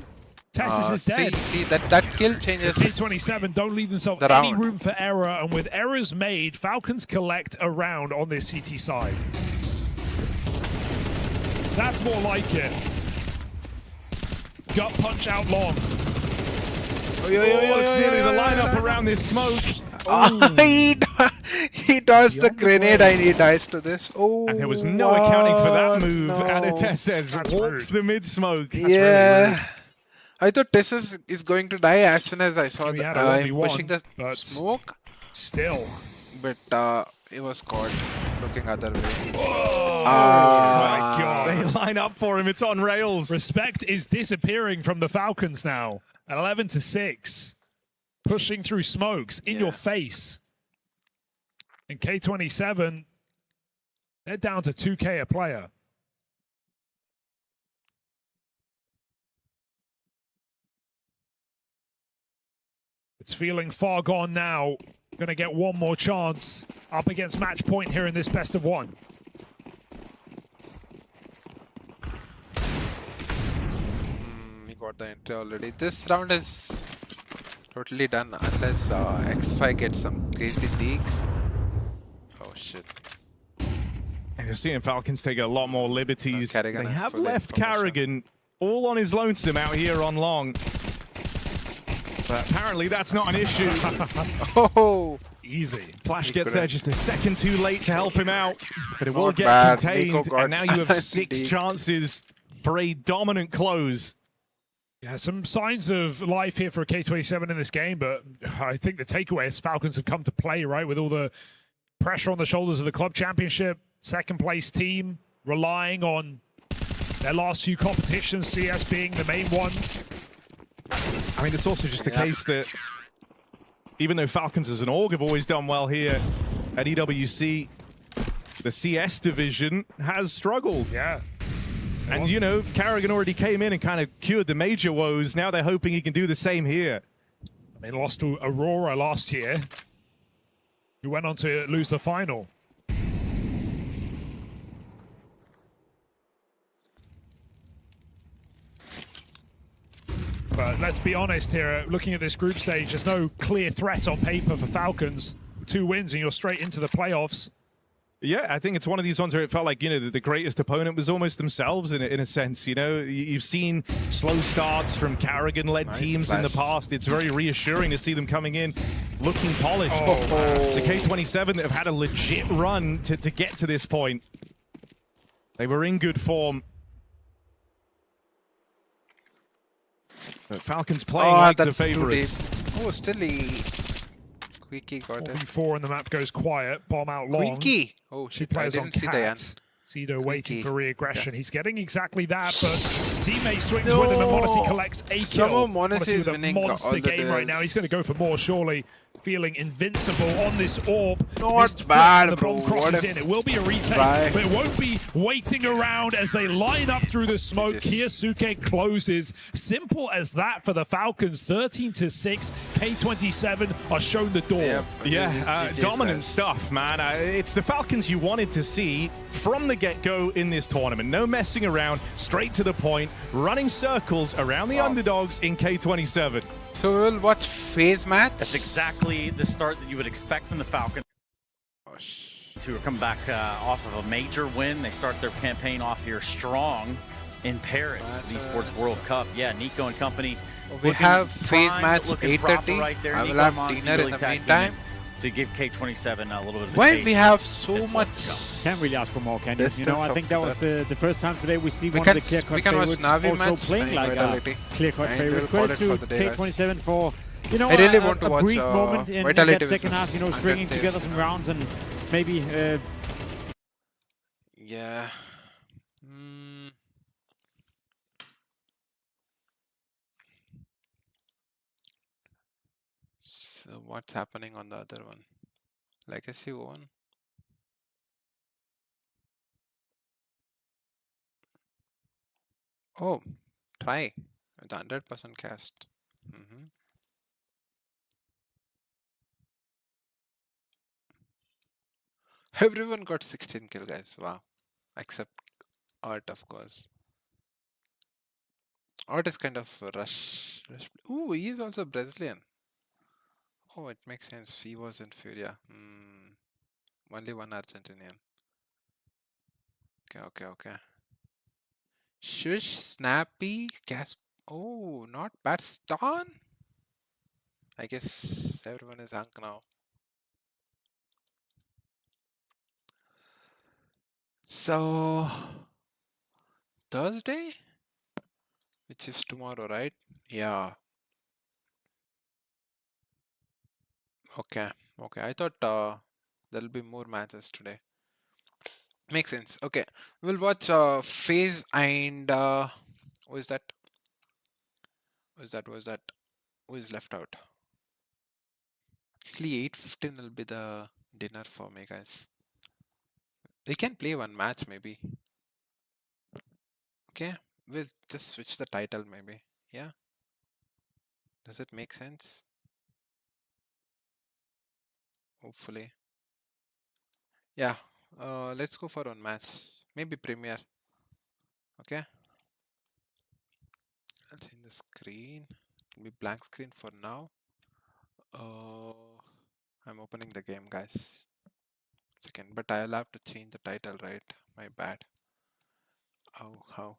Tessus is dead. See that kill changes. K27 don't leave themselves the any round. room for error, and with errors made, Falcons collect a round on this CT side. That's more like it. Gut punch out long. It's nearly the lineup around this smoke. Oh, he He dodged the grenade and he dies to this. Oh, And there was no accounting for that move. no. Anatesses walks the mid smoke. Yeah. I thought Tessus is going to die as soon as I saw He the had a him 1v1, pushing the but smoke. Still. But it was caught looking other way. Oh my God. They line up for him. It's on rails. Respect is disappearing from the Falcons now. 11-6. Pushing through smokes in your face. And K27, they're down to 2K a player. It's feeling far gone now. Going to get one more chance up against match point here in this best of one. He got the entry already. This round is totally done unless X5 gets some crazy leaks. Oh shit. And you're seeing Falcons take a lot more liberties. They Carrigan has have full left information. Carrigan all on his lonesome out here on long. But apparently that's not an issue. Oh, easy. Flash He gets there couldn't. just a second too late to help him out. But it will Not get bad. contained. Nico got And now you have 6 Indeed. chances for a dominant close. Yeah, some signs of life here for K27 in this game, but I think the takeaway is Falcons have come to play, right, with all the pressure on the shoulders of the club championship, second place team, relying on their last few competitions, CS being the main one. I mean, it's also just the case that even though Falcons as an org have always done well here at EWC, the CS division has struggled. Yeah. And, you know, Carrigan already came in and kind of cured the major woes. Now they're hoping he can do the same here. They lost to Aurora last year, who went on to lose the final. But let's be honest here, looking at this group stage, there's no clear threat on paper for Falcons. 2 wins and you're straight into the playoffs. Yeah, I think it's one of these ones where it felt like, you know, the greatest opponent was almost themselves in a sense, you know. You've seen slow starts from Carrigan-led teams in the past. It's very reassuring to see them coming in looking polished. It's a K27 that have had a legit run to get to this point. They were in good form. But Falcons playing like the favorites. Oh, still Quickie got it. 4v4 and the map goes quiet. Bomb out long. Quickie! Oh She shit, plays I on didn't see the end. Cat. Sido waiting Quickie. for re-aggression. He's getting exactly that, but teammate swings with him and Monacy collects a kill. Somehow Monacy is with a winning all monster the game right now. duels. He's going to go for more, surely. Feeling invincible on this orb. Not Missed flip, bad, the bomb bro. crosses What in. It will be a retake, try. but it won't be waiting around as they line up through the smoke. Kiyasuke closes. Simple as that for the Falcons. 13-6. K27 are shown the door. Yeah, dominant stuff, man. It's the Falcons you wanted to see from the get-go in this tournament. No messing around, straight to the point, running circles around the underdogs in K27. So we will watch phase match. That's exactly the start that you would expect from the Falcons. Who are coming back off of a major win. They start their campaign off here strong in Paris, the Esports World Cup. Yeah, Nico and company. We have phase match looking proper 8:30. right there. I will Nico have Monsi dinner really in the tag meantime. teaming to give K27 a little bit of a Why taste. we have so much? Can't really ask for more, can you? You know, I think that was the first time today we see We one can of the clear-cut we can watch favorites Navi also match playing and like a Vitality. clear-cut And favorite. we'll call Credit it to for the day, guys. K27 for, you know, I really want to a watch, brief moment in Vitality that second half, you know, versus stringing 100 together some rounds and maybe Yeah. So what's happening on the other one? Legacy 1. Oh, try with 100% cast. Everyone got 16 kill, guys. Wow. Except Art, of course. Art is kind of rush. Ooh, he is also Brazilian. Oh, it makes sense. He was in Furia. Only one Argentinian. Okay. Shush, Snappy, Gasp. Oh, not bad. Stan? I guess everyone is hunk now. So Thursday, which is tomorrow, right? Yeah. Okay. Okay. I thought there'll be more matches today. Makes sense. Okay. We'll watch FaZe and who is that? Who is that? Who is that? Who is left out? Actually, 8:15 will be the dinner for me, guys. We can play one match maybe. Okay. We'll just switch the title maybe. Yeah. Does it make sense? Hopefully. Yeah. Let's go for one match. Maybe Premier. Okay. I'll change the screen. It'll be blank screen for now. I'm opening the game, guys. Second, but I'll have to change the title, right? My bad. How?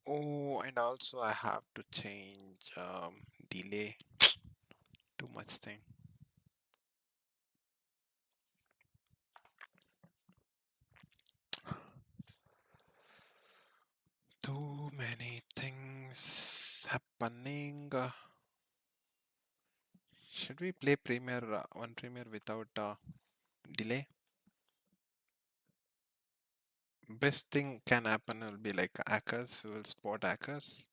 Oh, and also I have to change delay. Too much thing. Too many things happening. Should we play Premier one Premier without delay? Best thing can happen will be like hackers who will spot hackers.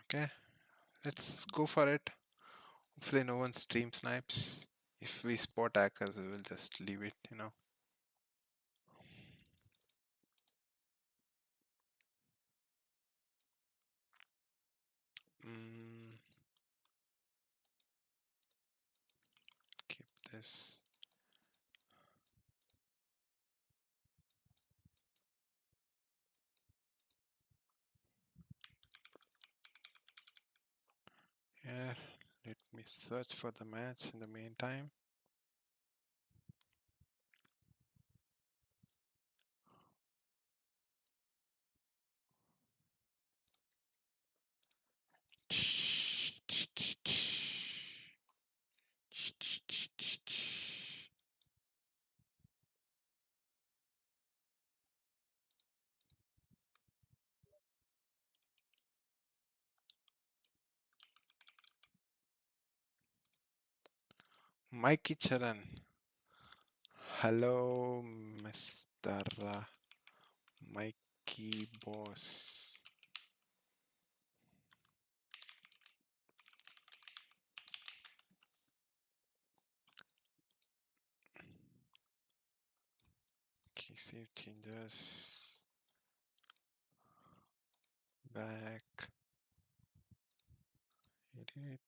Okay, let's go for it. Hopefully no one stream snipes. If we spot hackers, we will just leave it, you know. Keep this. Here, let me search for the match in the meantime. Mikey Charan. Hello, Mr. Mikey Boss. Okay, save changes. Back. Edit.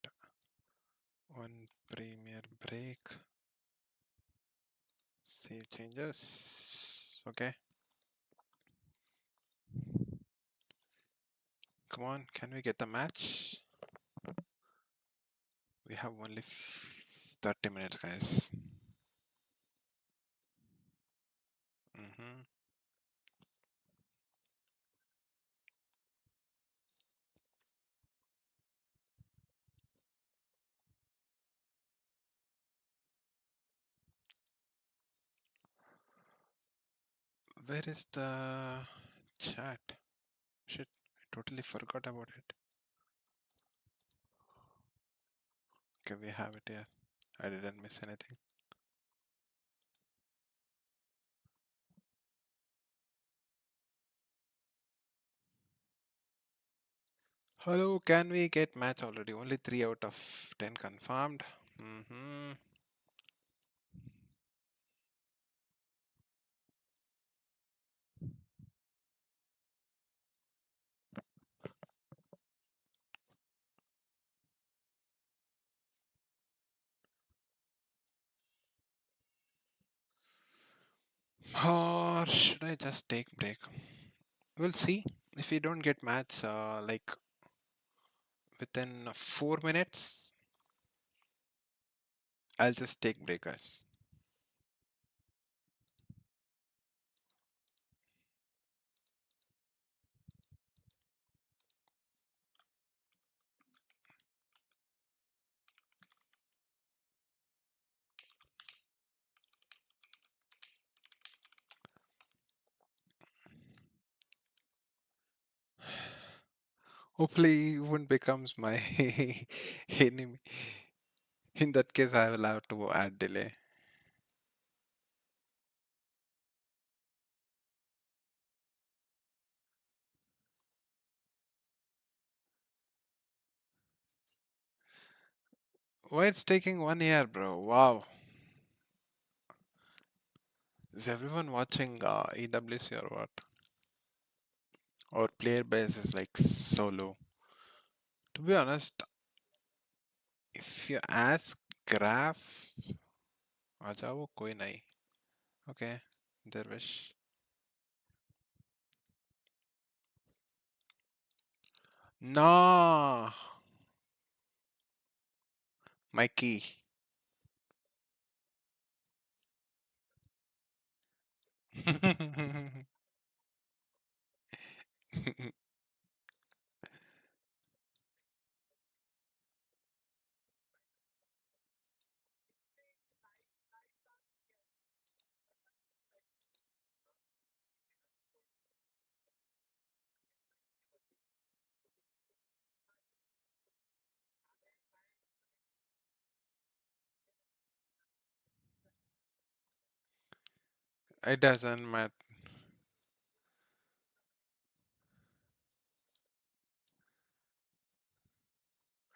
One Premier break. Save changes. Okay. Come on, can we get the match? We have only 30 minutes, guys. Where is the chat? Shit, I totally forgot about it. Okay, we have it here. I didn't miss anything. Hello, can we get match already? Only 3 out of 10 confirmed. Or should I just take break? We'll see. If we don't get match like within 4 minutes, I'll just take break, guys. Hopefully, he won't becomes my enemy. In that case, I will have to add delay. Why it's taking 1 year, bro? Wow. Is everyone watching EWC or what? Or player base is like so low? To be honest, if you ask graph, आ जाओ कोई नहीं. Okay, Dervish. No, Mikey. It doesn't matter.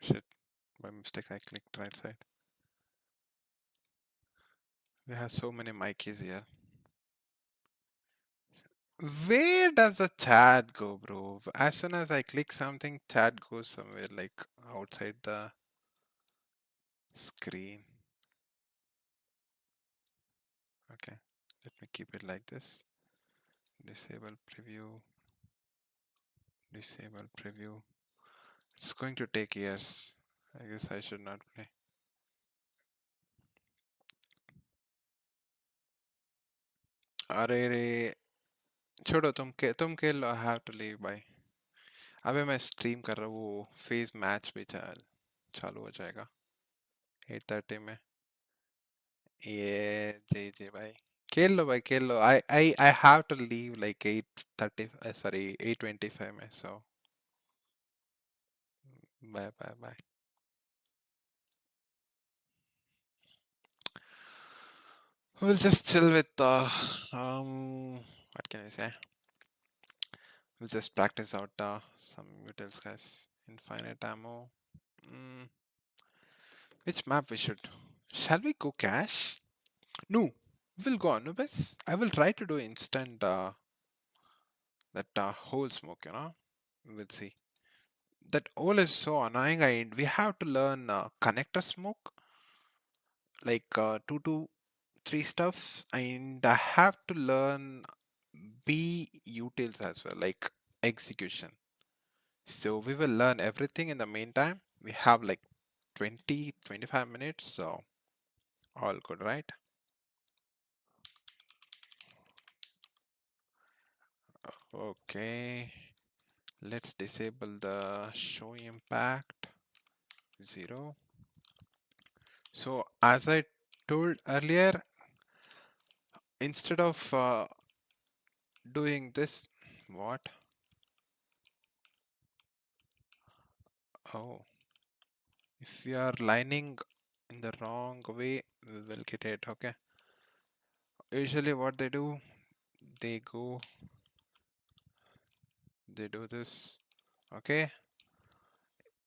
Shit, by mistake I clicked right side. We have so many Mikeys here. Where does the chat go, bro? As soon as I click something, chat goes somewhere like outside the screen. Okay, let me keep it like this. Disable preview. Disable preview. It's going to take years. I guess I should not play. अरे रे छोड़ो तुम खेल लो. I have to leave. Bye. अबे मैं stream कर रहा हूँ. वो फेज मैच भी चालू हो जाएगा 8:30 में. ये जी भाई खेल लो भाई खेल लो. I have to leave like 8:30 sorry 8:25 में. So bye. We'll just chill with what can I say? We'll just practice out some utils, guys. Infinite ammo. Which map we should? Shall we go cash? No, we'll go Anubis. I will try to do instant that hole smoke, you know. We'll see. That hole is so annoying, and we have to learn connector smoke, like 2 to 3 stuffs, and I have to learn B utils as well, like execution. So we will learn everything in the meantime. We have like 20-25 minutes, so all good, right? Okay, let's disable the show impact 0. So as I told earlier, instead of doing this, what? Oh, if we are lining in the wrong way, we will get it. Okay. Usually what they do, they do this. Okay.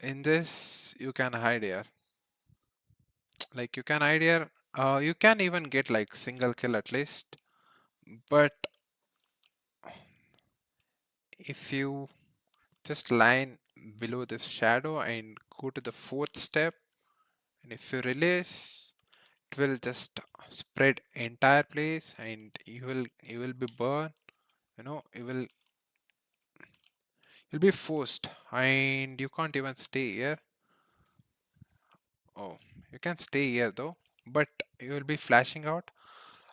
In this, you can hide here. Like you can hide here. You can even get like single kill at least. But if you just line below this shadow and go to the 4th step, and if you release, it will just spread entire place, and you will be burned. You know, you'll be forced, and you can't even stay here. Oh, you can stay here though, but you will be flashing out,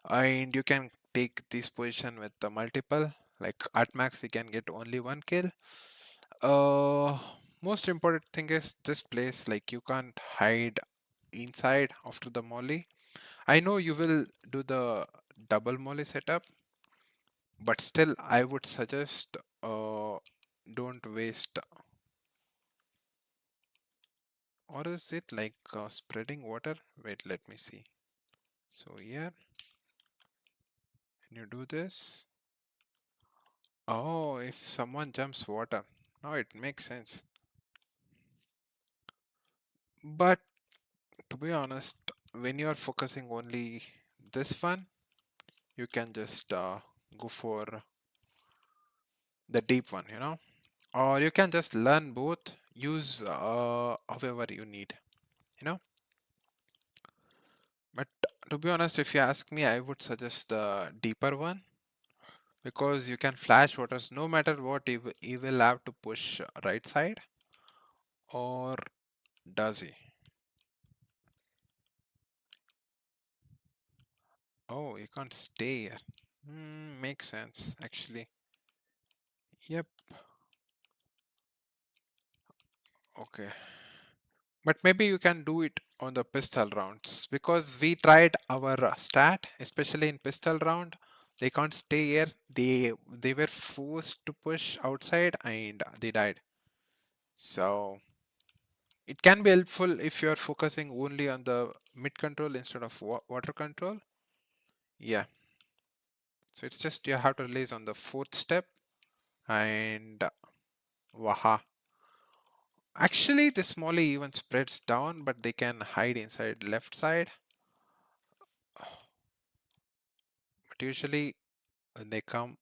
and you can take this position with the multiple. Like at max, you can get only 1 kill. Most important thing is this place, like you can't hide inside after the molly. I know you will do the double molly setup, but still I would suggest don't waste Or is it like spreading water? Wait, let me see. So here, when you do this, oh, if someone jumps water, now it makes sense. But to be honest, when you are focusing only this one, you can just go for the deep one, you know, or you can just learn both, use however you need, you know. But to be honest, if you ask me, I would suggest the deeper one because you can flash waters no matter what. He will have to push right side, or does he? Oh, you can't stay here. Makes sense actually. Yep. Okay. But maybe you can do it on the pistol rounds because we tried our stat, especially in pistol round. They can't stay here. They were forced to push outside and they died. So it can be helpful if you are focusing only on the mid control instead of water control. Yeah. So it's just you have to release on the fourth step and waha. Actually, this molly even spreads down, but they can hide inside left side. But usually when they come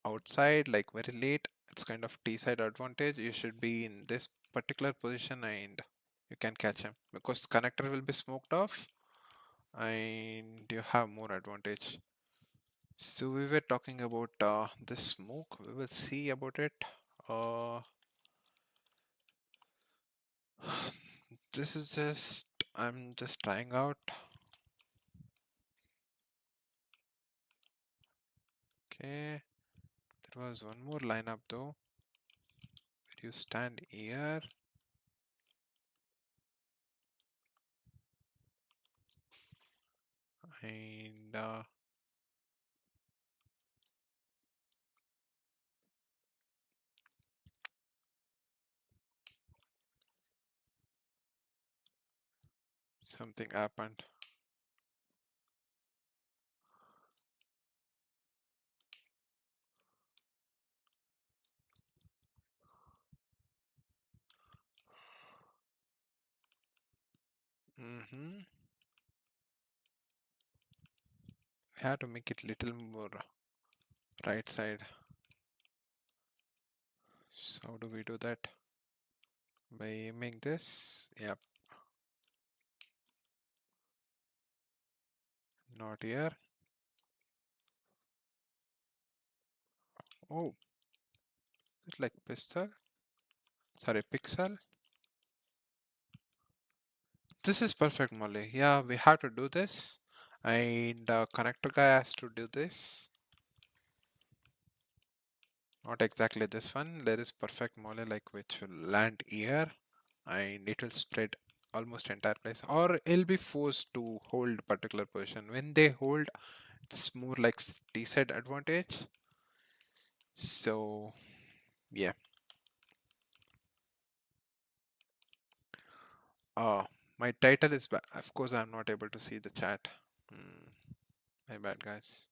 outside like very late, it's kind of T side advantage. You should be in this particular position and you can catch him because connector will be smoked off and you have more advantage. So we were talking about this smoke. We will see about it. This is just, I'm just trying out. Okay, there was one more lineup though. Where you stand here. And something happened. We have to make it little more right side. So how do we do that? By aiming this? Yep. Not here. Oh, it's like pistol. Sorry, pixel. This is perfect, Molly. Yeah, we have to do this. And connector guy has to do this. Not exactly this one. There is perfect Molly like which will land here. And it will spread almost entire place. Or it'll be forced to hold particular position. When they hold, it's more like T-side advantage. So, yeah. My title is bad. Of course, I'm not able to see the chat. My bad, guys.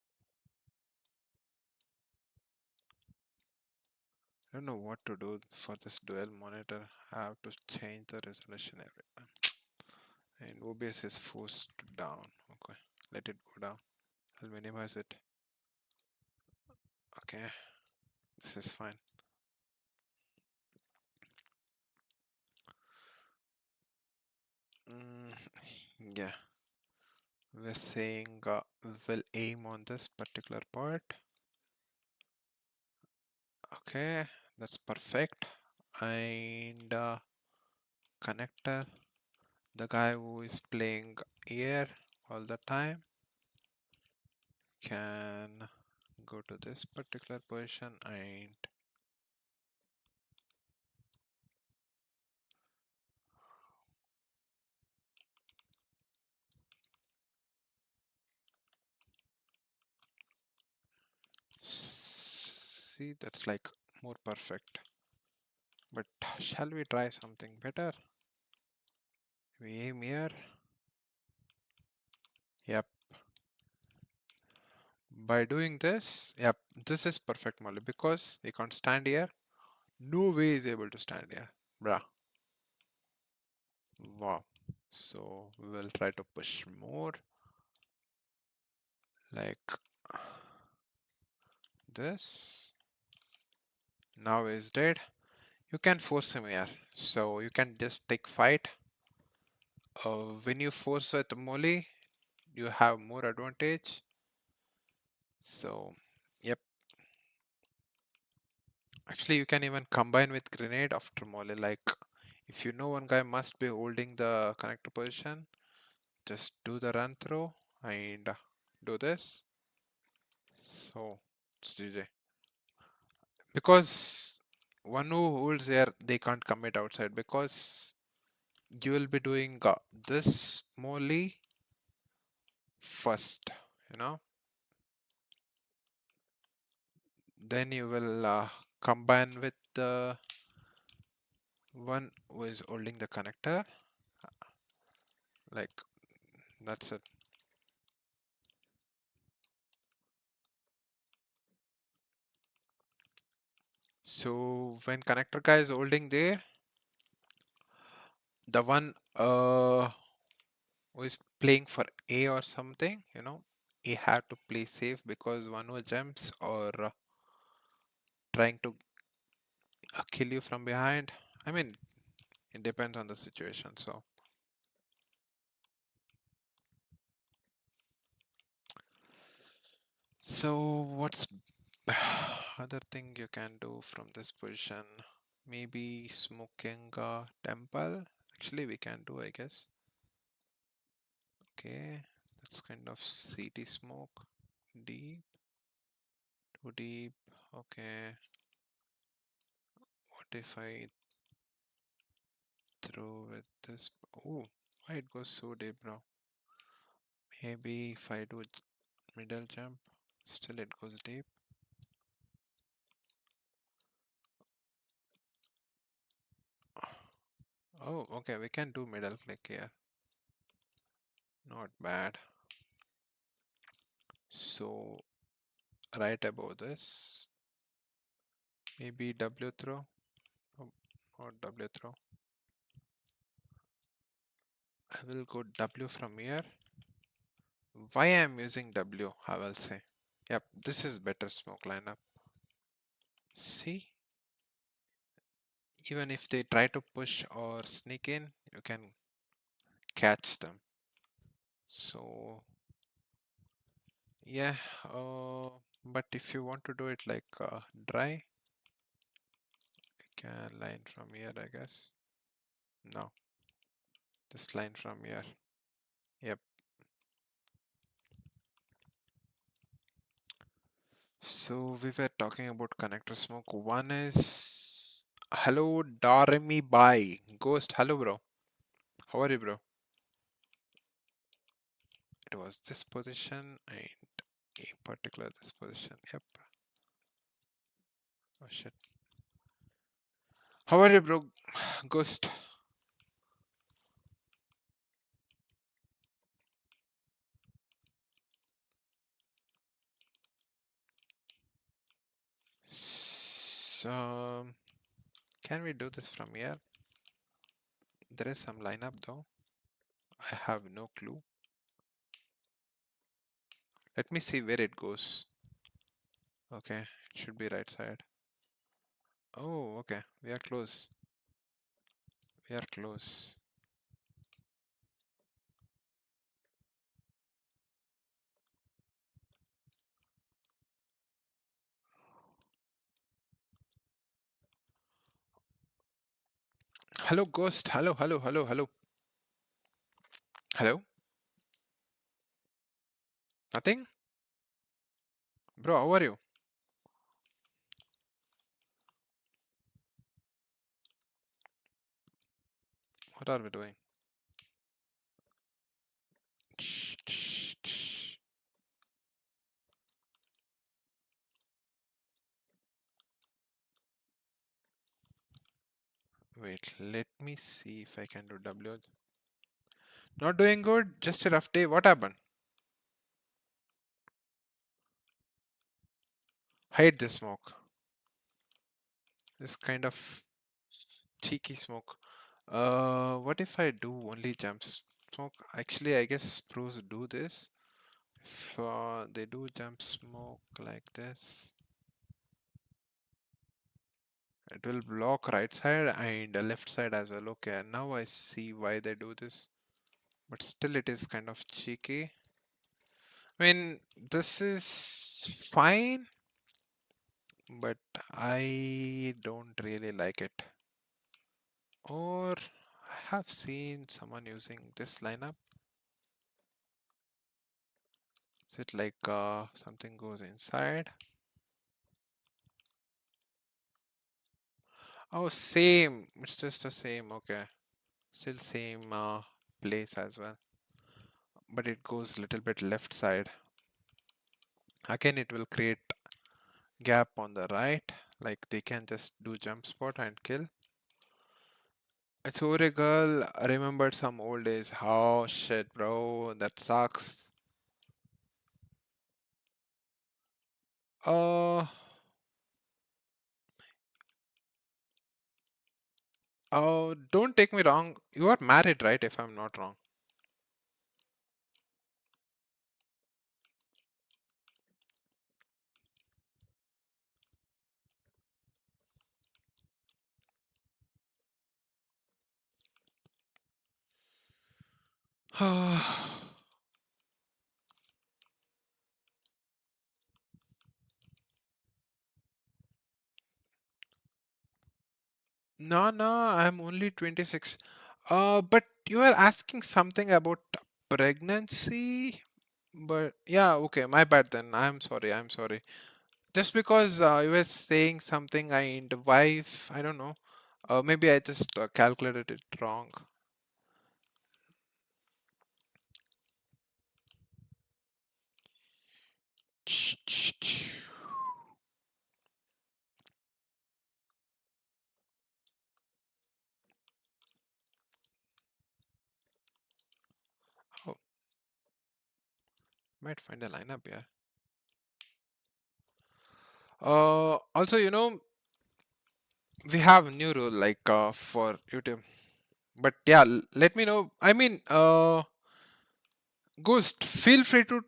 I don't know what to do for this dual monitor. I have to change the resolution every time. And OBS is forced down. Okay, let it go down. I'll minimize it. Okay, this is fine. Yeah, we're saying we'll aim on this particular part. Okay, that's perfect. And connector, the guy who is playing here all the time can go to this particular position and see, that's like more perfect. But shall we try something better? We aim here. Yep. By doing this, yep, this is perfect molly because he can't stand here. No way he's able to stand here. Bruh. Wow. So we will try to push more. Like this. Now he's dead. You can force him here. So you can just take fight. When you force with molly, you have more advantage. So, yep. Actually, you can even combine with grenade after molly. Like, if you know one guy must be holding the connector position, just do the run through and do this. So, it's GG. Because one who holds here, they can't commit outside because you will be doing this molly first, you know. Then you will combine with the one who is holding the connector. Like, that's it. So when connector guy is holding there, the one who is playing for A or something, you know, he have to play safe because one who jumps or trying to kill you from behind. I mean, it depends on the situation. So what's other thing you can do from this position? Maybe smoking a temple. Actually, we can do, I guess. Okay, that's kind of CT smoke. Deep. Too deep. Okay. What if I throw with this? Oh, why it goes so deep, bro? Maybe if I do middle jump, still it goes deep. Oh, okay, we can do middle click here. Not bad. So, right above this, maybe W throw. Oh, not W throw. I will go W from here. Why I'm using W, I will say. Yep, this is better smoke lineup. See? Even if they try to push or sneak in, you can catch them. So, yeah, but if you want to do it like dry, you can line from here, I guess. No, just line from here. Yep. So we were talking about connector smoke. One is hello Darmy Bye Ghost. Hello bro. How are you bro? It was this position and in particular this position. Yep. Oh shit. How are you bro? Ghost. So can we do this from here? There is some lineup though. I have no clue. Let me see where it goes. Okay, it should be right side. Oh, okay. We are close. We are close. Hello, Ghost. Hello, hello, hello, hello. Hello? Nothing? Bro, how are you? What are we doing? Wait, let me see if I can do W. Not doing good, just a rough day. What happened? Hate this smoke. This kind of cheeky smoke. What if I do only jump smoke? Actually, I guess pros do this. If they do jump smoke like this, it will block right side and left side as well. Okay, now I see why they do this. But still it is kind of cheeky. I mean, this is fine, but I don't really like it. Or I have seen someone using this lineup. Is it like something goes inside? Oh, same. It's just the same. Okay. Still same place as well. But it goes a little bit left side. Again, it will create gap on the right. Like they can just do jump spot and kill. It's over a girl. I remembered some old days. Oh shit, bro. That sucks. Oh, don't take me wrong. You are married, right? If I'm not wrong. No, no, I'm only 26. But you are asking something about pregnancy. But yeah, okay, my bad then. I'm sorry. I'm sorry. Just because you were saying something and wife, I don't know. Maybe I just calculated it wrong. Oh, might find a lineup here. Also, you know, we have a new rule like for YouTube. But yeah, let me know. I mean, Ghost, feel free to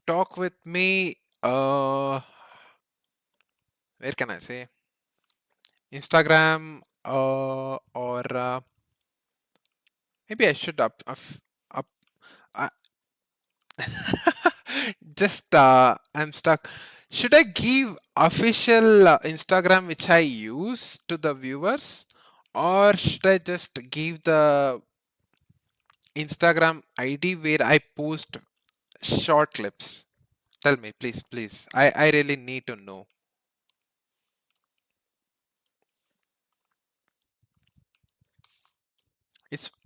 talk with me. Where can I say? Instagram or maybe I should up uh, just I'm stuck. Should I give official Instagram which I use to the viewers, or should I just give the Instagram ID where I post short clips? Tell me, please, please. I really need to know.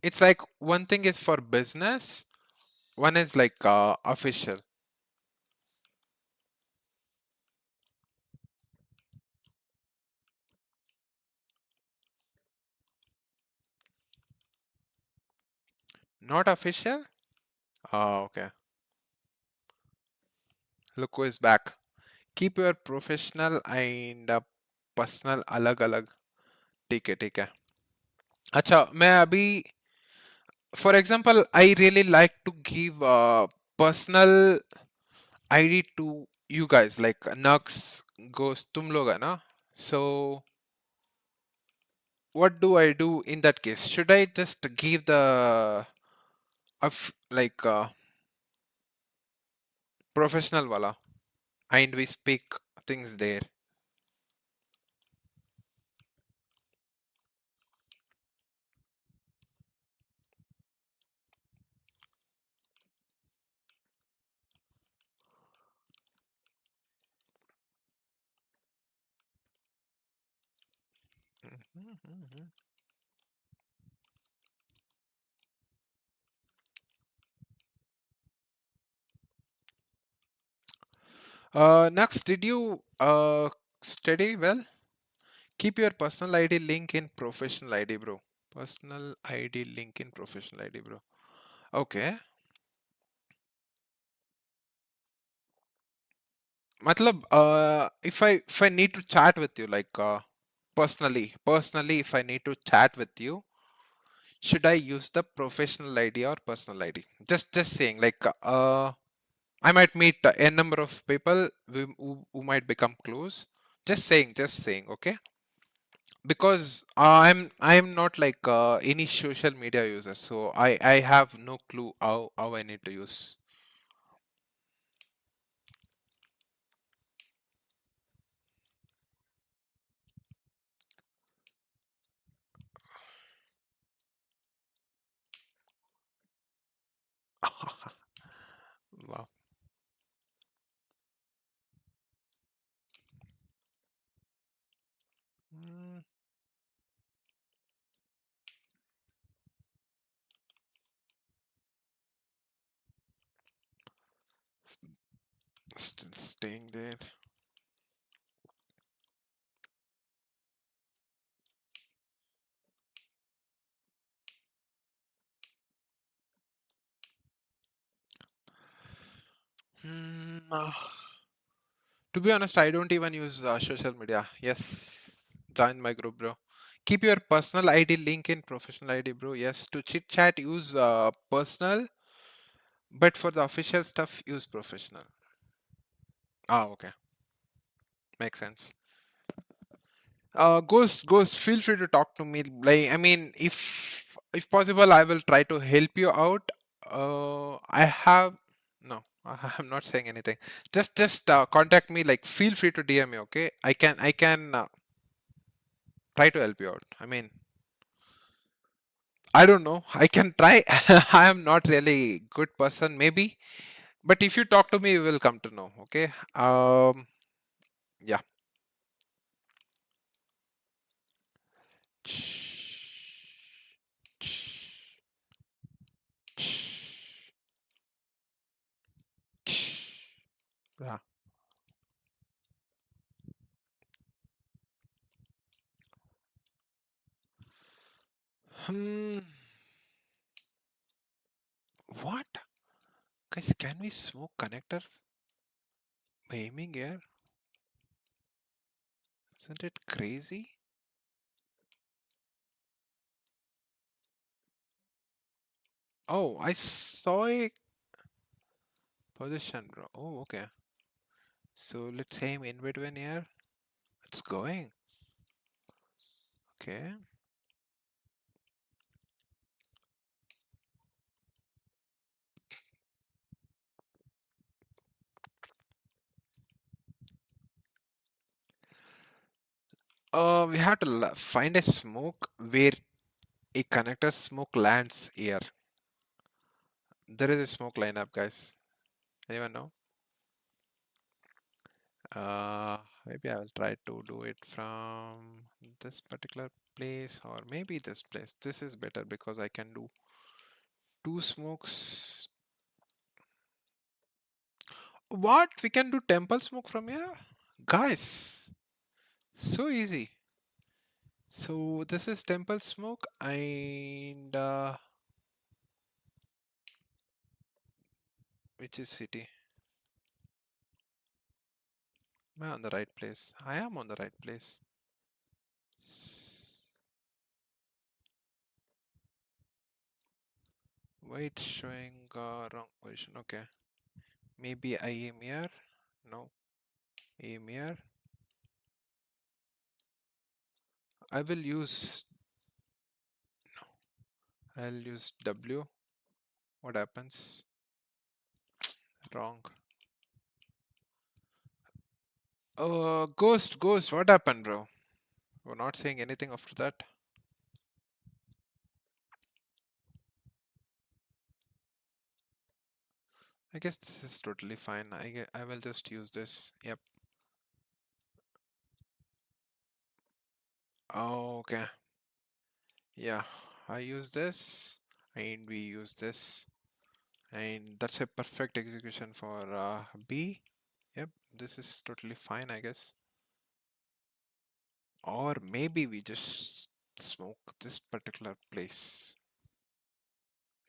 It's like one thing is for business, one is like official. Not official? Oh, okay. Look who is back. Keep your professional and personal अलग अलग. ठीक है. अच्छा, मैं अभी for example, I really like to give personal ID to you guys like Nux, Ghost, तुम लोग है ना? So what do I do in that case? Should I just give the like professional wala and we speak things there? Next, did you study well? Keep your personal ID link in professional ID, bro. Personal ID link in professional ID, bro. Okay. Matlab, if I need to chat with you, like personally, if I need to chat with you, should I use the professional ID or personal ID? Just saying, like I might meet a number of people who might become close. Just saying, okay? Because I'm not like any social media user, so I have no clue how I need to use. Wow. Mm. Still staying there. To be honest, I don't even use social media. Yes, join my group, bro. Keep your personal ID link in professional ID, bro. Yes, to chit chat, use personal, but for the official stuff, use professional. Ah, okay. Makes sense. Ghost, feel free to talk to me. Like, I mean, if possible, I will try to help you out. I have no, I'm not saying anything. Just contact me. Like, feel free to DM me. Okay, I can try to help you out. I mean, I don't know. I can try. I am not really good person, maybe, but if you talk to me, you will come to know. Okay. Yeah. Yeah. What? Guys, can we smoke connector by aiming here? Isn't it crazy? Oh, I saw a position, bro. Oh, okay. So let's aim in between here. It's going. Okay. We have to find a smoke where a connector smoke lands here. There is a smoke lineup, guys. Anyone know? Maybe I will try to do it from this particular place or maybe this place. This is better because I can do two smokes. What? We can do temple smoke from here? Guys, so easy. So this is temple smoke and which is city? Am I on the right place? I am on the right place. Wait, showing wrong position. Okay. Maybe I aim here. No. Aim here. I will use. No. I'll use W. What happens? Wrong. Ghost. What happened, bro? We're not saying anything after that. I guess this is totally fine. I will just use this. Yep. Okay. Yeah, I use this and we use this. And that's a perfect execution for B. Yep, this is totally fine, I guess. Or maybe we just smoke this particular place.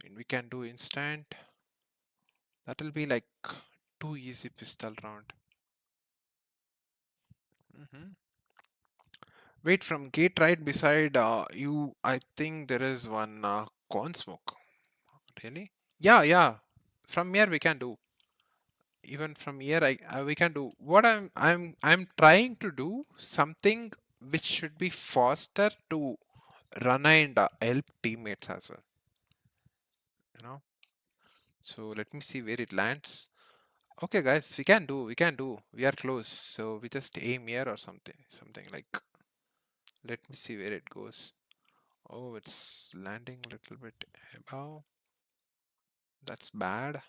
And we can do instant. That will be like too easy pistol round. Wait, from gate right beside you, I think there is one corn smoke. Really? Yeah, yeah. From here we can do. Even from here, we can do. What I'm trying to do something which should be faster to run and help teammates as well. You know. So let me see where it lands. Okay, guys, we can do. We can do. We are close. So we just aim here or something. Something like. Let me see where it goes. Oh, it's landing a little bit above. That's bad.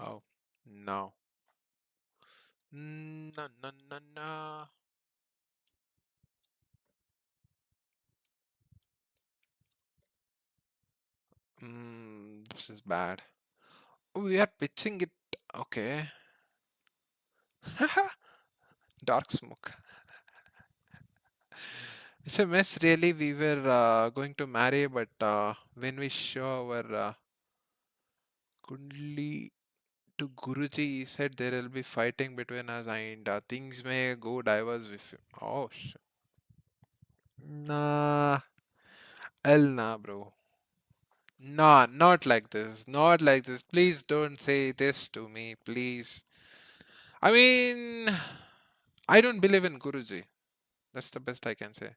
Oh, no. No, no, no, no. This is bad. Oh, we are pitching it. Okay. Dark smoke. It's a mess, really. We were going to marry, but when we show our Kundli to Guruji, he said there will be fighting between us and things may go diverse with him. Oh, shit. Nah. Nah, bro. Nah, not like this. Not like this. Please don't say this to me, please. I mean, I don't believe in Guruji. That's the best I can say.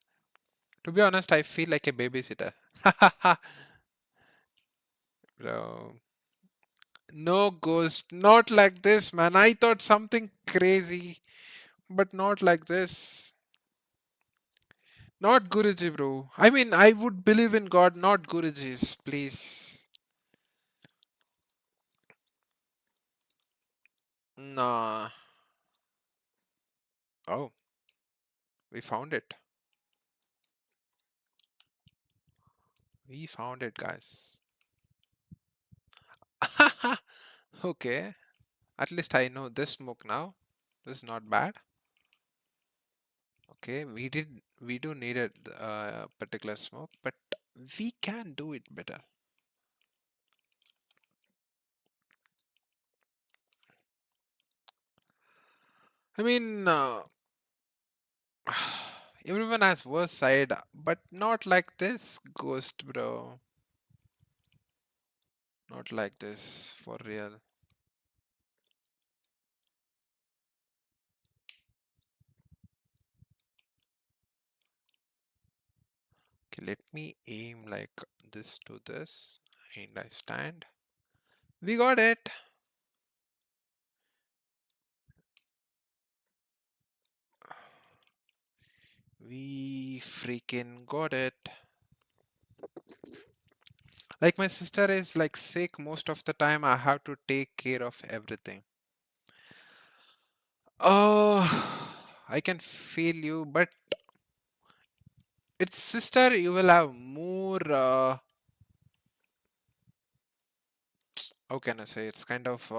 To be honest, I feel like a babysitter. Bro. No ghost. Not like this, man. I thought something crazy, but not like this. Not Guruji, bro. I mean, I would believe in God, not Guruji's, please. Nah. Oh. We found it. We found it, guys. Okay. At least I know this smoke now. This is not bad. Okay, we do need a particular smoke, but we can do it better. I mean, everyone has worse side, but not like this, Ghost, bro. Not like this, for real. Okay, let me aim like this to this, and I stand. We got it. We freaking got it. Like my sister is like sick most of the time. I have to take care of everything. Oh, I can feel you, but it's sister. You will have more. How can I say? It's kind of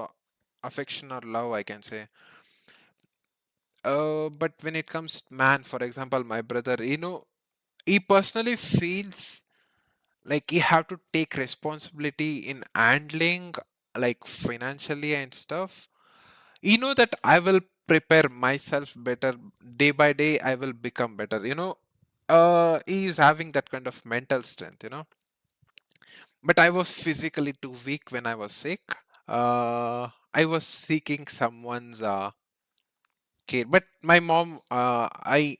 affection or love, I can say. But when it comes man, for example, my brother, he personally feels like he have to take responsibility in handling like financially and stuff. That I will prepare myself better day by day. I will become better. He is having that kind of mental strength. But I was physically too weak when I was sick. I was seeking someone's care, but my mom. I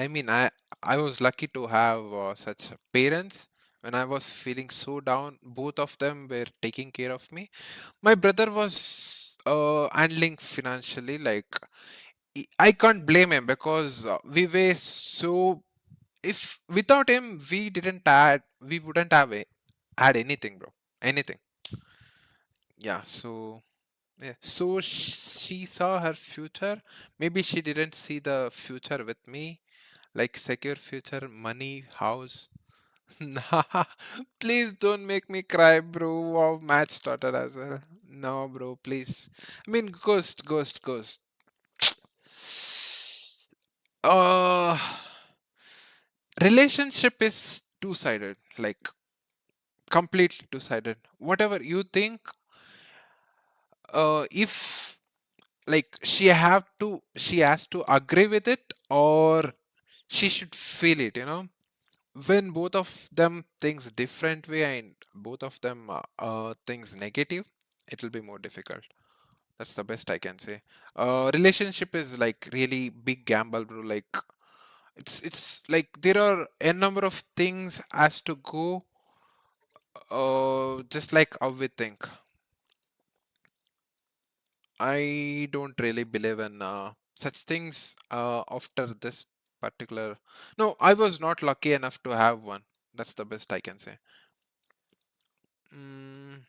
mean, I was lucky to have such parents. When I was feeling so down, both of them were taking care of me. My brother was handling financially. Like I can't blame him because we were so. If without him, we wouldn't have had anything, bro. Anything. Yeah. So yeah. So she saw her future. Maybe she didn't see the future with me, like secure future, money, house. Nah, please don't make me cry, bro. Wow, match started as well. No, bro, please. I mean, ghost. Uh, Relationship is two-sided, like completely two-sided. Whatever you think, if like she has to agree with it, or she should feel it, you know. When both of them thinks different way and both of them thinks negative, it will be more difficult. That's the best I can say. Relationship is like really big gamble, bro. Like it's like there are a number of things as to go, just like how we think. I don't really believe in such things after this particular. No, I was not lucky enough to have one. That's the best I can say. One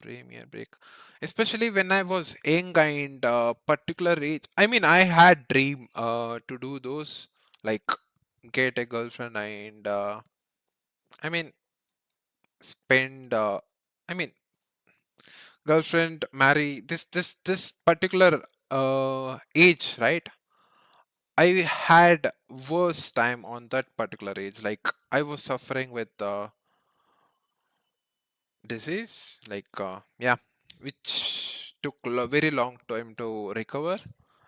premier break, especially when I was young and particular age. I mean, I had dream to do those, like get a girlfriend and I mean spend. I mean girlfriend, marry. This particular age, right? I had worse time on that particular age. Like I was suffering with disease, like yeah, which took very long time to recover,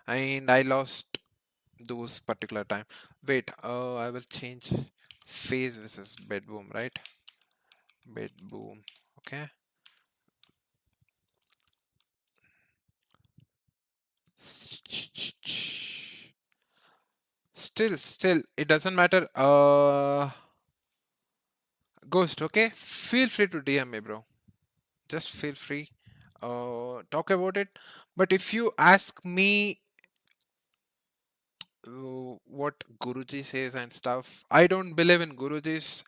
and I lost those particular time. Wait, I will change phase versus bed boom, right? Bed boom, okay. Still, it doesn't matter. Ghost, okay? Feel free to DM me, bro. Just feel free. Talk about it. But if you ask me what Guruji says and stuff, I don't believe in Gurujis.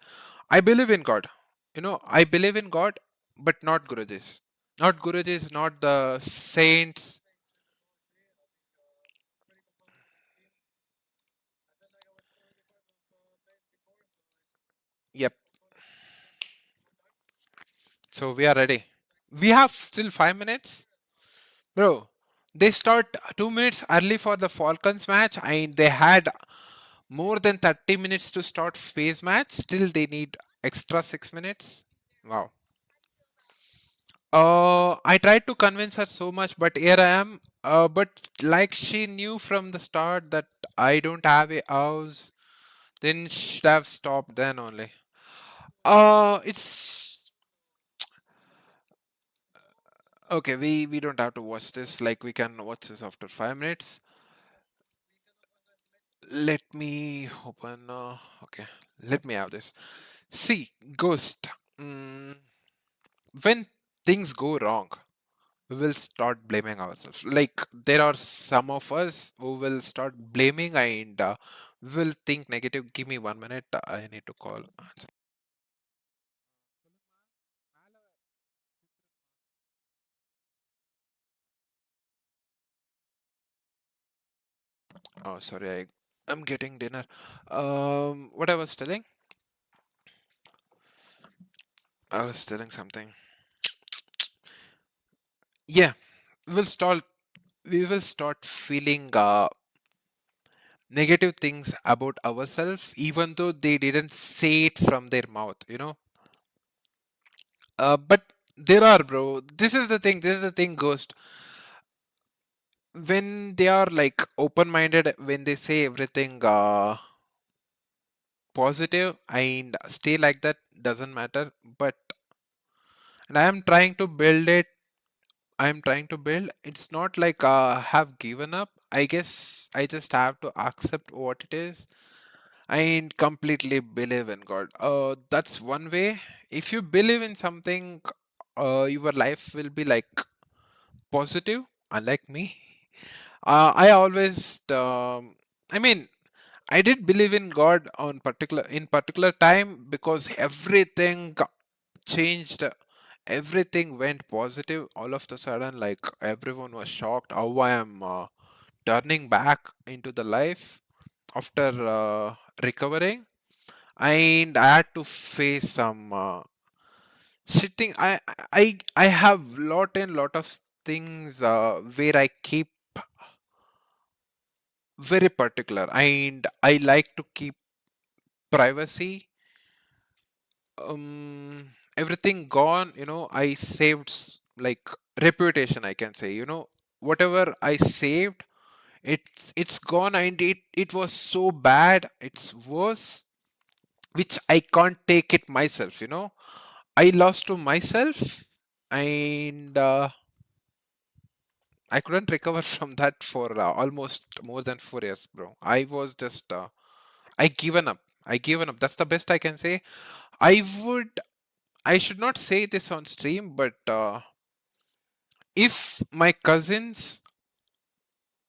I believe in God. You know, I believe in God, but not Gurujis. Not Gurujis, not the saints. Yep. So we are ready. We have still 5 minutes. Bro, they start 2 minutes early for the Falcons match and they had more than 30 minutes to start phase match. Still they need extra 6 minutes. Wow. I tried to convince her so much, but here I am. But like she knew from the start that I don't have a house, then should have stopped then only. It's okay. We don't have to watch this. Like we can watch this after 5 minutes. Let me open. Okay, let me have this. See, Ghost. When things go wrong, we will start blaming ourselves. Like there are some of us who will start blaming and will think negative. Give me 1 minute. I need to call. Oh, sorry. I'm getting dinner. What I was telling? I was telling something. Yeah, we will start feeling negative things about ourselves, even though they didn't say it from their mouth, you know. But there are, bro. This is the thing. This is the thing, Ghost. When they are like open-minded, when they say everything positive and stay like that, doesn't matter. But and I am trying to build it. I am trying to build. It's not like have given up. I guess I just have to accept what it is and completely believe in God. That's one way. If you believe in something, your life will be like positive. Unlike me, I always, I mean, I did believe in God on particular time because everything changed. Everything went positive. All of the sudden, like everyone was shocked how I am turning back into the life after recovering, and I had to face some shitting. I have lot of things where I keep very particular, and I like to keep privacy. Everything gone, you know, I saved like reputation, I can say, you know, whatever I saved, it's gone, and it was so bad, it's worse, which I can't take it myself, you know. I lost to myself, and I couldn't recover from that for almost more than 4 years, bro. I was just I given up. That's the best I can say. I should not say this on stream, but if my cousins,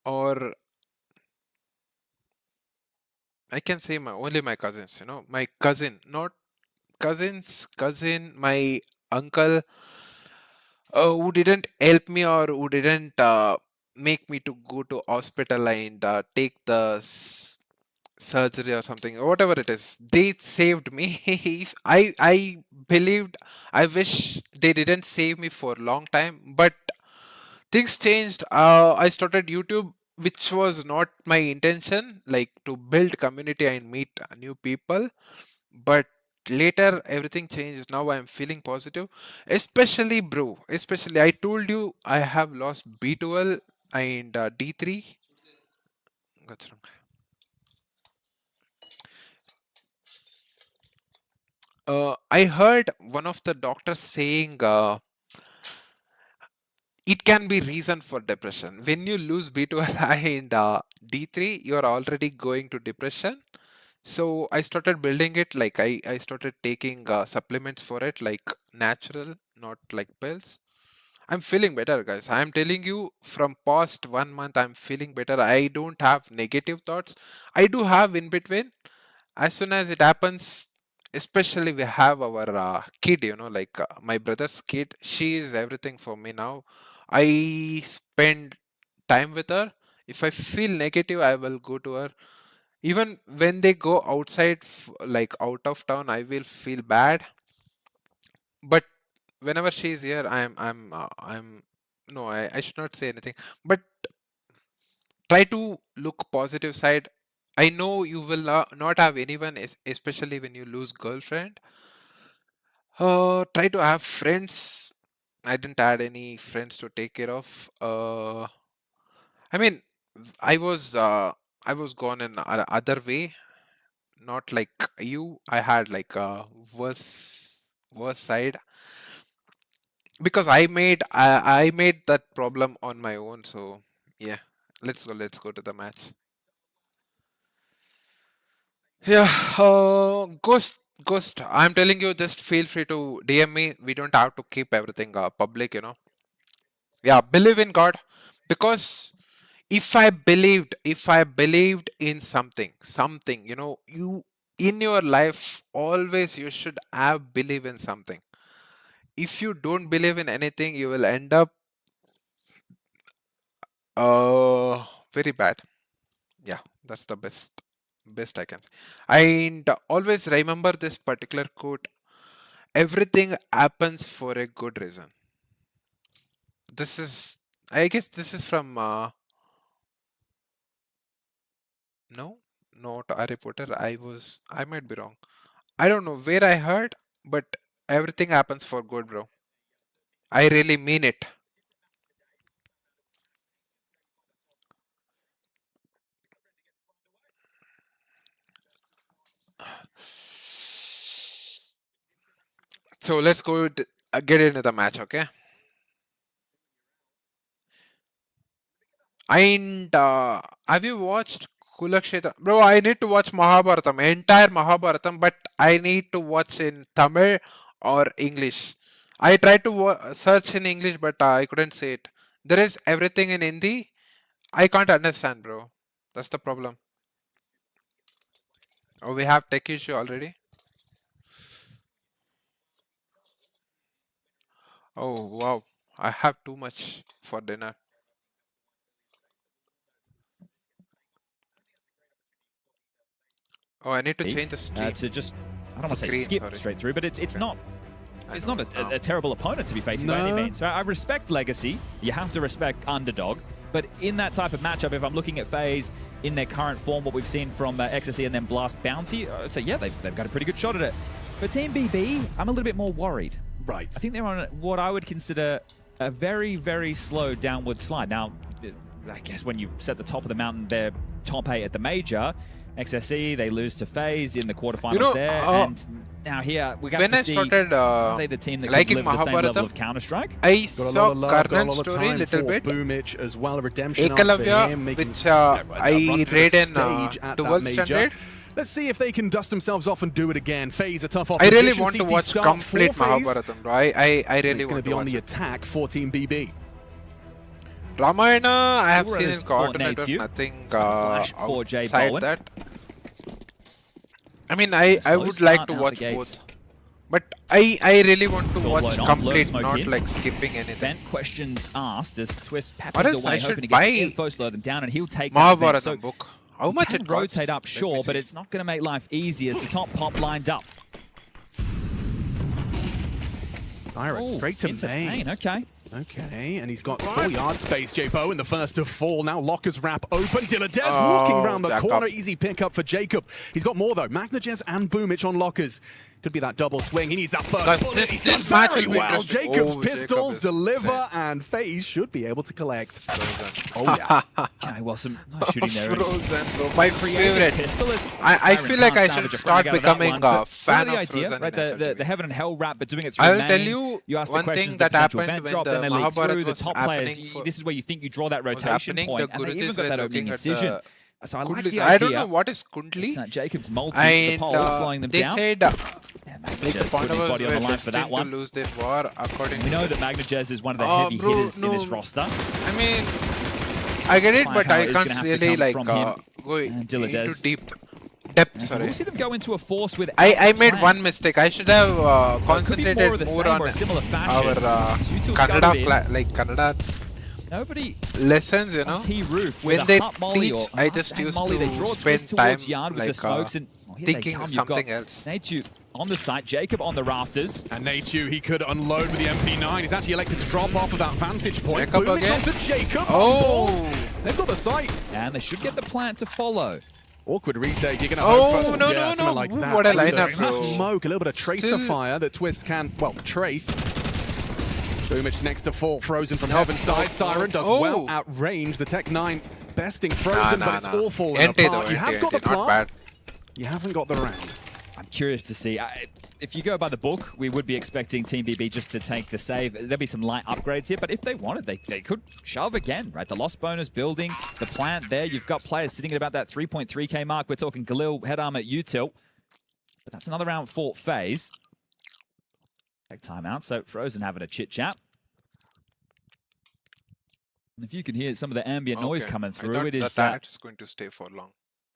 or I can say only my cousins, you know, my cousin, not cousin, my uncle, who didn't help me, or who didn't make me to go to hospital and take the surgery or something, or whatever it is, they saved me. I believed, I wish they didn't save me for a long time, but things changed. I started YouTube, which was not my intention, like to build community and meet new people, but later everything changed. Now I'm feeling positive, especially bro, especially I told you I have lost B12 and D3. What's wrong? I heard one of the doctors saying it can be reason for depression. When you lose B12 and D3, you're already going to depression. So I started building it, like I started taking supplements for it, like natural, not like pills. I'm feeling better, guys. I'm telling you, from past 1 month, I'm feeling better. I don't have negative thoughts. I do have in between. As soon as it happens, especially we have our kid, you know, like my brother's kid, she is everything for me now. I spend time with her. If I feel negative, I will go to her. Even when they go outside, like out of town, I will feel bad. But whenever she is here, I'm no, I should not say anything, but try to look positive side. I know you will not have anyone, especially when you lose girlfriend. Try to have friends. I didn't add any friends to take care of. I mean, I was gone in other way, not like you. I had like a worse side, because I made that problem on my own. So yeah, let's go to the match. Yeah, Ghost, I'm telling you, just feel free to DM me. We don't have to keep everything public, you know. Yeah, believe in God, because if I believed in something, you know, you in your life always you should have believe in something. If you don't believe in anything, you will end up very bad. Yeah, that's the best I can say. And always remember this particular quote: everything happens for a good reason. This is, I guess this is from no, not Harry Potter. I might be wrong. I don't know where I heard, but everything happens for good, bro. I really mean it. So let's go get into the match, okay? And have you watched Kulakshetra? Bro, I need to watch Mahabharatam, entire Mahabharatam, but I need to watch in Tamil or English. I tried to search in English, but I couldn't see it. There is everything in Hindi. I can't understand, bro. That's the problem. Oh, we have tech issue already. Oh, wow. I have too much for dinner. Oh, I need to change the stream. To just, I don't want to say skip straight through, but it's not it's not a terrible opponent to be facing by any means. I respect Legacy. You have to respect Underdog. But in that type of matchup, if I'm looking at FaZe in their current form, what we've seen from XSE and then Blast Bounty, I'd say, yeah, they've got a pretty good shot at it. But Team BB, I'm a little bit more worried. Right. I think they're on what I would consider a very, very slow downward slide. Now, I guess when you set the top of the mountain, they're top 8 at the major. XSE, they lose to FaZe in the quarterfinals and now here we got to see are they the team that can deliver the same level of Counter-Strike? I saw Karnan's story a little bit. Boomich as well, a redemption Ekalavya, which I read in duels standard. Let's see if they can dust themselves off and do it again. FaZe a tough I opposition. really want to watch complete Mahabharatam, bro. I really want to be on the attack for Team BB. Ramayana, I have seen in coordinator, nothing outside that. I mean, I would like to watch both. But I really want to watch complete, not like skipping anything. Vent questions asked as Twist peppers away, hoping to get info, slow them down, and he'll take Mahabharatam book. How How much it it rotate up, sure, but it's not going to make life easy as the top pop lined up. Direct straight to main. Okay. Okay, and he's got 4 yard space, J-Bo in the first to fall. Now Locker's wrap open. Dilladez walking around the corner. Easy pickup for Jacob. He's got more though. Magnajez and Boomich on Lockers. Could be that double swing. He needs that first bullet. He's done very well. Jacob's pistols deliver, and FaZe should be able to collect. Oh yeah. Okay, well, some nice shooting there. Frozen, bro. My favorite. I feel like I should start becoming a fan of Frozen. Right? The Heaven and Hell rap, but doing it through I will tell you ask one the thing that happened when drop, the then they leak through Mahabharat the was top players. happening. This is where you think you draw that rotation point, and they even got that opening incision. So I like the idea. I don't know what is Kundli. Jacob's multi the pole, slowing them down. They said like the Pandavas were destined to lose their war according we know that Magnajez is one of the heavy hitters in this roster. I mean, I get it, but I can't really like go into depth. Sorry. We'll see them go into a force with. I made one mistake. I should have concentrated more on our Kannada Nobody lessons, you know. T-roof when they teach, I just used to spend time like thinking something else. Nateju on the site, Jacob on the rafters. And Nateju, he could unload with the MP9. He's actually elected to drop off of that vantage point. Jacob Boomich again. onto Jacob. Oh, they've got the site. And they should get the plant to follow. Awkward retake. You're gonna hope for something like that. What a lineup, bro. Smoke, a little bit of tracer fire that Twist can, well, trace. Boomich next to fall, Frozen from Heaven's side. Siren does well at range. The Tech 9 besting Frozen, but it's all falling apart. You have got the plant. You haven't got the round. I'm curious to see. If you go by the book, we would be expecting Team BB just to take the save. There'll be some light upgrades here, but if they wanted, they could shove again, right? The lost bonus building, the plant there. You've got players sitting at about that 3.3k mark. We're talking Galil, head armor, util. But that's another round for FaZe. Take timeout, so Frozen having a chit-chat. And if you can hear some of the ambient noise coming through, it is... It's going to stay for long.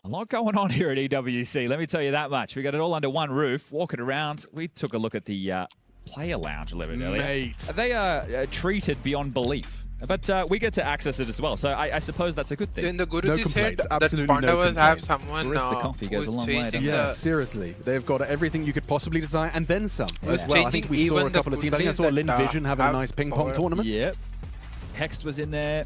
A lot going on here at EWC, let me tell you that much. We got it all under one roof, walking around. We took a look at the player lounge a little bit earlier. They are treated beyond belief. But we get to access it as well, so I suppose that's a good thing. Then the Guruji said that Pandavas have someone Yeah, seriously. They've got everything you could possibly desire, and then some as well. I think we saw a couple of teams. I think I saw Lin Vision having a nice ping-pong tournament. Yep. Hext was in there.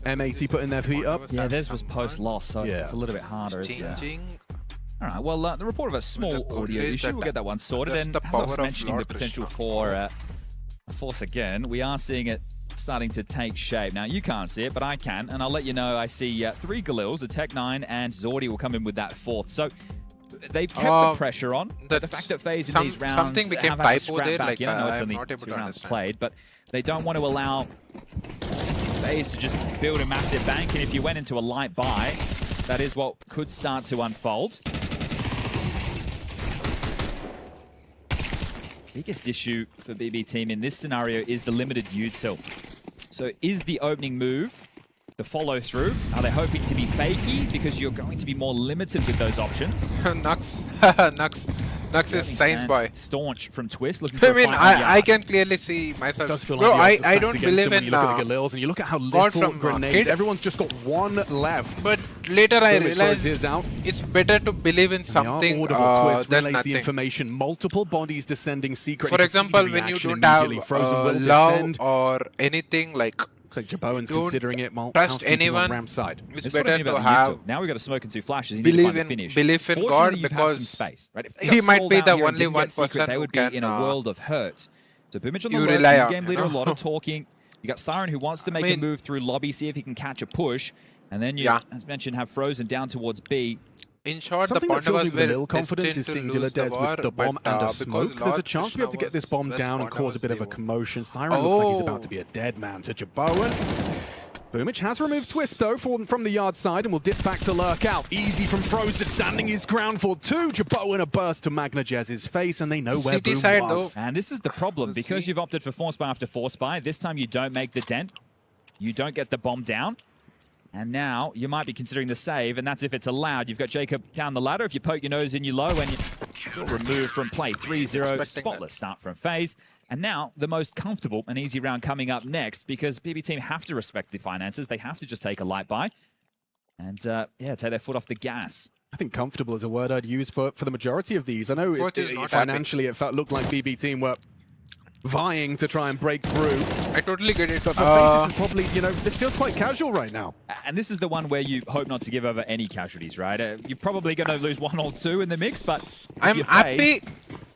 M80 putting their feet up. Yeah, theirs was post-loss, so it's a little bit harder. All right, well, the report of a small audio issue, we'll get that one sorted. And as I was mentioning the potential for Force again, we are seeing it starting to take shape. Now, you can't see it, but I can, and I'll let you know I see 3 Galils, a Tech 9, and Zordi will come in with that 4th. So they've kept the pressure on. The fact that FaZe in these rounds something became have had to typo scrap there, back like, in. I know it's only not able 2 to rounds understand. played, but they don't want to allow FaZe to just build a massive bank, and if you went into a light buy, that is what could start to unfold. Biggest issue for BB team in this scenario is the limited util. So is the opening move the follow through? Are they hoping to be fakey because you're going to be more limited with those options? Nux Nux is science boy. Staunch from Twist, looking for I mean, I can clearly see myself. Does feel Bro, like I don't believe when in you look at the Galils and you look at how God little from grenade. Kid. Everyone's just got one left. But later I Boom, realized is out. it's better to believe in something Twist than relays nothing. the information. Multiple bodies descending secret. For example, when you don't have love or anything like. Looks like Jaboan's don't considering it. Trust anyone. Ramp side. It's better to have. Now we've got a smoke and 2 flashes. You need to find the finish. Belief in Fortunately, God you've had because some space, right? If they he got might stalled be out the here and only didn't one get secret, person they who would be can in a world of hurt. So Boomage on the you left, rely on, game leader, a lot of talking. You got Siren who wants to make a move through lobby, see if he can catch a push. And then you, as mentioned, have Frozen down towards B. In short, Something the that fills me Pandavas with a were little confidence is seeing Diladez with the bomb and a smoke. There's a chance to be able to get this bomb down and cause a bit of a commotion. Siren looks like he's about to be a dead man to Jaboan. Boomage has removed Twist, though, from the yard side and will dip back to lurk out. Easy from Frozen, standing his ground for 2. Jaboan a burst to Magnajez's face, and they know where Boom was. And this is the problem, because you've opted for Force Buy after Force Buy. This time you don't make the dent. You don't get the bomb down. And now you might be considering the save, and that's if it's allowed. You've got Jacob down the ladder. If you poke your nose in, you low, and you're removed from play. 3-0, spotless start from FaZe. And now the most comfortable and easy round coming up next, because BB team have to respect the finances. They have to just take a light buy and take their foot off the gas. I think comfortable is a word I'd use for the majority of these. I know financially it looked like BB team were vying to try and break through. I totally get it. But for FaZe, this is probably, this feels quite casual right now. And this is the one where you hope not to give over any casualties, right? You're probably going to lose 1 or 2 in the mix, but I'm happy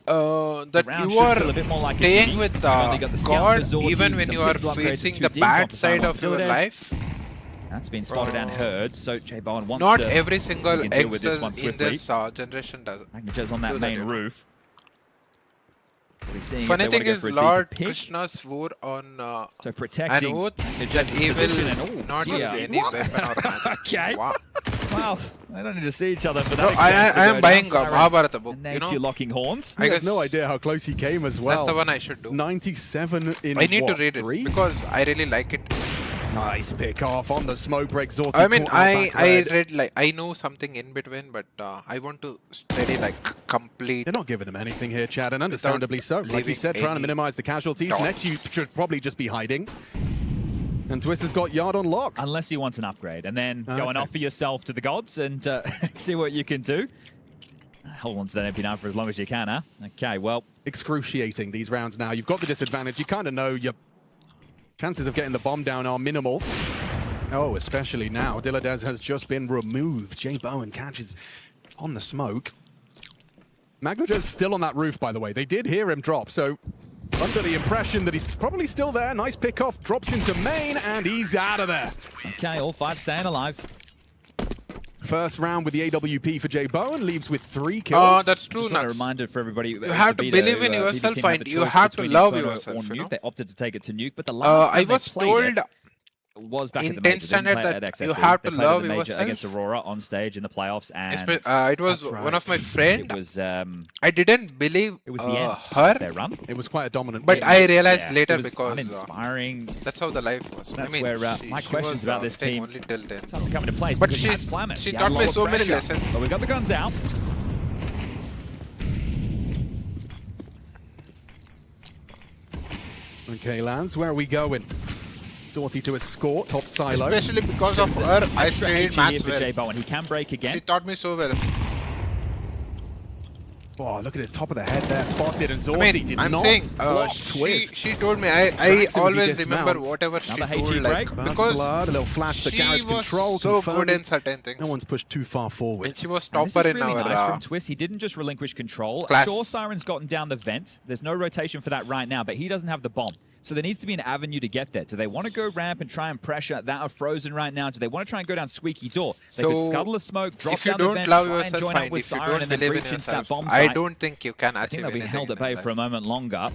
that you are staying with God even when you are facing the bad side of your life. That's been spotted and heard, so Jaboan wants Not to every single deal with this one in swiftly. this generation does. Magnajez on that main roof. Funny thing is, Lord Krishna swore on so protecting an oath that he will not use any weapon or magic. Okay. Wow. Well, they don't need to see each other, but that I am buying a Mahabharata book. You're locking horns. I have no idea how close he came as well. That's the one I should do. 97 in I need to read it because I really like it. Nice pick off on the smoke break. Zorti I mean, I read like I know something in between, but I want to study like complete. They're not giving him anything here, Chad, and understandably so. Like you said, trying to minimize the casualties. Next, you should probably just be hiding. And Twist has got Yard on lock. Unless he wants an upgrade, and then go and offer yourself to the gods and see what you can do. Hold on to that MP9 for as long as you can, huh? Okay, well. Excruciating these rounds now. You've got the disadvantage. You kind of know your chances of getting the bomb down are minimal. Oh, especially now. Diladez has just been removed. Jaboan catches on the smoke. Magnajez still on that roof, by the way. They did hear him drop, so under the impression that he's probably still there. Nice pick off, drops into main, and he's out of there. Okay, all 5 staying alive. First round with the AWP for Jaboan, leaves with 3 kills. Oh, that's true. Just a reminder for everybody. You have to believe in yourself, and you have to love yourself. They opted to take it to Nuke, but the last I was told was back in at the 10th standard that you have to love yourself against Aurora on stage in the playoffs, and it was one of my friends. It was I didn't believe it was the end her of their run. It was quite a dominant. But I realized later it was because uninspiring. That's how the life was. That's I mean, where my questions about this team start to come into place. But she taught me so many lessons. But we got the guns out. Okay, Lance, where are we going? Zorti to escort top silo. Especially because of her, I stayed match well. Jaboan. He can break again. She taught me so well. Oh, look at the top of the head there, spotted, and Zorti did not block Twist. She told me, I always remember whatever she told, like, because blood, a little flash to garage control, so good in certain things. No one's pushed too far forward. And she was topper in really our nice from Twist. He didn't just relinquish control. Sure, Siren's gotten down the vent. There's no rotation for that right now, but he doesn't have the bomb. So there needs to be an avenue to get there. Do they want to go ramp and try and pressure that of Frozen right now? Do they want to try and go down Squeaky Door? They could scuttle a smoke, drop down the vent, try and join up with Siren, and then breach into that bomb site. I don't think you can I think they'll be held at bay for a moment longer.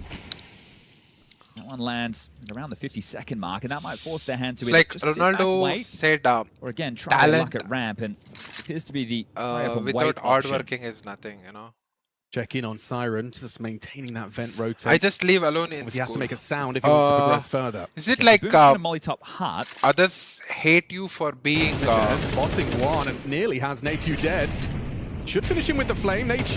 That one lands around the 50-second mark, and that might force their hand to like just Ronaldo said, or again, try to luck at ramp, and it appears to be the without hard working is nothing, you know. Check in on Siren, just maintaining that vent rotate. I just leave alone in He has to make a sound if he wants to progress further. Is it like Molly top heart? Others hate you for being spotting one and nearly has Nate dead. Should finish him with the flame. Nate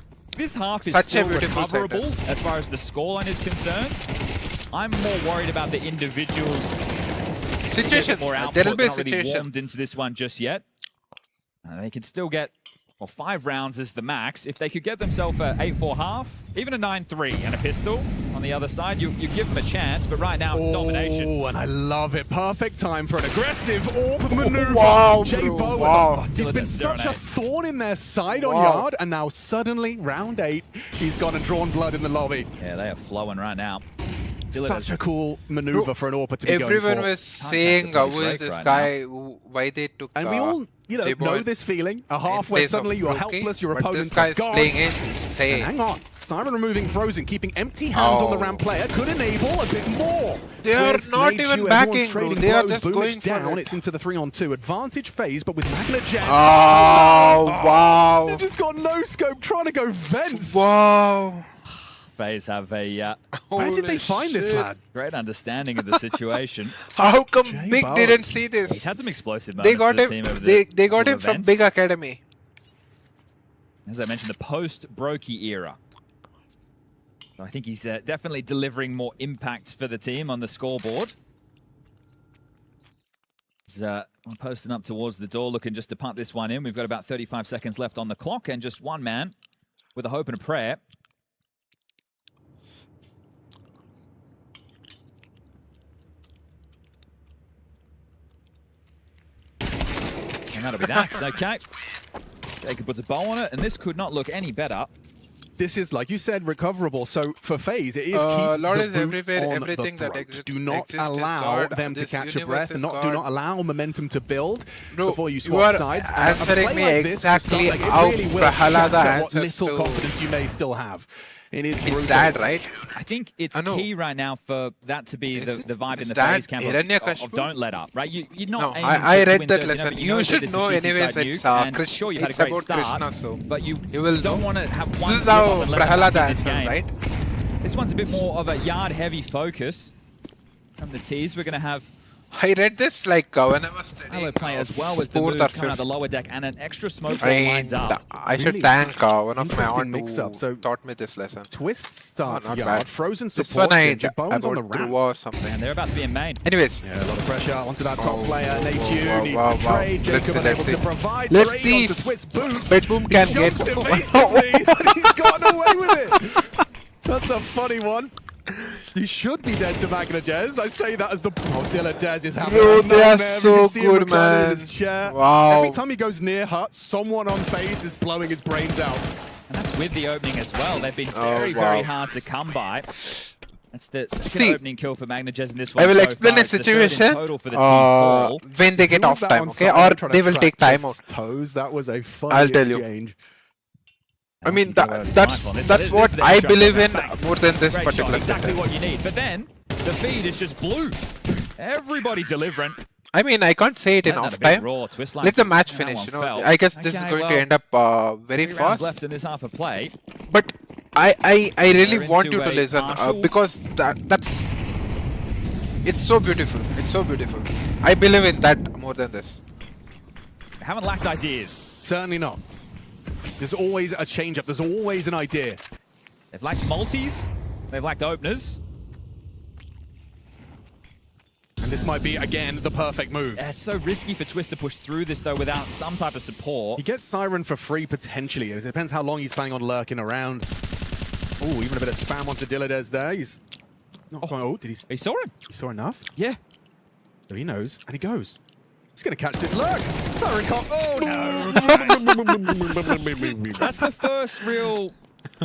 This half is Such a still beautiful recoverable sentence. as far as the scoreline is concerned. I'm more worried about the individuals. Situation. More output. There will be a They're not really situation. warmed into this one just yet. They can still get, well, 5 rounds is the max. If they could get themselves a 8-4 half, even a 9-3 and a pistol on the other side, you give them a chance, but right now it's domination. Oh, and I love it. Perfect time for an aggressive orb maneuver. Wow, Jay bro, Bowen. wow. He's been such a thorn in their side on yard, and now suddenly, round 8, he's gone and drawn blood in the lobby. Yeah, they are flowing right now. Such a cool maneuver for an AWPer to be going for. Everyone was saying, who is this guy, why they took And we all, know this feeling. A half where suddenly you're helpless, your opponents are gone. Playing insane. Hang on. Siren removing Frozen, keeping empty hands on the ramp player could enable a bit more. They are not even backing, bro. They are just Boomich going down. for it. It's into the 3-on-2 advantage phase, but with Magna Jazz. Oh, wow. They just got no scope trying to go vents. Wow. FaZe have a where did they find this lad? Great understanding of the situation. How come Jay Big Bowen. didn't see this? He's had some explosive They moments got for the him. team over the They got him from events. Big Academy. As I mentioned, the post-Brokey era. So I think he's definitely delivering more impact for the team on the scoreboard. He's posting up towards the door, looking just to punt this one in. We've got about 35 seconds left on the clock, and just one man with a hope and a prayer. And that'll be that. Okay. Jacob puts a bow on it, and this could not look any better. This is, like you said, recoverable. So for FaZe, it is keep Lord the is boot everywhere, on everything the that throat. Do not exists is allow God. them to This catch a universe breath, is and do not allow momentum to build before you you swap are sides. answering A play me like this to exactly start, it how really will Prahalada shatter what answers little to- confidence you may still have. It is It's brutal. that, right? I think it's I know. key right now for that to be the vibe in Is the that FaZe camp Hiranyakashipu? of don't let up, right? You're not No, aiming I to read win that 13, lesson. but You know should that this know is anyways, CT it's side nuke, and Krishna. sure, you had a It's great about start, Krishna, so but you will don't know. want to have one This is slip up how and let them Prahalada back in this answers, game. right? This one's a bit more of a yard-heavy focus from the T's. We're going to have I read this like when I was studying. Silo play as well as the fourth move or coming out fifth. the lower deck, and an extra smoke I ball mean, lines up. I should Really thank one of my interesting aunt mix-up. So who taught me this lesson. Twist starts not yard, bad. Frozen This one supports I him, Jay Bowen's on the about ramp. Drew or something. And they're about to be in main. Anyways. Yeah, a lot of pressure onto that top player. Nate wow, needs wow, a trade. wow. Jacob Let's unable see. to provide. Let's Trade see onto if Twist boots. Bedboom can He get- jumps evasively, and he's gotten away with it. That's a funny one. You should be dead to Magna Jez. I say that as the... Oh, Dilla Dez is having Bro, a they are nightmare. so We can see him good, reclining in man. his chair. Wow. Every time he goes near Hut, someone on FaZe is blowing his brains out. And that's with the opening as well. They've been Oh, very, wow. very hard to come by. That's the second See, opening kill for Magna Jez in this one I will so explain far. the It's the third in situation total for the team Paul. when they get Who off was that time, on okay? side Or trying to they will track take time out. Twist's toes? That was a funny I'll tell you. exchange. I mean, Nice one. that's This is what their I shot believe from in that back. more than this Great particular shot, exactly sentence. what you need. But then the feed is just blue. Everybody delivering. I mean, I can't say it in Let that off a bit time. raw. Twist Let the match that finish. one You know, fell. I guess this is Okay, going well, to end up very 3 rounds fast. left in this half of play. But I really They're want into you to a listen partial. because that's it's so beautiful. It's so beautiful. I believe in that more than this. Haven't lacked ideas. Certainly not. There's always a change-up. There's always an idea. They've lacked multis. They've lacked openers. And this might be, again, the perfect move. It's so risky for Twist to push through this, though, without some type of support. He gets Siren for free, potentially. It depends how long he's planning on lurking around. Oh, even a bit of spam onto Dillades there. He's not quite... Oh, did he... He saw him. He saw enough? Yeah. So he knows, and he goes. He's going to catch this lurk. Siren can't... Oh, no. That's the first real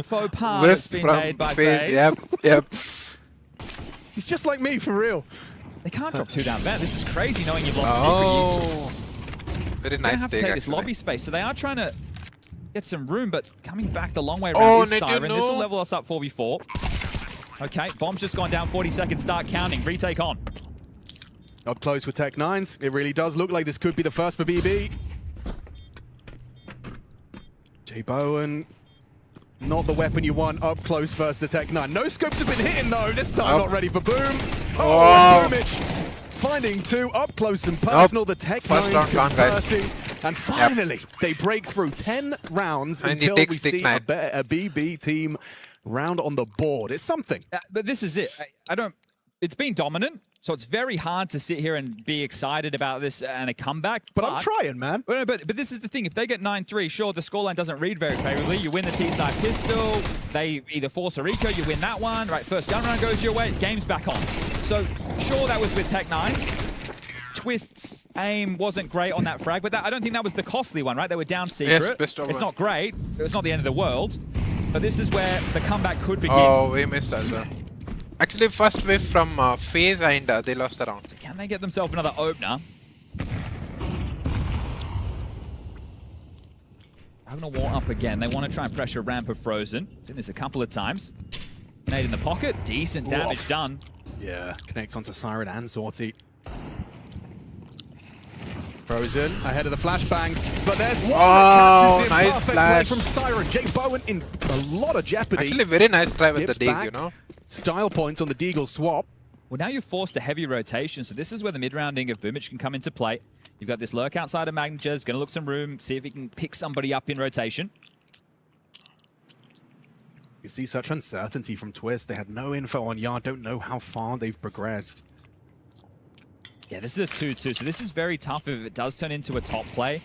faux pas Whiff that's been from made by FaZe, FaZe. Yep. He's just like me, for real. They can't drop 2 down there. This is crazy knowing you've lost Oh, Secret. very They nice have to take take this actually. lobby space, so they are trying to get some room, but coming back the long way Oh, around is Nate, you Siren. This will know. level us up 4v4. Okay, bomb's just gone down. 40 seconds. Start counting. Retake on. Up close with Tech 9s. It really does look like this could be the first for BB. Jay Bowen. Not the weapon you want up close versus the Tech 9. No scopes have been hitting though. This time not ready for Boom. Oh, and Boomich finding 2 up close and personal. The Tech First 9s round gone, guys. converting. And finally, they break through 10 rounds And until he we takes see a Stick BB team round on the board. It's something. But this is it. I don't. It's been dominant, so it's very hard to sit here and be excited about this and a comeback. But I'm trying, man. But this is the thing. If they get 9-3, sure, the scoreline doesn't read very favorably. You win the T-side pistol. They either force a Rico, you win that one. Right, first gun round goes your way. Game's back on. So sure, that was with Tech9s. Twist's aim wasn't great on that frag, but I don't think that was the costly one, right? They were down secret. Yes, it's not great. It's not the end of the world. But this is where the comeback could begin. Oh, we missed as well. Actually, first wave from FaZe and they lost the round. Can they get themselves another opener? Having a wall up again. They want to try and pressure ramp of Frozen. Seen this a couple of times. Nade in the pocket. Decent damage done. Yeah, connects onto Siren and Zorti. Frozen ahead of the flashbangs, but there's one that catches him. Nice Perfect flash play from Siren. Jay Bowen in a lot of jeopardy. Actually, very nice try with the Dips dig, back. you know. Style points on the Deagle swap. Well, now you're forced to heavy rotation, so this is where the mid-rounding of Boomich can come into play. You've got this lurk outside of Magniture's, going to look some room, see if he can pick somebody up in rotation. You see such uncertainty from Twist. They had no info on Yard, don't know how far they've progressed. Yeah, this is a 2-2, so this is very tough if it does turn into a top play.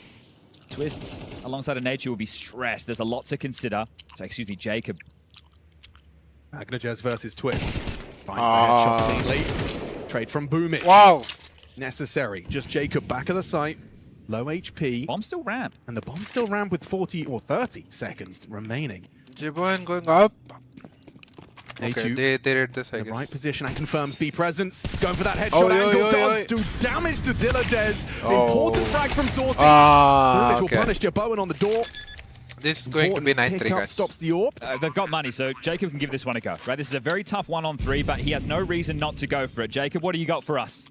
Twists alongside of Nature will be stressed. There's a lot to consider. So, excuse me, Jacob. Magnajez versus Twist. Finds the headshot cleanly. Trade from Boomich. Wow. Necessary. Just Jacob back of the site. Low HP. Bomb still ramp. And the bomb still ramp with 40 or 30 seconds remaining. Jiboyan going up. Okay, they did this, I guess. The right position and confirms B presence. Going for that headshot angle. Does do damage to Diladez. Important frag from Zorti. Boomich will punish Jiboyan on the door. This is going to be 9-3, guys. Stops the AWP. They've got money, so Jacob can give this one a go. Right, this is a very tough 1-on-3, but he has no reason not to go for it. Jacob, what do you got for us?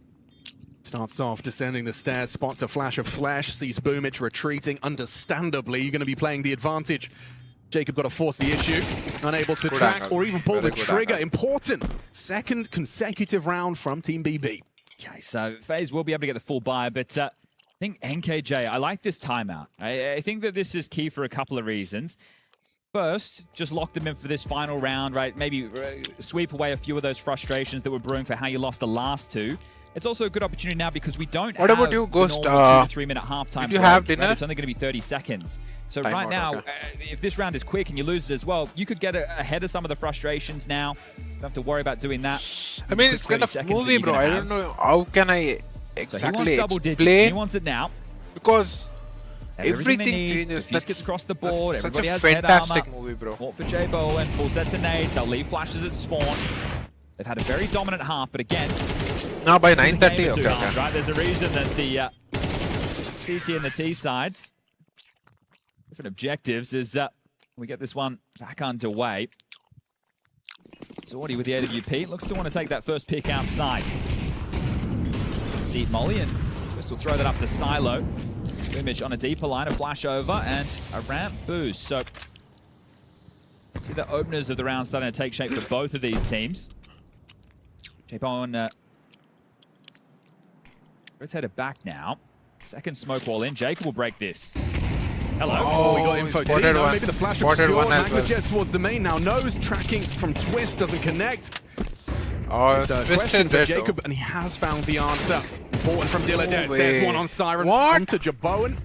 Starts off descending the stairs, spots a flash of flesh, sees Boomich retreating. Understandably, you're going to be playing the advantage. Jacob got to force the issue, unable to track or even pull the trigger. Important second consecutive round from Team BB. Okay, so FaZe will be able to get the full buy, but I think NKJ, I like this timeout. I think that this is key for a couple of reasons. First, just lock them in for this final round, right? Maybe sweep away a few of those frustrations that were brewing for how you lost the last two. It's also a good opportunity now because we don't have about you, Ghost? 2 to 3 minute halftime did you break, have dinner? Right? It's only going to be 30 seconds. So right now, if this round is quick and you lose it as well, you could get ahead of some of the frustrations now. Don't have to worry about doing that. I mean, it's kind of movie, bro. I don't know how can I exactly explain. He wants it now. Because everything changes. Just gets across the board. Such Everybody a has fantastic head armor. movie, bro. Fought for J Bowen, full sets of nades. They'll leave flashes at spawn. They've had a very dominant half, but again, now by 9:30, okay. Right, there's a reason that the CT and the T sides, different objectives, is we get this one back underway. Zorti with the AWP looks to want to take that first pick outside. Deep molly, and Twist will throw that up to Silo. Image on a deeper line, a flash over, and a ramp boost. So, see the openers of the round starting to take shape for both of these teams. J-Bone rotated back now. Second smoke wall in. Jacob will break this. Hello. Oh, we got info. Did he know maybe the flash was obscured. Magnajez towards the main now. Knows tracking from Twist doesn't connect. It's a question for Jacob, and he has found the answer. Important from Diladez. There's one on Siren. Onto Jiboyan.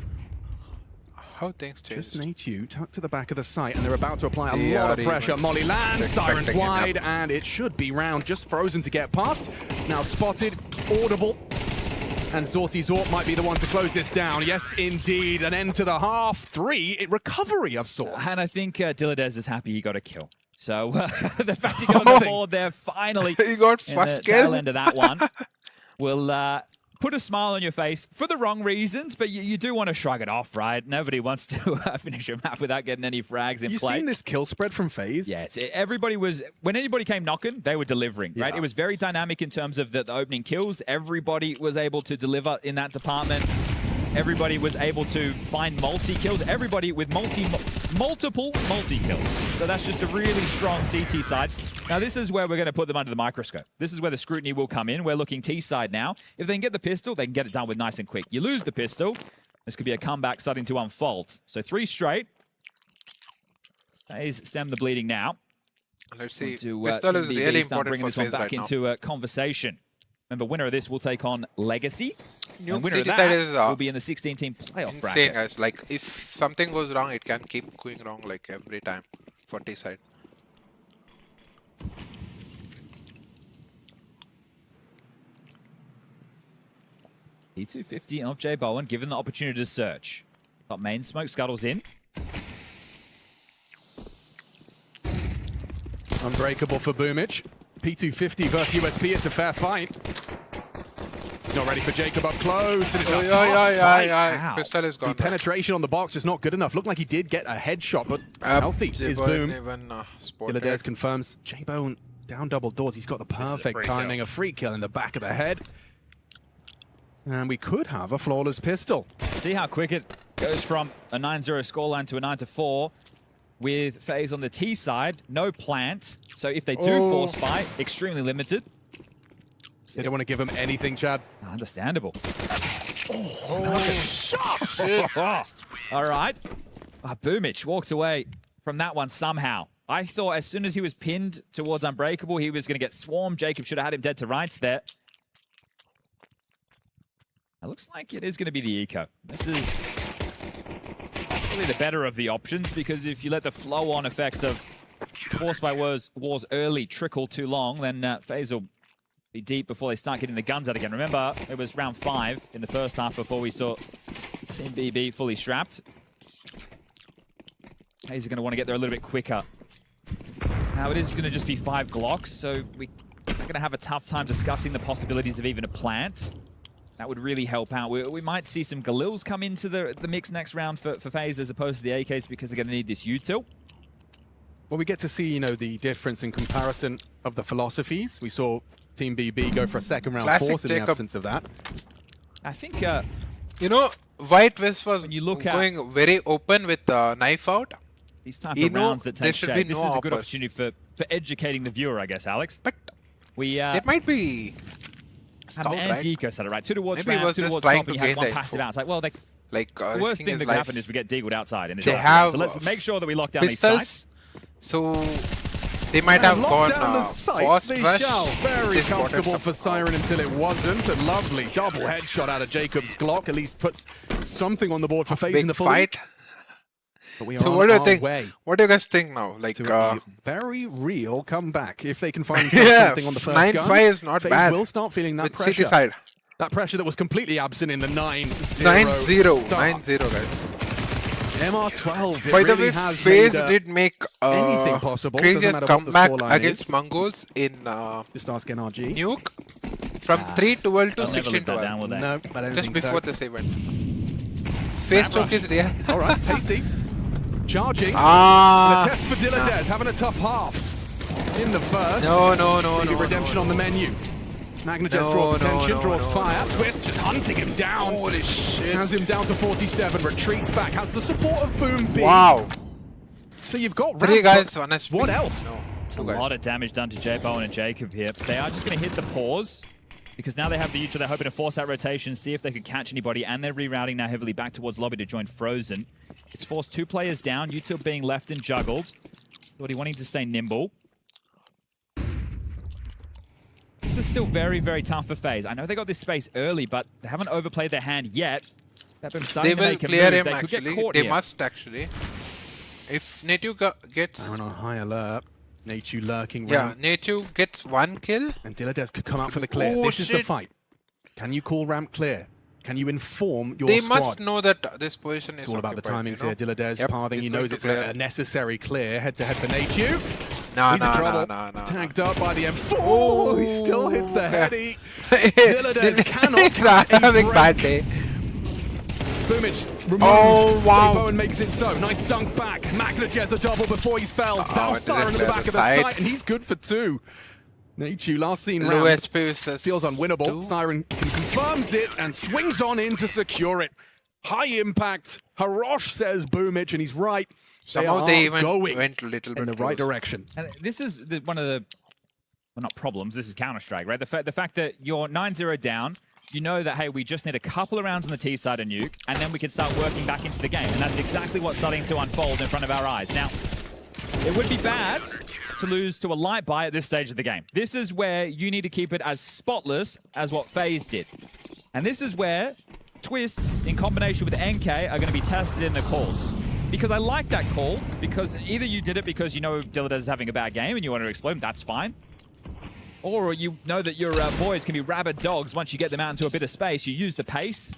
How things change. Just Nate tucked to the back of the site, and they're about to apply a lot of pressure. Molly lands, Siren's wide, and it should be round. Just Frozen to get past. Now spotted, audible. And Zorti's AWP might be the one to close this down. Yes, indeed. An end to the half. 3, recovery of sorts. And I think Diladez is happy he got a kill. So the fact he got on the board there finally. He got first kill. Tail end of that one will put a smile on your face for the wrong reasons, but you do want to shrug it off, right? Nobody wants to finish a map without getting any frags in play. You seen this kill spread from FaZe? Yeah, everybody was, when anybody came knocking, they were delivering, right? Yeah. It was very dynamic in terms of the opening kills. Everybody was able to deliver in that department. Everybody was able to find multi-kills. Everybody with multiple multi-kills. So that's just a really strong CT side. Now this is where we're going to put them under the microscope. This is where the scrutiny will come in. We're looking T side now. If they can get the pistol, they can get it done with nice and quick. You lose the pistol, This could be a comeback starting to unfold. So 3 straight. FaZe stem the bleeding now. Let's see. Pistol is really important for FaZe back into a conversation. Remember, winner of this will take on Legacy. And winner of that will be in the 16-team playoff bracket. Guys, like if something goes wrong, it can keep going wrong like every time for T side. P250 of J Bowen given the opportunity to search. Top main smoke scuttles in. Unbreakable for Boomich. P250 versus USP, it's a fair fight. He's not ready for Jacob up close, and it's a tough fight. Pistol is gone. The penetration on the box is not good enough. Looked like he did get a headshot, but healthy is Boom. Illides confirms J-Bone down double doors. He's got the perfect timing. A free kill in the back of the head. And we could have a flawless pistol. See how quick it goes from a 9-0 scoreline to a 9-4. With FaZe on the T side, no plant. So if they do force fight, extremely limited. They don't want to give him anything, Chad. Understandable. Shots! All right. Boomich walks away from that one somehow. I thought as soon as he was pinned towards Unbreakable, he was going to get swarmed. Jacob should have had him dead to rights there. It looks like it is going to be the eco. This is probably the better of the options, because if you let the flow-on effects of Force by Wars early trickle too long, then FaZe will be deep before they start getting the guns out again. Remember, it was round 5 in the first half before we saw Team BB fully strapped. FaZe are going to want to get there a little bit quicker. Now, it is going to just be 5 Glocks, so we're going to have a tough time discussing the possibilities of even a plant. That would really help out. We might see some Galils come into the mix next round for FaZe as opposed to the AKs, because they're going to need this util. Well, we get to see, you know, the difference in comparison of the philosophies. We saw Team BB go for a second round force in the absence of that. I think, you know, White West was going very open with knife out. These type of rounds that take shape. This is a good opportunity for educating the viewer, I guess, Alex. But we it might be have an anti-eco setup, right? 2 towards maybe round, 2 towards top, and you have 1 the passive out. It's like, well, the worst thing that could happen is we get deagled outside in this round. So let's make sure that we lock down these sites. So they might have gone down the sights. They shall. Very comfortable for Siren until it wasn't. A lovely double headshot out of Jacob's Glock. At least puts something on the board for FaZe in the fight. But we are so what do you think? What do you guys think now? Like a very real comeback if they can find something on the first gun. 9-5 is not FaZe bad. will start feeling that with pressure. City side. That pressure that was completely absent in the 9-0. 9-0, guys. MR12. By the way, FaZe did make anything possible. Craziest comeback against Mongols in just ask NRG. Nuke from 3-12 to 16-12. No, I don't just think before so. this event. FaZe choke is real. All right, Pacey. Charging. And a test for Illides, having a tough half in the first. No. Redemption on the menu. Magnajez draws attention, draws fire. Twist just hunting him down. Holy shit. Has him down to 47, retreats back, has the support of Boom B. Wow. So you've got 3 guys on HP. What else? It's a lot of damage done to J Bowen and Jacob here. They are just going to hit the pause, because now they have the util. They're hoping to force out rotation, see if they could catch anybody, and they're rerouting now heavily back towards lobby to join Frozen. It's forced 2 players down, util being left and juggled. Thoughty wanting to stay nimble. This is still very, very tough for FaZe. I know they got this space early, but they haven't overplayed their hand yet. They will clear him, actually. They must, actually. If Native gets... Siren on high alert. Natu lurking yeah, ramp. Natu gets 1 kill. And Illides could come out for the clear. This is the fight. Can you call ramp clear? Can you inform your squad? They must know that this position is It's all about the timings here. Illides yep, pathing. He knows it's a necessary clear. Head-to-head for Natu. No, He's in trouble. Tagged up by the M4. Oh, he still hits the heady. Illides cannot catch a break. Bad day. Boomich removed. Wow. J-Bowen makes it so. Nice dunk back. Magnajez a double before he's felled. Now Siren in the back of the site, and he's good for 2. Natu, last seen round, feels unwinnable. Siren confirms it and swings on in to secure it. High impact. Harosh says Boomich, and he's right. Somehow they even going went a little bit in the right direction. And this is one of the, well, not problems, this is Counter-Strike, right? The fact that you're 9-0 down, you know that, hey, we just need a couple of rounds on the T side of Nuke, and then we can start working back into the game. And that's exactly what's starting to unfold in front of our eyes. Now, it would be bad to lose to a light buy at this stage of the game. This is where you need to keep it as spotless as what FaZe did. And this is where Twists, in combination with NK, are going to be tested in the calls. Because I like that call, because either you did it because you know Dilladez is having a bad game and you want to explode him, that's fine. Or you know that your boys can be rabid dogs once you get them out into a bit of space. You use the pace,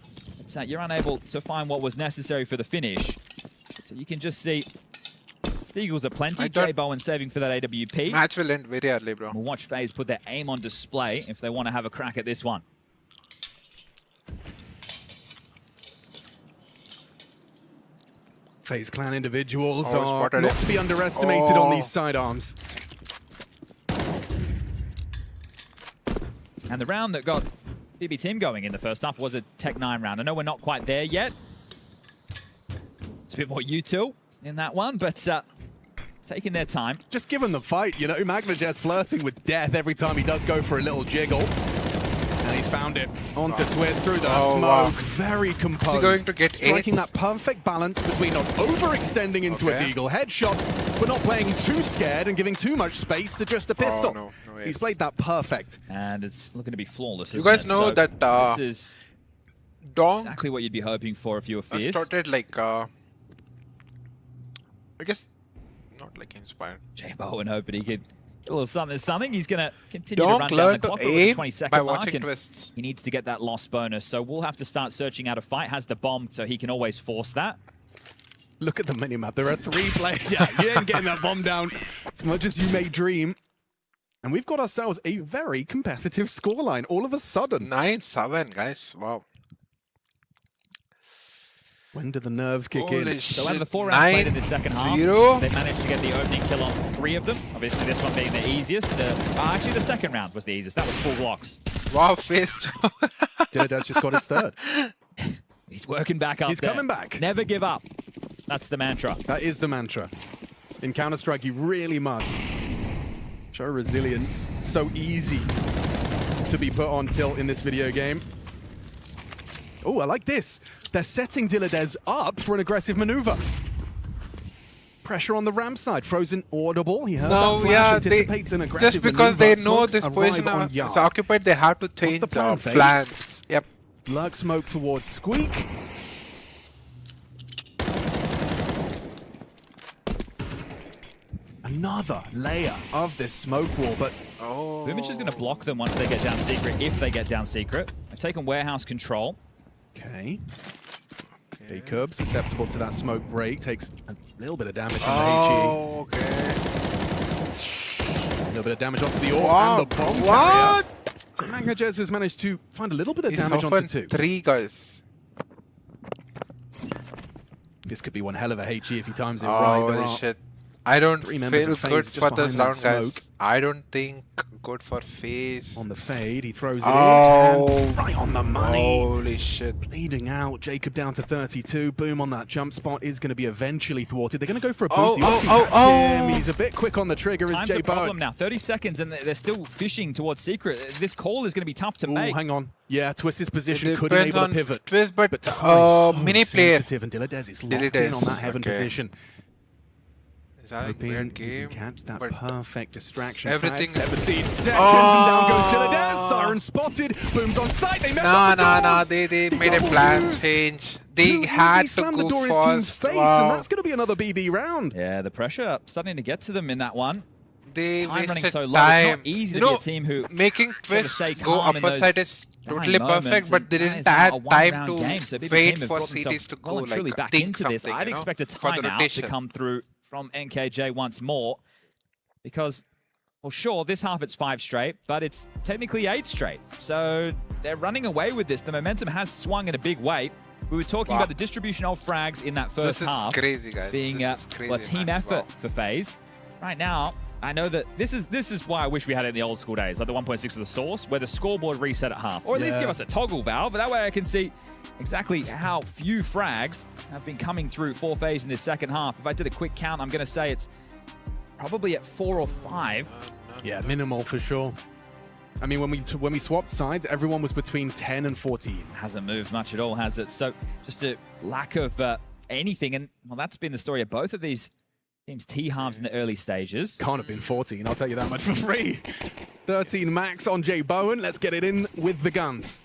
but you're unable to find what was necessary for the finish. So you can just see the Eagles are plenty. J Bowen saving for that AWP. Match will end very early, bro. We'll watch FaZe put their aim on display if they want to have a crack at this one. FaZe Clan individuals are not to be underestimated on these sidearms. And the round that got BB Team going in the first half was a Tech 9 round. I know we're not quite there yet. It's a bit more util in that one, but taking their time. Just give them the fight, you know. Magnajez flirting with death every time he does go for a little jiggle. And he's found it. Onto Twist through the smoke. Very composed. Is he going to get striking ace? that perfect balance between not overextending into a deagle headshot, but not playing too scared and giving too much space to just a pistol. No he's played that perfect. And it's looking to be flawless. You guys know that this is Dong exactly what you'd be hoping for if you were fierce. started like I guess not like inspired. J Bowen hoping he could get a little something. He's going to continue to Dong run down learned the to clock over aim the 20-second by mark. watching And Twists. he needs to get that loss bonus, so we'll have to start searching out a fight. Has the bomb, so he can always force that. Look at the minimap. There are 3 players. Yeah, you ain't getting that bomb down as much as you may dream. And we've got ourselves a very competitive scoreline all of a sudden. 9-7, guys. Wow. When do the nerves kick Holy in? So out of the 4 rounds played in the second half, they managed to get the opening kill on 3 of them. Obviously, this one being the easiest. Actually, the second round was the easiest. That was 4 blocks. Wow, FaZe. Dilladez just got his 3rd. He's working back up. He's coming back. Never give up. That's the mantra. That is the mantra. In Counter-Strike, you really must show resilience. So easy to be put on tilt in this video game. Oh, I like this. They're setting Dilladez up for an aggressive maneuver. Pressure on the ramp side. Frozen audible. He heard that flash, anticipates an aggressive just because maneuver. they know Smokes this arrive position on is Yard. occupied, they have to change the plan, FaZe? plans. Yep. Lurk smoke towards Squeak. Another layer of this smoke wall, but Boomage is going to block them once they get down secret, if they get down secret. They've taken warehouse control. Okay. Curb susceptible to that smoke break, takes a little bit of damage from the HE. Okay. A little bit of damage onto the AWP and the bomb carrier. So Magnajez has managed to find a little bit of damage onto 2. 3 guys. This could be one hell of a HE if he times it right. Holy shit. I don't 3 members feel of FaZe good just for this behind that round, guys. smoke. I don't think good for FaZe. On the fade, he throws it Oh. in. And right on the money. Holy shit. Bleeding out. Jacob down to 32. Boom on that jump spot is going to be eventually thwarted. They're going to go for a boost. Him. He's a bit quick on the trigger. Time's Is J a problem Bowen. now. 30 seconds, and they're still fishing towards secret. This call is going to be tough to make. Hang on. Yeah, Twist's position It could depends enable a on pivot. Twist, but so mini player. sensitive, and Dilladez is locked in on that heaven position. Is that a Hoping weird he game? can catch that But perfect distraction. everything- 17 seconds, and down goes Dilladez. Siren spotted. Boom's on site. They mess up the doors. They made a double plan used. change. They Too had easy, to slammed go the door in his team's fast. face, Wow. and that's going to be another BB round. Yeah, the pressure starting to get to them in that one. They Time running wasted so low. time. It's not easy You to be know, a team who making sort of Twist stay go calm in upper those side is totally dying moments, perfect, but and they that didn't is now a have time one-round to game, so BB wait Team have for brought CDs themselves to go well and truly like back think into this. something, I'd you know, expect a for the timeout to rotation. come through from NKJ once more, because, well, sure, this half it's 5 straight, but it's technically 8 straight. So they're running away with this. The momentum has swung in a big way. We were talking about the distribution of frags in that first half. This is crazy, guys. Being This is crazy, a team man. effort Wow. for FaZe. Right now, I know that this is why I wish we had it in the old school days, like the 1.6 of the source, where the scoreboard reset at half. Or at least give us a toggle valve, but that way I can see exactly how few frags have been coming through for FaZe in this second half. If I did a quick count, I'm going to say it's probably at 4 or 5. Yeah, minimal for sure. I mean, when we swapped sides, everyone was between 10 and 14. Hasn't moved much at all, has it? So just a lack of anything. And, well, that's been the story of both of these teams' T-halves in the early stages. Can't have been 14, I'll tell you that much for free. 13 max on Jay Bowen. Let's get it in with the guns.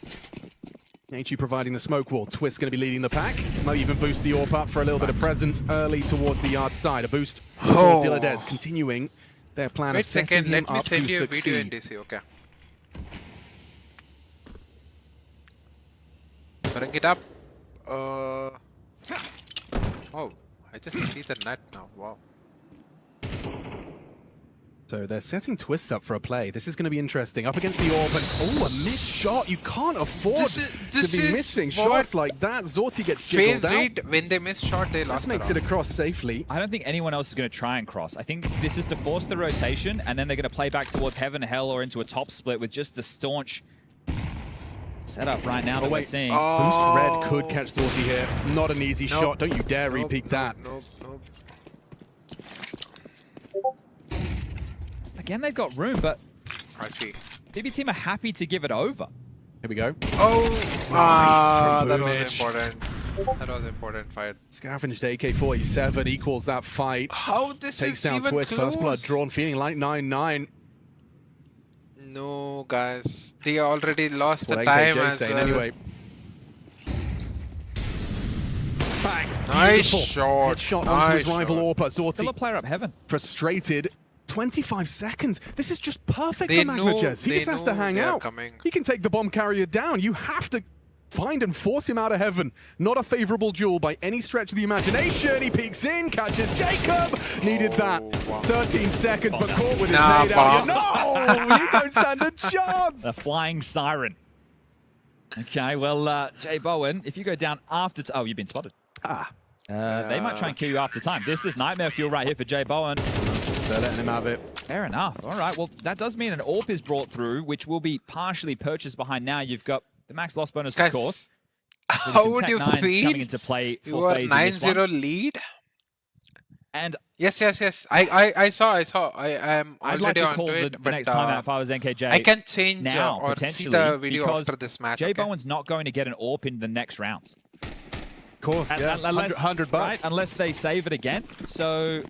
Nachi providing the smoke wall. Twist going to be leading the pack. Might even boost the AWP up for a little bit of presence early towards the yard side. A boost for Diladez, continuing their plan of setting him up to succeed. Let me send you a video in DC, okay? Bring it up. Oh, I just see the net now. Wow. So they're setting Twists up for a play. This is going to be interesting. Up against the AWP, and a missed shot. You can't afford to be missing shots like that. Zorti gets jiggled out. When they miss shot, they lost. This makes it across safely. I don't think anyone else is going to try and cross. I think this is to force the rotation, and then they're going to play back towards Heaven, Hell, or into a top split with just the staunch setup right now that we're seeing. Boost Red could catch Zorti here. Not an easy shot. Don't you dare repeat that. Again, they've got room, but I see. BB team are happy to give it over. Here we go. Nice that was important. That was important fight. Scavenged AK-47 equals that fight. How this takes is down even Twist. close? First blood drawn, feeling like 9-9. No, guys. They already lost the What time NKJ as saying well. anyway. Bang. Nice Beautiful. shot. Headshot onto his rival AWP. Zorti. Still a player up Heaven. Frustrated. 25 seconds. This is just perfect They for Magmajez. He just has to hang out. Coming. He can take the bomb carrier down. You have to find and force him out of Heaven. Not a favorable duel by any stretch of the imagination. He peeks in, catches Jacob. Needed that. 13 seconds, but caught with his nade out. No! You don't stand a chance! The flying siren. Okay, well, Jay Bowen, if you go down after... Oh, you've been spotted. They might try and kill you after time. This is nightmare fuel right here for Jay Bowen. They're letting him have it. Fair enough. All right, well, that does mean an AWP is brought through, which will be partially purchased behind now. You've got the max loss bonus, of course. How would you feel? Coming into play for you were 9-0 lead? And yes. I saw. I am I'd already like to on call it, the but, next time out if I was NKJ. I can change now, or see the video after this match. Jay Bowen's not going to get an AWP in the next round. Of course, yeah. Unless, $100 bucks. Right? Unless they save it again. So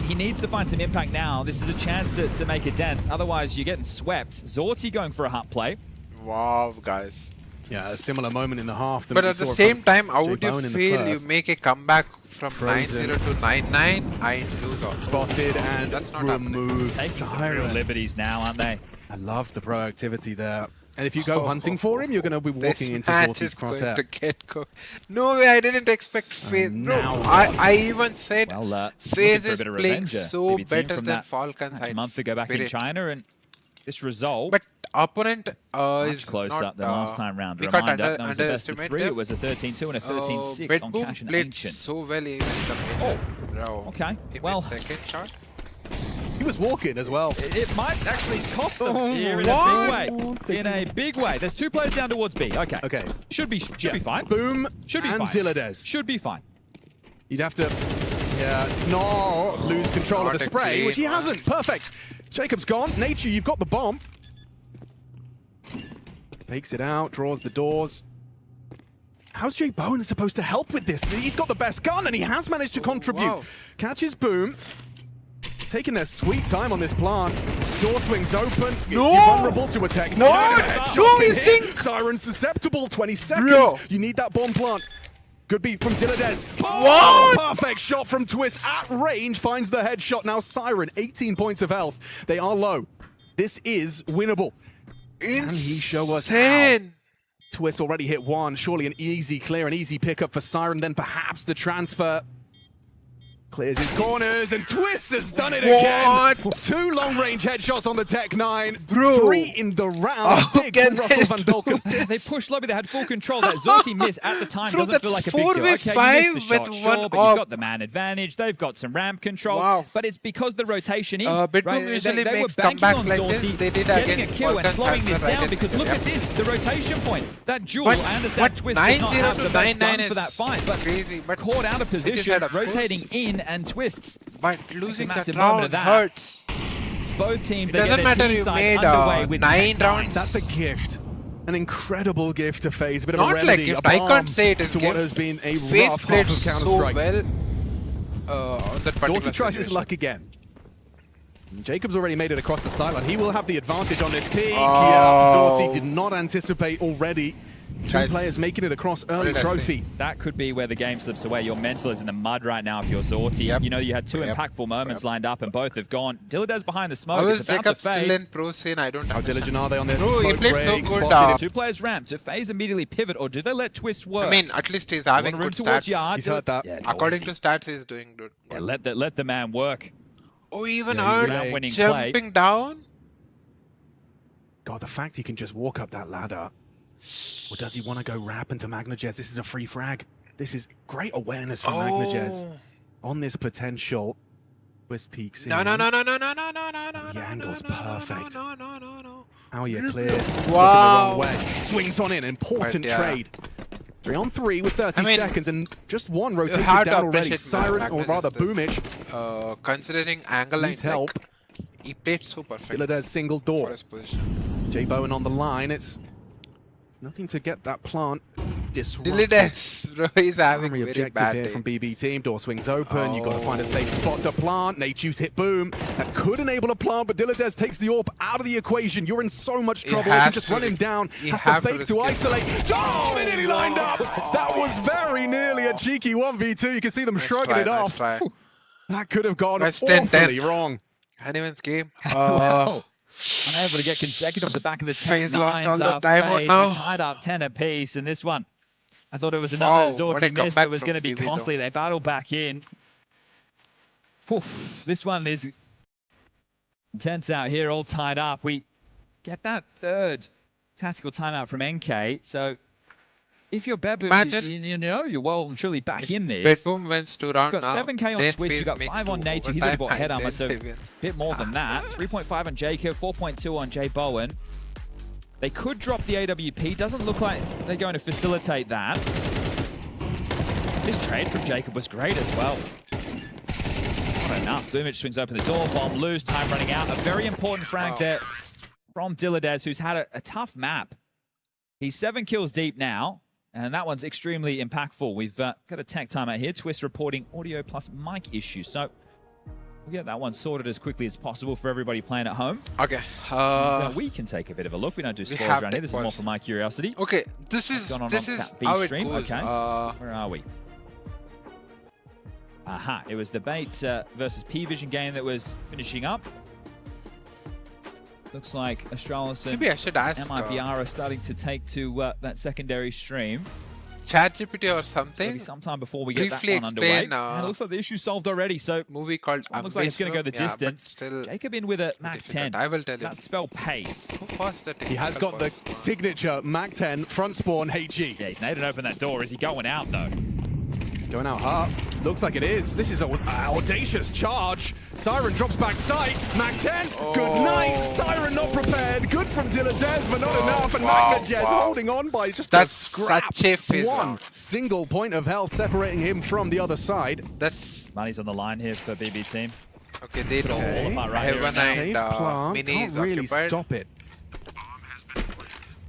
he needs to find some impact now. This is a chance to make a dent. Otherwise, you're getting swept. Zorti going for a hut play. Wow, guys. Yeah, a similar moment in the half. But at the same time, how would you feel you make a comeback from 9-0 to 9-9 and lose all? Spotted and that's not removed. Taking some real liberties now, aren't they? I love the proactivity there. And if you go hunting for him, you're going to be walking into Zorti's crosshair. No way, I didn't expect FaZe. No, I even said FaZe is playing so better than Falcons. A month ago back in China, and this result. But opponent much is closer not, than last time round. We Reminder, that was a best of 3. It was a 13-2 and a 13-6 on Boom Cash and played Ancient. so well even in the major. Bro. Okay, He well. missed second shot. He was walking as well. It might actually cost them here in a big way. In a big way. There's 2 players down towards B. Okay. Should be fine. Boom. Should be and fine. Diladez. Should be fine. You'd have to, not lose control of the spray, which he hasn't. Perfect. Jacob's gone. Nature, you've got the bomb. Fakes it out, draws the doors. How's Jay Bowen supposed to help with this? He's got the best gun and he has managed to contribute. Wow. Catches Boom. Taking their sweet time on this plant. Door swings open. No! You're vulnerable to attack. No, he's think. Siren susceptible. 20 seconds. Bro. You need that bomb plant. Good beat from Diladez. What? Perfect shot from Twist at range. Finds the headshot. Now Siren, 18 points of health. They are low. This is winnable. Can he show us how? Twist already hit 1. Surely an easy clear, an easy pickup for Siren. Then perhaps the transfer. Clears his corners, and Twist has done it again. 2 long-range headshots on the Tech 9. Bro. 3 in the round. Big from Russell Van Dolken. They pushed lobby, they had full control. That Zorti miss at the time Bro, doesn't feel like a big deal. Okay, you missed the shot, sure, but you've got the man advantage. They've got some ramp control. Wow. But it's because the rotation in. Bitboom usually they makes were banking comebacks on like Zorti this. They did getting against a kill and Falcons slowing this right down in because there. look at this, the rotation point. That duel, But I understand Twist does not have the best gun for that fight, but crazy, but caught out of position, said, of rotating course. in and Twists. But losing massive that moment round of that. hurts. It's both teams, they doesn't get their matter, team you sides made underway with 9 10-9. rounds. That's a gift. An incredible gift to FaZe. A bit of Not a remedy, like gift, a I balm can't say it is to gift. what has been a FaZe rough played half of so Counter-Strike. well on that particular Zorti tries his situation. luck again. Jacob's already made it across the sideline. He will have the advantage on this peak. Oh. Yeah, Zorti did not anticipate already. Two Guys, players making it across what early did I say? trophy. That could be where the game slips away. Your mental is in the mud right now if you're Zorti. Yep. You know, you had two Yep. impactful moments lined up and both have gone. Dilladez behind the smoke. How It's is about Jacob to fade. still in pro scene? I don't How understand. diligent are they on this? Bro, he Smoke played so break, good. spotted it. Two players ramp. Do FaZe immediately pivot or do they let Twist work? I mean, at least he's having One room good towards stats. yard. He's heard that. Yeah, According noisy. to stats, he's doing good. Yeah, let the man work. Oh, even Yeah, he's heard really winning jumping down? God, the fact he can just walk up that ladder. Or does he want to go rap into Magnajez? This is a free frag. This is great awareness from Magnajez on this potential. Twist peeks in. No. The angle's perfect. No. How you clears. Wow. Looking the wrong way. Swings on in. Important But, yeah. trade. 3 on 3 with 30 I mean, seconds and just one rotated hard to down already. appreciate Siren, or Magnajez rather that- Boomich, Considering angle line, needs help. he played so perfect Dilladez single for door. his position. Jay Bowen on the line. It's looking to get that plant disrupted. Dilladez, bro, he's having Primary very objective bad here day. from BB team. Door swings open. You've got to find a safe spot to plant. Natejuice hit boom. That could enable a plant, but Dilladez takes the AWP out of the equation. You're in so much He trouble. You can has just to run him risk- down. he Has to have to fake risk to it. isolate. Oh, they nearly lined up. That was very nearly a cheeky 1v2. You can see them Nice shrugging try, it nice off. try. That could have gone That's awfully 10-10. wrong. Anyone's game. Unable to get consecutive off the back of the FaZe lost 10-9s all the up timeout FaZe. now. We tied up 10 apiece, and this one, I thought it was another Wow, what a Zorti miss that comeback was from going to be BB though. costly. They battle back in. Oof, this one is intense out here, all tied up. We get that third tactical timeout from NK, so if you're Bebu, Imagine- you know you're well and truly back in this. Bedboom wins 2 rounds You've got now. 7k on Then Twist, you've FaZe got makes 5 on 2 Nature, he's only overtime, got head and armor, then so they win. a bit more than that. 3.5 on Jacob, 4.2 on Jay Bowen. They could drop the AWP, doesn't look like they're going to facilitate that. This trade from Jacob was great as well. It's not enough. Boomich swings open the door, bomb loose, time running out. A very important frag there from Dilladez, who's had a tough map. He's 7 kills deep now, and that one's extremely impactful. We've got a tech timeout here. Twist reporting audio plus mic issues. So we'll get that one sorted as quickly as possible for everybody playing at home. Okay. And, we can take a bit of a look. We don't do scores have around here. This is tech more was- for my curiosity. Okay, this What's is going on this on is that B how it stream? goes. Okay. Where are we? Aha, it was the Bait versus P-Vision game that was finishing up. Looks like Astralis and Maybe I should ask MIBR are starting to take to that secondary stream. ChatGPT or Maybe something. sometime before we get Briefly that one underway. explain, And it looks like the issue's solved already, so movie called it looks like it's going to go the Ambition. Yeah, but distance. still Jacob in with a Mac 10. I will tell you. That spell pace. How fast that He has got the signature Mac 10 front spawn HE. Yeah, he's needed to open that door. Is he going out, though? Going out hard. Looks like it is. This is an audacious charge. Siren drops back sight. Mac 10. Good night. Siren not prepared. Good from Dilladez, but not enough. And Magnajez holding on by just That's a scrap. such a phase One round. single point of health separating him from the other side. That's Money's on the line here for BB team. okay. They know all apart right here. Heaven Safe and plant. Mini Can't is really occupied. stop it.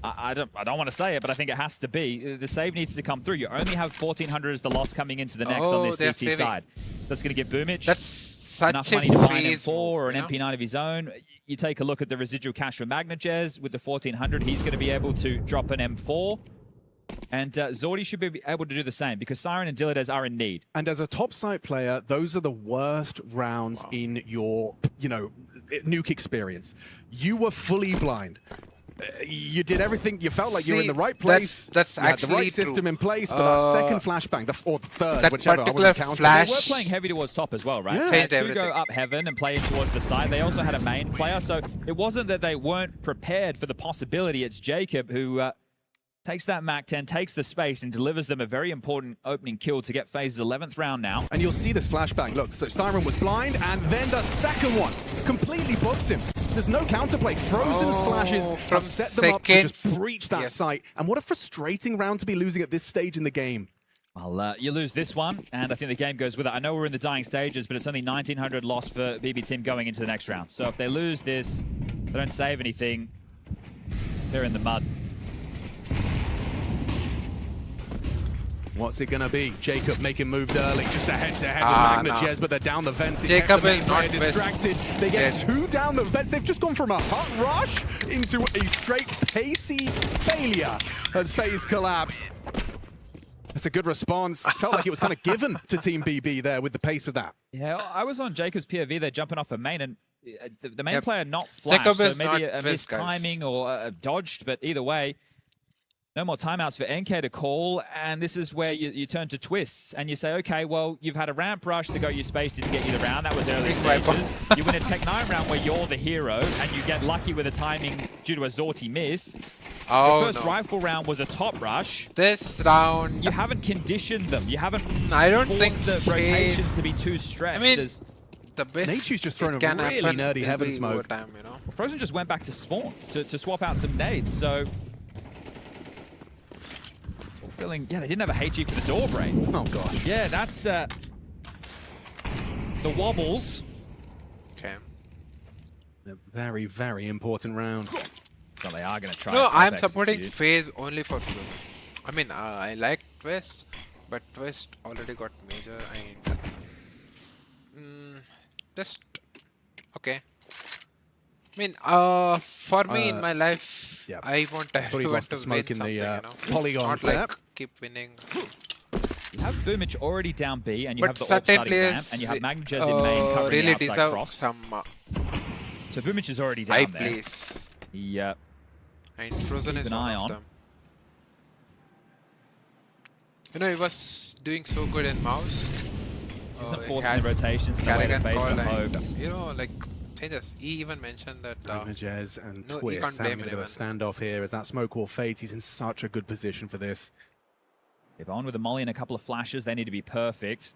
I don't want to say it, but I think it has to be. The save needs to come through. You only have 1,400 as the loss coming into the next on this they're CT saving. side. That's going to give Boomich That's such enough a money to buy an phase M4 or an move, you know? MP9 of his own. You take a look at the residual cash for Magnajez with the 1,400. He's going to be able to drop an M4. And Zordi should be able to do the same because Siren and Dilladez are in need. And as a top site player, those are the worst rounds in your, nuke experience. You were fully blind. You did everything. You felt like you were in the right place. That's you had the actually right system true. in place, but that second flashbang, or the third, that whichever, I particular wouldn't count it. flash- They were playing heavy towards top as well, right? Yeah. They had Changed two go everything. up heaven and play in towards the side. They also had a main player, so it wasn't that they weren't prepared for the possibility. It's Jacob who takes that Mac 10, takes the space, and delivers them a very important opening kill to get FaZe's 11th round now. And you'll see this flashbang. Look, so Siren was blind, and then the second one completely books him. There's no counterplay. Frozen's flashes from have set them up to second. just breach that Yes. site. And what a frustrating round to be losing at this stage in the game. Well, you lose this one, and I think the game goes with it. I know we're in the dying stages, but it's only 1,900 lost for BB Team going into the next round. So if they lose this, they don't save anything, they're in the mud. What's it gonna be? Jacob making moves early, just a head-to-head with Magnajez, but they're down the vents. Jacob is not distracted. They get two down the vents. They've just gone from a hut rush into a straight pacey failure as FaZe collapse. That's a good response. Felt like it was kind of given to Team BB there with the pace of that. Yeah, I was on Jacob's POV. They're jumping off a main, and the main player not flashed, so maybe a missed timing or dodged, but either way, no more timeouts for NK to call, and this is where you turn to twists, and you say, okay, well, you've had a ramp rush to go your space, didn't get you the round, that was early stages. You win a Tech 9 round where you're the hero, and you get lucky with a timing due to a Zorti miss. Oh, the first rifle round was a top rush. This round... You haven't conditioned them. You haven't I don't forced think the rotations to be too stressed. I mean, the best Nature's just thrown a really nerdy heaven smoke. Time, you know? Well, Frozen just went back to spawn to swap out some nades, so... Feeling, yeah, they didn't have a HE for the door break. Oh gosh. Yeah, that's the wobbles. Okay. A very, very important round. So they are going to try. No, I'm supporting FaZe only for Frozen. I mean, I like Twist, but Twist already got major and just okay. I mean, for me in my life, yeah. I want everyone to smoke win in the you know? polygons. Not like keep winning. You have Boomich already down B, and you But have the AWP certain starting ramp, and you have Magnajez in main covering really the outside deserve cross. some So Boomich is already down high there. place. Yeah. And Frozen Keep is an eye one of on. them. You know, he was doing so good in mouse. This isn't forcing the rotations in the way the FaZe would have hoped. You know, like changes. He even mentioned that Magnajez and no, Twist having a bit of a standoff here as that smoke wall fades. He's in such a good position for this. If on with a molly and a couple of flashes, they need to be perfect.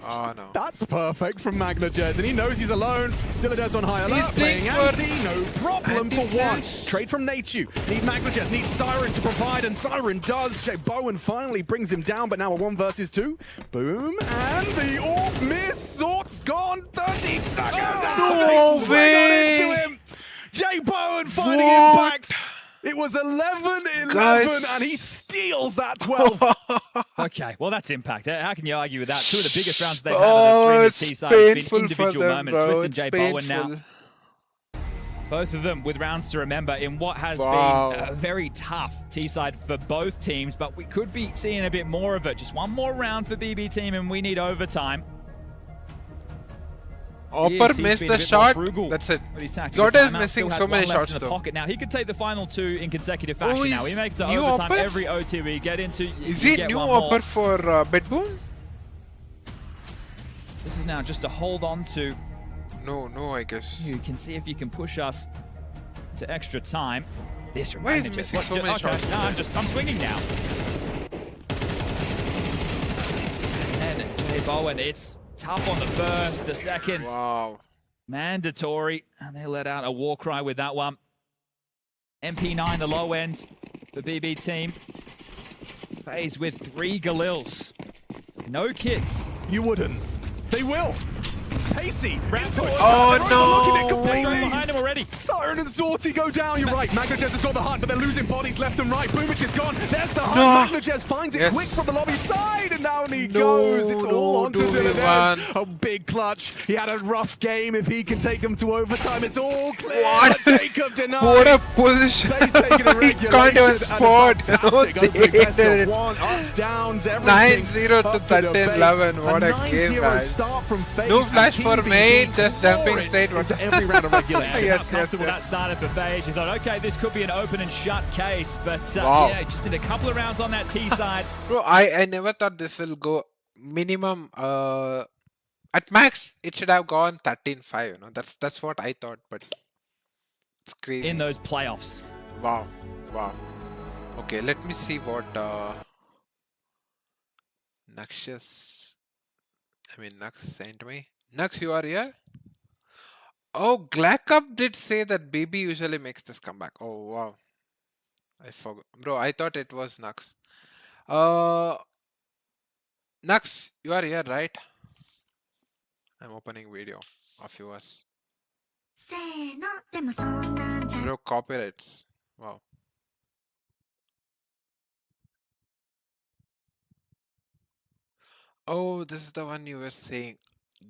Oh no. That's perfect from Magnajez, and he knows he's alone. Dilladez on high alert, He's playing playing anti, no problem for one. Trade from Nachu. Need Magnajez, needs Siren to provide, and Siren does. Jay Bowen finally brings him down, but now a 1 versus 2. Boom, and the AWP miss. Zort's gone. 13 seconds. No way. Jay Bowen finding impact. It was 11-11, and he steals that 12. Okay, well that's impact. How can you argue with that? Two of the biggest rounds they've had as a 3 T-side. It's been individual moments. Twist and Jay Bowen now. Both of them with rounds to remember in what has been a very tough T-side for both teams, but we could be seeing a bit more of it. Just one more round for BB team, and we need overtime. Opper missed the shot. That's it. Zota is missing so many shots in the though. pocket. Now he could take the final 2 in consecutive fashion. Now he makes it new overtime Opper? every OT we get into. Is he new Opper for Bedboon? This is now just to hold on to. No, I guess. You can see if you can push us to extra time. This Why is he missing so many shots? No, I'm swinging now. And Jay Bowen, it's tough on the first, the second. Wow. Mandatory. And they let out a war cry with that one. MP9, the low end, the BB team. FaZe with 3 Galils. No kits. You wouldn't. They will. Pacey. Oh no! Behind him already. Siren and Zorti go down. You're right. Magnajez has got the hunt, but they're losing bodies left and right. Boomich is gone. There's the hunt. Magnajez finds it quick from the lobby side, and down he goes. It's all on to Dilladez. A big clutch. He had a rough game. If he can take them to overtime, it's all clear. What? Jacob denies. What a position! He can't even spot. Ups, downs, everything. 9-0 to 13-11. What a game, guys. Start from FaZe. No flash for main, just jumping straight into every round of regulation. Yes, comfortable that started for FaZe. You thought, okay, this could be an open and shut case, but yeah, just did a couple of rounds on that T side. Bro, I never thought this will go minimum. At max, it should have gone 13-5. You know, that's what I thought, but it's crazy. In those playoffs. Wow. Okay, let me see what Nux sent me. Nux, you are here? Oh, Glackup did say that BB usually makes this comeback. Oh, wow. I forgot. Bro, I thought it was Nux. Nux, you are here, right? I'm opening video of yours. Bro, copyrights. Wow. Oh, this is the one you were saying.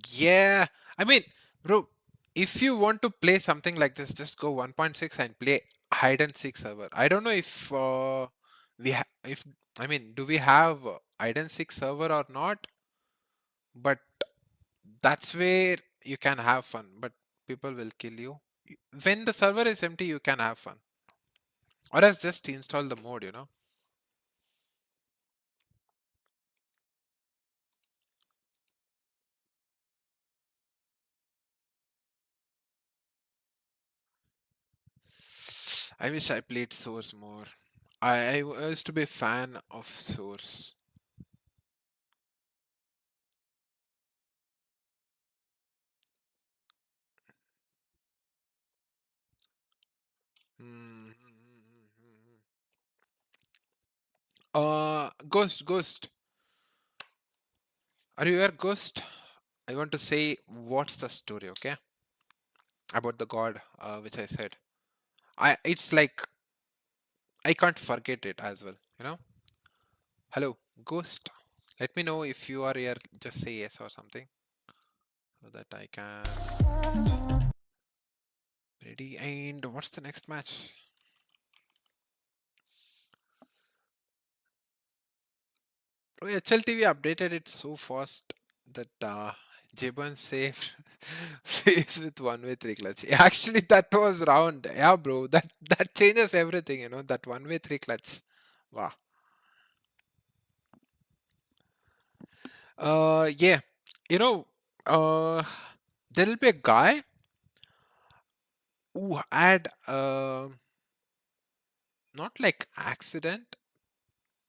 Yeah. I mean, bro, if you want to play something like this, just go 1.6 and play hide and seek server. I don't know if do we have hide and seek server or not? But that's where you can have fun, but people will kill you. When the server is empty, you can have fun. Or else just install the mode, you know. I wish I played Source more. I used to be a fan of Source. Ghost. Are you here, Ghost? I want to say what's the story, okay? About the god, which I said. It's like I can't forget it as well, you know? Hello, Ghost. Let me know if you are here. Just say yes or something, so that I can. Ready, and what's the next match? Oh, HLTV updated it so fast that Jibun saved face with 1v3 clutch. Actually, that was round. Yeah, bro. That changes everything, you know, that 1v3 clutch. Wow. Yeah. You know, there'll be a guy who had not like accident,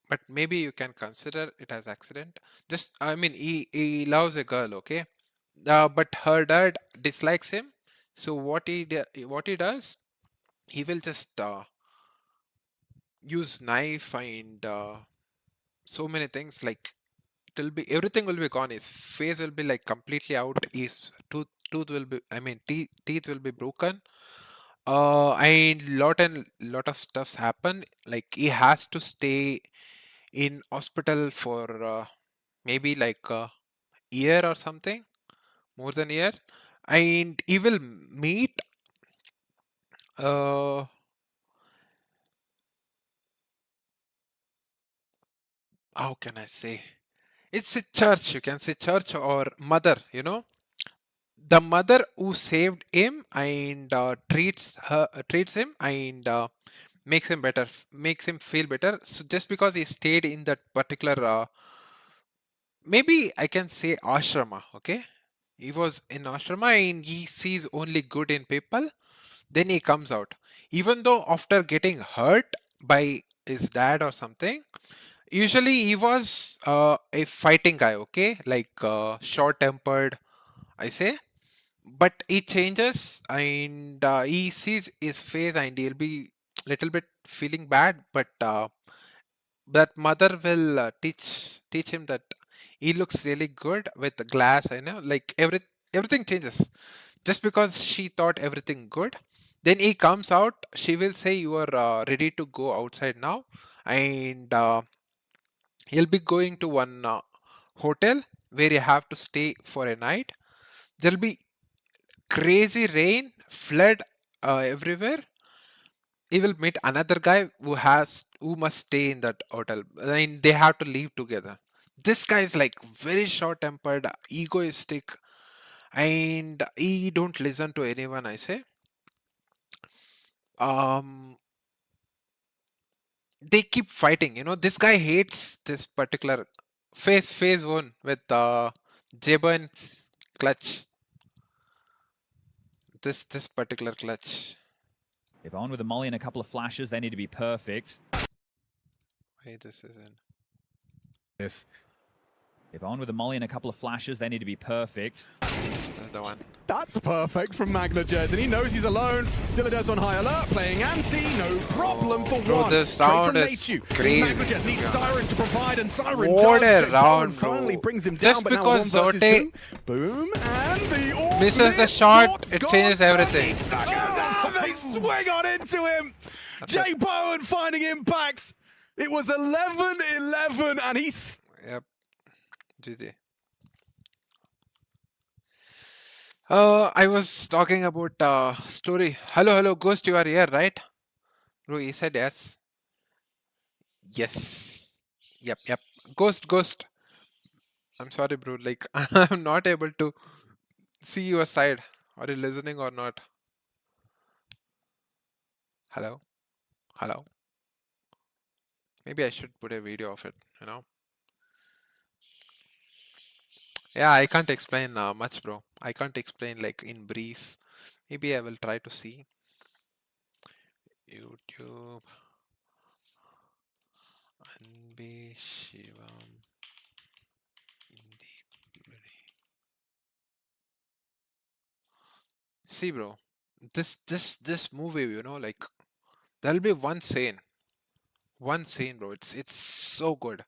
but maybe you can consider it as accident. Just, I mean, he loves a girl, okay? But her dad dislikes him. So what he does, he will just use knife and so many things. Like everything will be gone. His face will be like completely out. His tooth will be, I mean, teeth will be broken. And lot of stuffs happen. Like he has to stay in hospital for maybe like a year or something, more than a year, and he will meet how can I say, it's a church, you can say church or mother, you know, the mother who saved him and treats him and makes him better, makes him feel better. So just because he stayed in that particular maybe I can say ashrama, okay? He was in ashrama and he sees only good in people. Then he comes out. Even though after getting hurt by his dad or something, usually he was a fighting guy, okay? Like short-tempered, I say. But he changes and he sees his face and he'll be little bit feeling bad. But that mother will teach him that he looks really good with the glass, I know, like everything changes just because she thought everything good. Then he comes out, she will say you are ready to go outside now, and he'll be going to one hotel where you have to stay for a night. There'll be crazy rain, flood everywhere. He will meet another guy who must stay in that hotel. I mean, they have to leave together. This guy is like very short-tempered, egoistic, and he don't listen to anyone, I say. They keep fighting, you know. This guy hates this particular phase one with Jabon's clutch. This particular clutch. If on with a molly and a couple of flashes, they need to be perfect. Hey, this is in. Yes. If on with a molly and a couple of flashes, they need to be perfect. That's the one. That's perfect from Magnajez, and he knows he's alone. Dillade's on high alert, playing anti, no problem for Bro, one. this Straight round from is Nachu. crazy. Magnajez needs Siren to provide, and Siren What does. a Jake round, Bowen bro. finally brings him Just down, but because now 1 versus Zote 2. Boom, and the all misses the shot, it changes everything. They swing on into him. Jake Bowen finding impact. It was 11-11, and he's... Yep. GG. I was talking about story. Hello, Ghost, you are here, right? Bro, he said yes. Yes. Yep. Ghost. I'm sorry, bro. Like, I'm not able to see your side. Are you listening or not? Hello? Maybe I should put a video of it, you know? Yeah, I can't explain much, bro. I can't explain like in brief. Maybe I will try to see. YouTube. Anbe Shivam. See, bro. This movie, you know, like there'll be one scene, bro. It's so good.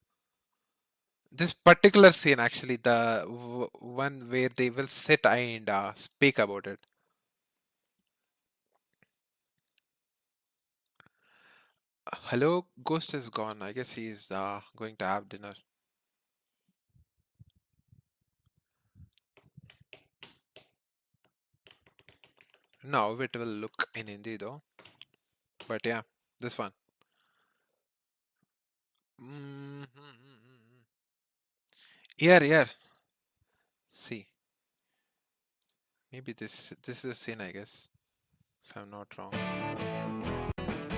This particular scene, actually, the one where they will sit and speak about it. Hello, Ghost is gone. I guess he's going to have dinner. No, it will look in Hindi though. But yeah, this one. Here. See. Maybe this is a scene, I guess. If I'm not wrong.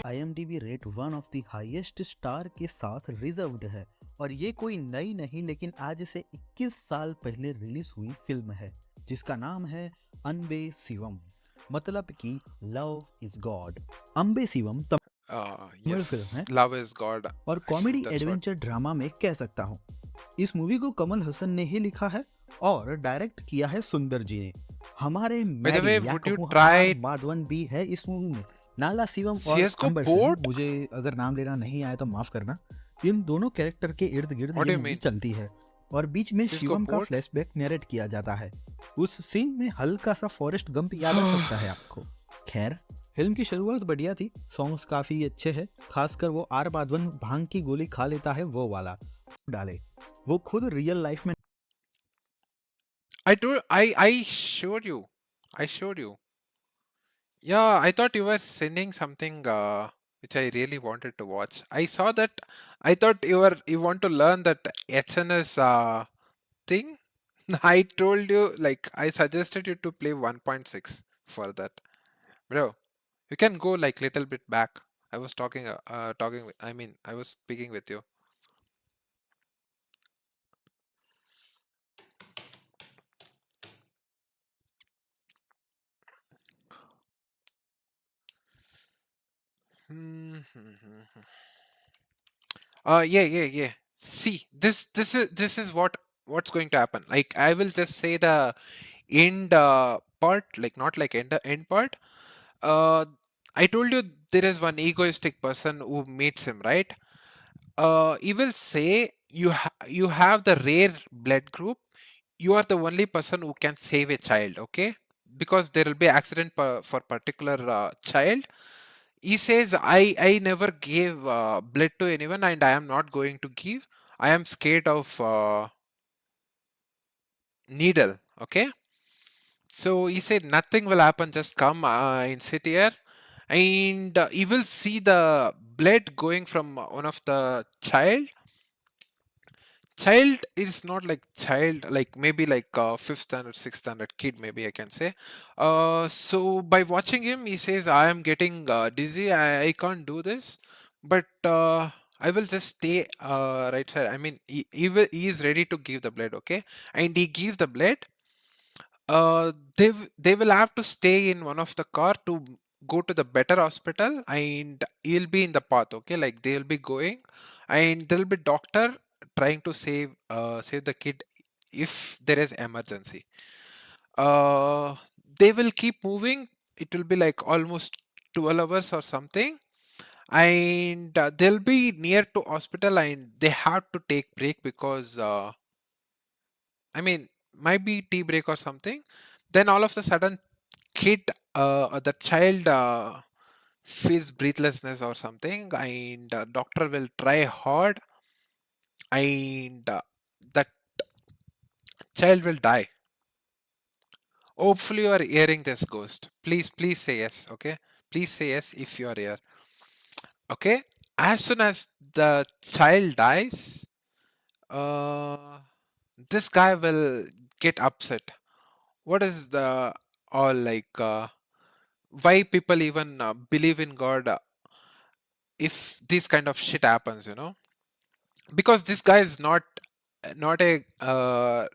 IMDb rate 1 of the highest star के साथ reserved है और ये कोई नई नहीं लेकिन आज से 21 साल पहले रिलीज हुई फिल्म है जिसका नाम है अनबे शिवम मतलब कि love is God. Ambe Shivam Tamil film है लव इज गॉड और कॉमेडी एडवेंचर ड्रामा में कह सकता हूँ। इस मूवी को कमल हसन ने ही लिखा है और डायरेक्ट किया है सुंदर जी ने। हमारे माधवन भी है इस मूवी में। नाला शिवम और अंबर सिंह, मुझे अगर नाम लेना नहीं आया तो माफ करना। इन दोनों कैरेक्टर के इर्द गिर्द ये मूवी चलती है और बीच में शिवम का फ्लैशबैक नैरेट किया जाता है। उस सीन में हल्का सा फॉरेस्ट गंप याद आ सकता है आपको। खैर, फिल्म की शुरुआत बढ़िया थी, सॉन्ग्स काफी अच्छे हैं, खासकर वो आर माधवन भांग की गोली खा लेता है वो वाला डाले, वो खुद रियल लाइफ में। I showed you. Yeah, I thought you were sending something which I really wanted to watch. I saw that. I thought you want to learn that HNS thing. I told you, like, I suggested you to play 1.6 for that, bro. You can go like little bit back. I was I was speaking with you. Yeah. See, this is what's going to happen. Like, I will just say the end part, like not like end part. I told you there is one egoistic person who meets him, right? He will say you have the rare blood group. You are the only person who can save a child, okay? Because there will be accident for particular child. He says, I never gave blood to anyone and I am not going to give. I am scared of needle, okay? So he said nothing will happen, just come and sit here and you will see the blood going from one of the child is not like child, like maybe like 5th standard 6th standard kid, maybe I can say. So by watching him, he says I am getting dizzy, I can't do this, but I will just stay right side. I mean, he is ready to give the blood, okay? And he gives the blood. They will have to stay in one of the car to go to the better hospital, and he'll be in the path, okay? Like they will be going, and there will be doctor trying to save the kid if there is emergency. they will keep moving. It will be like almost 12 hours or something, and they'll be near to hospital, and they have to take break because I mean, might be tea break or something. Then all of a sudden, the child feels breathlessness or something, and doctor will try hard, and that child will die. Hopefully, you are hearing this, Ghost. Please say yes. Okay, please say yes if you are here. Okay, as soon as the child dies, this guy will get upset. What is the all like? Why people even believe in God if this kind of shit happens? Because this guy is not a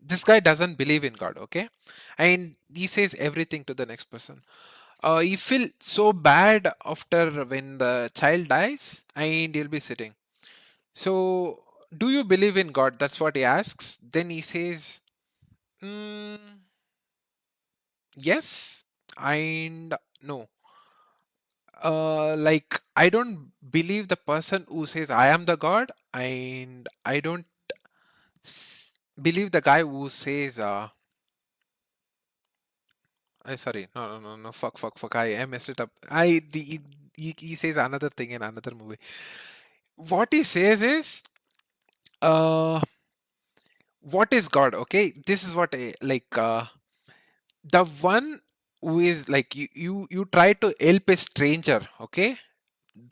this guy doesn't believe in God. Okay, and he says everything to the next person. You feel so bad after when the child dies, and you'll be sitting. So, do you believe in God? That's what he asks. Then he says, yes and no. Like, I don't believe the person who says I am the God, and I don't believe the guy who says, sorry, no, fuck, I messed it up. He says another thing in another movie. What he says is, what is God? Okay, this is what the one who is like you try to help a stranger. Okay,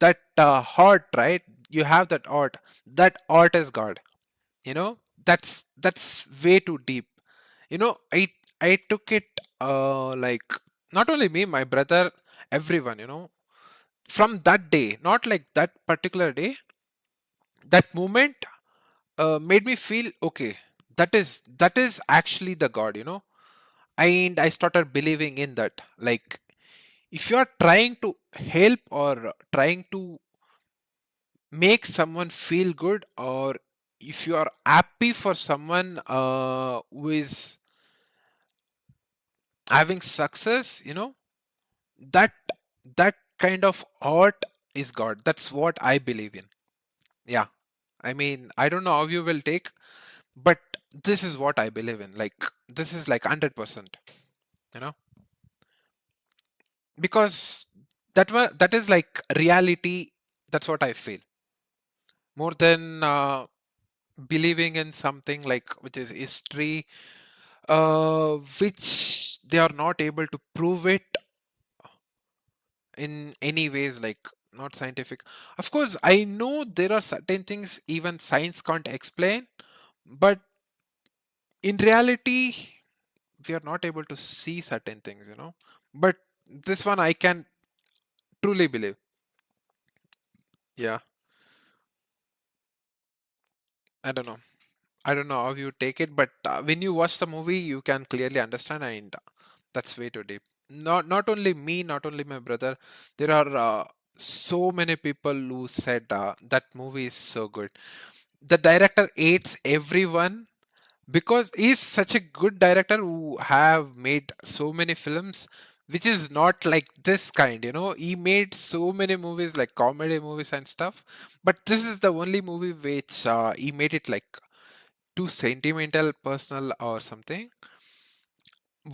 that heart, right? You have that heart. That heart is God. That's way too deep. I took it like not only me, my brother, everyone. From that day, not like that particular day, that moment made me feel okay. That is actually the God. And I started believing in that. Like, if you are trying to help or trying to make someone feel good, or if you are happy for someone who is having success, that that kind of art is God. That's what I believe in. Yeah, I mean, I don't know how you will take, but this is what I believe in. Like, this is like 100%, because that is like reality. That's what I feel, more than believing in something like which is history, which they are not able to prove it in any ways, like not scientific. Of course, I know there are certain things even science can't explain, but in reality, we are not able to see certain things, but this one I can truly believe. Yeah, I don't know. I don't know how you take it, but when you watch the movie, you can clearly understand, and that's way too deep. Not only me, not only my brother. There are so many people who said that movie is so good. The director hates everyone because he's such a good director who have made so many films, which is not like this kind. He made so many movies like comedy movies and stuff, but this is the only movie which he made it like too sentimental, personal, or something.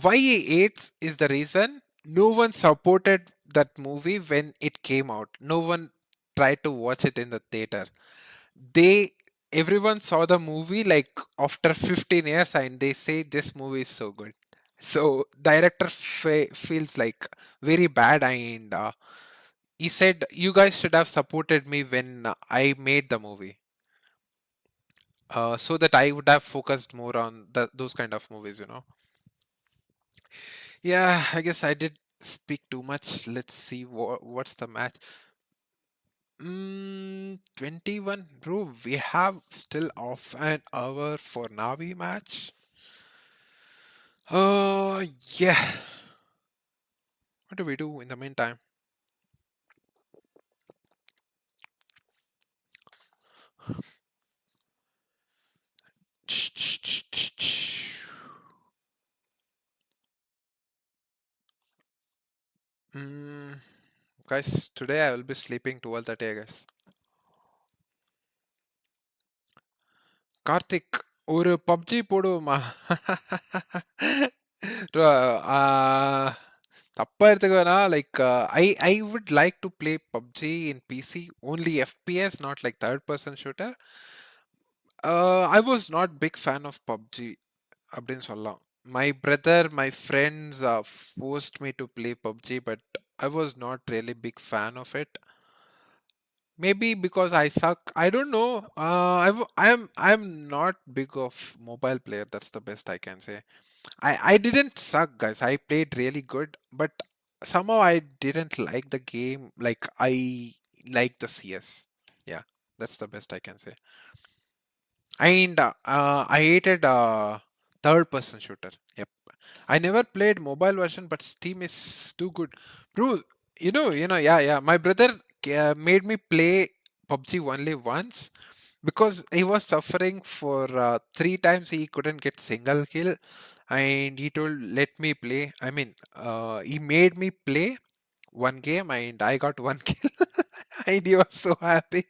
Why he hates is the reason no one supported that movie when it came out. No one tried to watch it in the theater. Everyone saw the movie like after 15 years, and they say this movie is so good. So director feels like very bad, and he said, you guys should have supported me when I made the movie. So that I would have focused more on those kind of movies. Yeah, I guess I did speak too much. Let's see what's the match. 21, bro. We have still off an hour for Navi match. Oh, yeah. What do we do in the meantime? Guys, today I will be sleeping 12:30, I guess. Karthik, ஒரு PUBG போடுவோமா? தப்பா எடுத்துக்க வேணாம். Like, I would like to play PUBG in PC, only FPS, not like third-person shooter. I was not big fan of PUBG, அப்படின்னு சொல்லலாம். My brother, my friends forced me to play PUBG, but I was not really big fan of it. Maybe because I suck. I don't know. I'm not big of mobile player. That's the best I can say. I didn't suck, guys. I played really good, but somehow I didn't like the game. Like I like the CS. Yeah, that's the best I can say. And I hated third-person shooter. Yep. I never played mobile version, but Steam is too good, bro. Yeah. My brother made me play PUBG only once because he was suffering for 3 times. He couldn't get single kill, and he told, "Let me play." I mean, he made me play one game, and I got one kill, and he was so happy.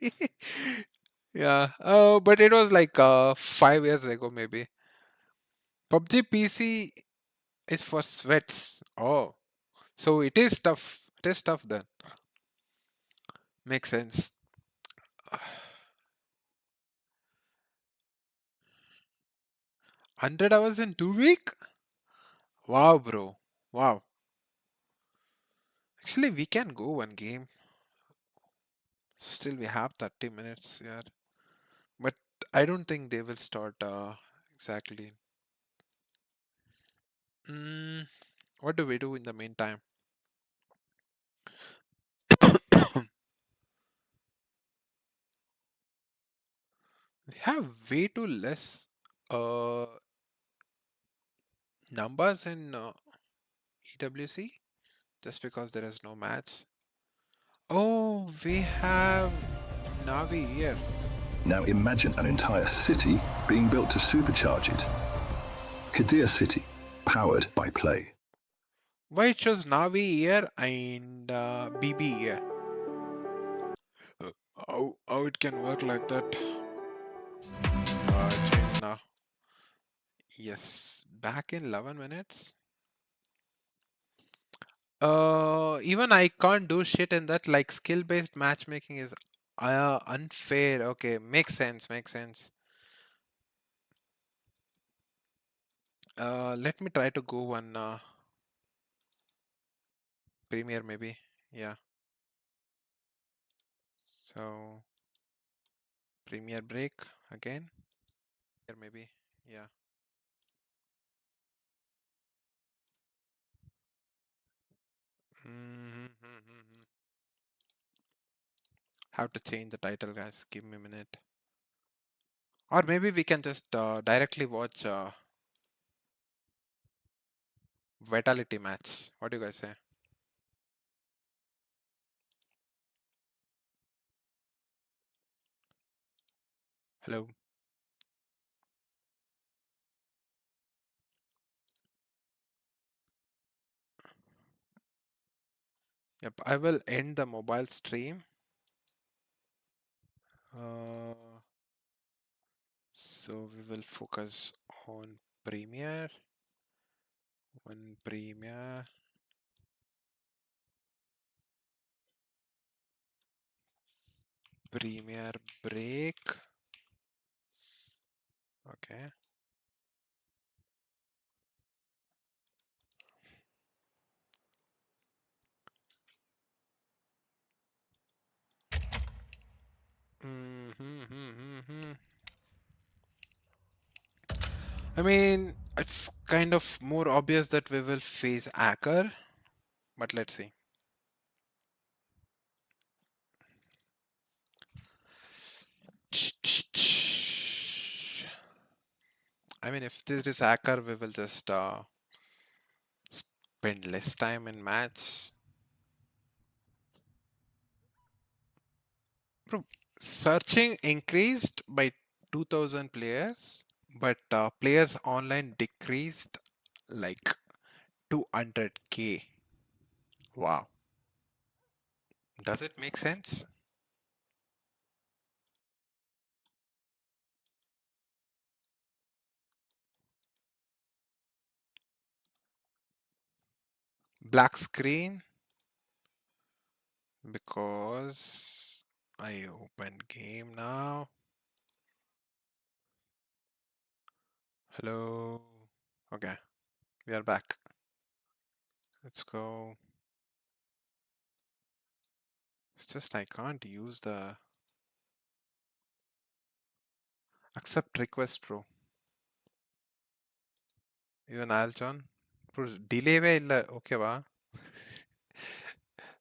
Yeah. But it was like 5 years ago, maybe. PUBG PC is for sweats. Oh, so it is tough. It is tough then. Makes sense. 100 hours in 2 weeks? Wow, bro. Wow. Actually, we can go one game. Still, we have 30 minutes here. But I don't think they will start exactly. What do we do in the meantime? We have way too less numbers in EWC just because there is no match. Oh, we have Navi here. Now imagine an entire city being built to supercharge it. Kadir City, powered by play. Why it shows Navi here and BB here? How it can work like that? Change now. Yes, back in 11 minutes. Even I can't do shit in that. Like skill-based matchmaking is unfair. Okay, makes sense. Makes sense. Let me try to go one Premier maybe. Yeah. So Premier break again. Here maybe. Yeah. Have to change the title, guys. Give me a minute. Or maybe we can just directly watch Vitality match. What do you guys say? Hello. Yep, I will end the mobile stream. So we will focus on Premier. One Premier. Premier break. Okay. I mean, it's kind of more obvious that we will face Acker, but let's see. I mean, if this is Acker, we will just spend less time in match. Bro, searching increased by 2,000 players, but players online decreased like 200k. Wow. Does it make sense? Black screen because I opened game now. Hello. Okay, we are back. Let's go. It's just I can't use the accept request, bro. Even Aljon. Bro, delay வே இல்ல ஓகேவா?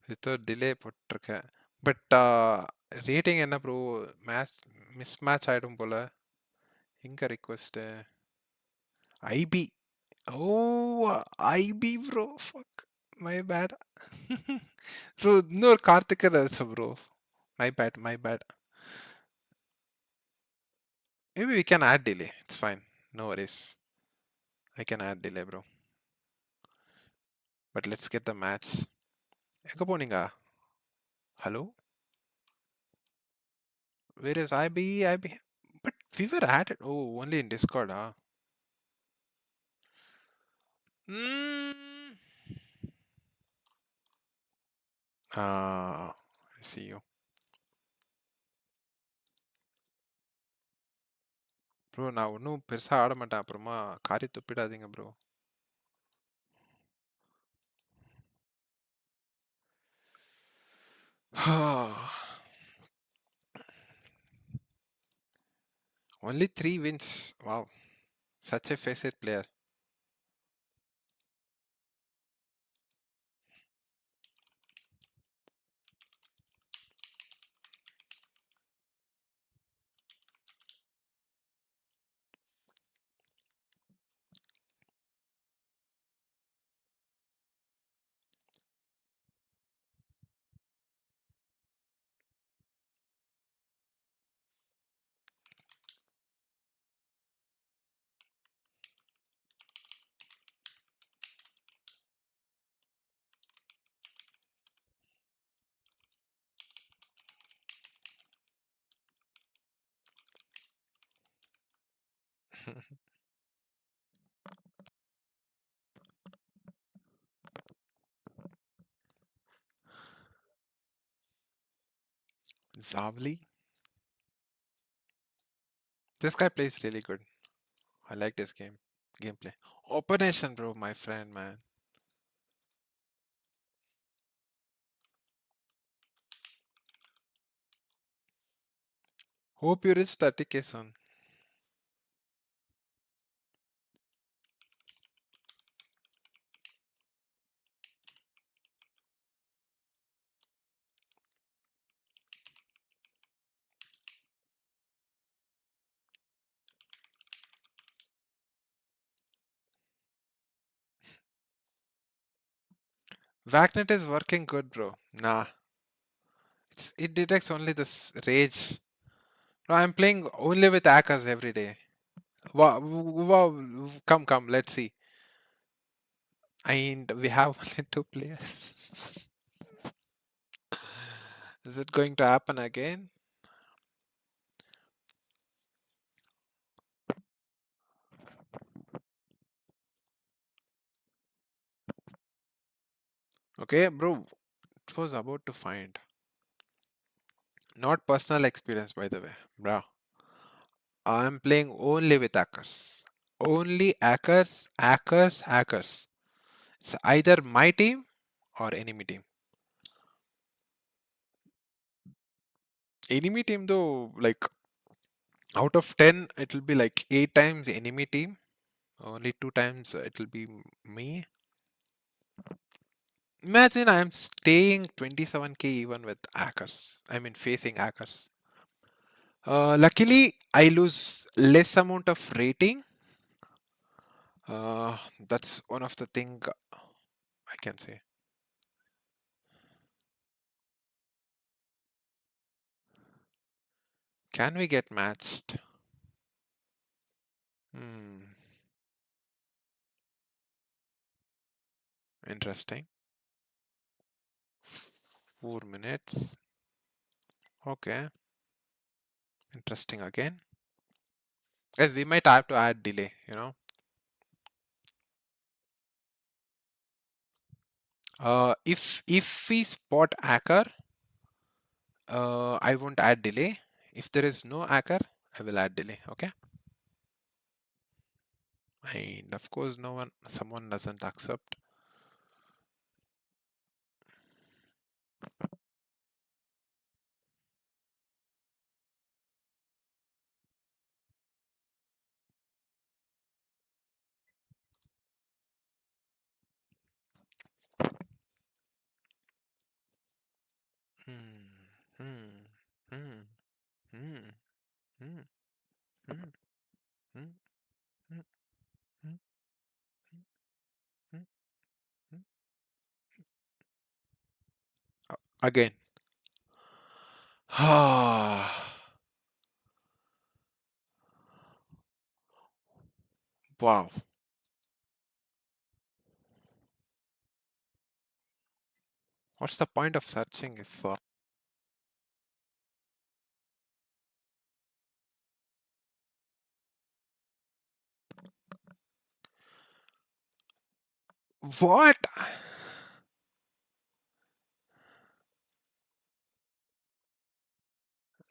Without delay போட்டிருக்கேன். But rating என்ன bro? Mismatch ஆயிடும் போல. எங்க request? IB. Oh, IB bro. Fuck. My bad. Bro, இன்னொரு கார்த்திகர் அடிச்ச bro. My bad. Maybe we can add delay. It's fine. No worries. I can add delay, bro. But let's get the match. எங்க போனீங்க? Hello? Where is IB? But we were added. Oh, only in Discord, huh? I see you. Bro, நான் ஒன்றும் பெருசா ஆட மாட்டேன். அப்புறமா காரி துப்பிடாதீங்க bro. Only 3 wins. Wow. Such a facet player. Zavli. This guy plays really good. I like this gameplay. Operation, bro, my friend, man. Hope you reach 30k soon. Vacnet is working good, bro. Nah. It detects only this rage. Bro, I'm playing only with hackers every day. Wow, come, let's see. And we have only 2 players. Is it going to happen again? Okay, bro. It was about to find. Not personal experience, by the way, bro. I'm playing only with hackers. Only hackers. It's either my team or enemy team. Enemy team though, like out of 10, it'll be like 8 times enemy team. Only 2 times it'll be me. Imagine I'm staying 27k even with hackers. I mean facing hackers. Luckily, I lose less amount of rating. That's one of the thing I can say. Can we get matched? Interesting. 4 minutes. Okay. Interesting again. Guys, we might have to add delay, you know. If we spot hacker, I won't add delay. If there is no hacker, I will add delay. Okay. And of course, someone doesn't accept. Again. Wow. What's the point of searching if what?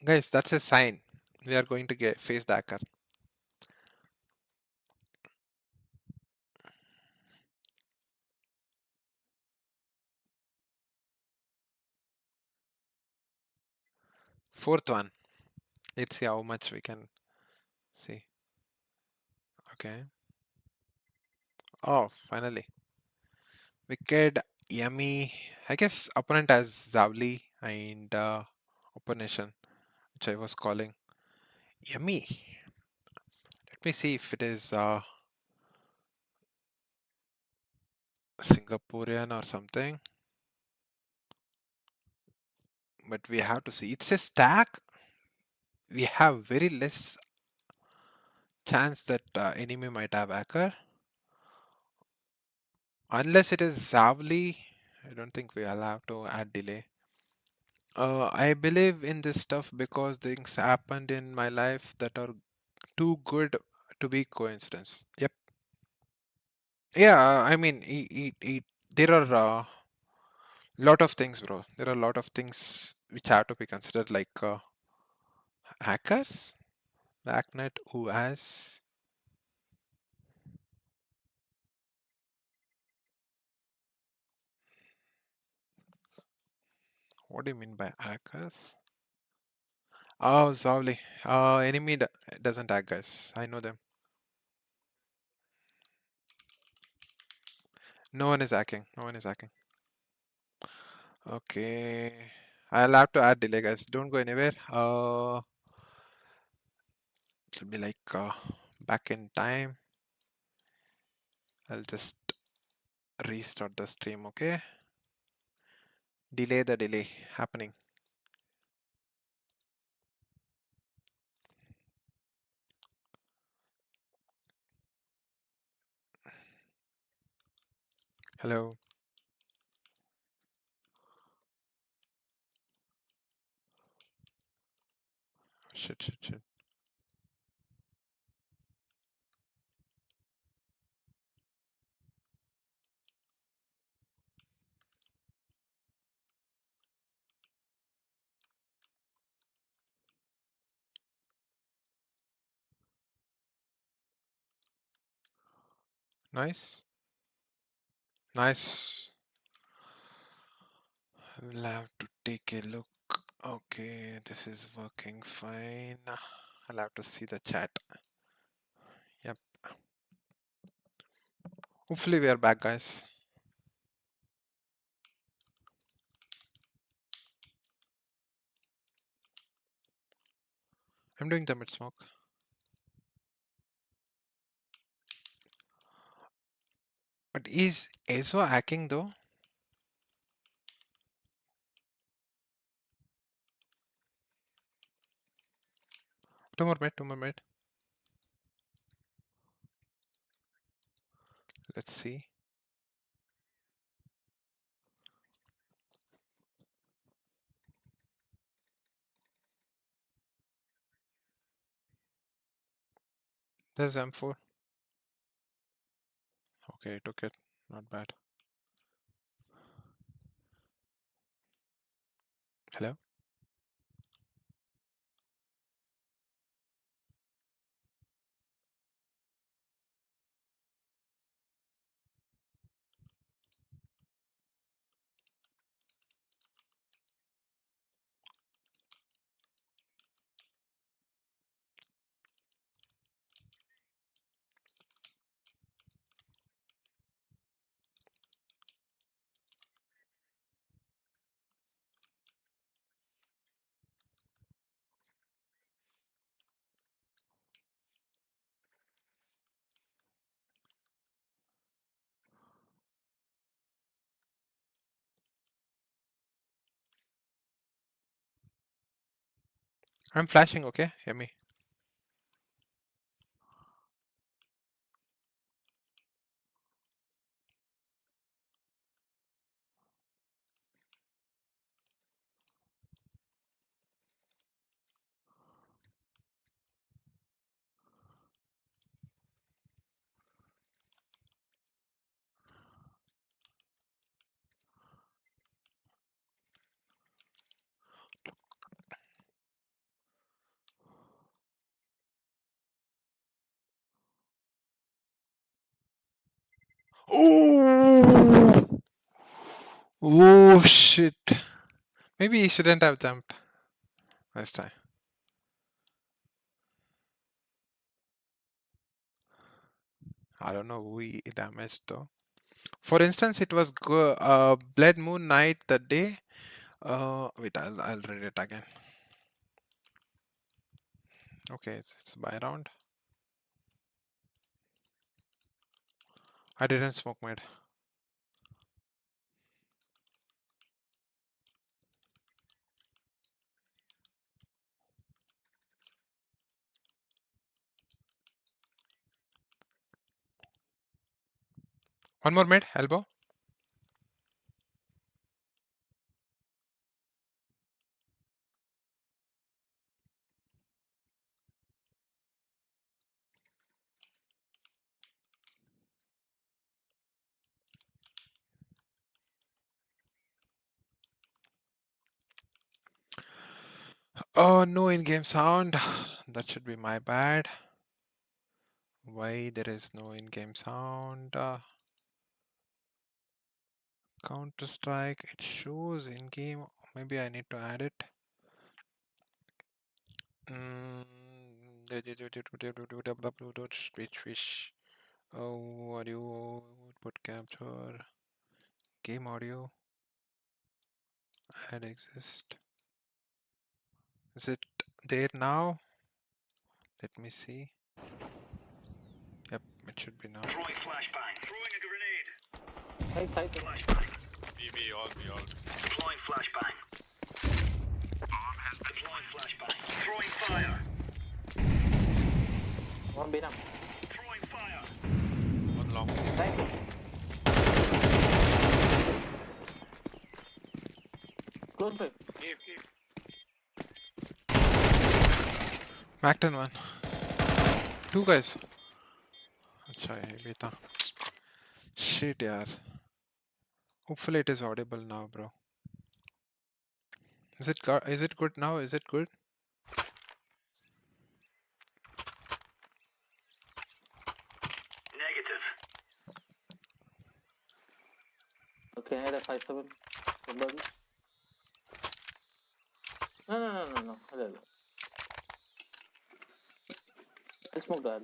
Guys, that's a sign. We are going to face the hacker. Fourth one. Let's see how much we can see. Okay. Oh, finally. Wicked, yummy. I guess opponent has Zavli and opposition, which I was calling yummy. Let me see if it is Singaporean or something. But we have to see. It's a stack. We have very less chance that enemy might have hacker. Unless it is Zavli, I don't think we allow to add delay. I believe in this stuff because things happened in my life that are too good to be coincidence. Yep. Yeah, I mean, there are a lot of things, bro. There are a lot of things which have to be considered, like hackers, backnet, who has. What do you mean by hackers? Oh, Zavli. Enemy doesn't hack, guys. I know them. No one is hacking. No one is hacking. Okay. I'll have to add delay, guys. Don't go anywhere. It'll be like back in time. I'll just restart the stream, okay? Delay the delay happening. Hello. Shit. Nice. Nice. We'll have to take a look. Okay, this is working fine. I'll have to see the chat. Yep. Hopefully we are back, guys. I'm doing the mid smoke. But is ESO hacking though? Two more mid. Let's see. There's M4. Okay, took it. Not bad. Hello? I'm flashing, okay? Hear me. Oh! Oh shit. Maybe he shouldn't have jumped. Let's try. I don't know who he damaged though. For instance, it was Blood Moon Night that day. Wait, I'll read it again. Okay, it's by round. I didn't smoke mid. One more mid, elbow. Oh, no in-game sound. That should be my bad. Why there is no in-game sound? Counter-Strike, it shows in-game. Maybe I need to add it. Switch. Oh, audio, output capture, game audio, add exist. Is it there now? Let me see. Yep, it should be now. Throwing flashbang. Throwing a grenade. Flashbang. B all. Deploying flashbang. Bomb has been deploying flashbang. Throwing fire. One beat him. Throwing fire. One long. Thank you. Close break. Cave. Macton one. Two guys. अच्छा ये भी था. Shit यार. Hopefully it is audible now, bro. Is it good now? Is it good? Negative. Okay, I had a 5-7. Somebody. No. Hello. I'll smoke that.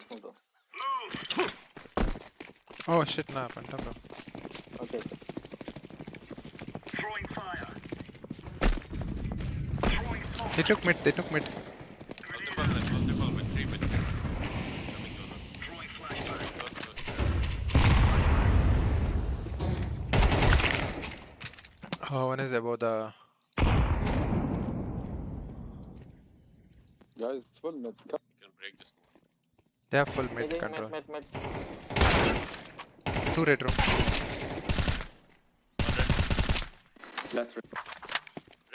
Oh shit, no, front bro. Okay. Throwing fire. They took mid. Multiple with 3 mid. Throwing flashbang. Oh, one is about the. Guys, full mid. Can break this one. They have full mid control. Mid. 2 red room. Last red.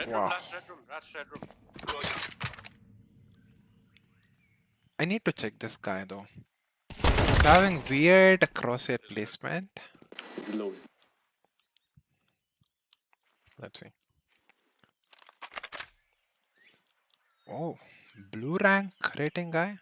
Wow. Last red room. I need to check this guy though. Having weird crosshair placement. It's low. Let's see. Oh, blue rank rating guy.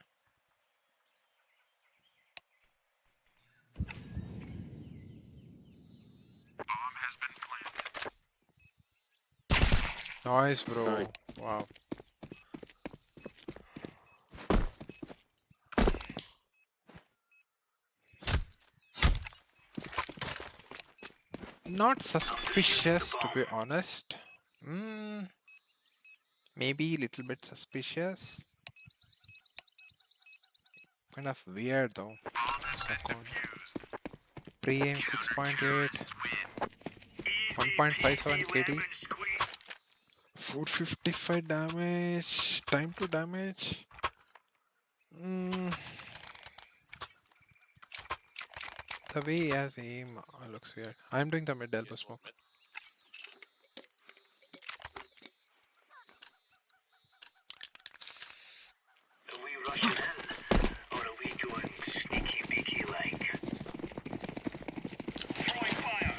Nice, bro. Wow. Not suspicious, to be honest. Maybe a little bit suspicious. Kind of weird though. Pre-aim 6.8. 1.57 KD. 455 damage. Time to damage. The way he has aim looks weird. I'm doing the mid elbow smoke. Are we rushing in? Or are we doing sneaky beaky like? Throwing fire!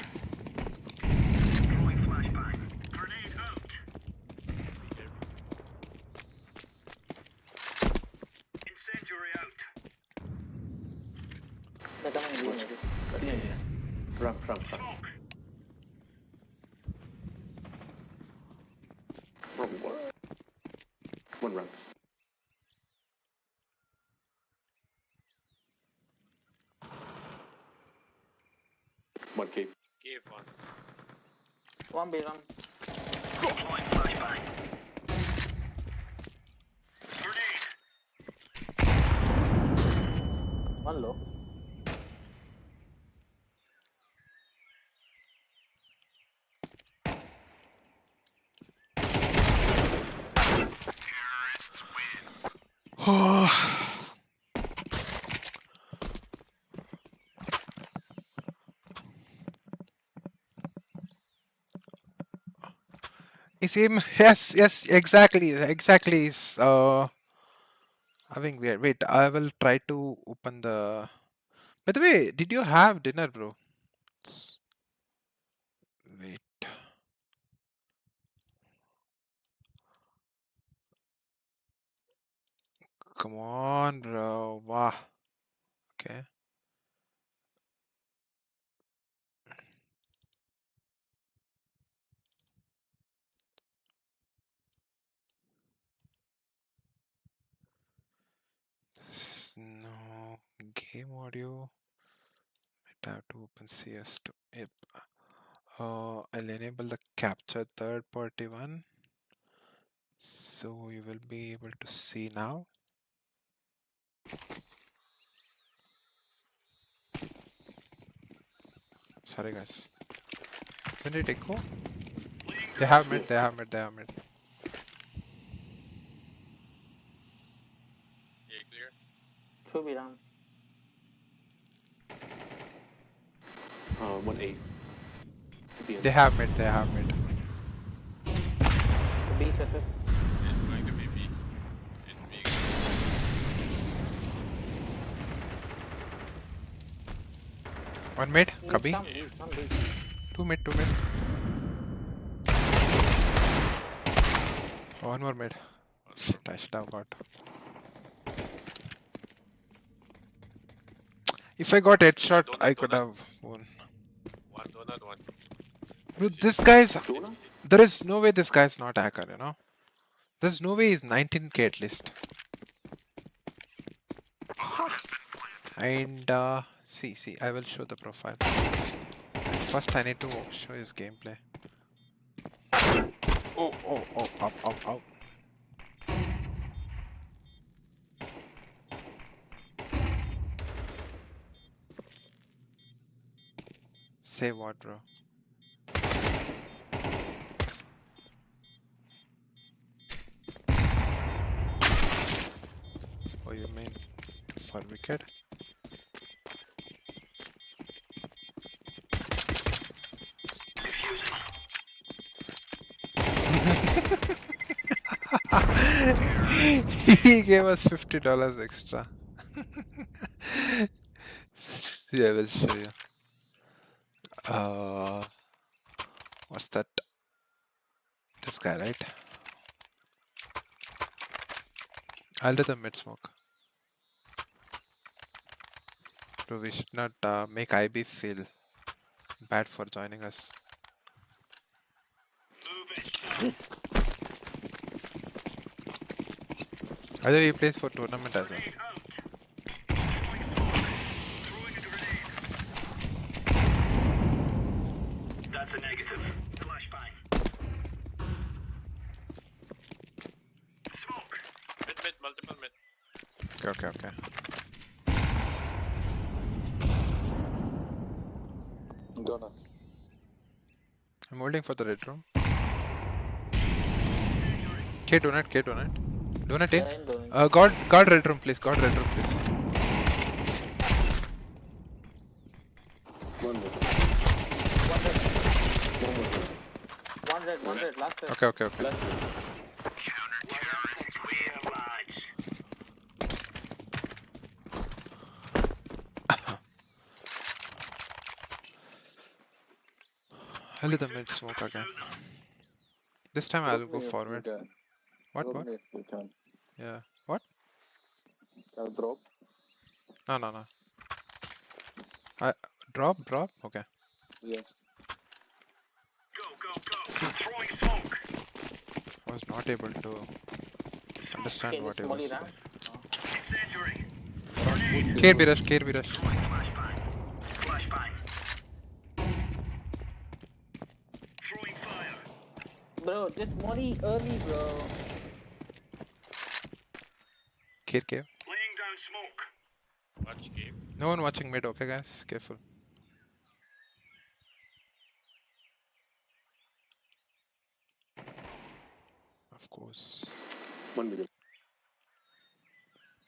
Throwing flashbang. Grenade out! Incendiary out! They're coming in. Yeah. Front. Smoke! One ramp. One cave. Cave one. One B run. Deploying flashbang. Grenade! One low. Is him? Yes, exactly. Is having weird. Wait, I will try to open the. By the way, did you have dinner, bro? Wait. Come on, bro. Wow. Okay. No game audio. I have to open CS2. Yep. I'll enable the capture third party one. So you will be able to see now. Sorry guys. Isn't it echo? They have mid. Yeah, clear. 2B down. 1A. They have mid. B set it. It's going to be B. It's B. One mid. Kabi. Two mid. One more mid. Shit, I should have got. If I got headshot, I could have won. One donut, one. Bro, this guy's. There is no way this guy's not hacker, you know? There's no way he's 19k at least. And see, I will show the profile. First I need to show his gameplay. Oh, up. Say what, bro? Oh, you mean for wicked? He gave us $50 extra. See, I will show you. What's that? This guy, right? I'll do the mid smoke. Bro, we should not make IB feel bad for joining us. Either he plays for tournament as well. That's a negative. Flashbang. Smoke. Mid, multiple mid. Okay. Donut. I'm holding for the red room. K donut. Donut in. Guard red room, please. Guard red room, please. One red, last red. Okay. I'll do the mid smoke again. This time I'll go forward. What? Yeah. What? I'll drop. No. Drop? Okay. Yes. Go. Throwing smoke. I was not able to understand what it was. Incendiary. KRB rush. Flashbang. Throwing fire. Bro, just molly early, bro. Cave. Laying down smoke. Watch game. No one watching mid, okay guys? Careful. Of course. One minute.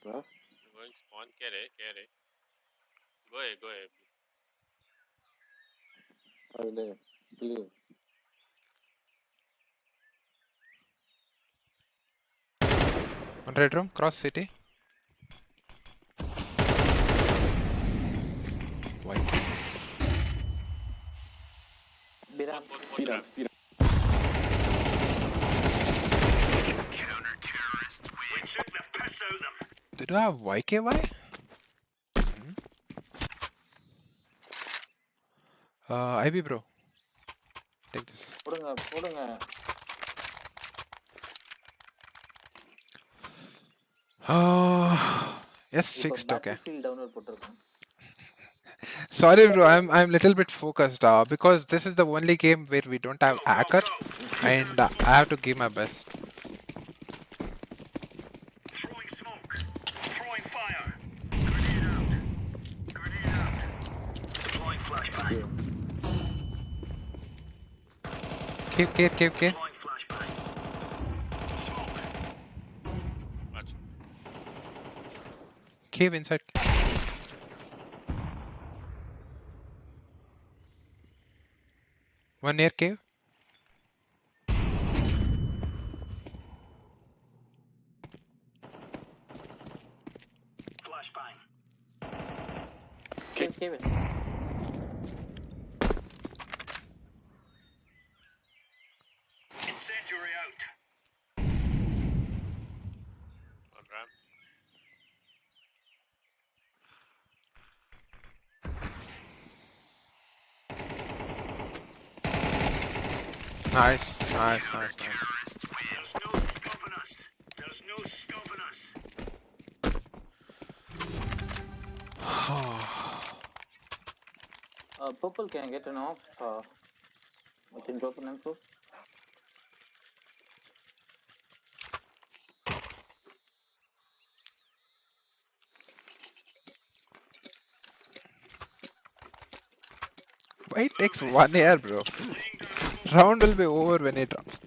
You're going spawn. Get it. Go ahead. I will there. Clear. One red room, cross city. White. Biram. Did you have YKY? IB bro. Take this. Podunga. Yes, fixed. Okay. Sorry, bro. I'm little bit focused because this is the only game where we don't have hackers, and I have to give my best. Throwing smoke. Throwing fire. Grenade out. Deploying flashbang. Cave. Deploying flashbang. Smoke. Watch. Cave inside. One near cave. Flashbang. Cave. Incendiary out. On ramp. Nice. There's no stopping us. Purple, can I get an off? I can drop an info. Why it takes 1 year, bro? Round will be over when it drops.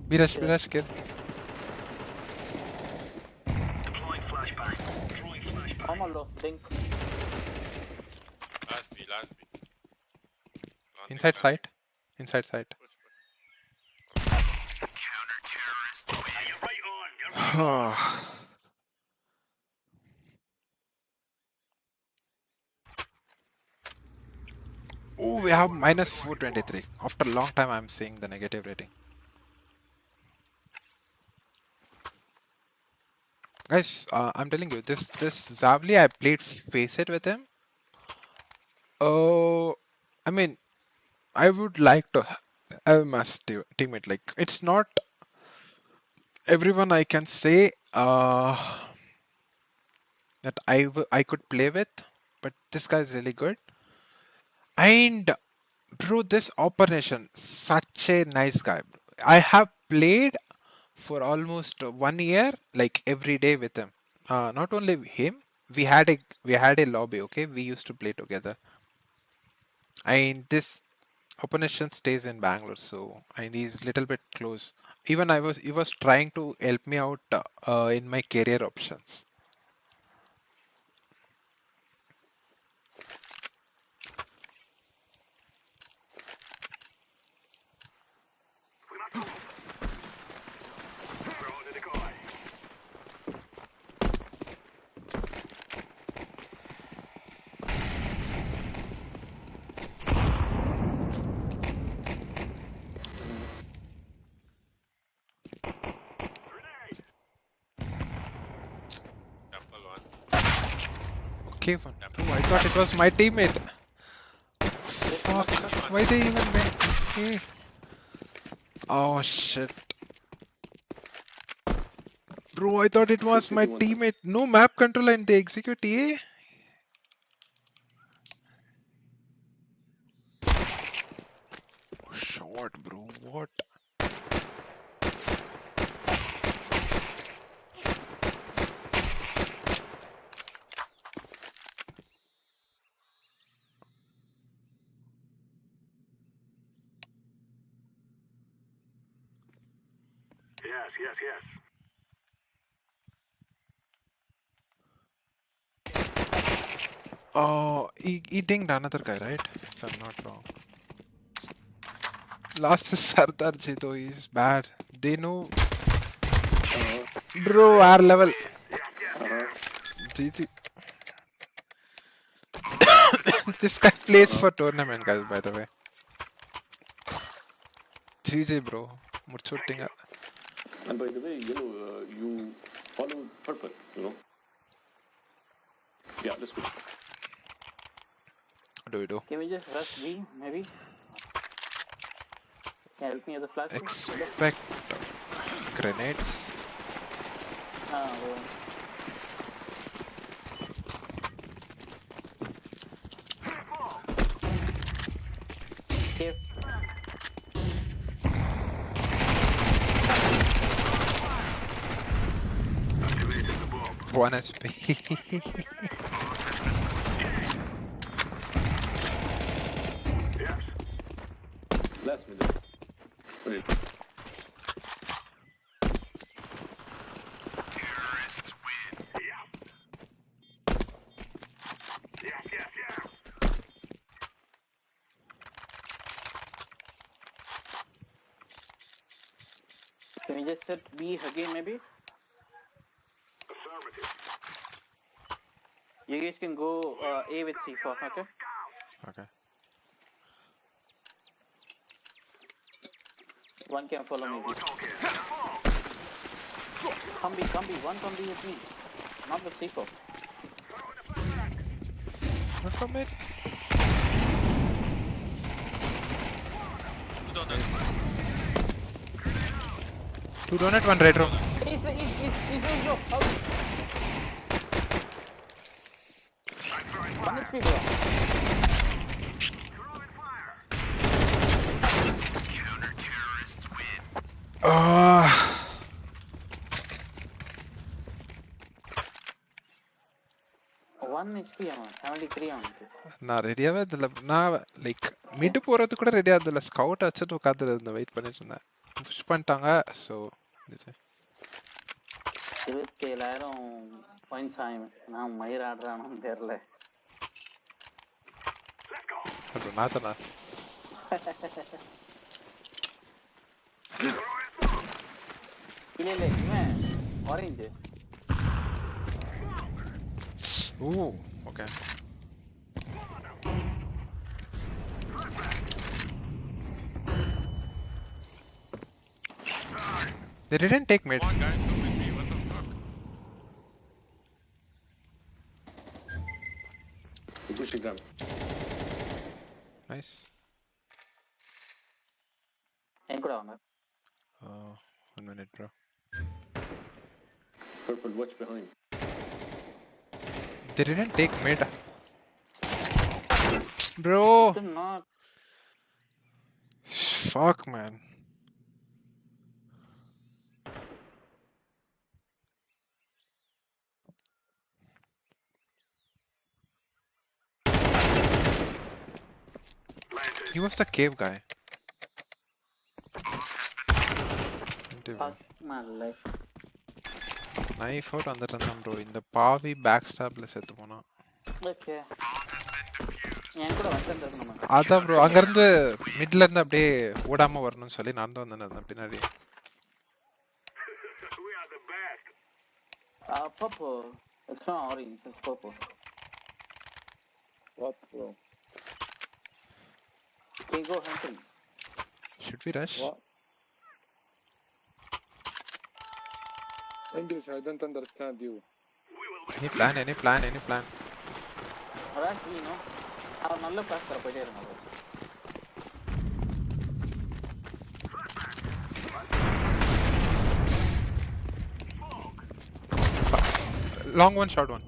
Be rush, kill. Deploying flashbang. Throwing flashbang. I'm low. Think. Last B. Inside site. Push. Oh, we have minus 423. After a long time, I'm seeing the negative rating. Guys, I'm telling you, this Zavli, I played Face It with him. Oh, I mean, I would like to have my teammate. Like, it's not everyone I can say that I could play with, but this guy is really good. And bro, this Operation, such a nice guy. I have played for almost 1 year, like every day with him. Not only him, we had a lobby. Okay, we used to play together. And this Operation stays in Bangalore, so and he's little bit close. Even he was trying to help me out in my career options. Okay, oh, I thought it was my teammate. Fuck, why they even went? Okay. Oh shit. Bro, I thought it was my teammate. No map control and they execute A. Short, bro. What? Yes. Oh, he dinged another guy, right? If I'm not wrong. Last is Sardar Ji, though he's bad. They know. Bro, our level. GG. This guy plays for tournament, guys, by the way. GG, bro. Murchuttinga. And by the way, you follow purpose, Yeah, let's go. What do we do? Can we just rush B, maybe? Can you help me with the flash? Expect grenades. Well. Okay. One SP. Last minute. Wait. Terrorists win. Yeah. Can we just set B again, maybe? You guys can go A with C4, okay? Okay. One can follow me. Come B, one come B with me. Not with C4. Not from it. Two donut, one red room. He's out. One HP, bro. Counter-terrorists win. One HP, 73 on. நான் ரெடியாவே அதில் நான் like Mittu போகிறது கூட ரெடியாக அதில் scout வச்சுட்டு உட்காந்து இருந்தேன் வெயிட் பண்ணிட்டு இருந்தேன் புஷ் பண்ணிட்டாங்க ஸோ 27,000 பாயிண்ட்ஸ் ஆகும் நான் மயிர் ஆடுறானு தெரியல நாத்தனா இல்ல இவன் Orange. Ooh, okay. They didn't take mid. Come on, guys, come with me. What the fuck? Pushing gun. Nice. Uh, 1 minute, bro. Purple, watch behind. They didn't take mid. Bro. Fuck, man. He was the cave guy. Fuck my life. Knife out on the run, bro. In the Pavi backstab, let's set the one. Okay. அதான் bro அங்க இருந்து மிட்ல இருந்து அப்படியே ஓடாம வரணும்னு சொல்லி நடந்து வந்தேன் பின்னாடி. Purple. It's not orange, it's purple. What, bro? Can you go hunting? Should we rush? What? English, I don't understand you. Any plan? Any plan? Any plan? Rush me, no? I'll not look after a player. Long one, short one.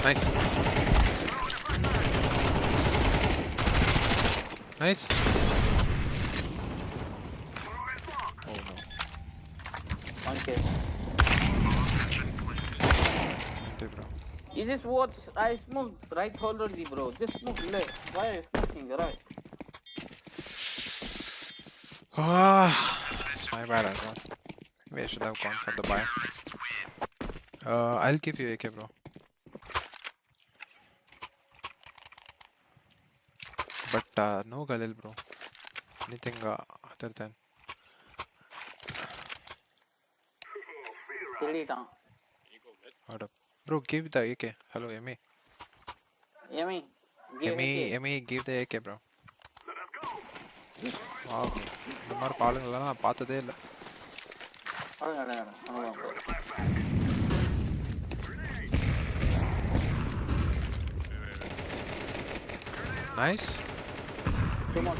Nice. Nice. Oh no. Okay. Okay, bro. You just watch. I smoked right hold only, bro. Just smoke left. Why are you smoking right? It's my bad as well. Maybe I should have gone for the buy. I'll give you AK, bro. But no Galil, bro. Anything other than. Hold up. Bro, give the AK. Hello, Emi. Emi. Emi, give the AK, bro. Wow. இந்த மாதிரி பாலுங்களெல்லாம் நான் பார்த்ததே இல்லை. Nice.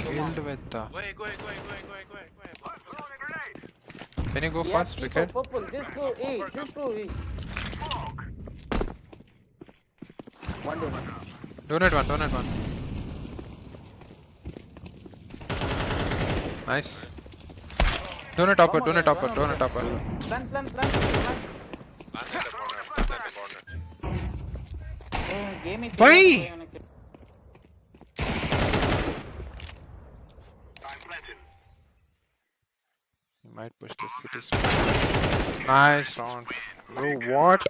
Killed with the. Go ahead. Can you go fast, Rickard? Just go A. Donate one. Nice. Donate upper. Plan. Why? You might push the city. Nice round. Bro, what?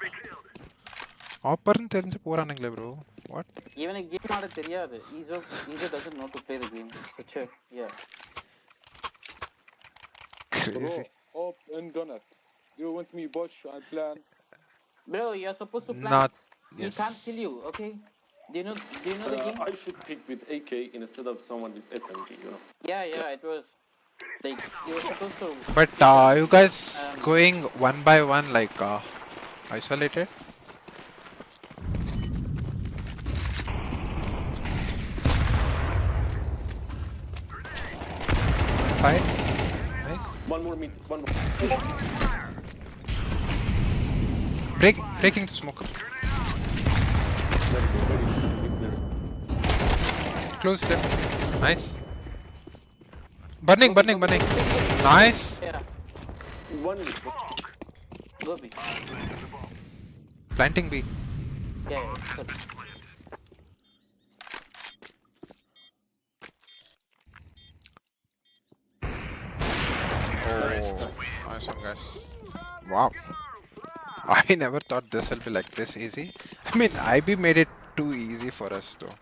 Opper and தெரிஞ்சு போறானுங்களே bro. What? Even a game ஆட தெரியாது. Ezo doesn't know to play the game. Yeah. Crazy. Op and donut. You want me push and plan? Bro, you're supposed to plan. Not. He can't kill you, okay? Do you know the game? I should pick with AK instead of someone with SMG, you know? Yeah, it was like you were supposed to. But you guys going one by one like isolated? Side. Nice. One more. Breaking the smoke. Close them. Nice. Burning. Nice. Yeah. One. Go B. Planting B. Yeah. Good. Nice one, guys. Wow. I never thought this will be like this easy. I mean, IB made it too easy for us though.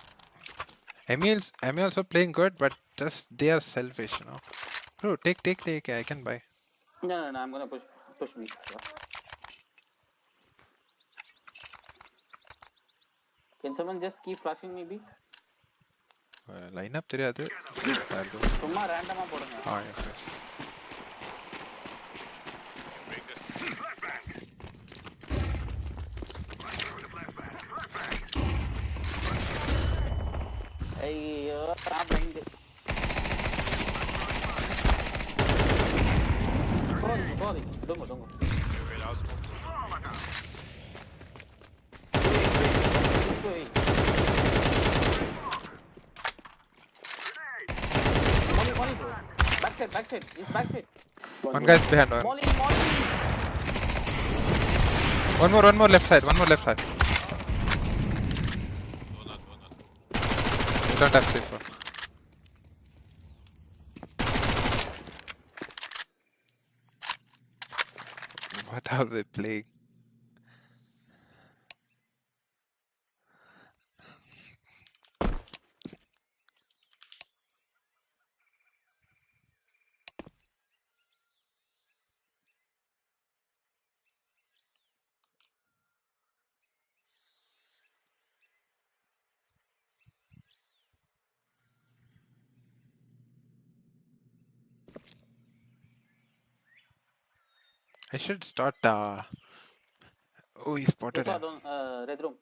Emi also playing good, but just they are selfish, you know. Bro, take the AK. I can buy. No, I'm gonna push. push me. Can someone just keep flashing me, B? Line up தெரியாது. சும்மா ரேண்டமா போடுங்க. Yes, yes. ஐயோ, நான் blind. Sorry. Dongo. Molly, bro. Backside. He's backside. One guy's behind one. Molly. One more left side. You don't have C4. What are they playing? I should start. Oh, he spotted him. Red room.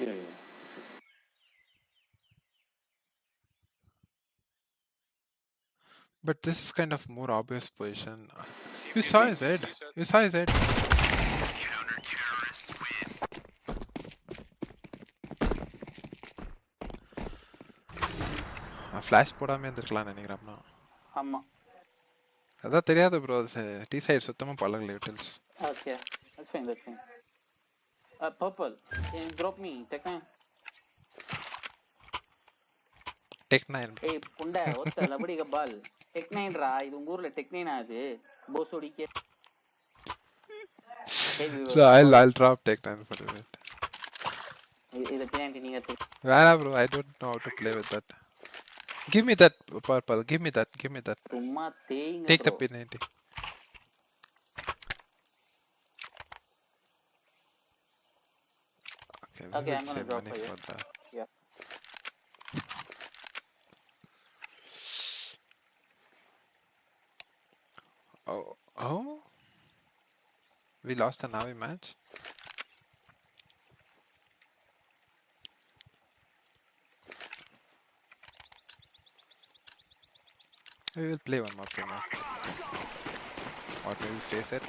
Yeah. But this is kind of more obvious position. You saw his head. Flash போடாம இருந்திருக்கலாம் நினைக்கிறேன். ஆமா. அதான் தெரியாது bro. T side சுத்தமா பழகல utils. Okay. That's fine. Purple. Can you drop me? Tech 9. Hey, punda, what the labadi ka ball? Tech 9 ra. Idu ungurle Tech 9 adu. Boss odike. So I'll drop Tech 9 for a bit. Idu penalty ninga the. Nah, bro. I don't know how to play with that. Give me that purple. Give me that. Tumma theinga. Take the penalty. Okay, I'm gonna drop for you. Yeah. Oh. We lost the Navi match. We will play one more game. Or maybe face it.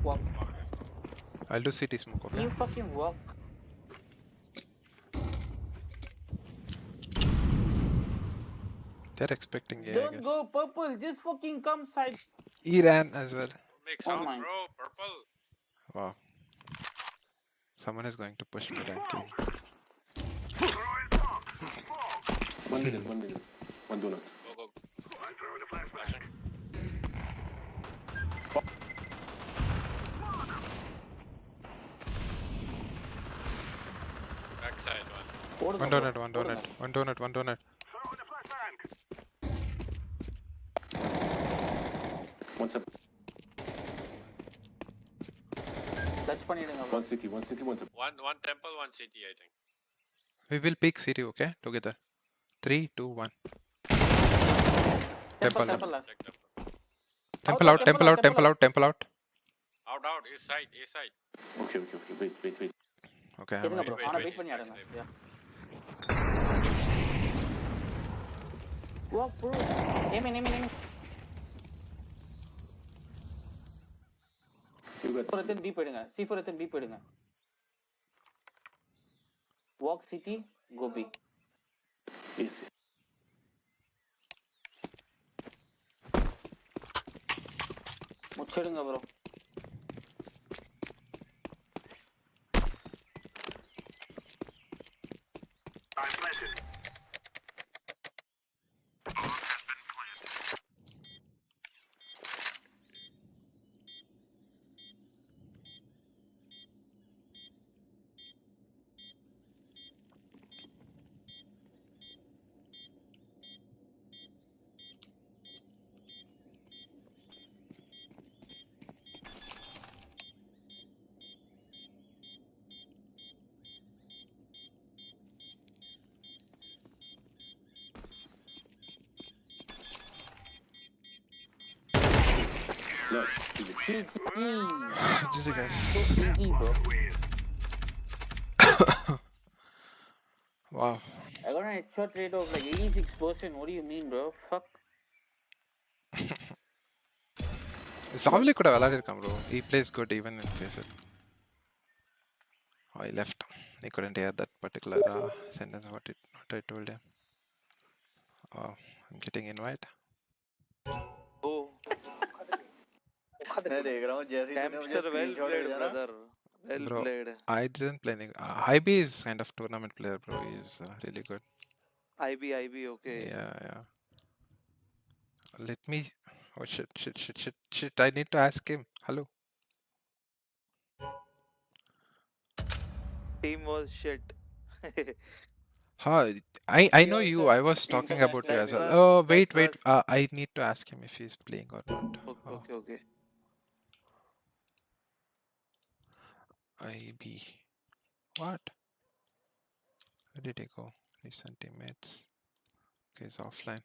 Walk. I'll do CT smoke, okay? You fucking walk. They're expecting A, I Don't guess. go purple, just fucking come side. He ran as well. Make sound, bro. Purple. Wow. Someone is going to push me and kill me. 1 minute. One donut. Go. Flashing. Backside one. One donut. One tap. Touch பண்ணிடுங்க. One city, one tap. One temple, one city, I think. We will pick city, okay? Together. 3, 2, 1. Temple out. Out. East side. Okay. Wait. Okay, இருங்க I'm bro. ready. ஆனா wait பண்ணி ஆடுங்க. Yeah. Walk bro. Aim. C4 எத்தனை B போயிடுங்க. Walk city, go B. Yes. முச்சிடுங்க bro. GG guys. So easy, bro. Wow. I got an headshot rate of like 86%. What do you mean, bro? Fuck. Zavli could have விளையாடிருக்கான் bro. He plays good even in face it. Oh, he left. He couldn't hear that particular sentence what I told him. Oh, I'm getting invite. मैं देख रहा हूँ जैसे ही तूने मुझे screenshot भेजा ना Bro, I didn't play anything. IB is kind of tournament player, bro. He's really good. IB okay Yeah. Let me. Oh shit! I need to ask him. Hello. team was shit Huh? I know you. I was talking about you as well. Oh wait. I need to ask him if he's playing or not. okay IB. What? Where did he go? Recent teammates. Okay, he's offline.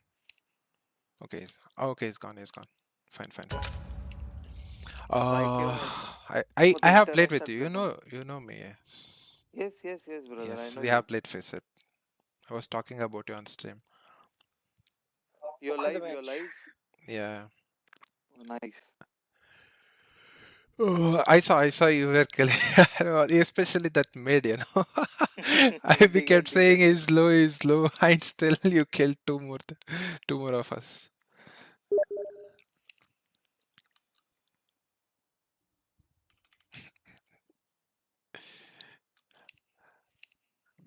Okay, he's gone. Fine. I have played with you. You know me. yes brother Yes, I know we have played Facet. I was talking about you on stream. you're live Yeah. oh, nice Oh, I saw you were killing, especially that mid, I kept saying he's low, and still you killed two more of us.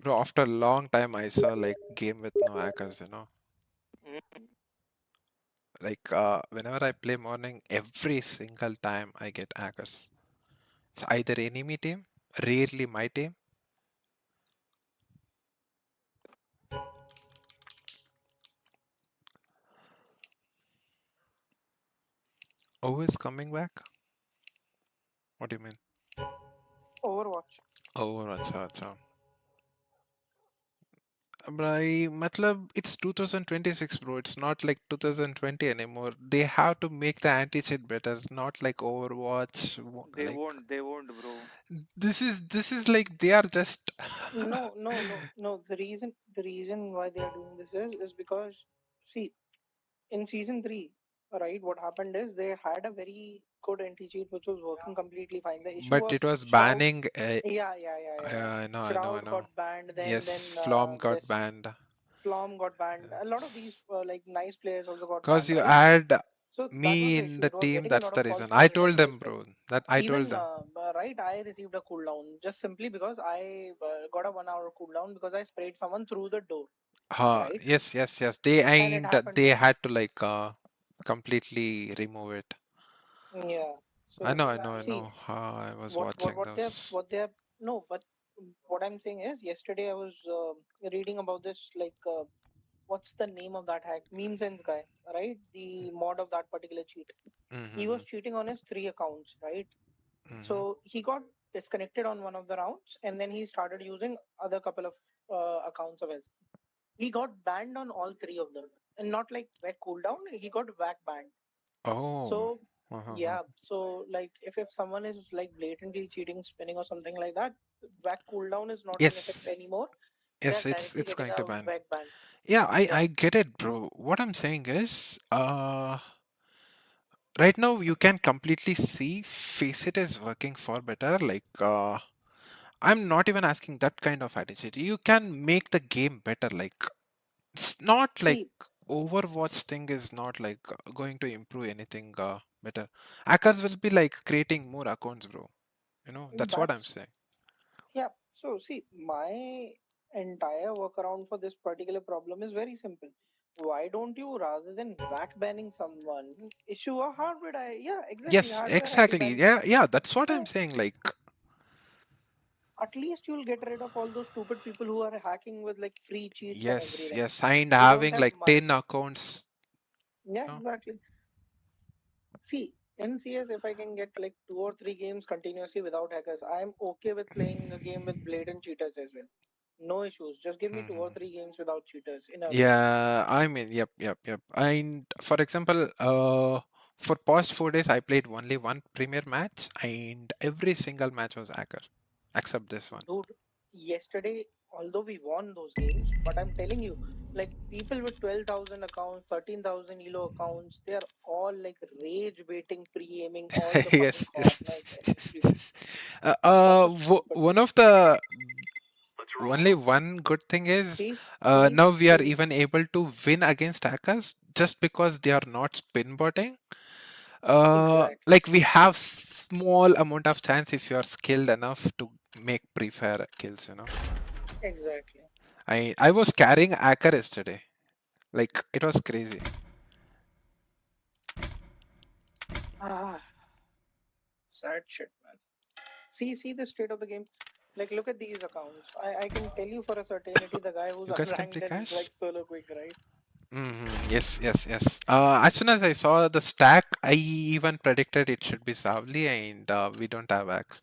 Bro, after a long time, I saw like game with no hackers, Like whenever I play morning, every single time I get hackers. It's either enemy team, rarely my team. Oh, is coming back? What do you mean? Overwatch. अच्छा. Matlab, it's 2026, bro. It's not like 2020 anymore. They have to make the anti-cheat better, not like Overwatch. they won't bro This is like they are just. No. The reason why they are doing this is because, see, in season 3, right, what happened is they had a very good anti-cheat which was working completely fine. The issue But was it was Shroud. banning. Yeah. I know. Shroud got banned. Yes, Then Flom got banned. Flom got banned. A lot of these like nice players also got Because banned. you Right? add So that me was the in issue. the It was team, getting a that's lot the of reason. calls I from told them, related bro. That I told them. Right, I received a cooldown just simply because I got a 1 hour cooldown because I sprayed someone through the door. Right? Yes. They And it ain't. happened. They had to like completely remove it. Yeah. So I know. see, I was watching those. no, but what I'm saying is, yesterday I was reading about this, like, what's the name of that hack? Meme Sense guy, right? The mod of that particular cheat. He was cheating on his 3 accounts, right? So he got disconnected on one of the rounds, and then he started using other couple of accounts of his. He got banned on all 3 of them, and not like whack cooldown. He got whack banned. Oh. So yeah, so like if someone is like blatantly cheating, spinning or something like that, whack cooldown is not in effect anymore. Yes, They're it's directly going getting to a ban. whack ban. Yeah, I get it, bro. What I'm saying is, right now you can completely see Faceit is working far better. Like, I'm not even asking that kind of attitude. You can make the game better. Like, it's not like Overwatch thing is not like going to improve anything better. Hackers will be like creating more accounts, bro. That's what I'm saying. Yeah. So see, my entire workaround for this particular problem is very simple. Why don't you, rather than whack banning someone, issue a hardware ID? Yeah, exactly. Yes, hardware ID exactly. ban. Yeah. That's what I'm saying. Like, at least you'll get rid of all those stupid people who are hacking with like free cheats and everything. yes, and They having don't have like money. 10 accounts. Yeah, exactly. See, in CS, if I can get like 2 or 3 games continuously without hackers, I'm okay with playing a game with blatant cheaters as well. No issues. Just give me 2 or 3 games without cheaters in a row. Yeah, I mean, yep. And for example, For past 4 days, I played only one Premier match, and every single match was hacker, except this one. Dude, yesterday, although we won those games, but I'm telling you, like people with 12,000 accounts, 13,000 elo accounts, they are all like rage baiting, pre-aiming all the Yes, fucking corners. one of the only one good thing is now we are even able to win against hackers just because they are not spin botting. Like we have small amount of chance if you are skilled enough to make pre-fire kills, you know. Exactly. I was carrying hacker yesterday, like it was crazy. Sad shit, man. See the state of the game. Like, look at these accounts. I can tell you for a certainty the guy who's You guys can unranked play and cash? like solo quick, right? Yes. As soon as I saw the stack, I even predicted it should be Savli, and we don't have axe.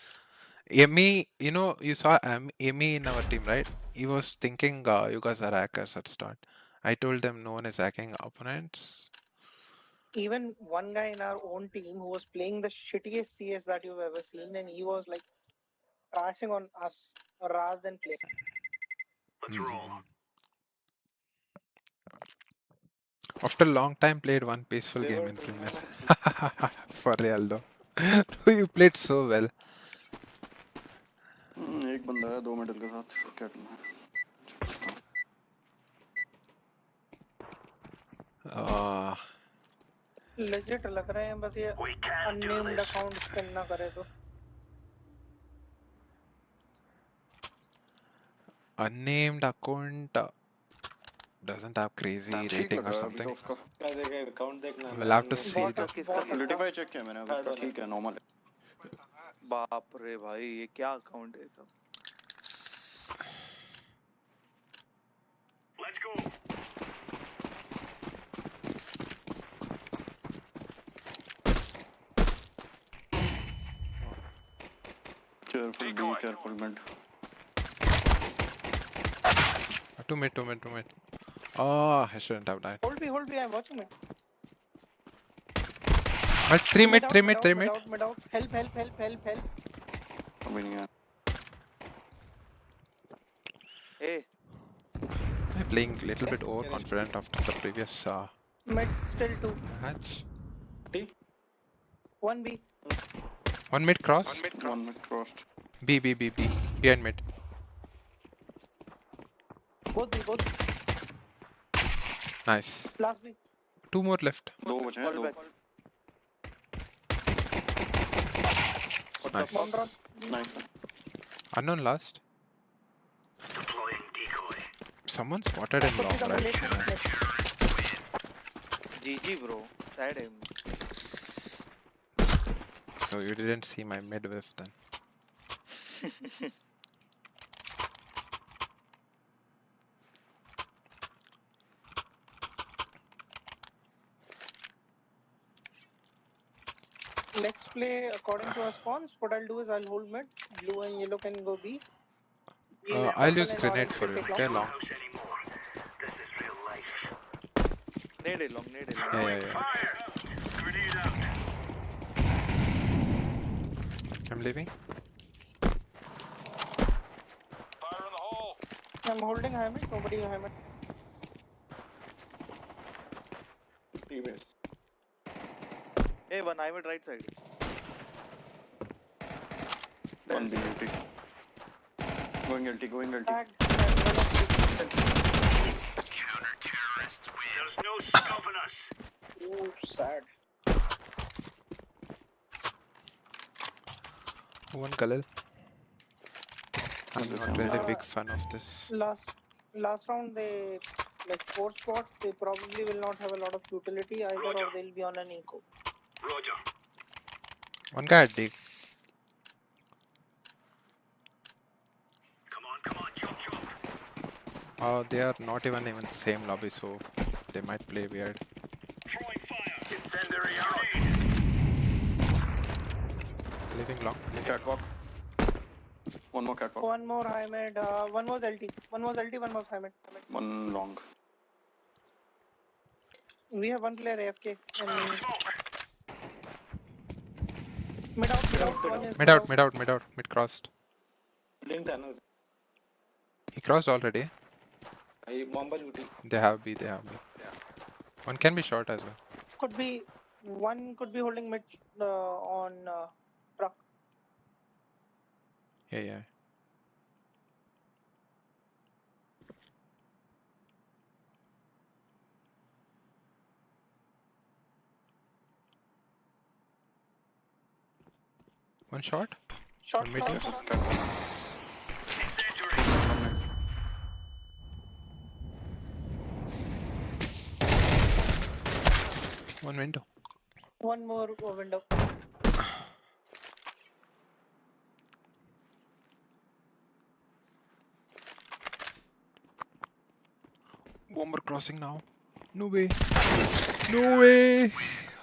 Emi, you know, you saw Emi in our team, right? He was thinking you guys are hackers at start. I told them no one is hacking opponents. Even one guy in our own team who was playing the shittiest CS that you've ever seen, and he was like crashing on us rather than playing. Let's roll. After a long time, played one peaceful game in Premier. For real though. You played so well. एक बंदा है 2 medal के साथ क्या करना है Legit लग रहे हैं बस ये unnamed account spin ना करे तो. Unnamed account doesn't have crazy rating or something. We'll have to see. Solidify check किया मैंने उसका ठीक है normal है. बाप रे भाई ये क्या अकाउंट है सब. Let's go. Careful, be careful, mid. Two mid. Oh, I shouldn't have died. Hold me, I'm watching me. Three mid. Mid out. Help. अभी नहीं है. I'm playing a little bit overconfident after the previous Mid still 2. match. 1B. One mid cross. One mid crossed. B. Behind mid. Both. Nice. Last B. 2 more left. 2 बचे हैं 2. Nice. Nice. Unknown last. Deploying decoy. Someone spotted him long, right? GG bro. Sad him. So you didn't see my mid whiff then. Let's play according to our spawns. What I'll do is I'll hold mid. Blue and yellow can go B. I'll use grenade for you. Okay, long. Nade long. Yeah. I'm leaving. I'm holding high mid. Nobody high mid. Teammates. Hey, one I mid right side. One BUT. Going LT. Counter-terrorists win. There's no stopping us. Oh, sad. One Khalil. I'm not really big fan of this. Last round they like 4 spots. They probably will not have a lot of utility either, or they'll be on an eco. Roger. One guy at D. Come on, chop. Oh, they are not even in the same lobby, so they might play weird. Throwing fire. Incendiary out. Leaving long. Catwalk. One more catwalk. One more high mid. One was LT. One was high mid. One long. We have one player AFK. Mid out, mid out. One is Mid out, mid out, mid out. Mid crossed. Link tunnels. He crossed already. Bomba duty. They have B, they have B. One can be short as well. Could be one. Could be holding mid on truck. Yeah, yeah. One shot? Shot, One mid shot, left. shot. One window. One more window. Bomber crossing now. No way. No way.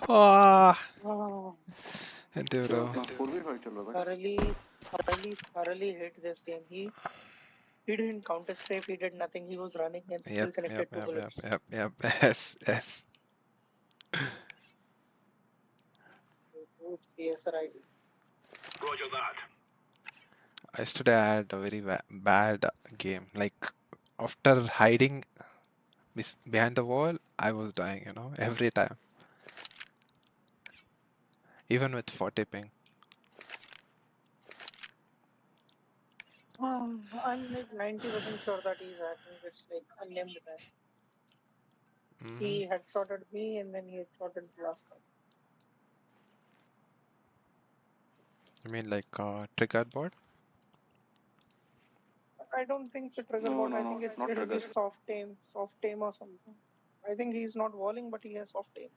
Ah. Oh. Bro. Thoroughly hate this game. He didn't counter strafe, he did nothing. He was running and still Yep, connected yep, to yep, bullets. yep, yep, yep. Yes, yes. Yes, right. Roger that. Yesterday I had a very bad game. Like, after hiding behind the wall, I was dying, you know, every time. Even with 40 ping. I'm like 90% sure that he's hacking this like unnamed guy. He headshotted me and then he headshotted the last guy. You mean like trigger bot? I don't think it's a trigger bot. I think it'll be soft aim or something. I think he's not walling, but he has soft aim.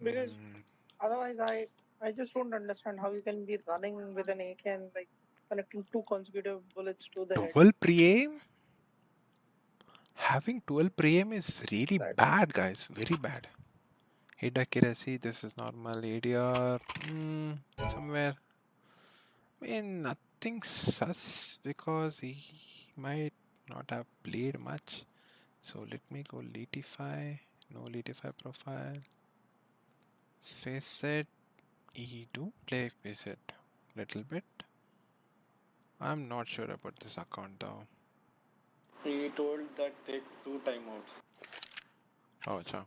Because otherwise, I just don't understand how you can be running with an AK and like connecting 2 consecutive bullets to the head. 12 pre-aim? Having 12 pre-aim is really bad, guys. Very bad. Hit accuracy, this is normal. ADR, somewhere. I mean, nothing sus because he might not have played much. So let me go Litify. No Litify profile. Face set. He do play face set little bit. I'm not sure about this account though. He told that take 2 timeouts. Oh, ciao.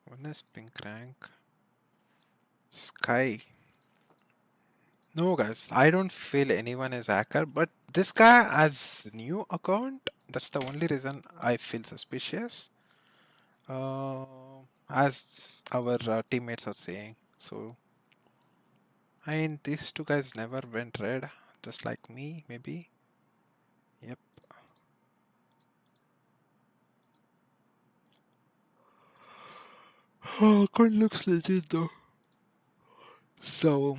One is pink rank. Sky. No guys, I don't feel anyone is hacker, but this guy has new account. That's the only reason I feel suspicious. As our teammates are saying. So, I mean, these two guys never went red, just like me, maybe. Yep. Oh, God looks legit though. So,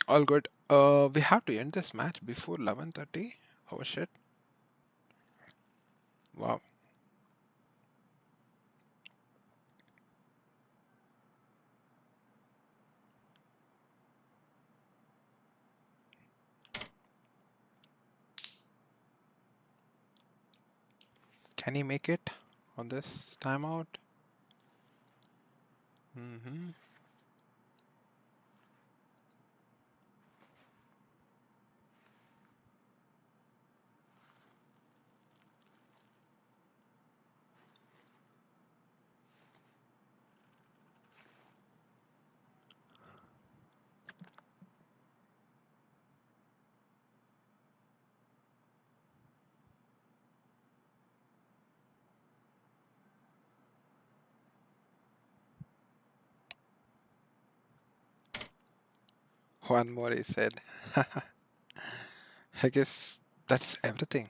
all good. We have to end this match before 11:30. Oh shit. Wow. Can he make it on this timeout? One more, he said. I guess that's everything.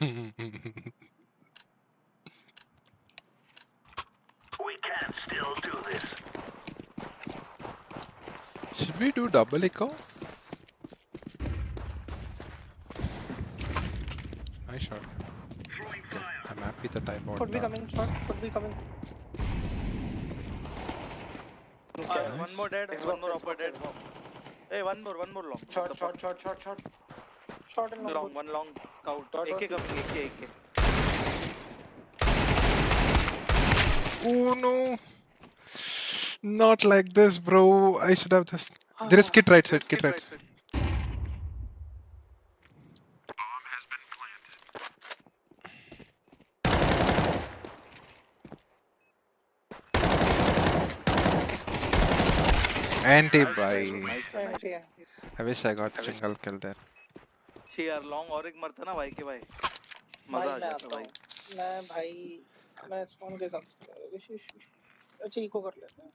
We can still do this. Should we do double echo? Nice shot. Okay, I'm happy that I bought Could be that. coming short. Could be coming. One more dead, one more upper dead. Hey, one more long. Short. Short and long. One long count. AK coming, AK. Oh no! Not like this, bro. I should have this. There is kit right side. Kit right side. Anti bhai. I wish I got single kill there. यार long और एक मरता ना भाई के भाई मजा आ जाता भाई मैं स्पॉन के साथ अच्छा इको कर लेते हैं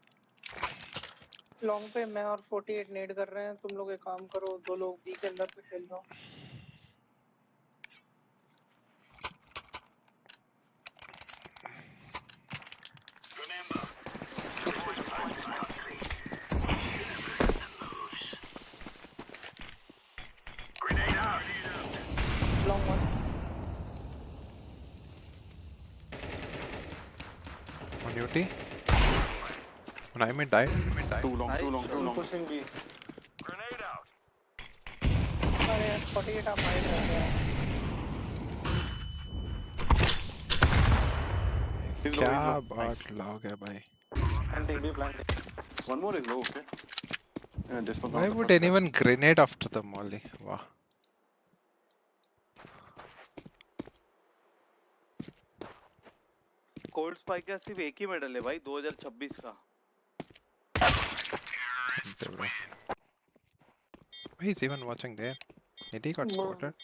लॉन्ग पे मैं और 48 नेड कर रहे हैं तुम लोग एक काम करो दो लोग बी के अंदर पे खेल लो long one On duty. When I may die. Too long. Pushing B. Grenade out. अरे 48 आप मार रहे हैं क्या बात लॉग है भाई. One more is low, okay? Yeah, this was Why would anyone grenade after the molly? Wow. Cold spike का सिर्फ एक ही मेडल है भाई 2026 का. Why is even watching there? Did he got spotted?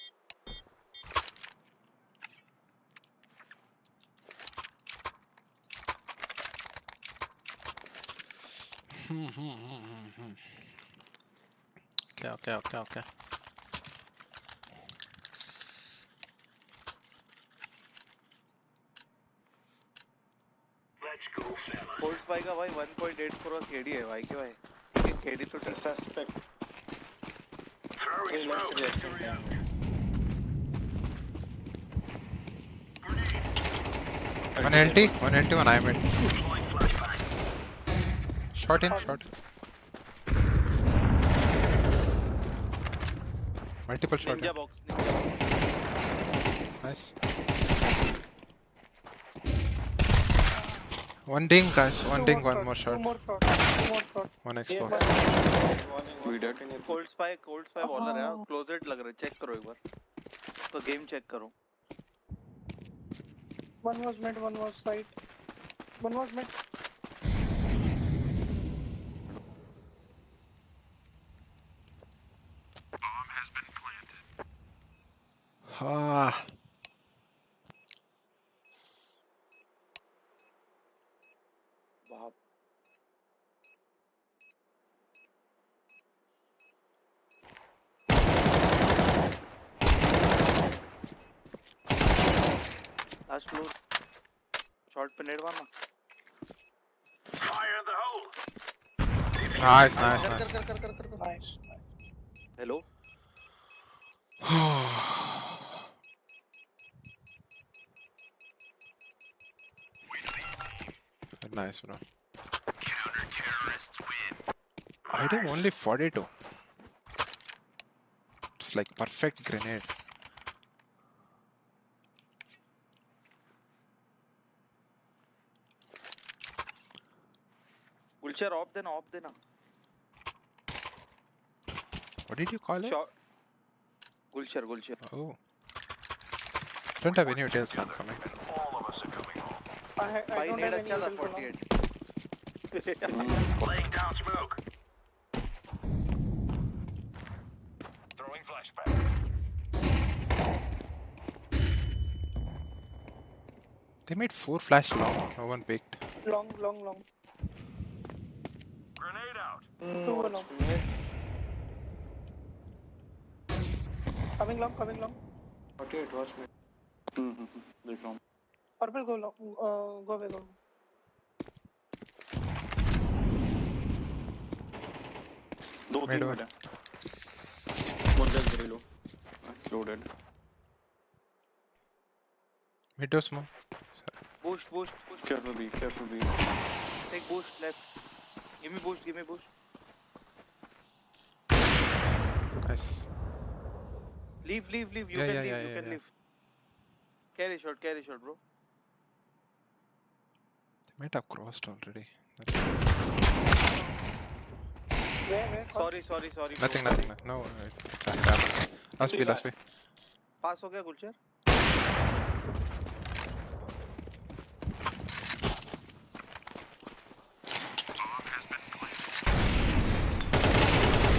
Okay. Cold spike का भाई 1.8 crore KD है भाई के भाई. एक केडी तो suspect. One LT, one I mid. Shot in. Multiple shot. Ninja box. Nice. One ding, guys. One ding, one more shot. Two more shot. One Xbox. Cold spike bowler है. Closet लग रहा है. Check करो एक बार. तो game check करो. One was mid, one was side. One was mid. Bomb has been planted. Ah. बाप. Last floor. Shot पे नेड मारना. Fire in the hole. Nice. Nice. Hello. Nice, bro. Counter-terrorists win. I did only 42. It's like perfect grenade. गुलशर off देना. What did you call it? गुलशर. Oh. Don't have any details on coming. All of us are coming home. I don't have any अच्छा था able to 48. Laying down smoke. Throwing flashback. They made 4 flash long. No one picked. Long. Grenade out. Two long. Coming long. 48 watch me. Purple go long, go away, go. One guy very low. Loaded. Mid or smoke? Boost. Careful B. Take boost left. Give me boost. Nice. Leave. You can leave. Carry shot, bro. They might have crossed already. Where? Sorry. Nothing. No, it's happened. Last B. Pass हो गया गुलशर.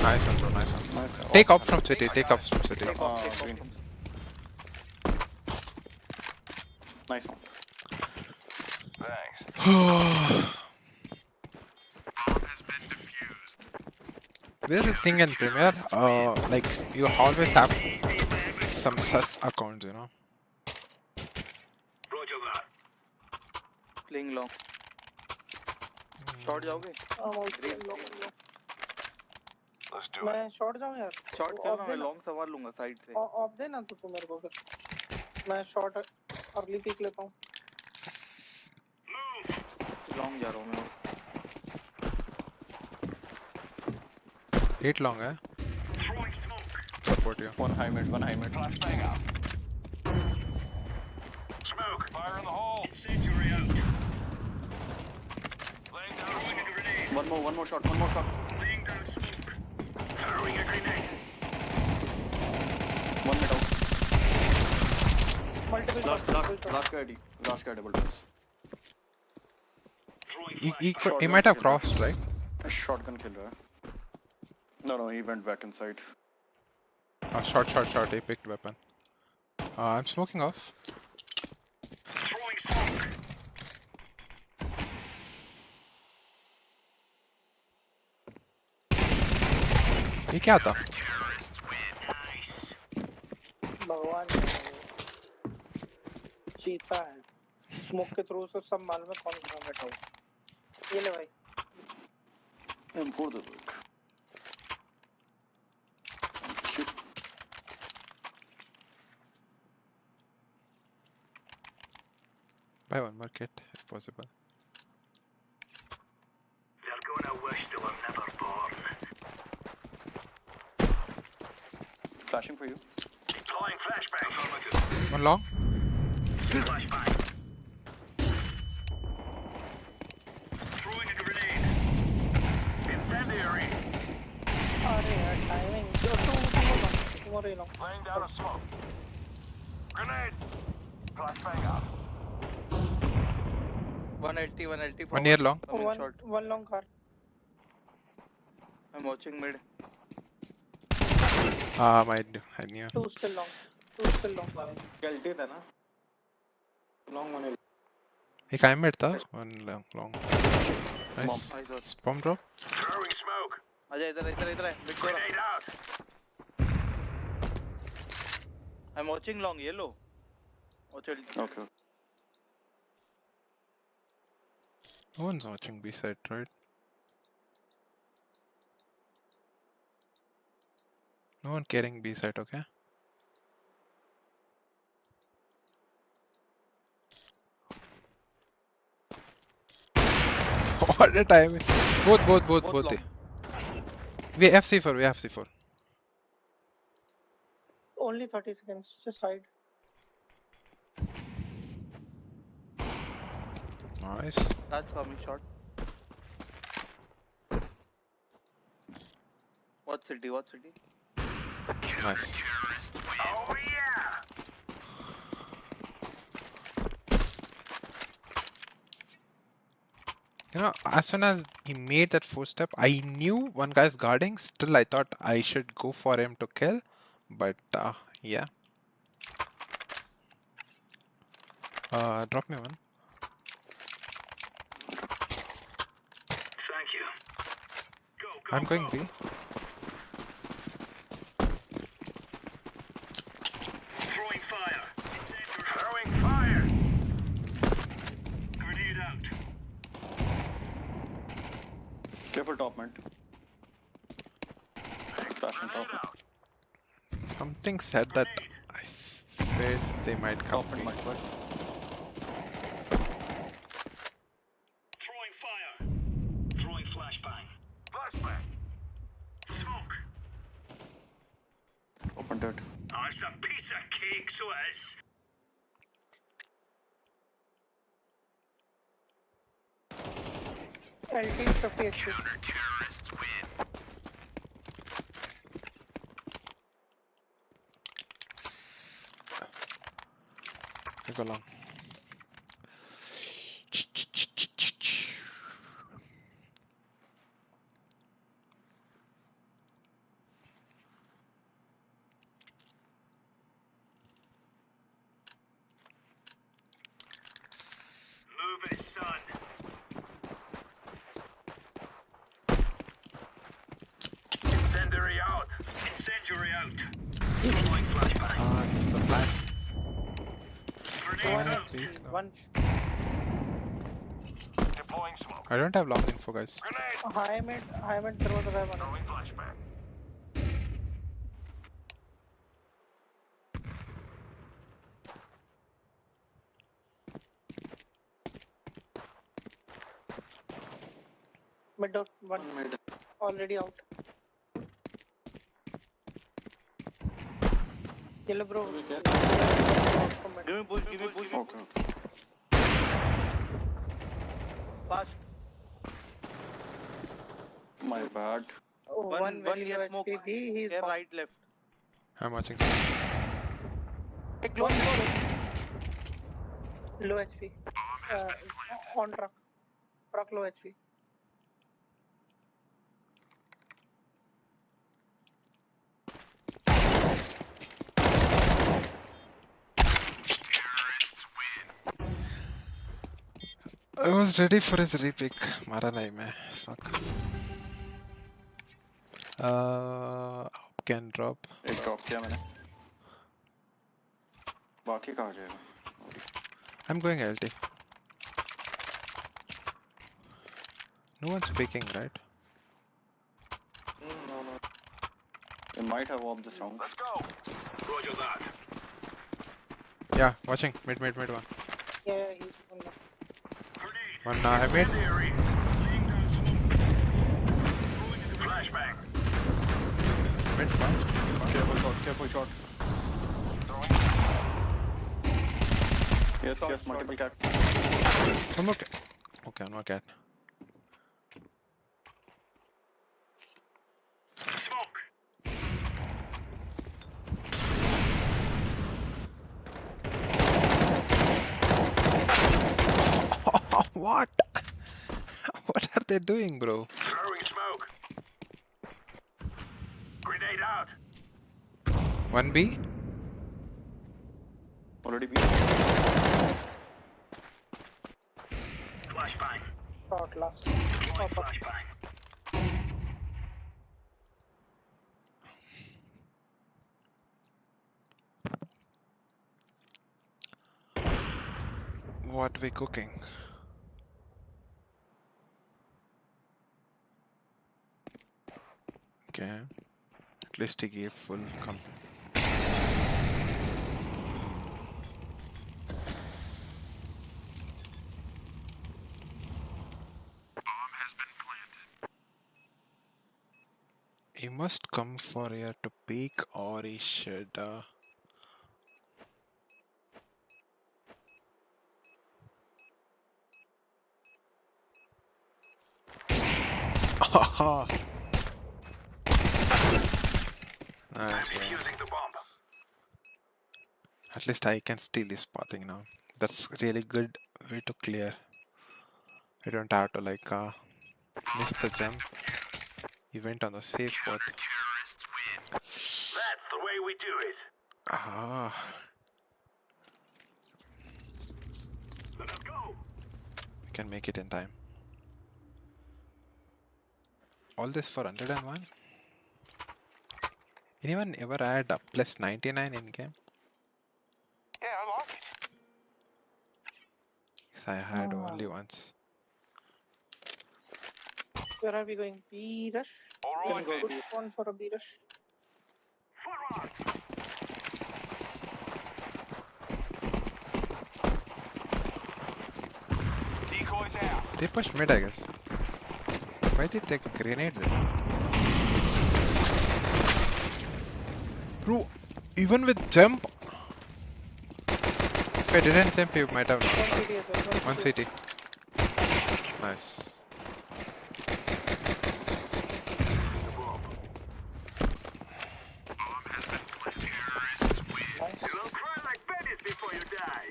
Nice one, bro. Take up from city. Nice one. There's a thing in Premier, like you always have some sus accounts, you know. Playing long. Short जाओगे? मैं short जाऊं यार. Short करना मैं long संभाल लूंगा साइड से. ऑफ देना तू मेरे को फिर. मैं शॉर्ट अर्ली पिक लेता हूं. लॉन्ग जा रहा हूं मैं. 8 long है. Support you. One high mid. Smoke. Fire in the hole. Incendiary out. Laying down a grenade. One more shot. Laying down smoke. Throwing a grenade. 1 minute out. Multiple Last guy double doors. He might have crossed, right? Shotgun kill रहा है. No, he went back inside. Short. He picked weapon. I'm smoking off. Throwing smoke. ये क्या था? भगवान चीता है. Smoke के through से सब मालूम है कौन कहाँ बैठा हुआ. ये ले भाई. M4 दे दो. Buy one more kit if possible. They're gonna wish they were never born. Flashing for you. Deploying flashbang. One long. Flashbang. Throwing a grenade. Incendiary. अरे यार timing. Two more long. Laying down a smoke. Grenade. Flashbang out. 180. One near long. One long car. I'm watching mid. I knew. Two still long. LT था ना. Long one. एक I mid था. One long. Nice. Bomb drop. Throwing smoke. आजा इधर है. Grenade out. I'm watching long yellow. Watch LT. Okay. No one's watching B side, right? No one carrying B side, okay? What a time! Both. We have C4. Only 30 seconds. Just hide. Nice. That's coming short. What city? Nice. Oh yeah. You know, as soon as he made that footstep, I knew one guy's guarding. Still, I thought I should go for him to kill. But, yeah. Drop me one. Thank you. Go. I'm going B. Throwing fire. Careful top mid. Flash on top. Something said that I felt they might come. Top mid might work. Throwing fire. Throwing flashbang. Flashbang. Smoke. Open dirt. Oh, it's a piece of cake, so it is. LT 50 HP. Terrorists win. Take a long. Move it, son. Incendiary out. Incendiary out. Throwing flashbang. Ah, it's the flash. Grenade out. One. Deploying smoke. I don't have long info, guys. High mid, throw the web on. Throwing flashbang. Mid door, one. Already out. Yellow bro. Give me push, Okay. Fast. My bad. Oh, one very low HP. He's right, left. I'm watching. One low HP. On truck. Truck low HP. I was ready for his repick. Mara nahi main. Fuck. Can drop. एक drop किया मैंने. बाकी कहाँ जाएगा? I'm going LT. No one's picking, right? No. They might have warped this round. Let's go. Roger that. Yeah, watching. Mid one. Yeah, he's one. One I made. Flashbang. Mid one. Careful shot. Yes, multiple cat. One more cat. Okay, one more cat. Smoke. What? What are they doing, bro? Throwing smoke. Grenade out. 1B? Already been. Flashbang. Shot last. Deploying flashbang. What we cooking? Okay. At least he gave full complete. He must come for here to peek, or he should Defusing the bomb. At least I can steal his spotting now. That's really good way to clear. I don't have to like miss the jump. He went on the safe spot. Terrorists win. That's the way we do it. Ah. Let's go. We can make it in time. All this for 101? Anyone ever had a plus 99 in game? Yeah, I like it. Yes, I had only once. Where are we going? B rush? Alright, There's a good spawn for a B rush. They pushed mid, I guess. Why did they take a grenade there? Bro, even with jump. If I didn't jump, you might have. One CT. Nice. You'll cry like babies before you die.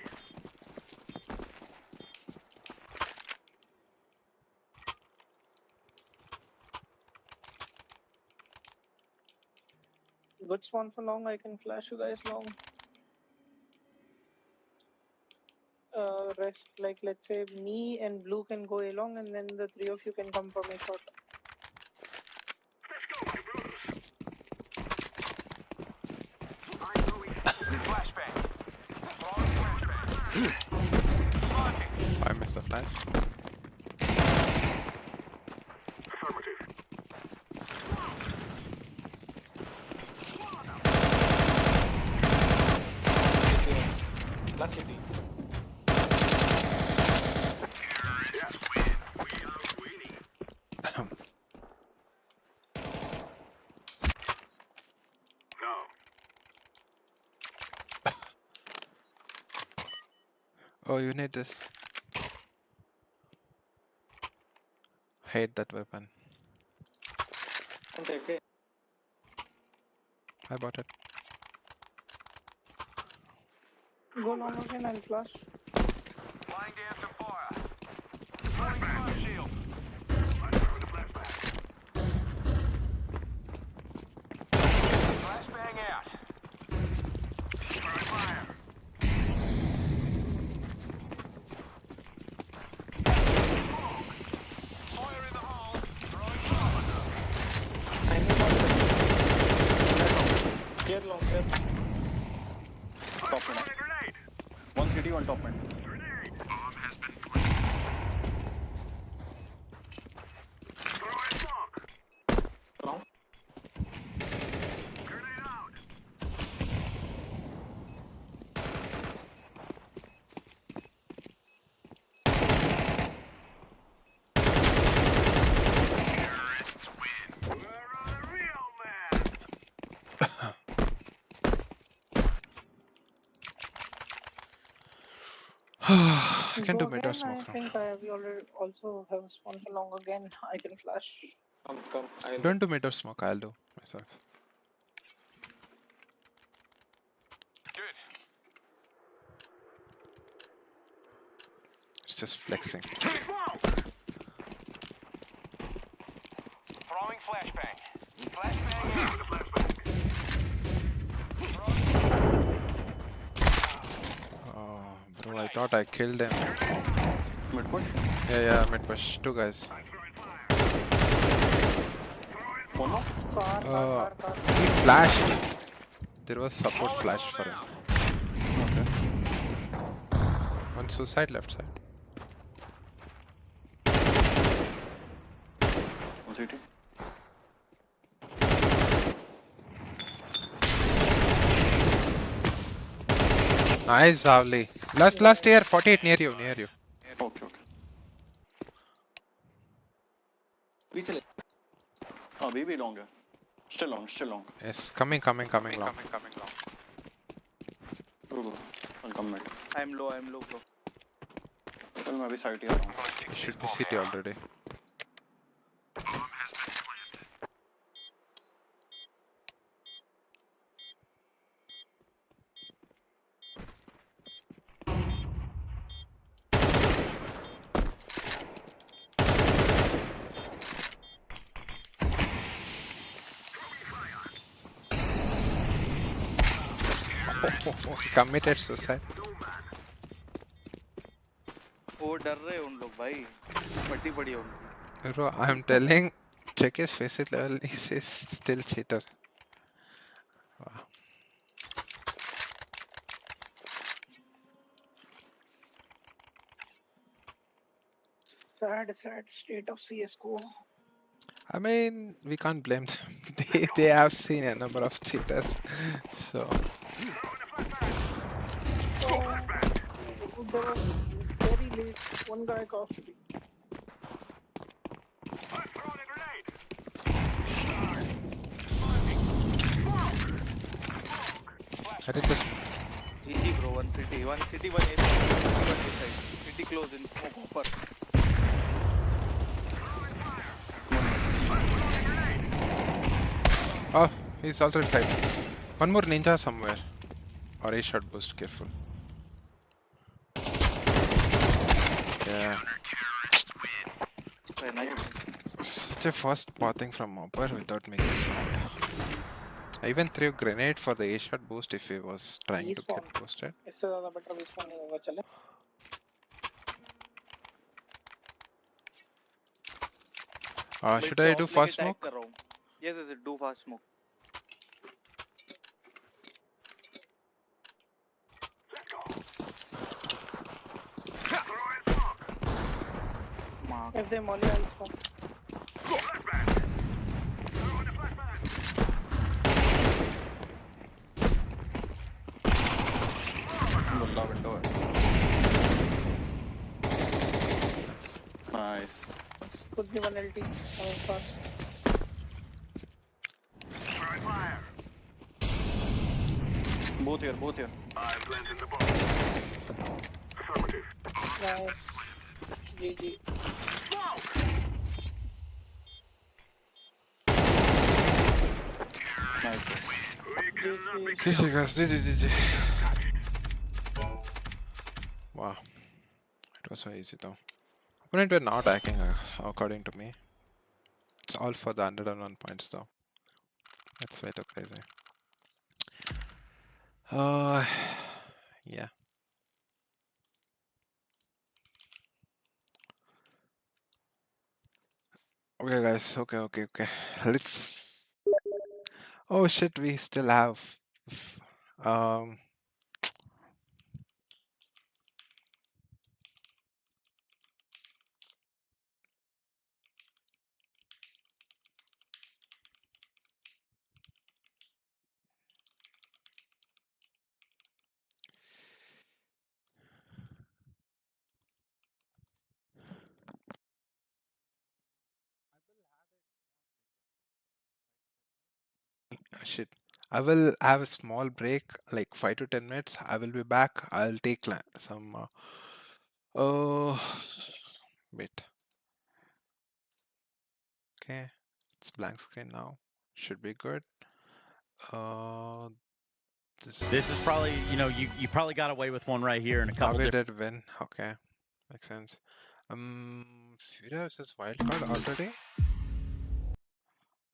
Good spawn for long. I can flash you guys long. Rest, like let's say me and blue can go along, and then the three of you can come for me short. I missed the flash. Flash city. Oh, you need this. Hate that weapon. Okay. I bought it. Go long again and flash. Flying down to fire. Flashbang shield. Flashbang out. Fire. Fire in the hole. Throwing fire. Clear long, clear. Top mid. One city, one top mid. Long. I can do mid or again, smoke. I think we already also have spawn for long again. I can flash. Come. Don't do mid or smoke, I'll do myself. Good. It's just flexing. Throwing flashbang. Flashbang out. Oh, bro, I thought I killed him. Mid push. Yeah, mid push. Two guys. One more. He flashed. There was support flash for him. Okay. One suicide left side. One city. Nice, Zavli. Last year, 48 near you. Okay. We चले. अभी भी long है. Still long. Yes, coming long. रुको. I'll come mid. I'm low, bro. चल मैं अभी side ही आ रहा हूँ. He should be city already. Committed suicide. वो डर रहे उन लोग भाई. पट्टी पड़ी है उनकी. Bro, I'm telling, check his facet level. He says still cheater. Wow. Sad state of CS:GO. I mean, we can't blame them. They have seen a number of cheaters, so. There was very late. One guy cost me. I did just. GG bro, one city, one A side, one A side. City close in smoke hopper. Oh, he's already side. One more ninja somewhere. Or a shot boost, careful. Yeah. Such a fast pathing from Hopper without making sound. I even threw a grenade for the A-shot boost if he was trying to get boosted. इससे ज़्यादा better respawn नहीं होगा चले. Should I do fast smoke? Yes, yes, do fast smoke. If they molly, I'll spawn. Nice. Could be one LT coming fast. Both here, both here. Nice. GG. GG guys, GG. Wow. It was so easy though. Opponent were not hacking according to me. It's all for the 101 points though. That's way too crazy. Yeah. Okay guys, okay. Let's... Oh shit, we still have... shit. I will have a small break, like 5 to 10 minutes. I will be back. I'll take some... wait. Okay, it's blank screen now. Should be good. This is probably, you probably got away with one right here in a couple. We did win. Okay, makes sense. Furia versus wildcard already.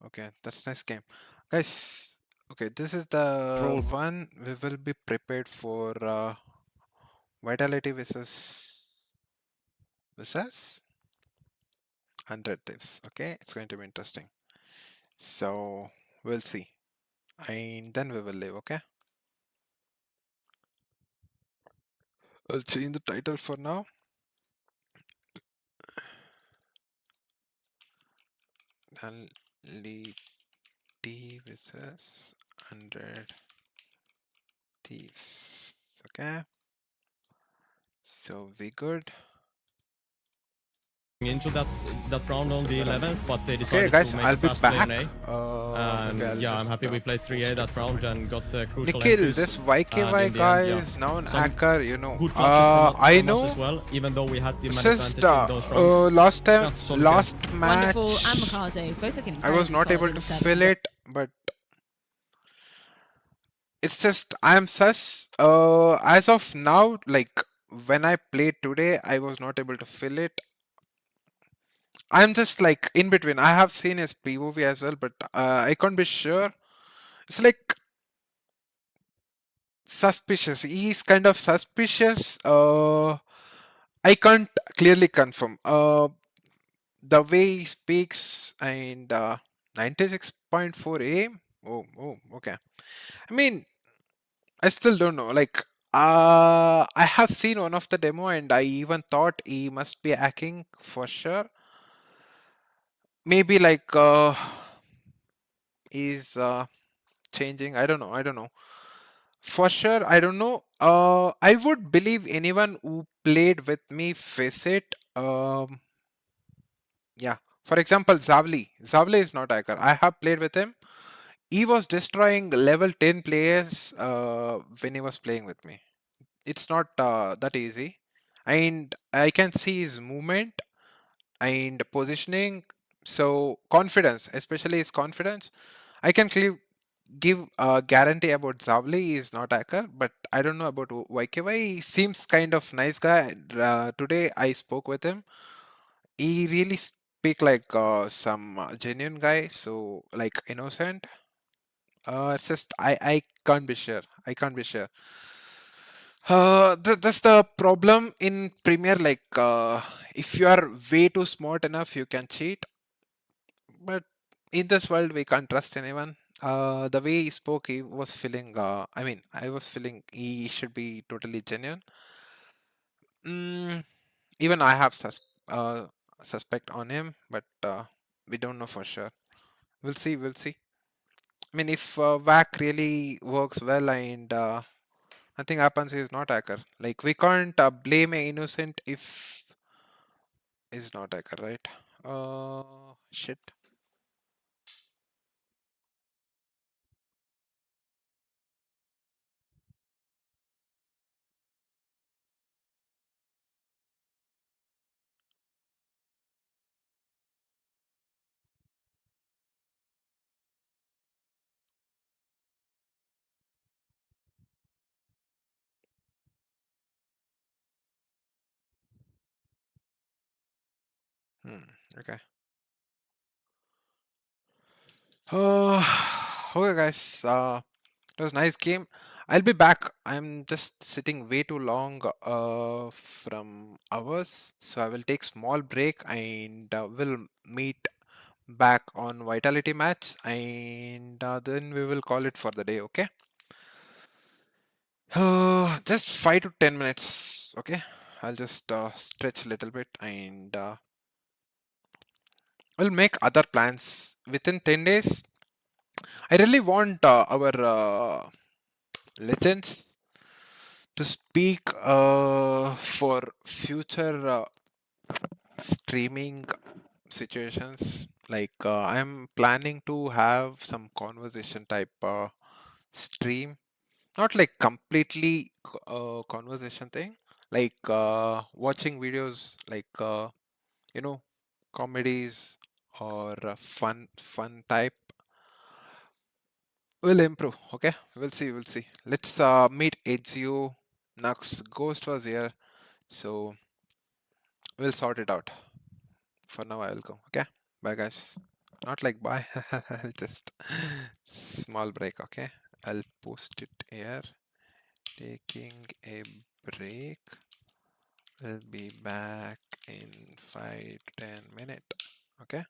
Okay, that's nice game, guys. Okay, this is the one we will be prepared for. Vitality versus 100 Thieves. Okay, it's going to be interesting. So we'll see, and then we will live. Okay, I'll change the title for now. T versus 100 Thieves. Okay, so we good. Into that round on the 11th, but they decided guys, to make I'll a be fast back. play and yeah, I'm happy we played 3A that round and got the crucial Nikhil, entries. this YKY guy is now an hacker, you know. Good clutches I from know. us as well, even though we had the It's advantage in just those rounds. last time, Yeah, solid last game. match, Wonderful, and Makaze, both looking I was not able to fill it, but it's just I'm sus. As of now, like when I played today, I was not able to fill it. I'm just like in between. I have seen his POV as well, but I can't be sure. It's like suspicious. He's kind of suspicious. I can't clearly confirm. The way he speaks and 96.4 aim. Oh, okay. I mean, I still don't know. Like, I have seen one of the demo and I even thought he must be hacking for sure. maybe like is changing. I don't know. For sure, I don't know. I would believe anyone who played with me face it. Yeah. For example, Zavli. Zavli is not hacker. I have played with him. He was destroying level 10 players when he was playing with me. It's not that easy. And I can see his movement and positioning. So confidence, especially his confidence. I can give a guarantee about Zavli. He is not hacker, but I don't know about YKY. He seems kind of nice guy. Today I spoke with him. He really speak like some genuine guy, so like innocent. It's just I can't be sure. I can't be sure. That's the problem in Premier. Like, if you are way too smart enough, you can cheat. But in this world, we can't trust anyone. The way he spoke, he was feeling. I mean, I was feeling he should be totally genuine. Even I have suspect on him, but we don't know for sure. We'll see. We'll see. I mean, if VAC really works well and nothing happens, he's not hacker. Like, we can't blame an innocent if he's not hacker, right? Shit. Okay. Okay, guys. It was a nice game. I'll be back. I'm just sitting way too long from hours, so I will take small break and we'll meet back on Vitality match, and then we will call it for the day. Okay. Just 5 to 10 minutes. Okay. I'll just stretch a little bit and we'll make other plans within 10 days. I really want our legends to speak for future streaming situations. Like I'm planning to have some conversation type stream, not like completely conversation thing, like watching videos like you know, comedies or fun type. We'll improve. Okay, we'll see. Let's meet Ezio. Nux Ghost was here, so we'll sort it out. For now, I will go. Okay, bye guys. Not like bye. Just small break. Okay, I'll post it here. Taking a break. We'll be back in 5 to 10 minutes. Okay.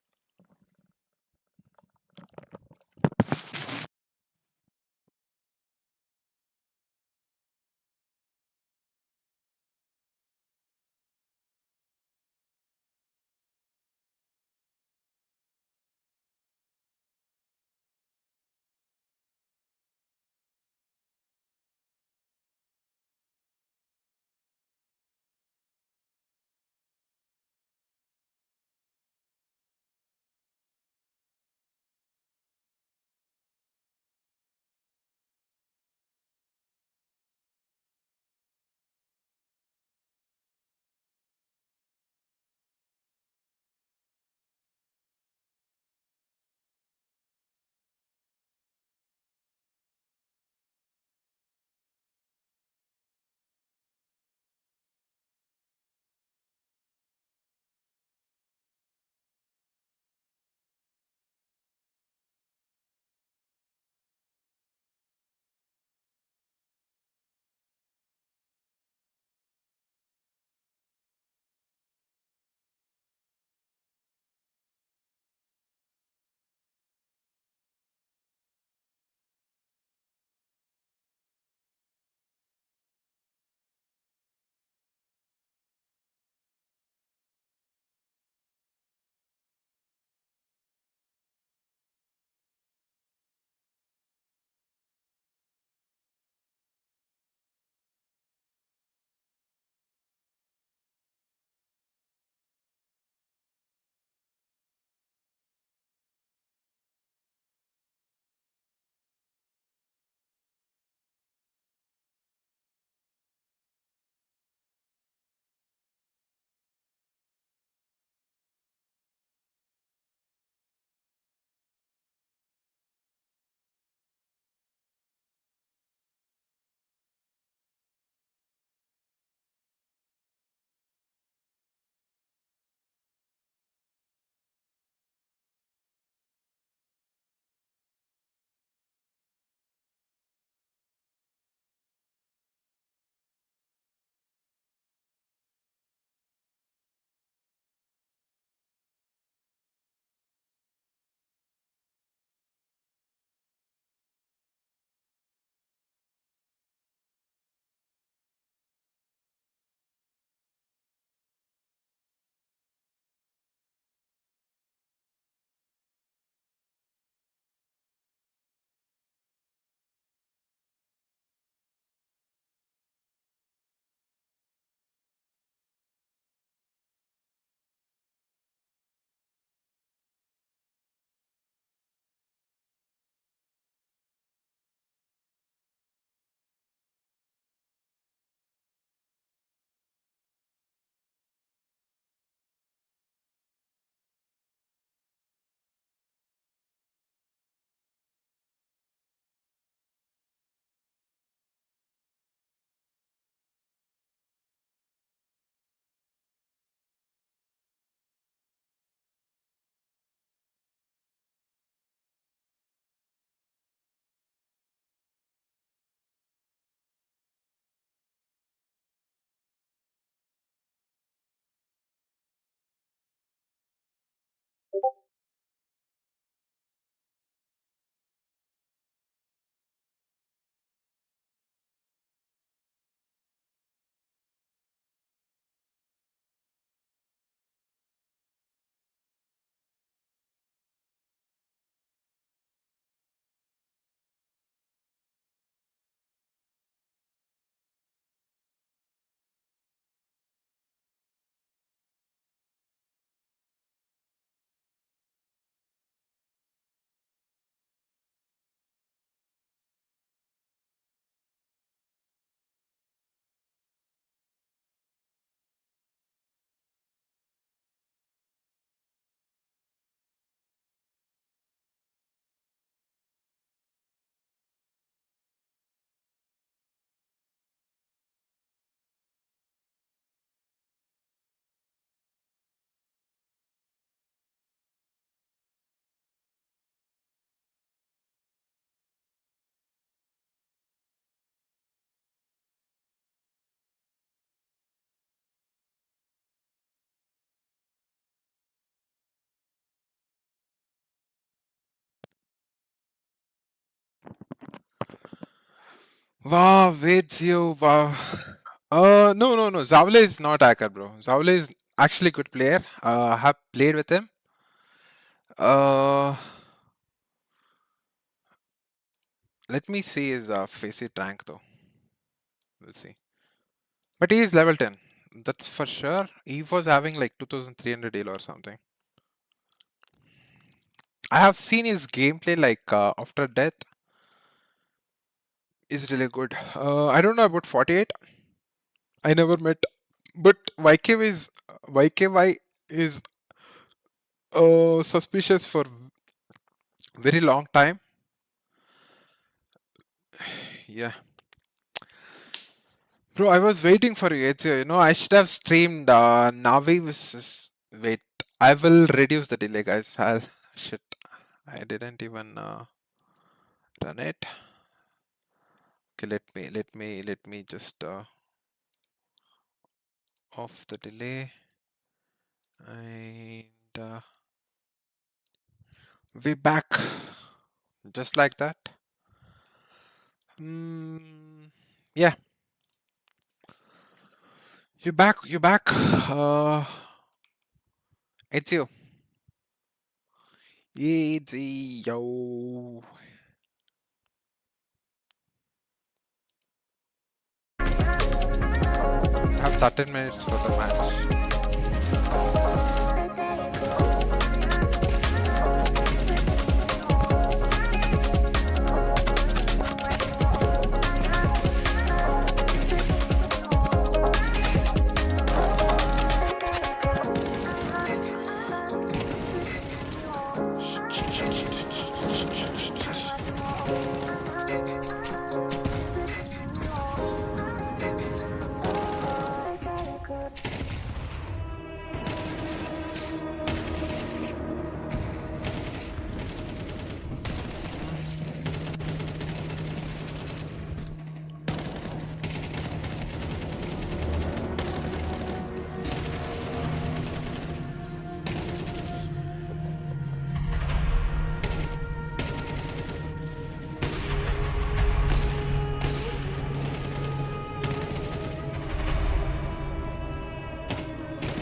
Wow, with you, wow. No. Zavle is not hacker, bro. Zavle is actually good player. I have played with him. Let me see his faceit rank though. We'll see. But he is level 10. That's for sure. He was having like 2300 elo or something. I have seen his gameplay like after death. Is really good. I don't know about 48. I never met, but YKY is suspicious for very long time. Yeah. Bro, I was waiting for you, Ezio. You know, I should have streamed Navi versus... Wait, I will reduce the delay, guys. Shit. I didn't even run it. Okay, let me just off the delay. And we back. Just like that. Yeah. You back. It's you. Easy, yo. I have 13 minutes for the match.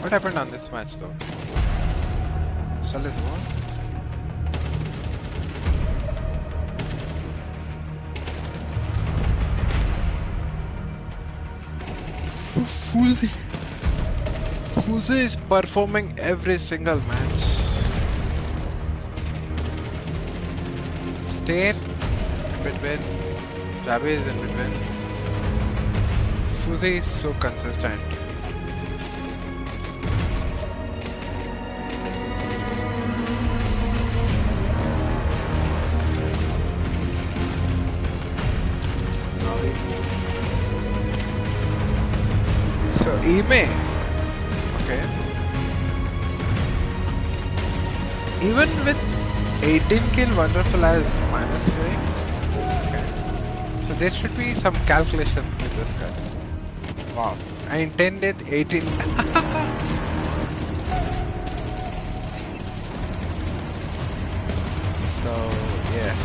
What happened on this match though? Still is one. Fuze is performing every single match. Stair in between. Rabi is in between. Fuze is so consistent. So Ime, okay. Even with 18 kill, Wonderful has -3. Okay. So there should be some calculation with this guys. Wow. I intended 18. So yeah.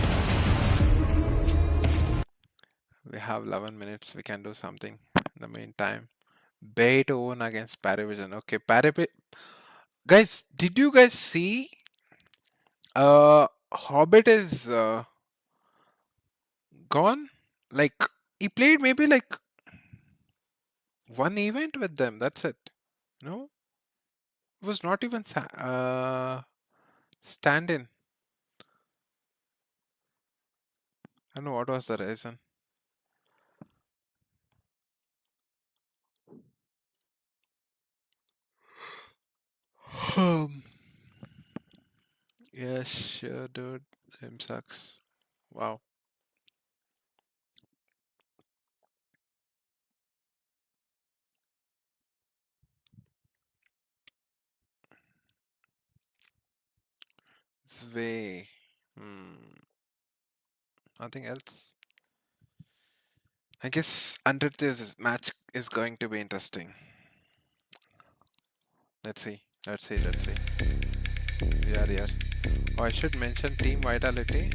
We have 11 minutes. We can do something in the meantime. Bay to own against Paravision. Okay, guys, did you guys see? Hobbit is gone. Like he played maybe like one event with them. That's it. No, it was not even stand-in. I don't know what was the reason. Yeah, sure, dude. Him sucks. Wow. Sway. Nothing else. I guess under this match is going to be interesting. Let's see. We are here. Oh, I should mention Team Vitality.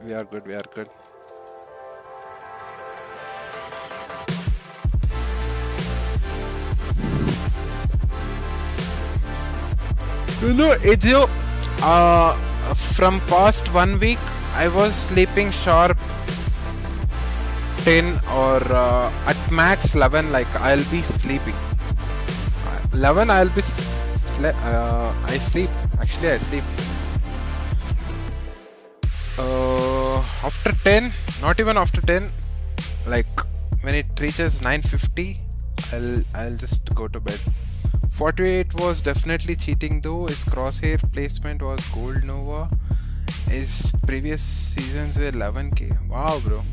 we are good. We are good. You know, from past 1 week, I was sleeping sharp 10 or at max 11. Like I'll be sleeping. 11, I'll be I sleep. Actually, I sleep. After 10, not even after 10. Like when it reaches 9:50, I'll just go to bed. 48 was definitely cheating though. His crosshair placement was gold Nova. His previous seasons were 11k. Wow, bro.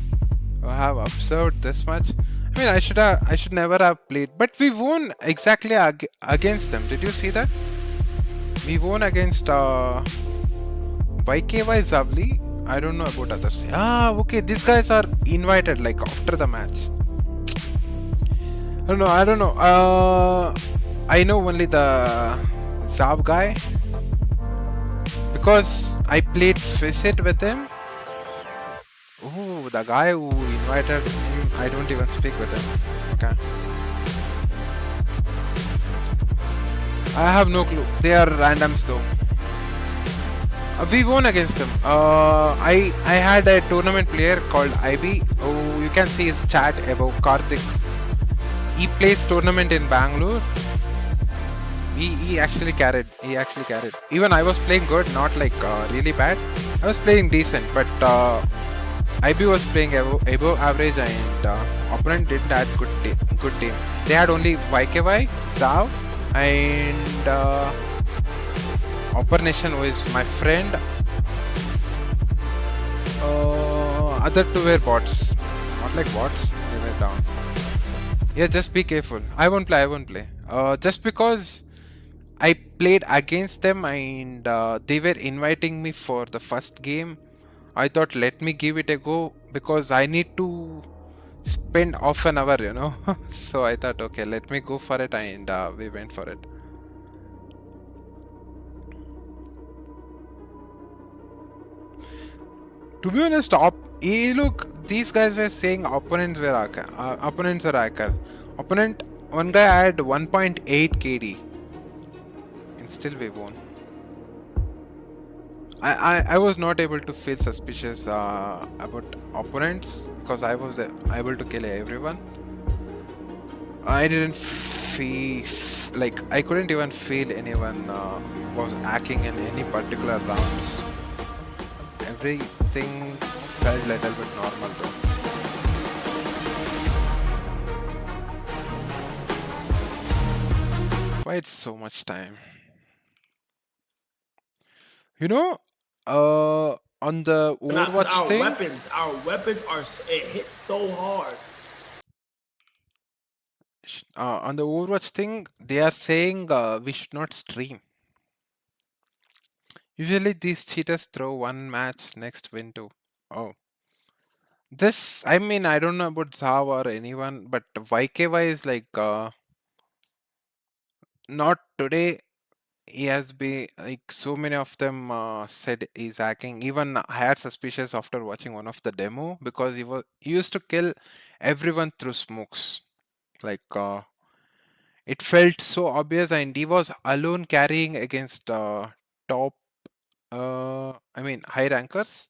I have observed this much. I mean, I should never have played, but we won exactly against them. Did you see that? We won against YKY Zavli. I don't know about others. Ah, okay. These guys are invited like after the match. I don't know. I know only the Zav guy because I played Facet with him. Oh, the guy who invited him, I don't even speak with him. Okay. I have no clue. They are randoms though. We won against them. I had a tournament player called IB. Oh, you can see his chat above, Karthik. He plays tournament in Bangalore. He actually carried. Even I was playing good, not like really bad. I was playing decent, but IB was playing above average, and opponent didn't have good team. They had only YKY, Zav, and Upper Nation, who is my friend. Other two were bots, not like bots. They were down. Yeah, just be careful. I won't play. Just because I played against them and they were inviting me for the first game, I thought let me give it a go because I need to spend half an hour, you know. So I thought, okay, let me go for it, and we went for it. To be honest, look, these guys were saying opponents were hacker. Opponent, one guy had 1.8 KD. And still we won. I was not able to feel suspicious about opponents because I was able to kill everyone. I didn't feel like I couldn't even feel anyone was hacking in any particular rounds. Everything felt a little bit normal though. Why it's so much time? You know, on the Overwatch thing, our weapons are it hits so hard. On the Overwatch thing, they are saying we should not stream. Usually these cheaters throw one match, next win too. Oh. This, I mean, I don't know about Zav or anyone, but YKY is like, not today. He has been, like, so many of them said he's hacking. Even I had suspicions after watching one of the demo because he used to kill everyone through smokes. Like, it felt so obvious, and he was alone carrying against top, high rankers.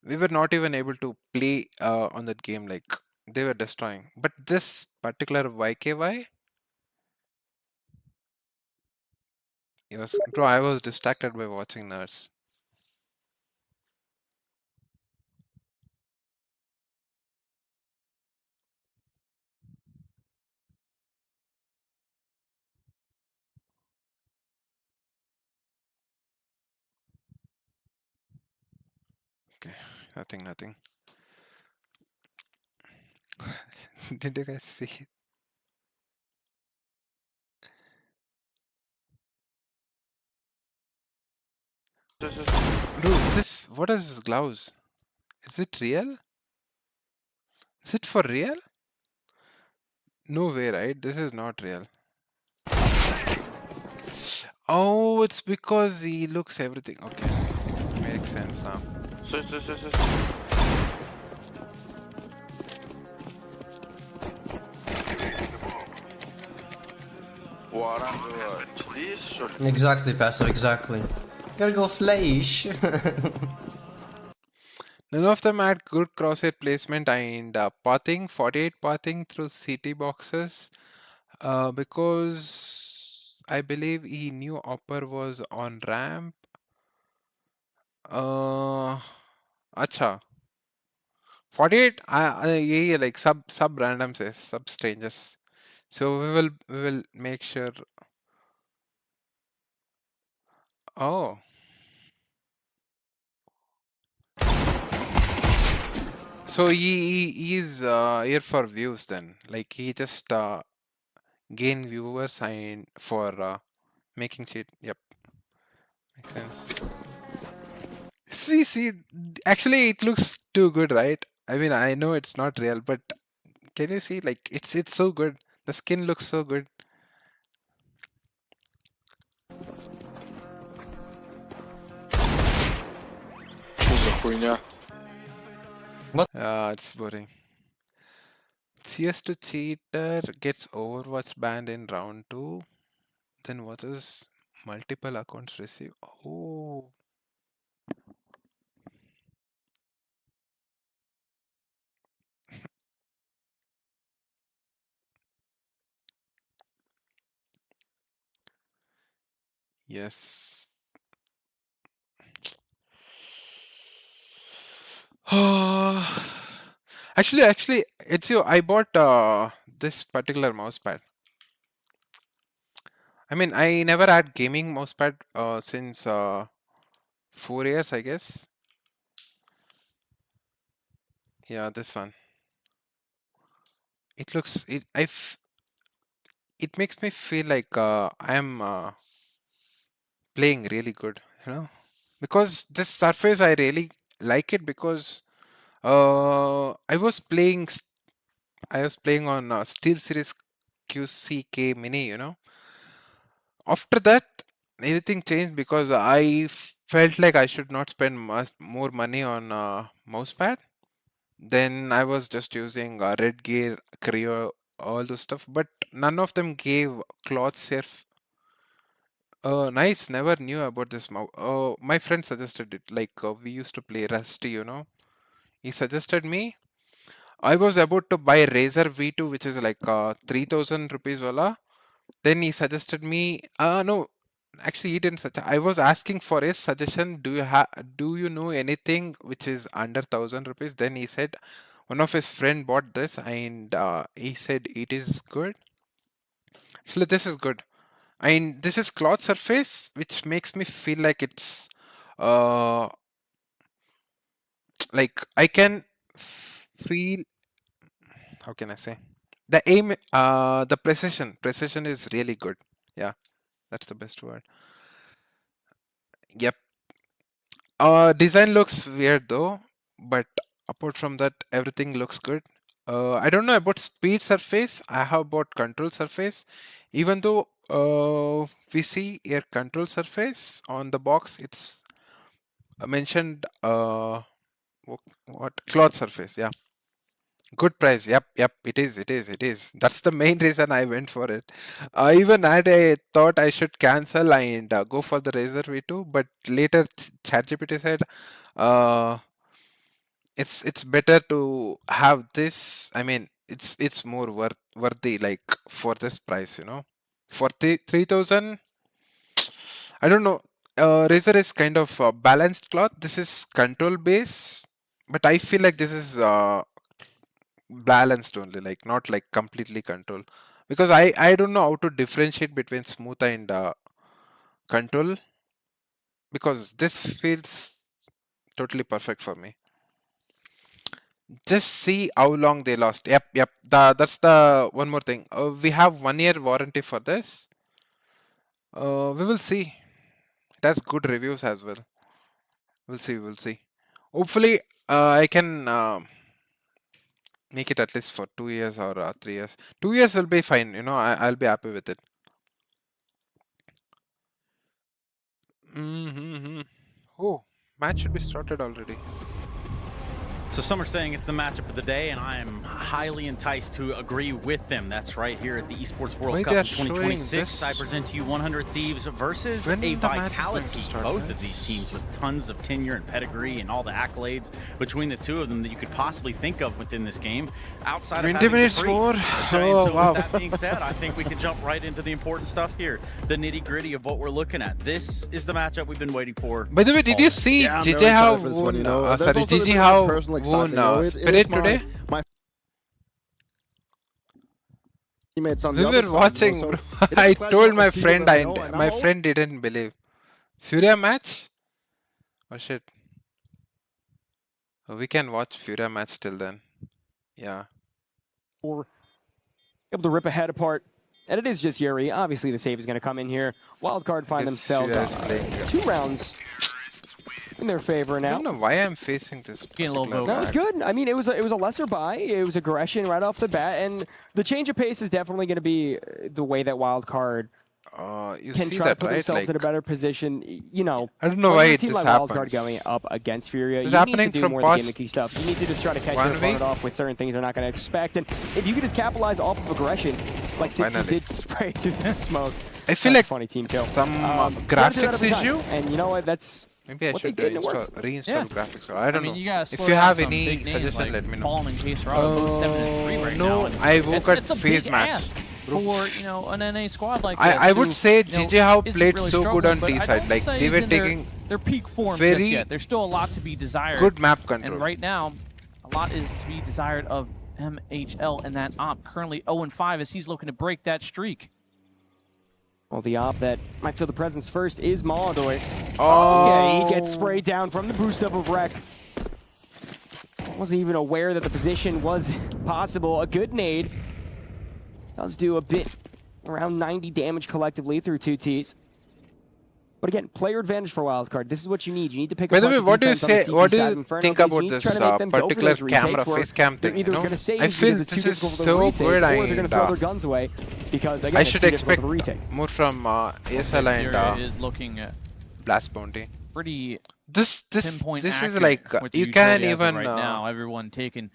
We were not even able to play on that game. Like, they were destroying. But this particular YKY, bro, I was distracted by watching Nerds. Okay, nothing. Did you guys see it? Dude, what is this gloves? Is it real? Is it for real? No way, right? This is not real. Oh, it's because he looks everything. Okay, makes sense now. Exactly, Pastor, exactly. Gotta go flash. None of them had good crosshair placement and pathing, 48 pathing through CT boxes because I believe he knew Upper was on ramp. Acha. 48, yeah, like sub random says, sub strangers. So we will make sure. Oh. So he's here for views then. Like he just gain viewers and for making shit. Yep. Makes sense. See, actually it looks too good, right? I mean, I know it's not real, but can you see like it's so good. The skin looks so good. What? It's boring. CS2 cheater gets Overwatch banned in round 2. Then what is multiple accounts receive? Oh. Yes. Actually, it's you. I bought this particular mousepad. I mean, I never had gaming mousepad since 4 years, I guess. Yeah, this one. It looks it makes me feel like I'm playing really good, you know, because this surface I really like it because I was playing on Steel Series QCK Mini, you know. After that, everything changed because I felt like I should not spend much more money on mousepad. Then I was just using Red Gear, Creo, all those stuff, but none of them gave cloth surf. Nice. Never knew about this mouse. My friend suggested it. Like we used to play Rusty, you know. He suggested me. I was about to buy Razer V2, which is like 3,000 rupees wala. Then he suggested me. No, actually he didn't suggest. I was asking for his suggestion. Do you know anything which is under 1,000 rupees? Then he said one of his friend bought this and he said it is good. Actually, this is good. And this is cloth surface, which makes me feel like it's like I can feel. How can I say? The aim, the precision is really good. Yeah, that's the best word. Yep. Design looks weird though, but apart from that, everything looks good. I don't know about speed surface. I have about control surface. Even though we see here control surface on the box, it's mentioned what cloth surface. Yeah, good price. Yep, it is. That's the main reason I went for it. Even I thought I should cancel and go for the Razer V2, but later ChatGPT said it's better to have this. I mean, it's more worthy like for this price, you know. For 3,000, I don't know. Razer is kind of balanced cloth. This is control base, but I feel like this is balanced only, like not like completely control. Because I don't know how to differentiate between smooth and control. Because this feels totally perfect for me. Just see how long they lost. Yep. That's the one more thing. We have 1 year warranty for this. We will see. It has good reviews as well. We'll see. Hopefully, I can make it at least for 2 years or 3 years. 2 years will be fine. You know, I'll be happy with it. Oh, Match should be started already. So some are saying it's the matchup of the day, and I am highly enticed to agree with them. That's right, here at the Esports World Cup in 2026, I present to you 100 Thieves versus a Vitality. Both of these teams with tons of tenure and pedigree and all the accolades between the two of them that you could possibly think of within this game. Outside of 20 minutes more. So wow. With that being said, I think we can jump right into the important stuff here, the nitty-gritty of what we're looking at. This is the matchup we've been waiting for. By the way, did you see JJ how GG how Spirit today? My teammates on we the other were side, watching. so I told my friend, my friend didn't believe. Furia match? Oh shit. We can watch Furia match till then. Yeah. Or able to rip a head apart. And it is just Yuri. Obviously the save is going to come in here. Wildcard find themselves 2 rounds in their favor now. I don't know why I'm facing this. That was good. I mean, it was a lesser buy. It was aggression right off the bat, and the change of pace is definitely going to be the way that Wildcard can try to put themselves in a better position. You know, I don't know why it team just like happens. Wildcard going up against Furia, It's you need happening to do from more past of the gimmicky stuff. You need to just try to catch your opponent off with certain things they're not going to expect, and if you could just capitalize off of aggression, like Sixy did spray through the smoke. I feel like funny team kill. Some graphics issue. And you know what? That's maybe I what should they did, and it worked. reinstall graphics. I don't know. You gotta If slow you down have some any big names suggestion, like let me know. Fallen and Chase Rob, both 7-3 right no, now. And I woke at it's a phase big match. ask for an NA squad like that. I would say GG how isn't played really so good struggling, on but T I side. don't Like say they he's were in taking their peak form very just yet. There's still a lot to be desired. good map control. And right now, a lot is to be desired of MHL and that op currently 0-5 as he's looking to break that streak. Well, the op that might feel the presence first is Maladoy. Oh. Okay, he gets sprayed down from the boost up of Wreck. Wasn't even aware that the position was possible. A good nade. Does do a bit, around 90 damage collectively through 2 Ts. But again, player advantage for Wildcard. This is what you need. You need to pick By up the way, the what do you defense on the say? CT What do side. you Inferno think plays about unique, this trying to make them go for particular those retakes camera where face cam they're thing? either No? going to save I feel because it's this too is difficult for so the retake, good. or they're going to throw their guns away because again, I it's should too difficult expect for the retake. more from ESL and is looking at Blast Bounty. pretty This pinpoint is accurate like with the you can't utility as of even right now. Everyone taking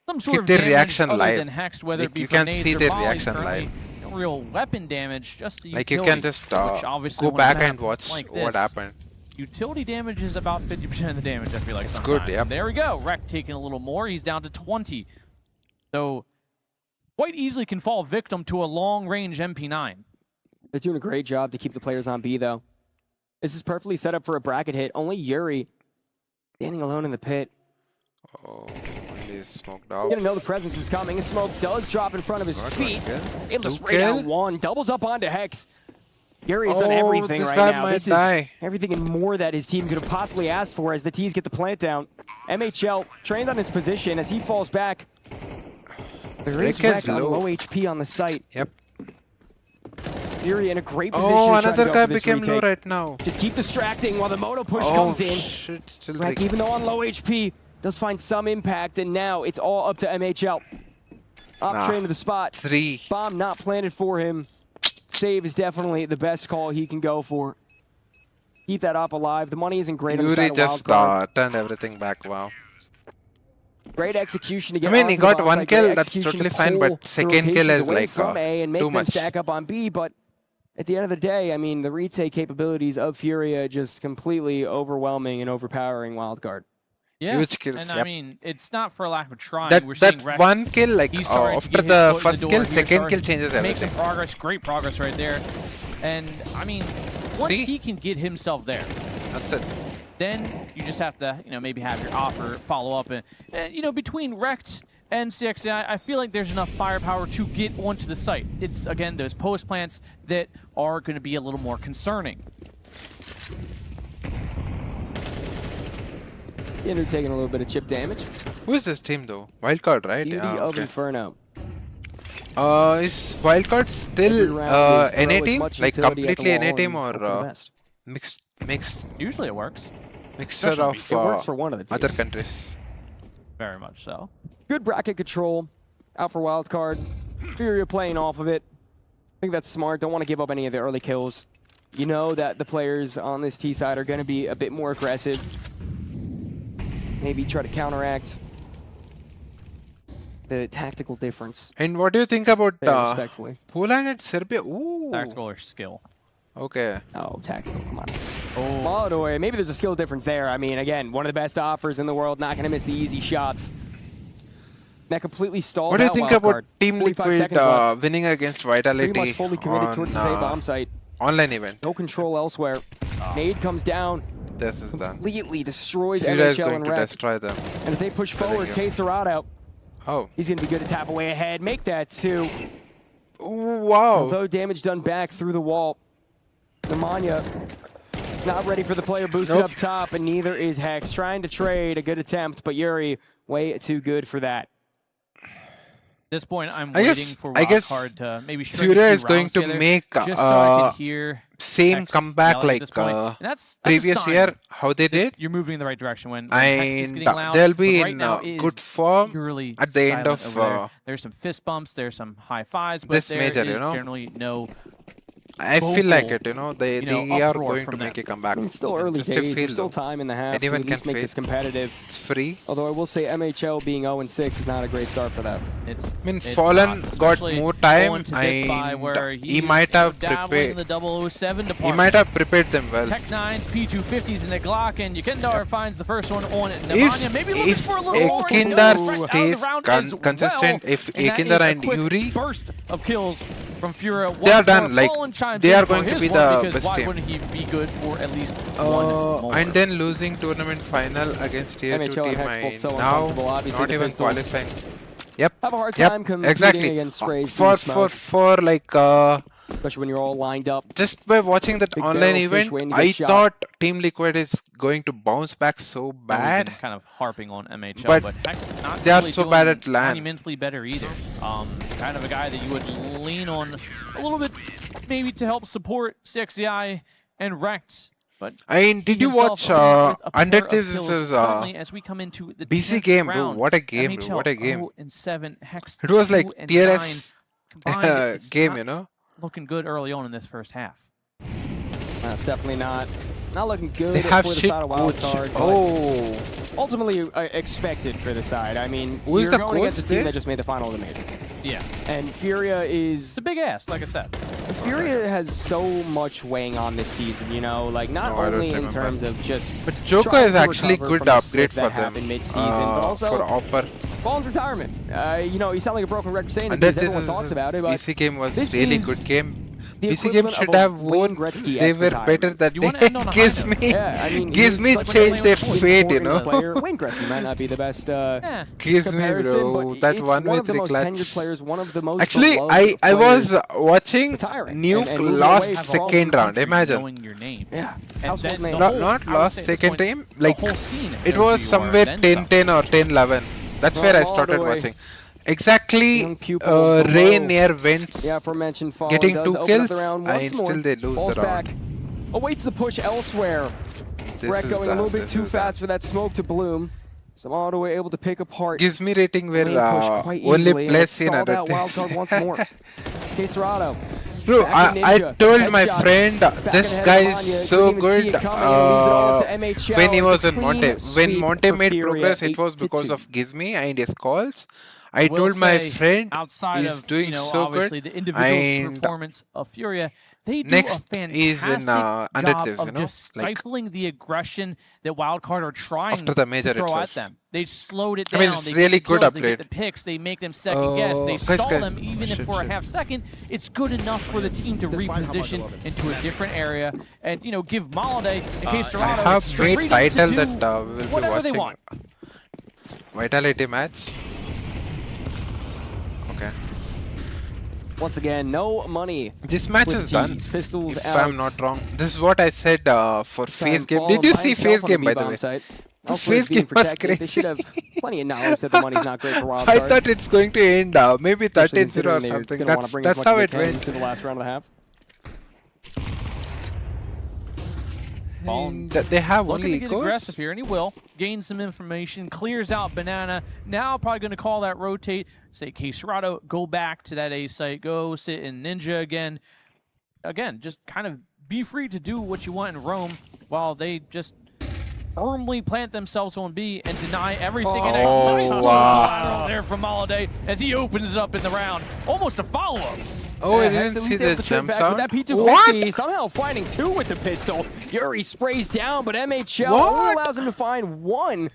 some sort keep of their damage reaction other live. than hexed, whether Like, it be you from can nades see or their volleys. reaction Currently, live. no real weapon damage, just the Like utility. you can just which obviously go on a back map and watch like what this, happened. Utility damage is about 50% of the damage, I feel like. It's good, sometimes. yeah. And there we go. Rec taking a little more. He's down to 20. So quite easily can fall victim to a long-range MP9. They're doing a great job to keep the players on B, though. This is perfectly set up for a bracket hit. Only Yuri standing alone in the pit. Oh, he's smoked You're out. gonna know the presence is coming. A smoke does drop in front of his feet. Able to Two spray down kill? one. Doubles up onto Hex. Yuri's done Oh, everything this right guy now. might This die. is everything and more that his team could have possibly asked for as the T's get the plant down. MHL trained on his position as he falls back. There is Rick is Wreck on low. low HP on the site. Yep. Yuri in a great position Oh, to try to another go guy for this became low retake. right now. Just keep distracting while the moto push Oh, comes in. shit, still Wreck, Rick. even though on low HP, does find some impact, and now it's all up to MHL. Op train to the spot. 3. Bomb not planted for him. Save is definitely the best call he can go for. Keep that op alive. The money isn't great on the Yuri side of just Wildcard. turned everything back. Wow. Great execution to I get mean, onto he the got bomb one site. kill, Great that's execution totally to fine, pull but the second kill rotations is away like from A and make too them much. stack up on B, but at the end of the day, I mean, the retake capabilities of Furia just completely overwhelming and overpowering Wildcard. Yeah, Huge kills, and yep. I mean, it's not for lack of trying. That We're seeing Rec, one kill, like he's starting to after get his the foot in first door. kill, He's second starting kill to changes Make everything. some progress, great progress right there. And I mean, once See? he can get himself there, That's it. then you just have to, maybe have your offer follow up. And between Rect and CXI, I feel like there's enough firepower to get onto the site. It's, again, those post plants that are going to be a little more concerning. Inter taking a little bit of chip damage. Who is this team though? Wildcard, right? Beauty Yeah, of okay. Inferno. Is Wildcard still round is throw NA as team? much Like utility at the completely NA wall team and hope for the or best. mixed Usually it works. mixture Especially of it works for one of the teams. other countries? Very much so. Good bracket control. Out for Wildcard. Furia playing off of it. I think that's smart. Don't want to give up any of the early kills. You know that the players on this T side are going to be a bit more aggressive. Maybe try to counteract the tactical difference. And what do you think about respectfully. Poland and Serbia? Ooh. Tactical or skill? Okay. Oh, tactical, come on. Molodor, maybe there's a skill difference there. I mean, again, one of the best operators in the world, not going to miss the easy shots. That completely stalls out. What do you think about Wildcard. Team 45 Liquid seconds left. winning against Vitality? Pretty much fully committed towards his A bomb site. Online event. No control elsewhere. Nade comes down. This is done. Completely destroys Furia is NHL going and to Rec. destroy them. And as they push forward, KSerrato. Oh. He's going to be good to tap away ahead. Make that 2. Wow. Although damage done back through the wall. Nemanja not ready for the player boosted up top, and neither is Hex. Trying to trade, a good attempt, but Yuri way too good for that. At this point, I'm waiting for Wildcard to maybe Furia is going to make just so I can hear same comeback like that's previous year, how they did. You're moving in the right direction when And Hex is getting loud, they'll be right in now good form purely at the end of there's some fist bumps, there's some high fives, but this there major, is you know. generally no I feel like it, you know, they are uproar going from to them. make a comeback. It's still early Just to days. feel There's still though. time in the half Anyone to at least can make this fail. competitive. It's free. Although I will say MHL being 0-6 is not a great start for them. It's, I mean, it's Fallen not, got more time, and he might have dabbling prepared. in the 007 department. He might have prepared them well. Tech 9s, P250s, and a Glock, and Yekindar finds the first one on it. Nemanja maybe looking for a little more. Yekindar stays consistent, if Yekindar and Yuri, burst of kills from Furia. They are done. Like they are going to be the best why team. wouldn't he be good for at least one more? And then losing tournament final against tier 2 MHL team, and Hex both so now uncomfortable. Obviously, not the even Pistols qualifying. Yep. Have a hard time competing exactly. against Sprays. For like especially when you're all lined up. just by watching that Big online barrel fish event, waiting to get I shot. thought Team Liquid is going to bounce back so bad. Kind of harping on MHL, But Hex not they are really so doing bad at LAN. monumentally better either. Kind of a guy that you would lean on a little bit, maybe to help support CXCI and Rect. But I mean, did you watch Under Thieves versus as we come into the BC game, bro? round, What a game, MHL bro! What a game! 0-7, Hex It was like 2 and tier 9 S combined. It's game, not you know. looking good early on in this first half. That's definitely not looking good They have for the shit side of coach. Wildcard. Oh, Ultimately expected for the side. I mean, Who is you're the going against a coach team there? that just made the final of the major. Yeah. And Furia is... It's a big ass, like I said. Furia has so much weighing on this season, you know, like not No, I don't only in remember. terms of just but Joker trying is to actually recover good from the upgrade slip for that them. happened mid-season, but also for offer. Fallen's retirement. You know, you sound like a broken record saying it And because this everyone is talks about it, but BC game was this really is good game. the BC game equivalent should of a have Wayne won. Gretzky-esque They were retirement. better than You wanna end on a high gives note. me. Yeah, I mean, gives he's me such change an their fate, you know. important player. Wayne Gretzky might not be the best Gives me, comparison, bro. but That it's one one with of the the most clutch. tenured players, one of the most Actually, beloved I was players watching retiring Nuke and moving last away from second round. Country Imagine. knowing your name. Yeah, And household then name. the whole- Not I would last say at this second point, time. the Like whole scene it knows was who you are, somewhere then 10-10 or 10-11. That's where I Well, started all the way. watching. Exactly, Young pupil Ray below. near wins. Yeah, aforementioned Fallen Getting does 2 open up kills, the round and once more. still they lose Falls the round. back. Awaits the push elsewhere. This Rec is going a the- little bit this too is the- fast for that smoke to bloom. So Auto were able to pick apart. Gives me rating where lane push quite only easily, and plays in stalled other out Wildcard once more. KSerrato. Bro, Back in I Ninja. told my Headshot. friend Back this ahead guy of is Anya. so Couldn't even see good it coming and leaves it all to MHL. when he It's was a in clean Monte. When sweep Monte for made Furia, progress, it was 8-2. because of Gizmi and his calls. I will told my say, friend outside he's of doing so obviously good. the individual And performance of Furia, they do next a fantastic is in Under job Thieves, of you know, just like stifling the aggression that Wildcard are trying after the major to throw itself. at them. They slowed it I down. mean, it's they really get the good kills, They upgrade. get the picks. They make them second guess. They guys, stall guys. them even if Shit, for a shit. half second. It's good enough for the team to reposition into a different area and give Molodor and I KSerrato have freedom made to title do that we will be whatever they watching. want. Vitality match. Okay. Once again, no money. This match with is done. T's. Pistols If out. I'm not wrong. This is what I said for This time Phase game. Fallen Did you by see himself Phase on the game, by the B-bomb way? site. The Elsewhere Phase is being game was protected. crazy. They should have plenty of knowledge that the money's not great for Wildcard. I thought it's going to end maybe Especially 13-0 or considering they're something. gonna wanna bring as That's much how as it they can went. into the last round of the half. Fallen They have looking only to get Ecos. aggressive here, and he will. Gain some information, clears out Banana. Now probably going to call that rotate. Say KSerrato, go back to that A site. Go sit in Ninja again. again, just kind of be free to do what you want in Rome while they just firmly plant themselves on B and deny everything. And a nice little collateral there from Holiday as he opens it up in the round. Almost a follow-up. Oh, I didn't see the jump sound. With that P250, somehow finding two with the pistol. Yuri sprays down, but MHL only allows him to find one.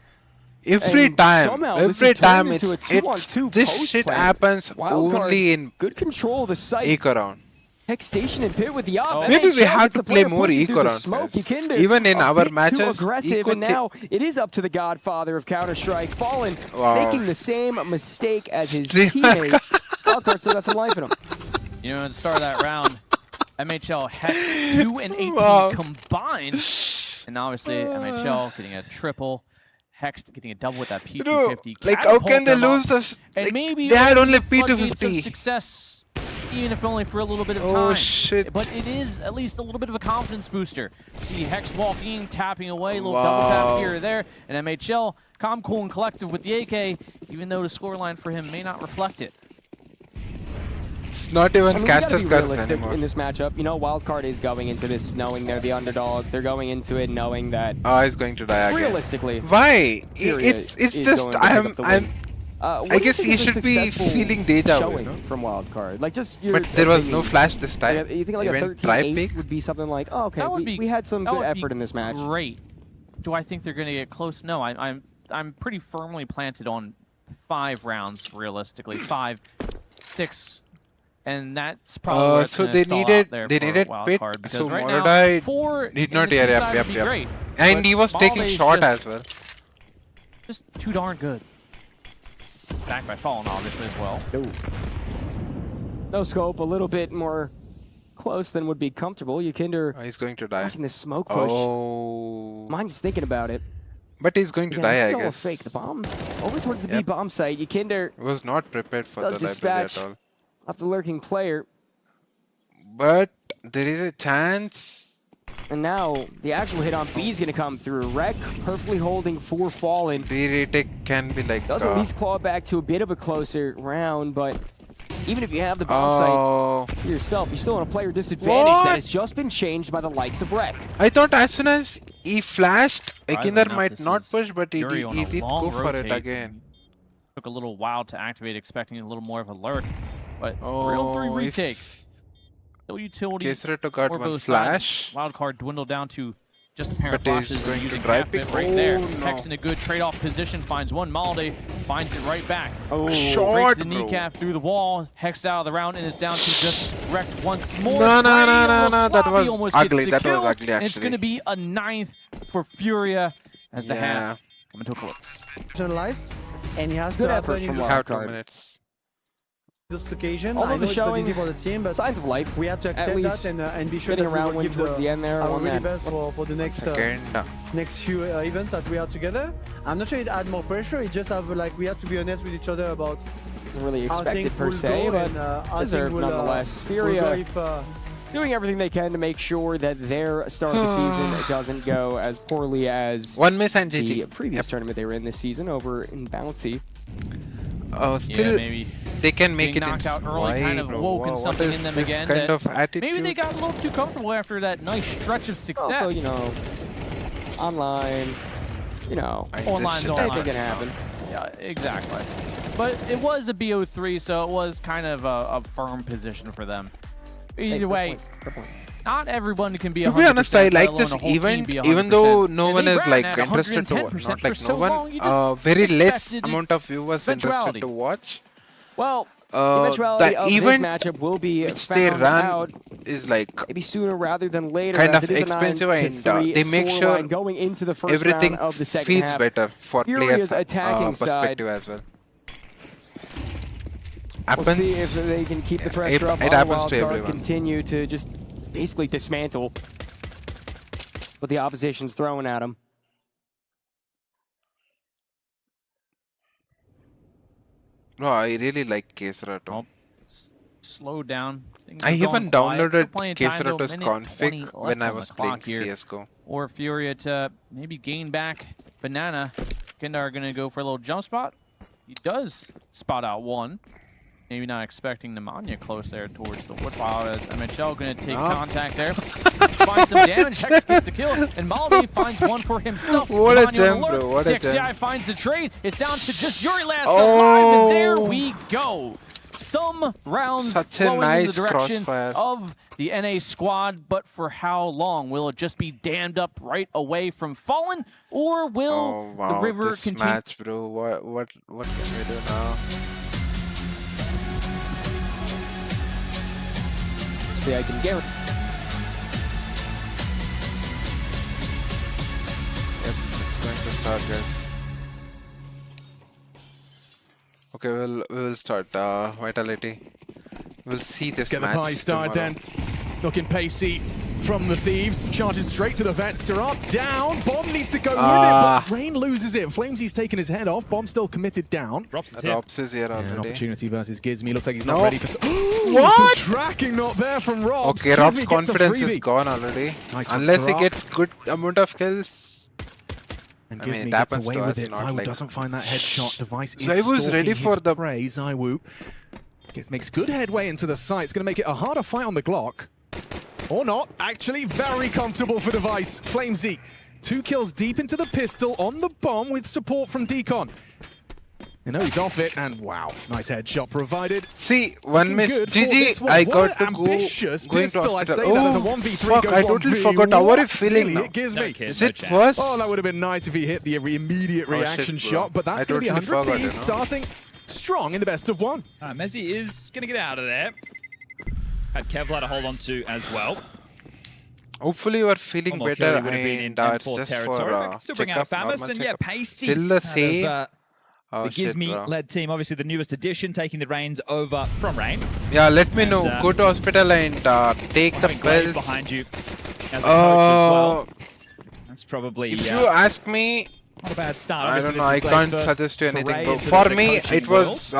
Every time it's this shit happens Wildcard, only in good control of the site. eco round. Hex Station and Pit with the op. Maybe we have to play more eco eco rounds. Even in our matches, aggressive, and now it is up to the godfather of Counter-Strike, Fallen, making the same mistake as his teammate. Wildcard still got some life in him. You know, at the start of that round, MHL Hex 2 and 18 combined. And obviously, MHL getting a triple. Hex getting a double with that P250. Like, how can they lose this? And like, maybe they had only P250. Success, even if only for a little bit of time. Oh, shit. But it is at least a little bit of a confidence booster. See Hex walking, tapping away, a little double tap here or there. And MHL, calm, cool, and collective with the AK, even though the scoreline for him may not reflect it. It's not even caster curse anymore. In this matchup, you know, Wildcard is going into this knowing they're the underdogs. They're going into it knowing that. Oh, he's going to die again. Realistically, why? It's just I guess he should be feeling deja vu, no? From Wildcard. Like just. But there was no flash this time. Like, you think like even a 13-8 would be something like, oh, okay, we had some good effort in this match. Great. Do I think they're going to get close? No, I'm pretty firmly planted on 5 rounds realistically, 5, 6. And that's probably so they needed Pit. So Moradai did not yep. And he was taking shot as well. Just too darn good. Backed by Fallen obviously as well. No scope, a little bit more close than would be comfortable. Yukinder he's going to die. Watching this smoke push. Oh. I'm just thinking about it. But he's going to die, I guess. Fake the bomb over towards the B bomb site. Yukinder was not prepared for the library at all. Off the lurking player. But there is a chance. And now the actual hit on B is going to come through. Rek perfectly holding for Fallen. The retake can be like. Does at least claw back to a bit of a closer round, but even if you have the bomb site for yourself, you're still in a player disadvantage that has just been changed by the likes of Rek. I thought as soon as he flashed, Ekinder might not push, but he did go for it again. Took a little while to activate, expecting a little more of a lurk. But 3-on-3 retake. No utility. Kesreto got one flash. Wildcard dwindled down to just a pair of flashes and using half-fit right there. Hex in a good trade-off position, finds one. Malde finds it right back. Breaks the kneecap through the wall. Hex out of the round, and it's down to just Wreck once more. No, that was ugly. That was ugly, actually. And it's going to be a 9th for Furia as the half coming to a close. Life, and he has good to effort from Wildcard. 2 Wildcard. minutes. This occasion, although I know the showing it's easy for the team, but signs of life. We have to accept that and be sure getting that around we will give towards the end there. Our really best for the next few events that we are together. I'm not sure it adds more pressure. It just have like we have to be honest with each other about. It's really expected per se, but deserved nonetheless. Furia doing everything they can to make sure that their start of the season doesn't go as poorly as one miss and the previous tournament they were in this season over in Bouncy. Oh, still maybe they can make it knocked out early, kind of woken something in them again. Kind of attitude? Maybe they got a little too comfortable after that nice stretch of success. Also, you know, online, you know, online's online. Anything can happen. Yeah, exactly. But it was a BO3, so it was kind of a firm position for them. Either way, not everyone can be 100%. To be honest, I like this event, even though no one is like interested to watch. Not like no one, very less amount of viewers interested to watch. Well, the event matchup will be which they run is like maybe sooner rather than later. Kind of expensive, and they make sure going into the first everything round of the second feels half. better for players' attacking perspective side as well. We'll see if they can keep the pressure up. It happens to everyone. Continue to just basically dismantle what the opposition's throwing at them. No, I really like Keserato. Slow down. I even downloaded Keserato's config when I was playing CSGO. Or Furia to maybe gain back Banana. Gendar going to go for a little jump spot. He does spot out one. maybe not expecting Nemanja close there towards the wood pile as MHL going to take contact there. Finds some damage, Hex gets the kill, and Maldi finds one for himself. What a Nemanja gem, alert. bro, what a CXCI gem. finds the trade. It's down to just Yuri last alive, and there we go. Some rounds flowing in the direction of the NA squad, but for how long? Will it just be dammed up right away from Fallen, or will the River this continue? match, bro. What can we do now? Yeah, I can guarantee. Yep, it's going to start, guys. Okay, we will start. Vitality. We'll see this Let's get the match party started then. Looking pacey from the Thieves. Charging straight to the vents. They're up, down. Bomb needs to go with it, but Rain loses it. Flamesy's taken his head off. Bomb still committed down. Robs is here already. An opportunity versus Gizmi. Looks like he's not ready for... What? Tracking not there from Robs. Okay, Rob's Gizmi gets a confidence freebie. is gone already. Nice Unless he Sarah. gets good amount of kills. And I mean, Gizmi it gets happens away to with us, it. not Zywoo like- doesn't find that headshot. Device is Zywoo's ready stalking for his the prey. Zywoo makes good headway into the site. It's going to make it a harder fight on the Glock. Or not. Actually, very comfortable for Device. Flamesy, 2 kills deep into the pistol on the bomb with support from Deacon. You know he's off it, and wow, nice headshot provided. See, one miss. Good for GG, this one. I What got an to go. ambitious Going to pistol. I hospital. say that as a Oh, 1v3 fuck, goes I totally 1v. forgot. How are you What? feeling Nearly now? hit Gizmi. Is it first? Oh, that would have been nice if he hit the immediate Oh, shit, reaction bro. shot, but that's I going to be totally 100 forgot, Ps starting strong in the best of 1. Mezzi is going to get out of there. Had Kevlar to hold on to as well. Hopefully you are feeling One more better. kill, he would have been in And M4 it's just territory, for but can still bring out checkup, Famus, normal and yeah, checkup. Pacey Still the out same. of, Oh, the shit, bro. Gizmi-led team, obviously the newest addition, taking the reins over from Rain. Yeah, let me And, know. Go to hospital and take the Having Glaive pills. behind you as a coach as well. That's probably If you ask me, not a bad start. I Obviously, don't know. this I is Glaive can't first suggest you anything, foray bro. into For the me, coaching it was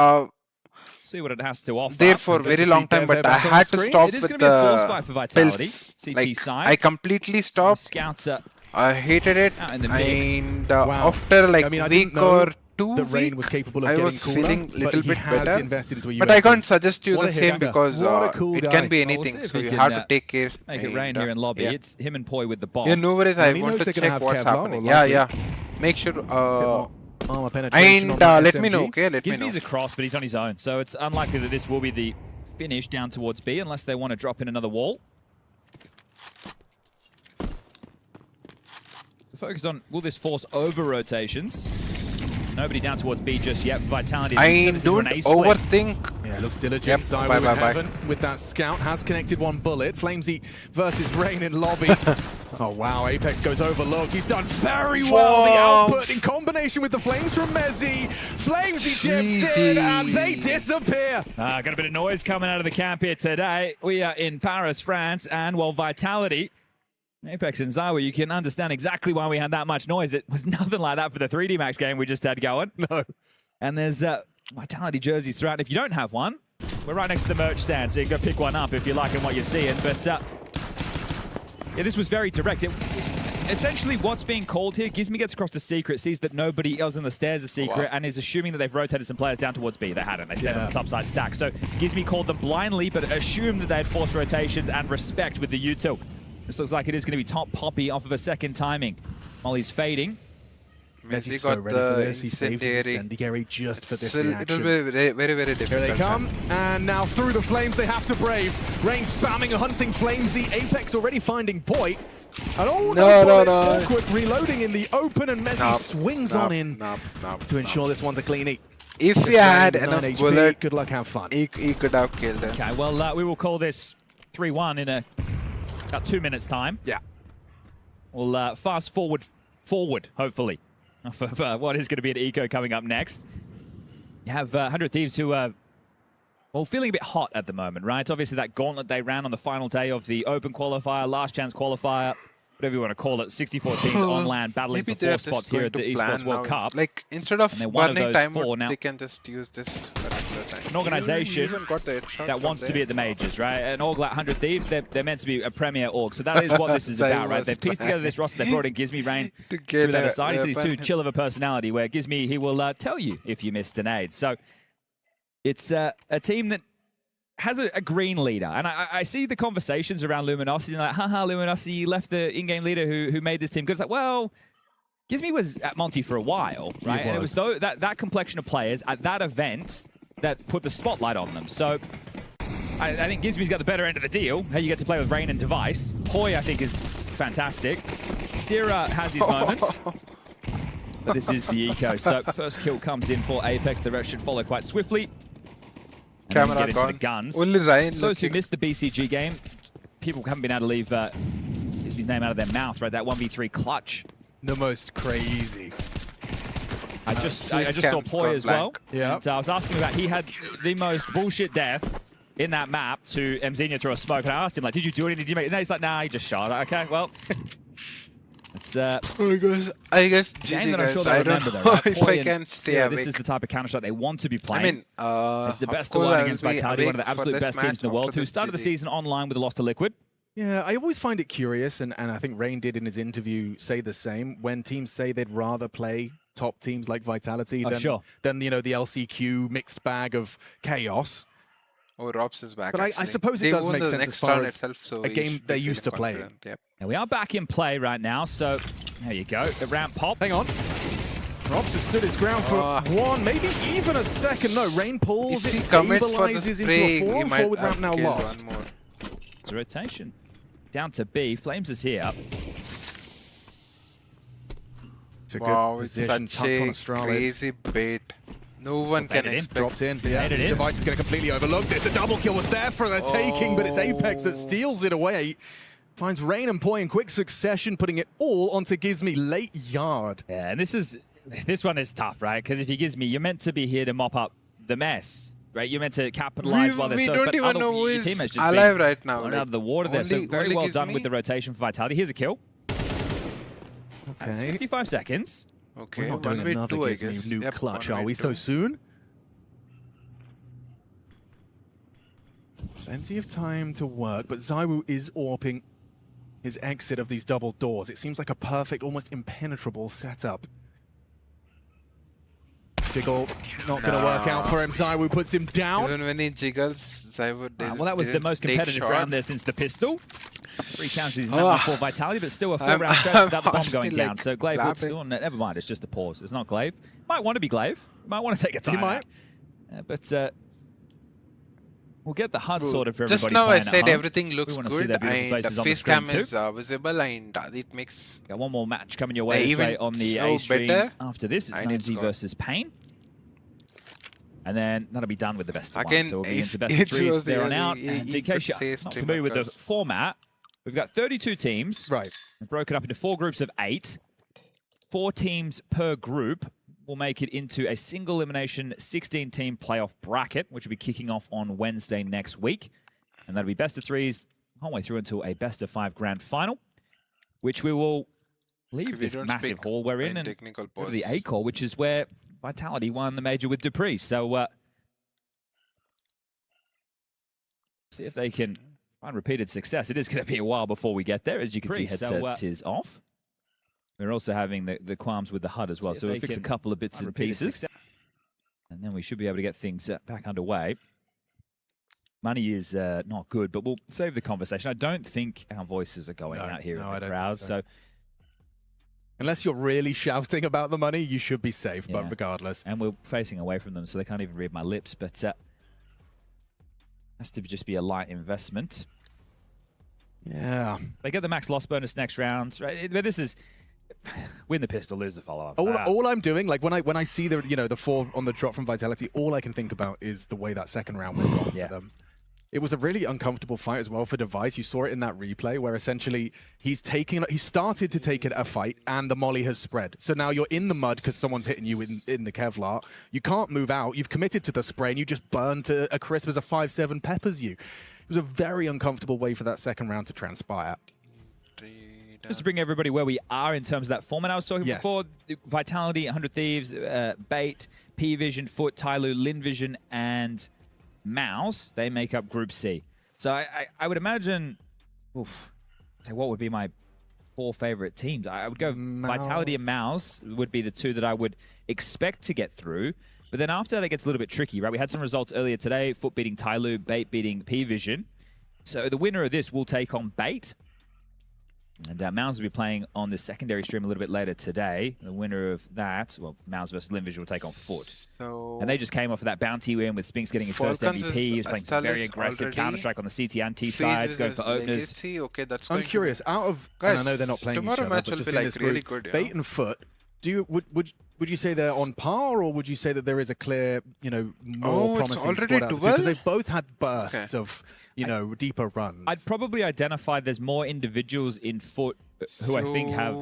see what it has to offer. there for a very long time, but I had to stop It is with going to be a force the buy for Vitality. pills. CT Like, side. I completely stopped. Scouts I hated it, out in the mix. and Wow. after like I mean, I a didn't week know or 2 that Rain weeks, was capable of I getting was cooler, feeling but little he bit has better. invested into a But I USP. can't suggest you What the a same hitter. because What a cool it guy. can be Well, we'll anything, see if so he you can, have to take care. make it and, rain here in lobby. yeah. It's him and Poi with the bomb. Yeah, no worries. I And he want knows to they're gonna check have what's Kevlar or happening. Lucky. Yeah. Make sure. Armor penetration on And that let me SMG. know, okay? Let me know. Gizmi's across, but he's on his own. So it's unlikely that this will be the finish down towards B unless they want to drop in another wall. The focus on, will this force over rotations? Nobody down towards B just yet for Vitality. I This is don't an A split. overthink. Yeah, looks diligent. Yep, Zywoo bye, in bye, bye. heaven with that scout. Has connected 1 bullet. Flamesy versus Rain in lobby. Oh, wow. Apex goes overlooked. He's done very well. The output in combination with the flames from Mezzi. Flamesy chips in and they disappear. Got a bit of noise coming out of the camp here today. We are in Paris, France, and well, Vitality, Apex and Zywoo, you can understand exactly why we had that much noise. It was nothing like that for the 3D Max game we just had going. No. And there's Vitality jerseys throughout. If you don't have one, we're right next to the merch stand, so you can go pick one up if you're liking what you're seeing. But yeah, this was very direct. Essentially, what's being called here, Gizmi gets across to Secret, sees that nobody else on the stairs is Secret, and is assuming that they've rotated some players down towards B. They hadn't. They stayed on the top side stack. So Gizmi called them blindly, but assumed that they had forced rotations and respect with the U2. This looks like it is going to be top Poppy off of a second timing. Molly's fading. Mezzi's so ready for this. He saved his incendiary just for this reaction. It'll be very, very difficult. Here they come, and now through the flames they have to brave. Rain spamming a hunting Flamesy. Apex already finding Poi. And no bullets. Awkward reloading in the open, and Mezzi swings on in to ensure this one's a cleanie. If he had 9 enough HP, bullet, good luck, have fun. He could have killed him. Okay, well, we will call this 3-1 in about 2 minutes' time. Yeah. We'll fast forward, hopefully, for what is going to be an eco coming up next. You have 100 Thieves who are, well, feeling a bit hot at the moment, right? Obviously, that gauntlet they ran on the final day of the Open qualifier, last chance qualifier, whatever you want to call it, 64 teams on land battling for 4 spots here at the Esports World Cup. Like, instead of burning time, now, they can just use this particular time. An organization Even got the headshot that from wants to there. be at the majors, right? An org like 100 Thieves, they're meant to be a premier org. So that is what this is about, right? They've pieced together this roster. They brought in Gizmi Rain through that aside. He's got his too chill of a personality where Gizmi, he will tell you if you missed an aid. So It's a team that has a green leader. And I see the conversations around Luminosity, and like, haha, Luminosity, you left the in-game leader who made this team good. It's like, well, Gizmy was at Monty for a while, right? And it was that complexion of players at that event that put the spotlight on them. So I think Gizmy's got the better end of the deal. How you get to play with Rain and Device. Poi, I think, is fantastic. Sierra has his moments. But this is the eco. So first kill comes in for Apex. The rest should follow quite swiftly. And then get into the guns. Only Ryan Those who missed the BCG game, people haven't been able to leave Gizmy's name out of their mouth, right? That 1v3 clutch. The most crazy. I just saw Poi as well. Yeah. And I was asking about, he had the most bullshit death in that map to MZenia through a smoke. And I asked him, like, did you do anything? Did you make it? No, he's like, nah, he just shot. Like, okay, well. It's I guess game that I'm sure I they don't remember, know though. if I can stay awake. This is the type of Counter-Strike they want to be playing. I mean, it's the best of course one I against will be Vitality, one of the awake for absolute this best teams in the match world, after who this started the GG. season online with a loss to Liquid. Yeah, I always find it curious, and I think Rain did in his interview say the same, when teams say they'd rather play top teams like Vitality than the LCQ mixed bag of chaos. Oh, Robs is back. But I suppose it does make sense as far as a game they're used to playing. Yep. And we are back in play right now, so there you go. The ramp pop. Hang on. Robs has stood his ground for one, maybe even a second. No, Rain pulls, it stabilizes into a 4-on-4 with ramp now lost. It's a rotation. Down to B. Flames is here. It's a good position. It's such a crazy bait. No one can expect. Dropped in. Yeah, the device is going to completely overlook this. The double kill was there for the taking, but it's Apex that steals it away. Finds Rain and Poi in quick succession, putting it all onto Gizmy late yard. Yeah, and this one is tough, right? Because if you Gizmy, you're meant to be here to mop up the mess, right? You're meant to capitalize while they're we so. don't But even know who your is teammates just alive right now. Out of the water there. So very well done with the rotation for Vitality. Here's a kill. That's 55 seconds. Okay, we're not doing another Gizmy nuke clutch, are we? So soon? Plenty of time to work, but Zywoo is AWPing his exit of these double doors. It seems like a perfect, almost impenetrable setup. Jiggle, not going to work out for him. Zywoo puts him down. Even when he jiggles, Zywoo didn't. Well, that was the most competitive round there since the pistol. 3 counters is nothing for Vitality, but still a 4-round stretch without the bomb going down. So Glaive, never mind, it's just a pause. It's not Glaive. Might want to be Glaive. Might want to take a time. He might. But we'll get the HUD sorted for everybody. Just now I said home. everything looks good, and the face cam is visible, and it makes. Got one more match coming your way on the A stream. After this, it's 9Z versus Pain. And then that'll be done with the best of one. So we'll be into best of 3s there on out. And DK, not familiar with the format. We've got 32 teams. Right. Broken up into 4 groups of 8. 4 teams per group will make it into a single elimination 16-team playoff bracket, which will be kicking off on Wednesday next week. And that'll be best of 3s all the way through until a best of 5 grand final, which we will leave this massive hall we're in and go to the A core, which is where Vitality won the major with Dupree. So see if they can find repeated success. It is going to be a while before we get there. As you can see, headset is off. We're also having the qualms with the HUD as well. So we'll fix a couple of bits and pieces. And then we should be able to get things back underway. Money is not good, but we'll save the conversation. I don't think our voices are going out here in the crowd. So unless you're really shouting about the money, you should be safe, but regardless. And we're facing away from them, so they can't even read my lips. But has to just be a light investment. Yeah. They get the max loss bonus next round, right? But this is win the pistol, lose the follow-up. All I'm doing, like when I see the 4 on the drop from Vitality, all I can think about is the way that second round went wrong for them. It was a really uncomfortable fight as well for Device. You saw it in that replay where essentially he started to take it a fight and the molly has spread. So now you're in the mud because someone's hitting you in the Kevlar. You can't move out. You've committed to the spray and you just burn to a crisp as a 5-7 peppers you. It was a very uncomfortable way for that second round to transpire. Just to bring everybody where we are in terms of that format I was talking before, Vitality, 100 Thieves, Bait, P-Vision, Foot, Tyloo, Lin Vision, and Mouse, they make up Group C. So I would imagine, what would be my 4 favorite teams? I would go Vitality and Mouse would be the 2 that I would expect to get through. But then after that, it gets a little bit tricky, right? We had some results earlier today. Foot beating Tyloo, Bait beating P-Vision. So the winner of this will take on Bait. And Mouse will be playing on the secondary stream a little bit later today. The winner of that, well, Mouse versus Linvision will take on Foot. So and they just came off of that bounty win with Spinks getting his first MVP. He was playing some very aggressive Counter-Strike on the CT and T sides, going for openers. Okay, that's I'm curious, out of, and I know they're not playing each other, but just in this group, good, Bait and Foot, would you say they're on par, or would you say that there is a clear, more promising squad out because they've both had bursts of, deeper runs? I'd probably identify there's more individuals in Foot who I think have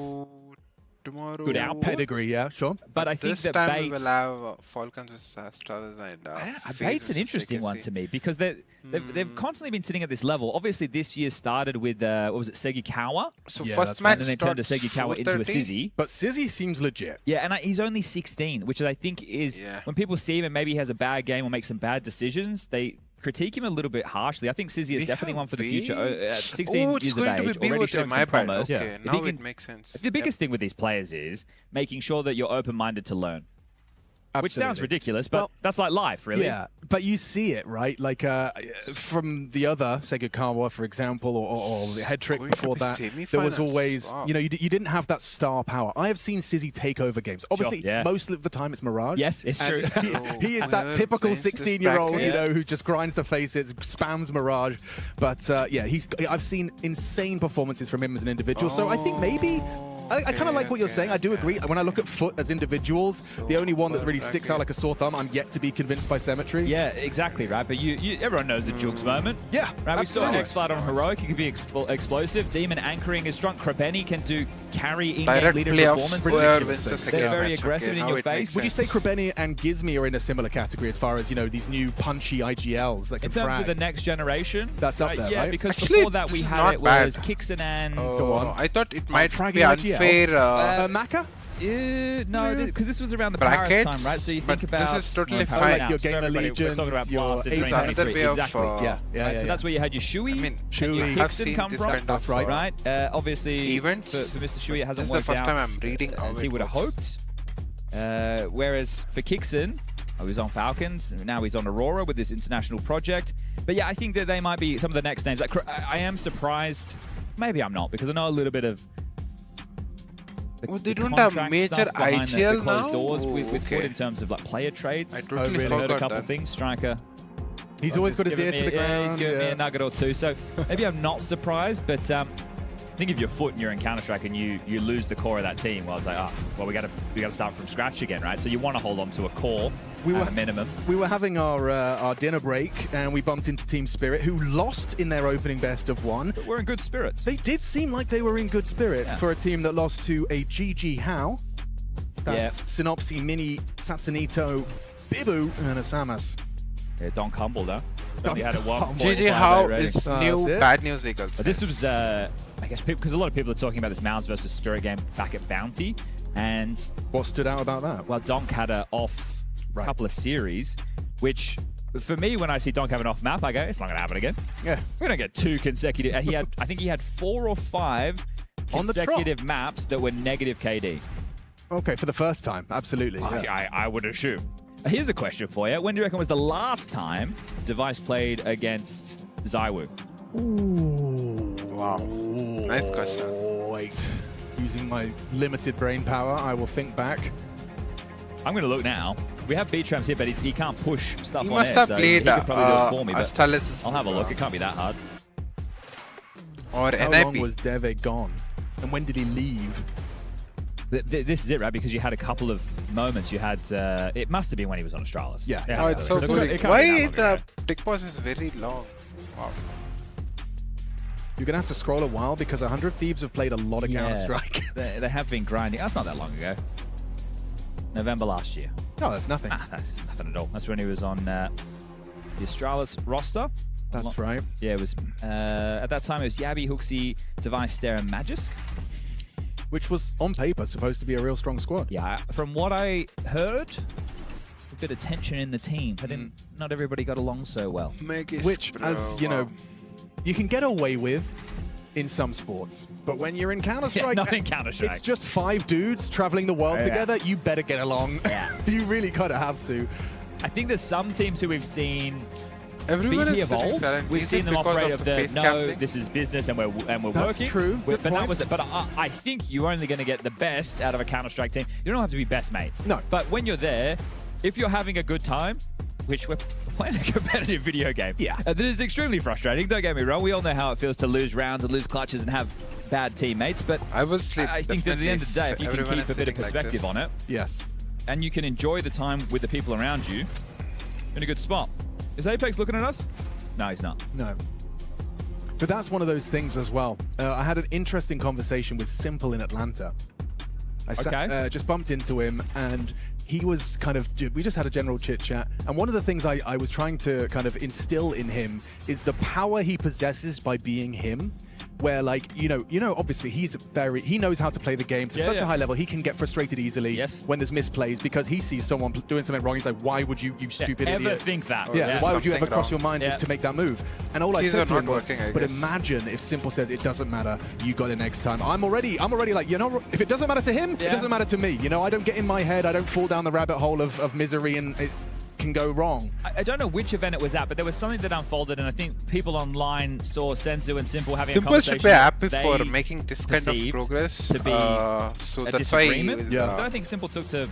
good output. Pedigree, yeah, sure. But I think this that time Bates, we will have Falcons versus Astras and Bates an interesting one to me because they've constantly been sitting at this level. Obviously, this year started with what was it, Segikawa? So first match, and then they turned a Segikawa into a Sizzy. But Sizzy seems legit. Yeah, and he's only 16, which I think is when people see him and maybe he has a bad game or makes some bad decisions, they critique him a little bit harshly. I think Sizzy is definitely one for the future. At 16 years of age, already showing some promise. Okay, now it makes sense. The biggest thing with these players is making sure that you're open-minded to learn. Absolutely. Which sounds ridiculous, but that's like life, really. Yeah, but you see it, right? Like from the other Segikawa, for example, or the head trick before that, there was always, you didn't have that star power. I have seen Sizzy take over games. Obviously, most of the time it's Mirage. Yes, it's true. He is that typical 16-year-old, who just grinds the faces, spams Mirage. But yeah, I've seen insane performances from him as an individual. So I think maybe. I kind of like what you're saying. I do agree. When I look at Foot as individuals, the only one that really sticks out like a sore thumb, I'm yet to be convinced by Symmetry. Yeah, exactly, right? But everyone knows a Jugs moment. Yeah, right. We saw X-Flat on Heroic. He can be explosive. Demon anchoring is strong. Krebeni can do carry in-game leader performance. They're very aggressive in your face. Would you say Krebeni and Gizmi are in a similar category as far as, these new punchy IGLs that can in terms frag? of the next generation? That's up there, yeah, right? because before that we had it was Kixen and... Go on. I thought it might be unfair. Maka? No, because this was around the brackets, Paris time, right? So you think about... This is totally fine. Like your Game of Legions, we're talking about Blast and exactly. Yeah. So that's where you had your Shui. Shui. Kixen come from. That's right. Right? Obviously, events. for Mr. Shui, it hasn't worked out. This is the first time I'm reading as he would have hoped. Whereas for Kixen, he was on Falcons, and now he's on Aurora with this international project. But yeah, I think that they might be some of the next names. Like, I am surprised. Maybe I'm not, because I know a little bit of... they don't have major IGL the closed doors with Foot in terms of like player trades. I totally heard a couple of things. Striker. He's always got his ear to the ground. He's given me a nugget or two. So maybe I'm not surprised, but I think if you're Foot and you're in Counter-Strike and you lose the core of that team, well, it's like, well, we got to start from scratch again, right? So you want to hold on to a core at a minimum. We were having our dinner break and we bumped into Team Spirit, who lost in their opening best of one. But we're in good spirits. They did seem like they were in good spirits for a team that lost to a GG How. That's Synopsy, Mini, Satsunito, Bibu, and Asamas. Yeah, Don Cumble, though. Only had a 1.5 GG How is new bad news Eagles. But this was, I guess, because a lot of people are talking about this Mounds versus Spirit game back at Bounty. And what stood out about that? Well, Donk had a off couple of series, which for me, when I see Donk have an off map, I go, it's not going to happen again. Yeah. We're going to get 2 consecutive. I think he had 4 or 5 consecutive maps that were negative KD. Okay, for the first time, absolutely. I would assume. Here's a question for you. When do you reckon was the last time Device played against Zywoo? Ooh. Wow. Nice question. Wait. Using my limited brain power, I will think back. I'm going to look now. We have B-Trams here, but he can't push stuff on air. He must have so played he could probably do it for me, but I'll have a look. It can't be that hard. Or How NIP. long was Deve gone? And when did he leave? This is it, right? Because you had a couple of moments. You had, it must have been when he was on Astralis. Yeah. Oh, it's so cool. Why the tick pause is very long? Wow. You're going to have to scroll a while because 100 Thieves have played a lot of Counter-Strike. They have been grinding. That's not that long ago. November last year. No, that's nothing. That's nothing at all. That's when he was on the Astralis roster. That's right. Yeah, it was, at that time it was Yabi, Hooksy, DarmsteR, and Magisk. Which was, on paper, supposed to be a real strong squad. Yeah, from what I heard, a bit of tension in the team. But not everybody got along so well. Which, as you know, you can get away with in some sports. But when you're in Counter-Strike, not in Counter-Strike. It's just 5 dudes traveling the world together. You better get along. You really kind of have to. I think there's some teams who we've seen Everyone VP is of old. We've seen them operate of the no, this is business and we're working. That's true. But that was it. But I think you're only going to get the best out of a Counter-Strike team. You don't have to be best mates. No. But when you're there, if you're having a good time, which we're playing a competitive video game, that is extremely frustrating. Don't get me wrong. We all know how it feels to lose rounds and lose clutches and have bad teammates. But I think that at the end of the day, if you can keep a bit of perspective on it, and you can enjoy the time with the people around you, you're in a good spot. Is Apex looking at us? No, he's not. No. But that's one of those things as well. I had an interesting conversation with Simple in Atlanta. I just bumped into him and he was kind of, we just had a general chit chat. And one of the things I was trying to kind of instill in him is the power he possesses by being him. Where, like, you know, obviously he knows how to play the game to such a high level. He can get frustrated easily when there's misplays because he sees someone doing something wrong. He's like, why would you stupid idiot? Ever think that? Why would you ever cross your mind to make that move? And all I said to him was, but imagine if Simple says, it doesn't matter, you got it next time. I'm already like, you know, if it doesn't matter to him, it doesn't matter to me. You know, I don't get in my head, I don't fall down the rabbit hole of misery and it can go wrong. I don't know which event it was at, but there was something that unfolded, and I think people online saw Senzu and Simple having a conversation. Simple should be happy for making this kind of progress. To be so a that's why. I don't think Simple took to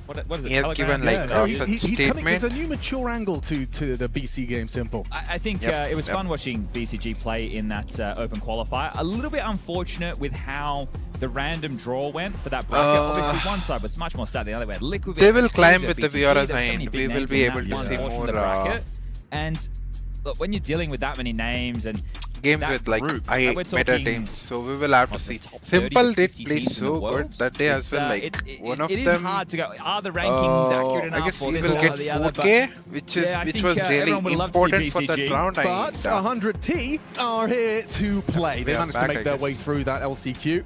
what is it? He has given like he's coming, there's a new mature angle to the BC game, Simple. I think it was fun watching BCG play in that open qualifier. A little bit unfortunate with how the random draw went for that bracket. Obviously, one side was much more stout than the other. We had Liquid. They will climb with the BCG, VRS end. We will be able to see more. And look, when you're dealing with that many names and games with like meta teams, so we will have to see. Simple did play so good that day as well. Like one of them. It is hard to go. Are the rankings accurate enough? I guess he will get 4K, which was really important for that round. But 100T are here to play. They managed to make their way through that LCQ.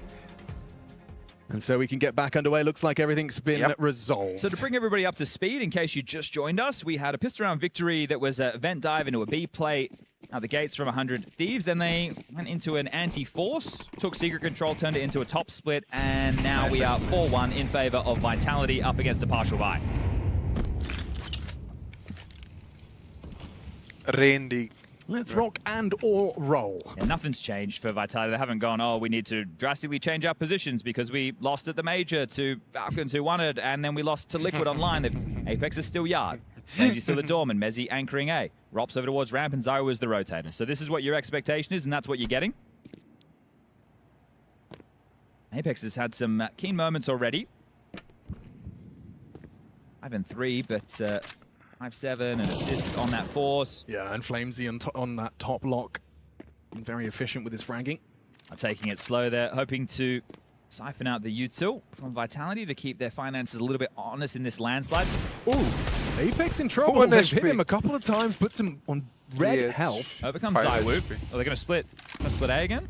And so we can get back underway. Looks like everything's been resolved. So to bring everybody up to speed, in case you just joined us, we had a pistol round victory that was a vent dive into a B plate out the gates from 100 Thieves. Then they went into an anti-force, took secret control, turned it into a top split, and now we are 4-1 in favor of Vitality up against a partial buy. Randy. Let's rock and or roll. Yeah, nothing's changed for Vitality. They haven't gone, oh, we need to drastically change our positions because we lost at the Major to Falcons who won it, and then we lost to Liquid online. That Apex is still Yard. Randy's still the Dorm, and Mezzi anchoring A. Rops over towards Ramp, and Zyro is the rotator. So this is what your expectation is, and that's what you're getting. Apex has had some keen moments already. 5-3, but 5-7, an assist on that force. Yeah, and Flamesy on that top lock. Very efficient with his fragging. Taking it slow there, hoping to siphon out the util from Vitality to keep their finances a little bit honest in this landslide. Ooh, Apex in trouble. They've hit him a couple of times, puts him on red health. Oh, becomes Zywoo. Oh, they're going to split A again?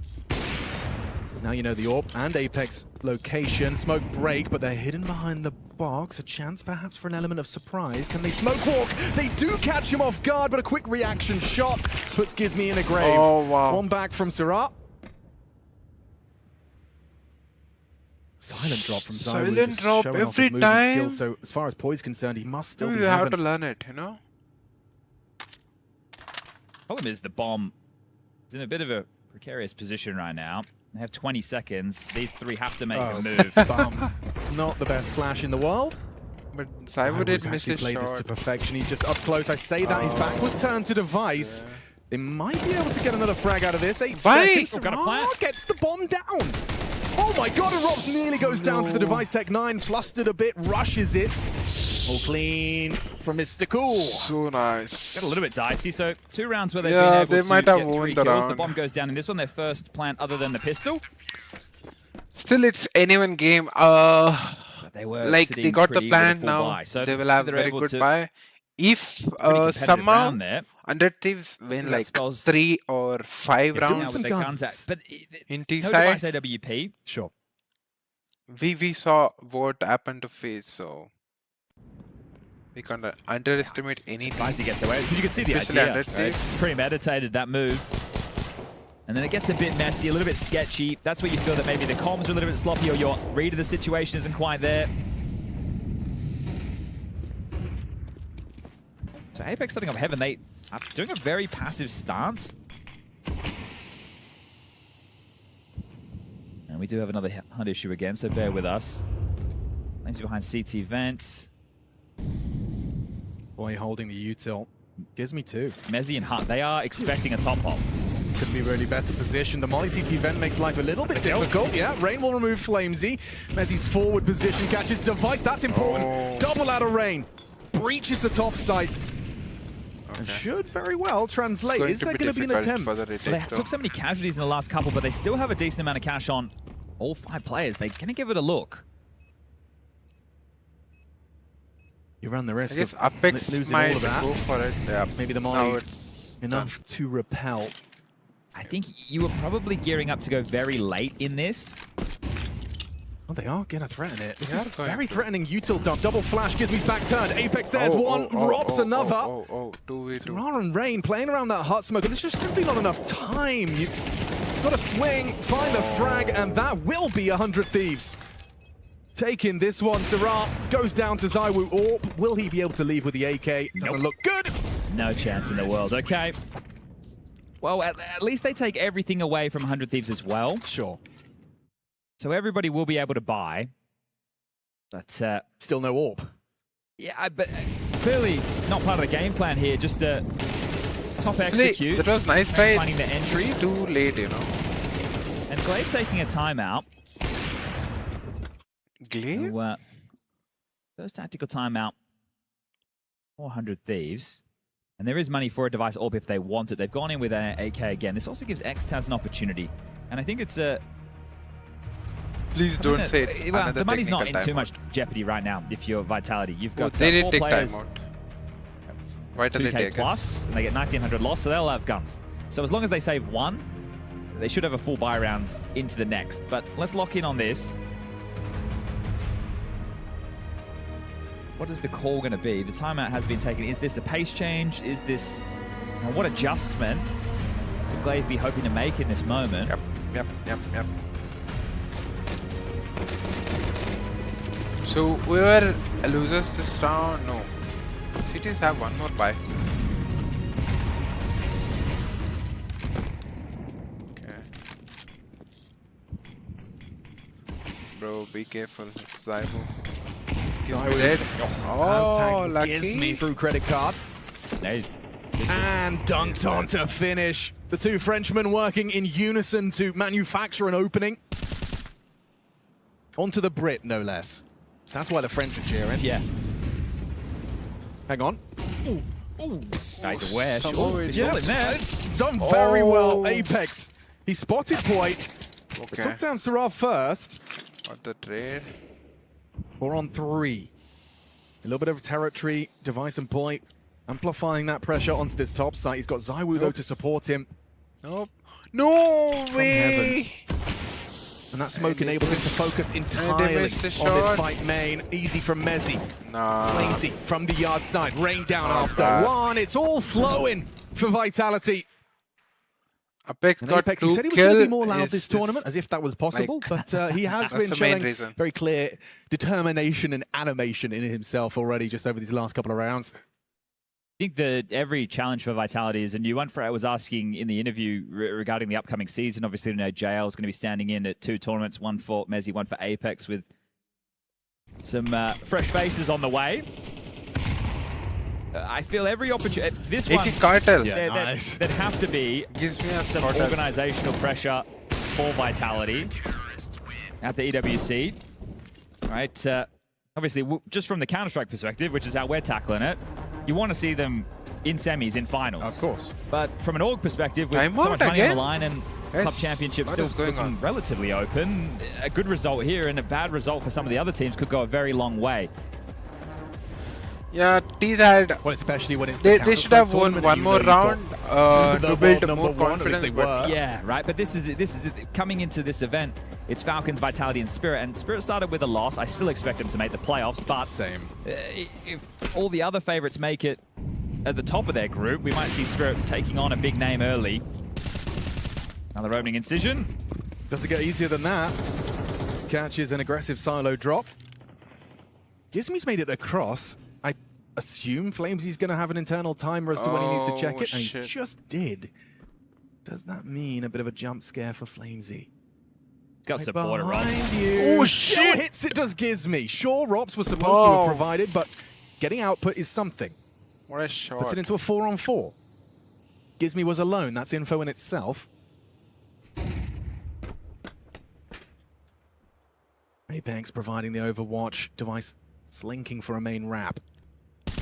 Now you know the AWP and Apex location. Smoke break, but they're hidden behind the box. A chance perhaps for an element of surprise. Can they smoke walk? They do catch him off guard, but a quick reaction shot puts Gizmy in a grave. Oh, wow. One back from Surat. Silent drop from Zywoo. Silent drop every time. Skills. So as far as Poise concerned, he must still be You have to learn it, you know? Problem is the bomb is in a bit of a precarious position right now. They have 20 seconds. These three have to make a move. Not the best flash in the world. But Zywoo did miss his played shot. this to perfection. He's just up close. I say that. His back was turned to Device. They might be able to get another frag out of this. 8 seconds. Gets the bomb down. Oh my god, and Rops nearly goes down to the Device Tech 9. Flustered a bit, rushes it. All clean from Mr. Cool. So nice. Got a little bit dicey. So 2 rounds where they've been able they to might have get 3 won the kills. round. The bomb goes down in this one. Their first plant other than the pistol. Still, it's anyone game. They were like they got the plan now. So they will have a very good buy. If somehow 100 Thieves win like 3 or 5 rounds with their guns but in T no side, device AWP. Sure. We saw what happened to FaZe, so we can't underestimate anything. Spicy gets away because you can see the idea. Right? Premeditated that move. And then it gets a bit messy, a little bit sketchy. That's where you feel that maybe the comms are a little bit sloppy or your read of the situation isn't quite there. So Apex setting up Heaven, they are doing a very passive stance. And we do have another hunt issue again, so bear with us. Flames behind CT vent. Boy holding the util. Gives me two. Mezzy and Hunt, they are expecting a top pop. Could be really better position. The Molly CT vent makes life a little bit difficult. Yeah, Rain will remove Flamesy. Mezzy's forward position catches Device. That's important. Double out of Rain. Breaches the top side. And should very well translate. Is there going to be an attempt? Well, they took so many casualties in the last couple, but they still have a decent amount of cash on all 5 players. They're going to give it a look. You run the risk of Apex losing all of that. Go for it. Yeah. Maybe the Molly enough to repel. I think you were probably gearing up to go very late in this. Oh, they are going to threaten it. This is very threatening. Util dump. Double flash. Gizmy's back turned. Apex, there's one. Drops another. Zara and Rain playing around that hut smoke. There's just simply not enough time. You've got to swing, find the frag, and that will be 100 Thieves. Taking this one, Zara goes down to ZywOo AWP. Will he be able to leave with the AK? Doesn't look good. No chance in the world. Okay. Well, at least they take everything away from 100 Thieves as well. Sure. So everybody will be able to buy. But still no AWP. Yeah, but clearly not part of the game plan here. Just to top execute. That was nice try. Finding the entries. It's too late, you know. And Glaive taking a timeout. Glaive? So, first tactical timeout. 400 Thieves. And there is money for a Device AWP if they want it. They've gone in with an AK again. This also gives Xtaz an opportunity. And I think it's a... Please don't say it's well, the money's not in too much jeopardy right now if you're Vitality. You've got 4 players, right 2K plus, and they get 1900 loss, so they'll have guns. So as long as they save 1, they should have a full buy round into the next. But let's lock in on this. What is the call going to be? The timeout has been taken. Is this a pace change? Is this... Now, what adjustment could Glaive be hoping to make in this moment? Yep. So, whoever loses this round, no. Cities have one more buy. Okay. Bro, be careful. It's ZywOo. Gizmy dead. Oh, lucky. Gizmy through credit card. And dunked on to finish. The two Frenchmen working in unison to manufacture an opening. Onto the Brit, no less. That's why the French are cheering. Yeah. Hang on. Ooh. Guy's aware. Sure. Yeah, it's done very well. Apex. He spotted Point. Okay. Took down Sarah first. Got the trade. 4 on 3. A little bit of territory. Device and Point amplifying that pressure onto this top site. He's got ZywOo though to support him. Nope. No way! And that smoke enables him to focus entirely on this fight main. Easy from Mezzy. Flamesy from the yard side. Rain down after one. It's all flowing for Vitality. Apex got Apex, he said he was going to be more loud this tournament, as if that was possible, but he has been showing very clear determination and animation in himself already just over these last couple of rounds. I think that every challenge for Vitality is a new one. I was asking in the interview regarding the upcoming season. Obviously, you know, JL is going to be standing in at 2 tournaments, one for Mezzy, one for Apex, with some fresh faces on the way. I feel every opportunity. This one, there'd have to be some organizational pressure for Vitality at the EWC. Right? Obviously, just from the Counter-Strike perspective, which is how we're tackling it, you want to see them in semis, in finals. Of course. But from an org perspective, with so much money on the line and Club Championship still looking relatively open, a good result here and a bad result for some of the other teams could go a very long way. Yeah, T's had... Well, especially when it's they should have won one more round to build more confidence. Yeah, right. But this is coming into this event. It's Falcons, Vitality, and Spirit. And Spirit started with a loss. I still expect them to make the playoffs. But if all the other favorites make it at the top of their group, we might see Spirit taking on a big name early. Another opening incision. Doesn't get easier than that. This catches an aggressive silo drop. Gizmy's made it across. I assume Flamesy's going to have an internal timer as to when he needs to check it, and he just did. Does that mean a bit of a jump scare for Flamesy? He's got support around. Oh, shit! Hits it, does Gizmy. Sure, Rops was supposed to have provided, but getting output is something. What a shot. Puts it into a 4-on-4. Gizmy was alone. That's info in itself. Apex providing the overwatch. Device slinking for a main wrap.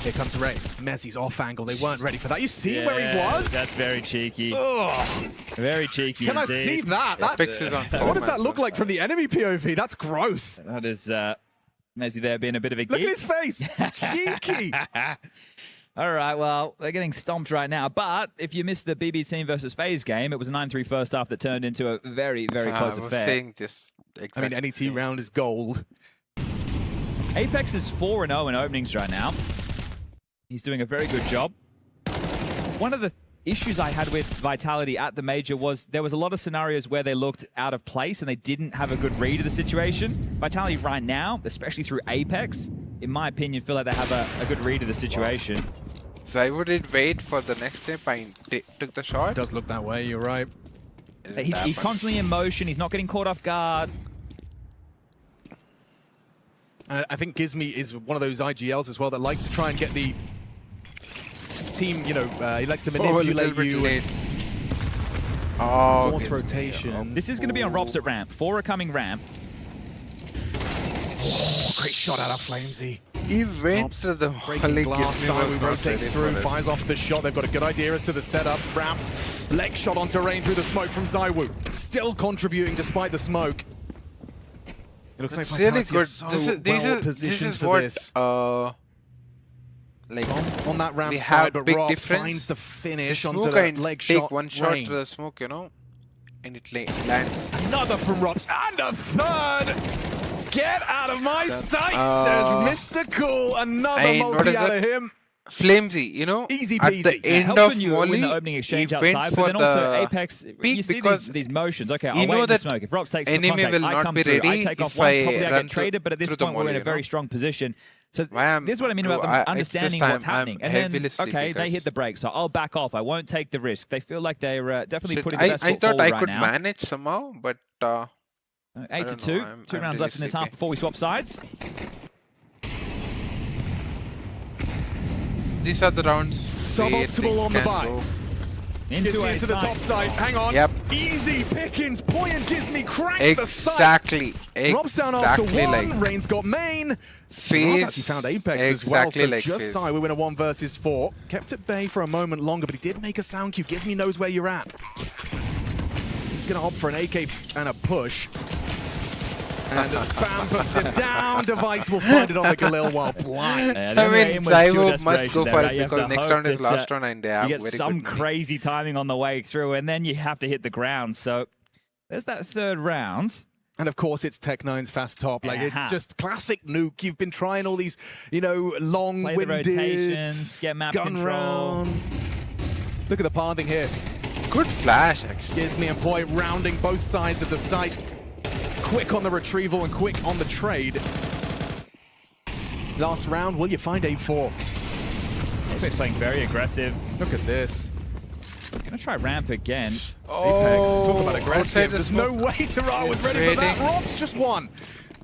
Here comes Ray. Mezzi's off angle. They weren't ready for that. You see where he was? That's very cheeky. Ugh. Very cheeky Can indeed. I see that? What does that look like from the enemy POV? That's gross. That is Mezzi there being a bit of a geek. Look at his face. Cheeky. All right, well, they're getting stomped right now. But if you missed the BB team versus FaZe game, it was a 9-3 first half that turned into a very, very close affair. Saying this. Exactly. I mean, any team round is gold. Apex is 4-0 in openings right now. He's doing a very good job. One of the issues I had with Vitality at the major was there was a lot of scenarios where they looked out of place and they didn't have a good read of the situation. Vitality right now, especially through Apex, in my opinion, feel like they have a good read of the situation. So I would wait for the next step and took the shot. It does look that way, you're right. He's constantly in motion. He's not getting caught off guard. I think Gizmy is one of those IGLs as well that likes to try and get the team, you know, he likes to manipulate you. Force rotation. This is going to be on Rops at ramp. 4 are coming ramp. Great shot out of Flamesy. He went to the breaking glass, Saiwu rotates through, fires off the shot. They've got a good idea as to the setup. Ramp, leg shot onto Rain through the smoke from Saiwu. Still contributing despite the smoke. It looks like really Vitality good. is so well positioned for this. Like on that ramp they side, have but big Rob difference. finds the finish The onto smoke the and leg take shot. one shot Rain. to the smoke, you know, and it lands. Another from Robs and a third. Get out of my sight, says Mr. Cool. Another multi out of him. Flamesy, you know, easy peasy. at the end of you volley, win the opening exchange he outside, went but for then also the Apex, peak you see because these motions. Okay, you I'll know wait in the that smoke. If Rob takes the enemy contact, will I not come be through. ready I take off if one, I probably I run get traded, but at this through the point we're in volley, a you very know? strong position. So Ma'am, this is what I mean about them it's just understanding what's happening. And then, okay, they hit the brakes, so I'll back off. I won't take the risk. They feel like they're definitely putting the best foot forward right now. I thought I could manage somehow, but 8-2, 2 rounds left in this half before we swap sides. These are the rounds. Suboptimal on the buy. Into the top side. Hang on. Yep. Easy pickings. Boy and Gizmy crank the side. Exactly. Rob's down after one. Rain's got main. FaZe actually found Apex as well, so just Sai, we win a 1 versus 4. Kept at bay for a moment longer, but he did make a sound cue. Gizmy knows where you're at. He's going to opt for an AK and a push. And the spam puts him down. Device will find it on the Galil while blind. I mean, Saiwu must go for it because next round is last round and they have you get very some good crazy timing on the way through, and then you have to hit the ground. So there's that third round. And of course, it's Tech9's fast top. Like, it's just classic Nuke. You've been trying all these, you know, long-winded get map gun control. rounds. Look at the pathing here. Good flash, actually. Gizmy and Boy rounding both sides of the site. Quick on the retrieval and quick on the trade. Last round, will you find A4? Apex playing very aggressive. Look at this. Gonna try ramp again. Apex, talk about aggressive. There's no way Tara was ready for that. Rob's just won.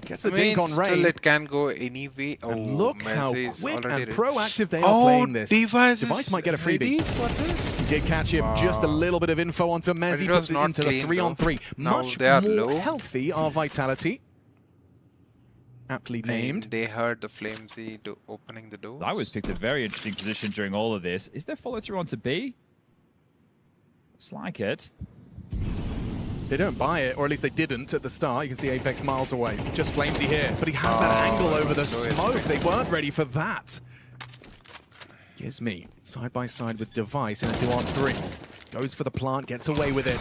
Gets the dink on Rain. Still it can go anyway. Oh, look how Messi quick and ready. proactive they are playing this. Device might get a freebie. For this? He did catch him. Just a little bit of info onto Mezzi. Puts it into the 3-on-3. Much they are more low. healthy are Vitality. Aptly named. And they heard the Flamesy opening the doors. I was picked a very interesting position during all of this. Is there follow through onto B? Looks like it. They don't buy it, or at least they didn't at the start. You can see Apex miles away. Just Flamesy here, but he has that angle over the smoke. They weren't ready for that. Gizmy, side by side with Device in a 2-on-3. Goes for the plant, gets away with it.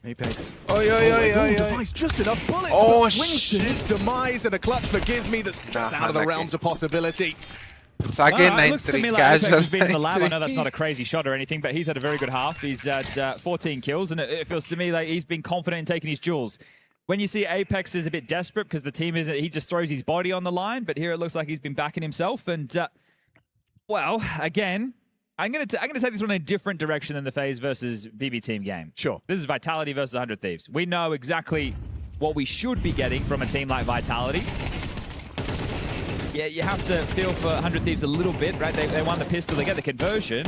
Apex. Device, just enough bullets, but swings to his demise, and a clutch for Gizmy that's just out of the realms of possibility. It's again it looks to 9-3. me like Casual Apex has been in the lab. I know 9-3. that's not a crazy shot or anything, but he's had a very good half. He's at 14 kills, and it feels to me like he's been confident in taking his duels. When you see Apex is a bit desperate because the team isn't, he just throws his body on the line, but here it looks like he's been backing himself. And, well, again, I'm going to take this one in a different direction than the FaZe versus BB team game. Sure. This is Vitality versus 100 Thieves. We know exactly what we should be getting from a team like Vitality. Yeah, you have to feel for 100 Thieves a little bit, right? They won the pistol, they get the conversion.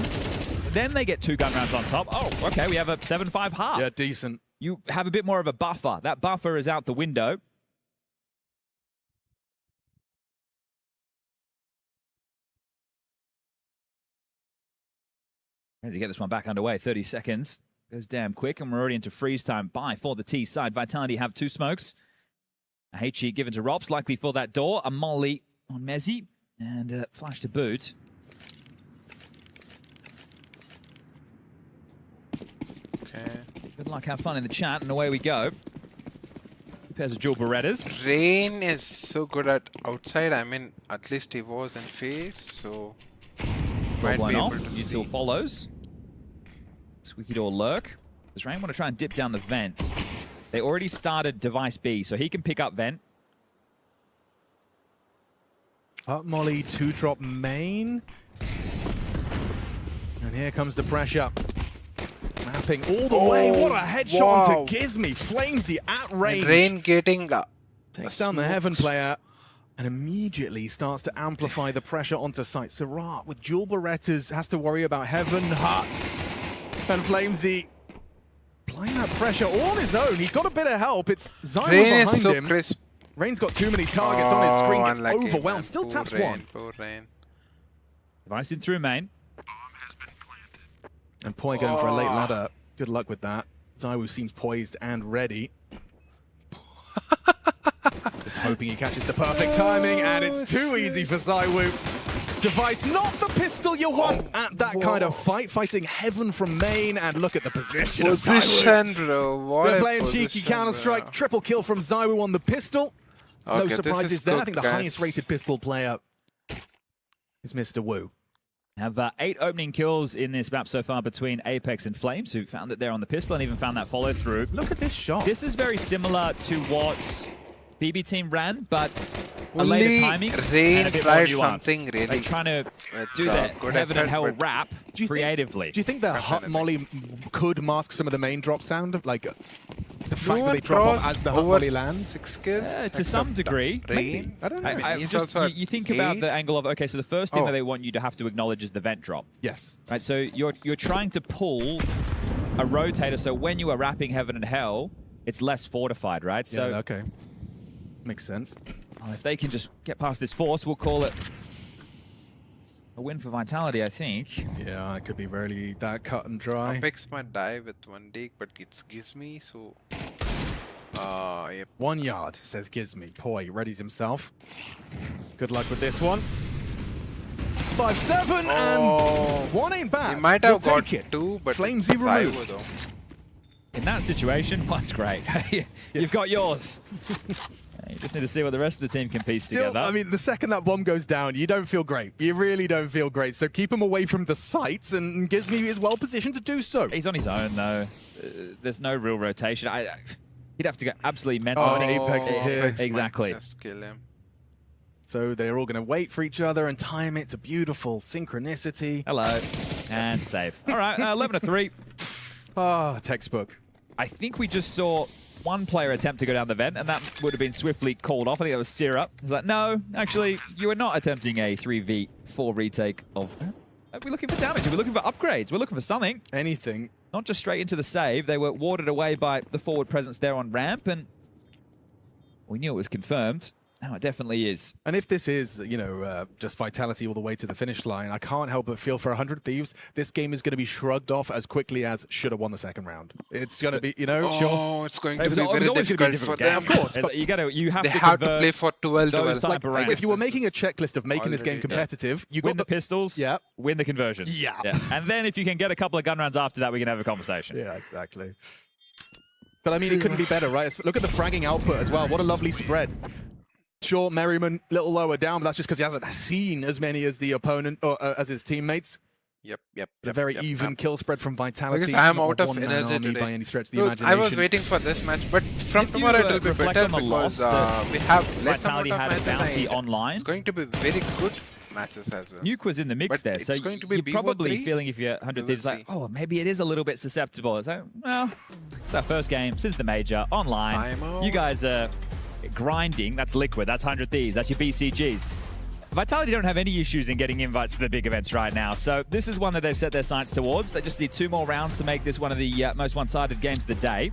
Then they get 2 gun rounds on top. Oh, okay, we have a 7-5 half. Yeah, decent. You have a bit more of a buffer. That buffer is out the window. Ready to get this one back underway. 30 seconds. Goes damn quick, and we're already into freeze time. Bye for the T side. Vitality have 2 smokes. A HE given to Rops, likely for that door. A molly on Mezzi, and flash to boot. Okay. Good luck, have fun in the chat, and away we go. Pairs of dual Berettas. Rain is so good at outside. I mean, at least he was in FaZe, so might be able to see. Util follows. Squeaky door lurk. Does Rain want to try and dip down the vent? They already started device B, so he can pick up vent. Up Molly, 2-drop main. And here comes the pressure. Mapping all the way. What a headshot onto Gizmy. Flamesy at range. Rain getting takes down the Heaven player and immediately starts to amplify the pressure onto site. Syrah with dual Berettas has to worry about Heaven, Hut, and Flamesy. Applying that pressure all on his own. He's got a bit of help. It's Zyro Rain behind is so him. crisp. Rain's got too many targets on his screen. Gets Unlucky, overwhelmed. man. Still Poor taps Rain, one. Poor Rain. Device in through main. And Poi going for a late ladder. Good luck with that. Zywo seems poised and ready. Just hoping he catches the perfect timing, and it's too easy for Zywo. Device, not the pistol you want at that kind of fight. Fighting Heaven from main, and look at the position of Position, Zywo. bro. What They're a playing position, cheeky Counter-Strike. bro. Triple kill from Zywo on the pistol. No Okay, this surprises is there. I good, think the guys. highest rated pistol player is Mr. Wu. Have 8 opening kills in this map so far between Apex and Flames, who found it there on the pistol and even found that follow through. Look at this shot. This is very similar to what BB team ran, but a later timing Rain and a bit more tried nuanced. something really They're trying to do good that Heaven and effort, Hell but rap creatively. Do you think that Hut Molly could mask some of the main drop sound? Like the fact that they drop off as the Hut Molly lands? 6 kills? To some degree. Rain? I don't know. He's Just, also you think about 8. the angle of, okay, so the first thing that they want you to have to acknowledge is the vent drop. Yes. Right, so you're trying to pull a rotator, so when you are wrapping Heaven and Hell, it's less fortified, right? Yeah, So okay. Makes sense. well, if they can just get past this force, we'll call it a win for Vitality, I think. Yeah, it could be really that cut and dry. Apex might die with 1 dig, but it gives me so. Yep. 1 yard, says Gizmy. Poi readies himself. Good luck with this one. 5-7 and 1 ain't bad. He might You'll have got take it. 2, but Flamesy it's removed. Zywo, though. In that situation, well, that's great. You've got yours. You just need to see what the rest of the team can piece Still, together. I mean, the second that bomb goes down, you don't feel great. You really don't feel great. So keep him away from the sites, and Gizmy is well positioned to do so. He's on his own, though. There's no real rotation. He'd have to go absolutely mental. Oh, Apex is here. Exactly. Just kill him. So they're all going to wait for each other and time it to beautiful synchronicity. Hello. And save. All right, 11-3. Ah, textbook. I think we just saw one player attempt to go down the vent, and that would have been swiftly called off. I think that was Syrup. He's like, no, actually, you are not attempting a 3v4 retake of... Are we looking for damage? Are we looking for upgrades? We're looking for something. Anything. Not just straight into the save. They were warded away by the forward presence there on ramp, and we knew it was confirmed. Now it definitely is. And if this is, you know, just Vitality all the way to the finish line, I can't help but feel for 100 Thieves, this game is going to be shrugged off as quickly as should have won the second round. It's going to be, you know... Oh, it's going to be It was very always difficult gonna be a for difficult them. game. Of course, but you have They to have to convert play for 12 those type of like, rounds. if you were making a checklist of making this game Already, competitive, you win got the pistols, win the conversion. Yeah. And then if you can get a couple of gun rounds after that, we can have a conversation. Yeah, exactly. But I mean, it couldn't be better, right? Look at the fragging output as well. What a lovely spread. Sure, Merriman a little lower down, but that's just because he hasn't seen as many as the opponent or as his teammates. Yep. A very even kill spread from Vitality. Because I'm Not out a of one-man energy army today. by any stretch of the Dude, imagination. I was waiting for this match, but from tomorrow it will be reflect better on the because loss we have less Vitality amount of had a matches. bounty and online. It's going to be very good matches as well. Nuke was in the mix But there, it's so going to be you're BO3. probably feeling if you're 100 Thieves like, oh, maybe it is a little bit susceptible. It's like, well, it's our first game since the major, online. You guys are grinding. That's Liquid. That's 100 Thieves. That's your BCGs. Vitality don't have any issues in getting invites to the big events right now, so this is one that they've set their sights towards. They just need 2 more rounds to make this one of the most one-sided games of the day.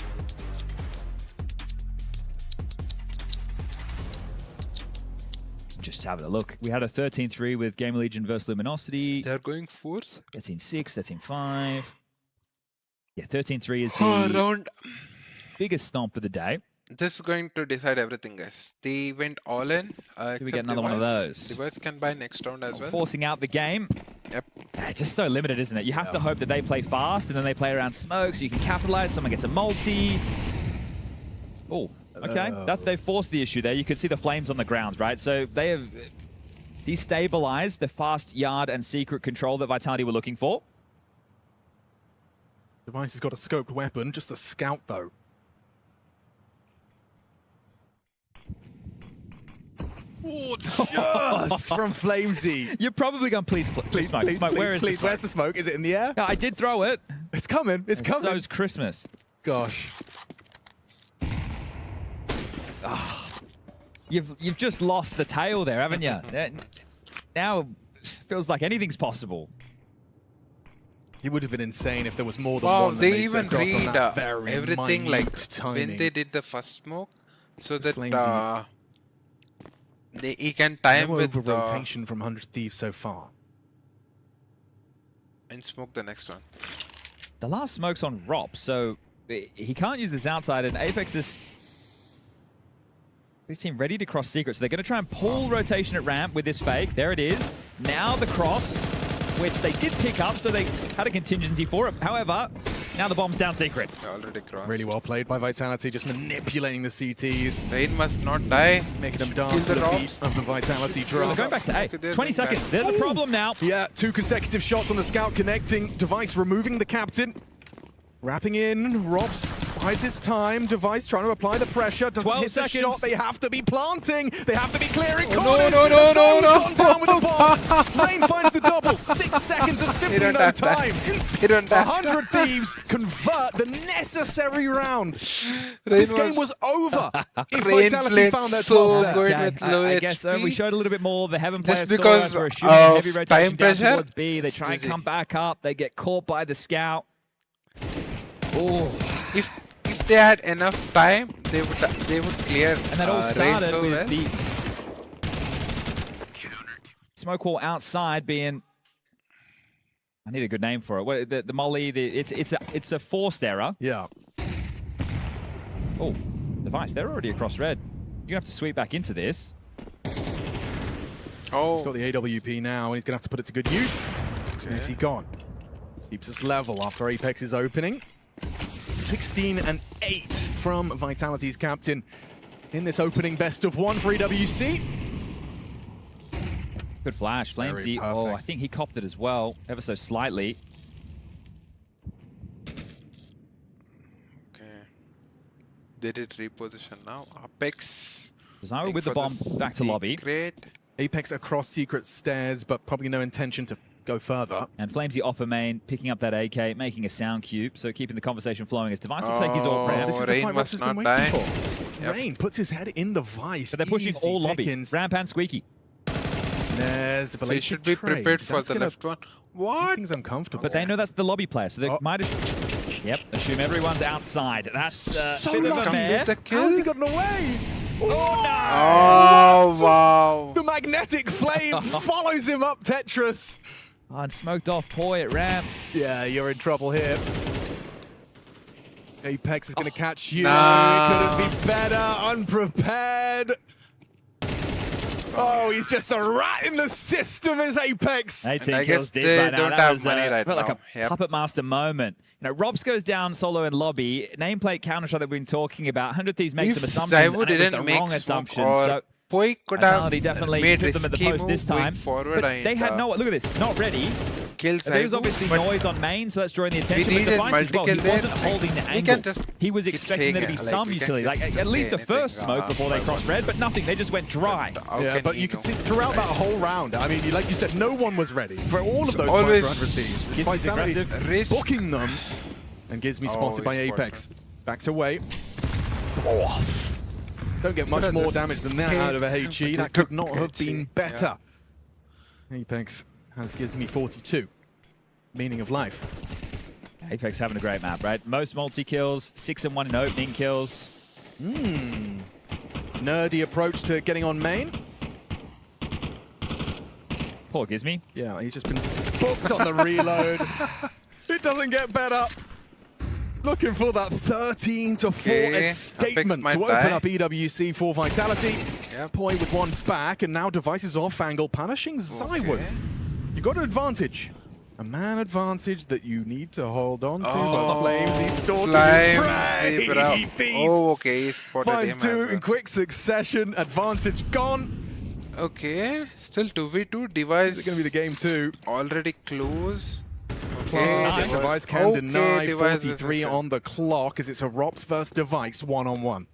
Just having a look. We had a 13-3 with Gamer Legion versus Luminosity. They're going fours. 13-6, 13-5. Yeah, 13-3 is the biggest stomp of the day. This is going to decide everything, guys. They went all in. Do we get another one of those? Device can buy next round as well. Forcing out the game. Yep. It's just so limited, isn't it? You have to hope that they play fast and then they play around smoke so you can capitalize. Someone gets a multi. Oh, okay. They've forced the issue there. You can see the flames on the ground, right? So they have destabilized the fast yard and secret control that Vitality were looking for. Device has got a scoped weapon, just a scout though. Oh, just from Flamesy. You're probably going, please smoke. Where is the smoke? Where's the smoke? Is it in the air? I did throw it. It's coming. It's coming. So's Christmas. Gosh. Oh, you've just lost the tail there, haven't you? Now feels like anything's possible. It would have been insane if there was more than Wow, one. they even read read everything like when they did the first smoke, so that he can time no with rotation from 100 Thieves so far. And smoke the next one. The last smoke's on Rop, so he can't use this outside, and Apex is his team ready to cross secret. So they're going to try and pull rotation at ramp with this fake. There it is. Now the cross, which they did pick up, so they had a contingency for it. However, now the bomb's down secret. Already crossed. Really well played by Vitality, just manipulating the CTs. Rain must not die. Making them dance to the beat of the Vitality drum. Well, they're going back to A. 20 seconds. There's a problem now. Yeah, 2 consecutive shots on the scout connecting. Device removing the captain. Wrapping in, Robs hides his time. Device trying to apply the pressure. Doesn't hit the shot. They have to be planting. They have to be clearing corners. No. Gone down with the bomb. Rain finds the double. 6 seconds is simply no time. 100 Thieves convert the necessary round. This game was over if Vitality found their 12 there. I guess we showed a little bit more. They haven't played because we're shooting heavy rotation time down pressure towards B. They try and come back up. They get caught by the scout. Oh, if they had enough time, they would clear. And that all started so with well. the smoke wall outside being. I need a good name for it. What the molly? It's a forced error. Yeah. Oh, Device. They're already across red. You're gonna have to sweep back into this. Oh, he's got the AWP now, and he's gonna have to put it to good use. Okay. Is he gone? Keeps us level after Apex is opening. 16 and 8 from Vitality's captain in this opening best of 1 for EWC. Good flash, Flamesy. Oh, I think he copped it as well, ever so slightly. Okay. They did reposition now. Apex. Zyra with the bomb back to lobby. Great. Apex across secret stairs, but probably no intention to go further. And Flamesy off a main, picking up that AK, making a sound cube, so keeping the conversation flowing as Device will take his AWP ramp. This is the fight Rob's has been waiting for. Yep. Rain puts his head in the vice. But they're pushing Easy all lobby. pickings. Ramp and Squeaky. There's a So you should be prepared for the left one. What? Things uncomfortable. But they know that's the lobby player, so they might have... Yep, assume everyone's outside. That's so bit of a mare. How's he gotten away? Oh, no! Oh, wow. The magnetic flame follows him up, Tetris. Oh, and smoked off Poi at ramp. Yeah, you're in trouble here. Apex is going to catch you. Nah. Couldn't be better. Unprepared. Oh, he's just a rat in the system as Apex. 18 I kills guess deep they right now. don't That have was, money right felt like now. a Yep. puppet master moment. You know, Robs goes down solo in lobby. Nameplate counter shot that we've been talking about. 100 Thieves makes If some assumptions Zywo and it was didn't the make wrong smoke assumptions. or So Poi could Vitality have definitely made put them at the risky post this move time. going forward. But And, they had no, look at this, not ready. Kills There was obviously noise on main, so that's drawing the attention. But Device as well, he wasn't holding the angle. He was expecting there to be some utility, like at least a first smoke before they crossed red, but nothing. They just went dry. Yeah, but you can see throughout that whole round, I mean, like you said, no one was ready for all of those always teams. Gizmy's aggressive. Booking them, and Gizmy spotted by Apex. Backs away. Oh, don't get much more damage than that out of a HE. That could not have been better. Apex has Gizmy 42. Meaning of life. Apex having a great map, right? Most multi-kills, 6 and 1 in opening kills. Nerdy approach to getting on main. Poor Gizmy. Yeah, he's just been booked on the reload. It doesn't get better. Looking for that 13-4 escapement to open up EWC for Vitality. Poi with one back, and now Devices off angle, punishing Zywoo. You got an advantage. A man advantage that you need to hold on to. But Flames, he's stalking his prey. He feasts. He spotted him 5-2 in quick succession. Advantage gone. Okay, still 2v2. Device. Is it going to be the game 2? Already close. Okay, Device can deny. 43 on the clock as it's a Rops versus Device one-on-one.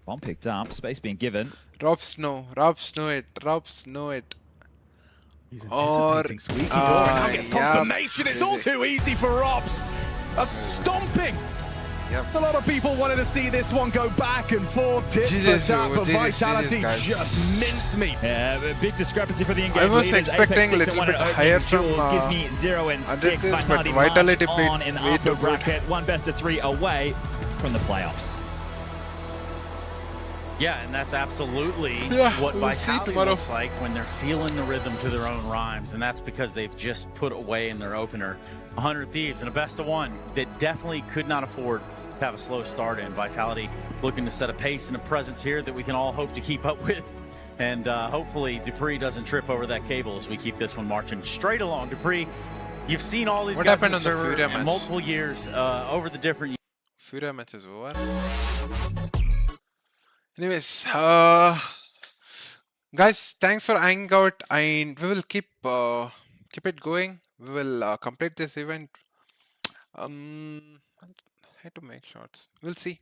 Bomb picked up, space being given. Rops know it. Rops know it. He's anticipating squeaky door, and now gets confirmation. It's all too easy for Rops. A stomping. A lot of people wanted to see this one go back and forth, tit for tat, but Vitality just mincemeat. Yeah, big discrepancy for the in-game I was leaders. expecting a Apex 6 little and 1 bit in higher opening from duels. Gives me 0 and 6. Vitality Vitality march on in the way upper too good. bracket. One best of 3 away from the playoffs. Yeah, and that's absolutely what we'll see Vitality tomorrow. looks like when they're feeling the rhythm to their own rhymes, and that's because they've just put away in their opener 100 Thieves and a best of 1 that definitely could not afford to have a slow start in. Vitality looking to set a pace and a presence here that we can all hope to keep up with, and hopefully Dupree doesn't trip over that cable as we keep this one marching straight along. Dupree, you've seen all these guys on the server in multiple years over the different years. Furia match is over. Anyways, guys, thanks for hanging out, and we will keep it going. We will complete this event. I had to make shots. We'll see.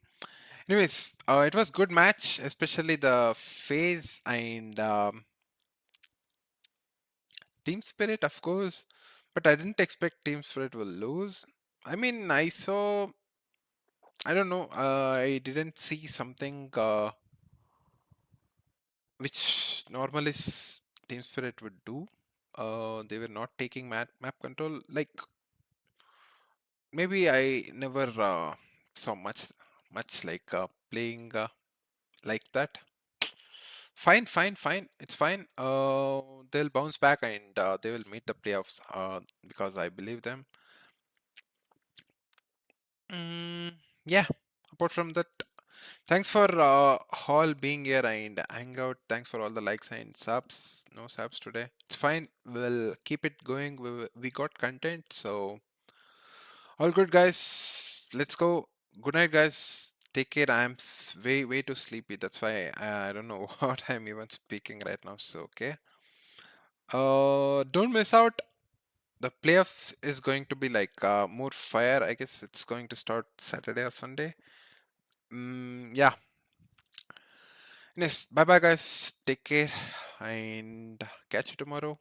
Anyways, it was good match, especially the phase and Team Spirit, of course. But I didn't expect Team Spirit will lose. I mean, I saw. I don't know. I didn't see something. Which normally Team Spirit would do. They were not taking map control. Like, maybe I never saw much like playing like that. Fine. It's fine. They'll bounce back and they will meet the playoffs because I believe them. Yeah. Apart from that, thanks for all being here and hang out. Thanks for all the likes and subs. No subs today. It's fine. We'll keep it going. We got content, so all good, guys. Let's go. Good night, guys. Take care. I'm way too sleepy. That's why I don't know what I'm even speaking right now. So okay. Don't miss out. The playoffs is going to be like more fire. I guess it's going to start Saturday or Sunday. Yeah. Yes. Bye bye, guys. Take care and catch you tomorrow.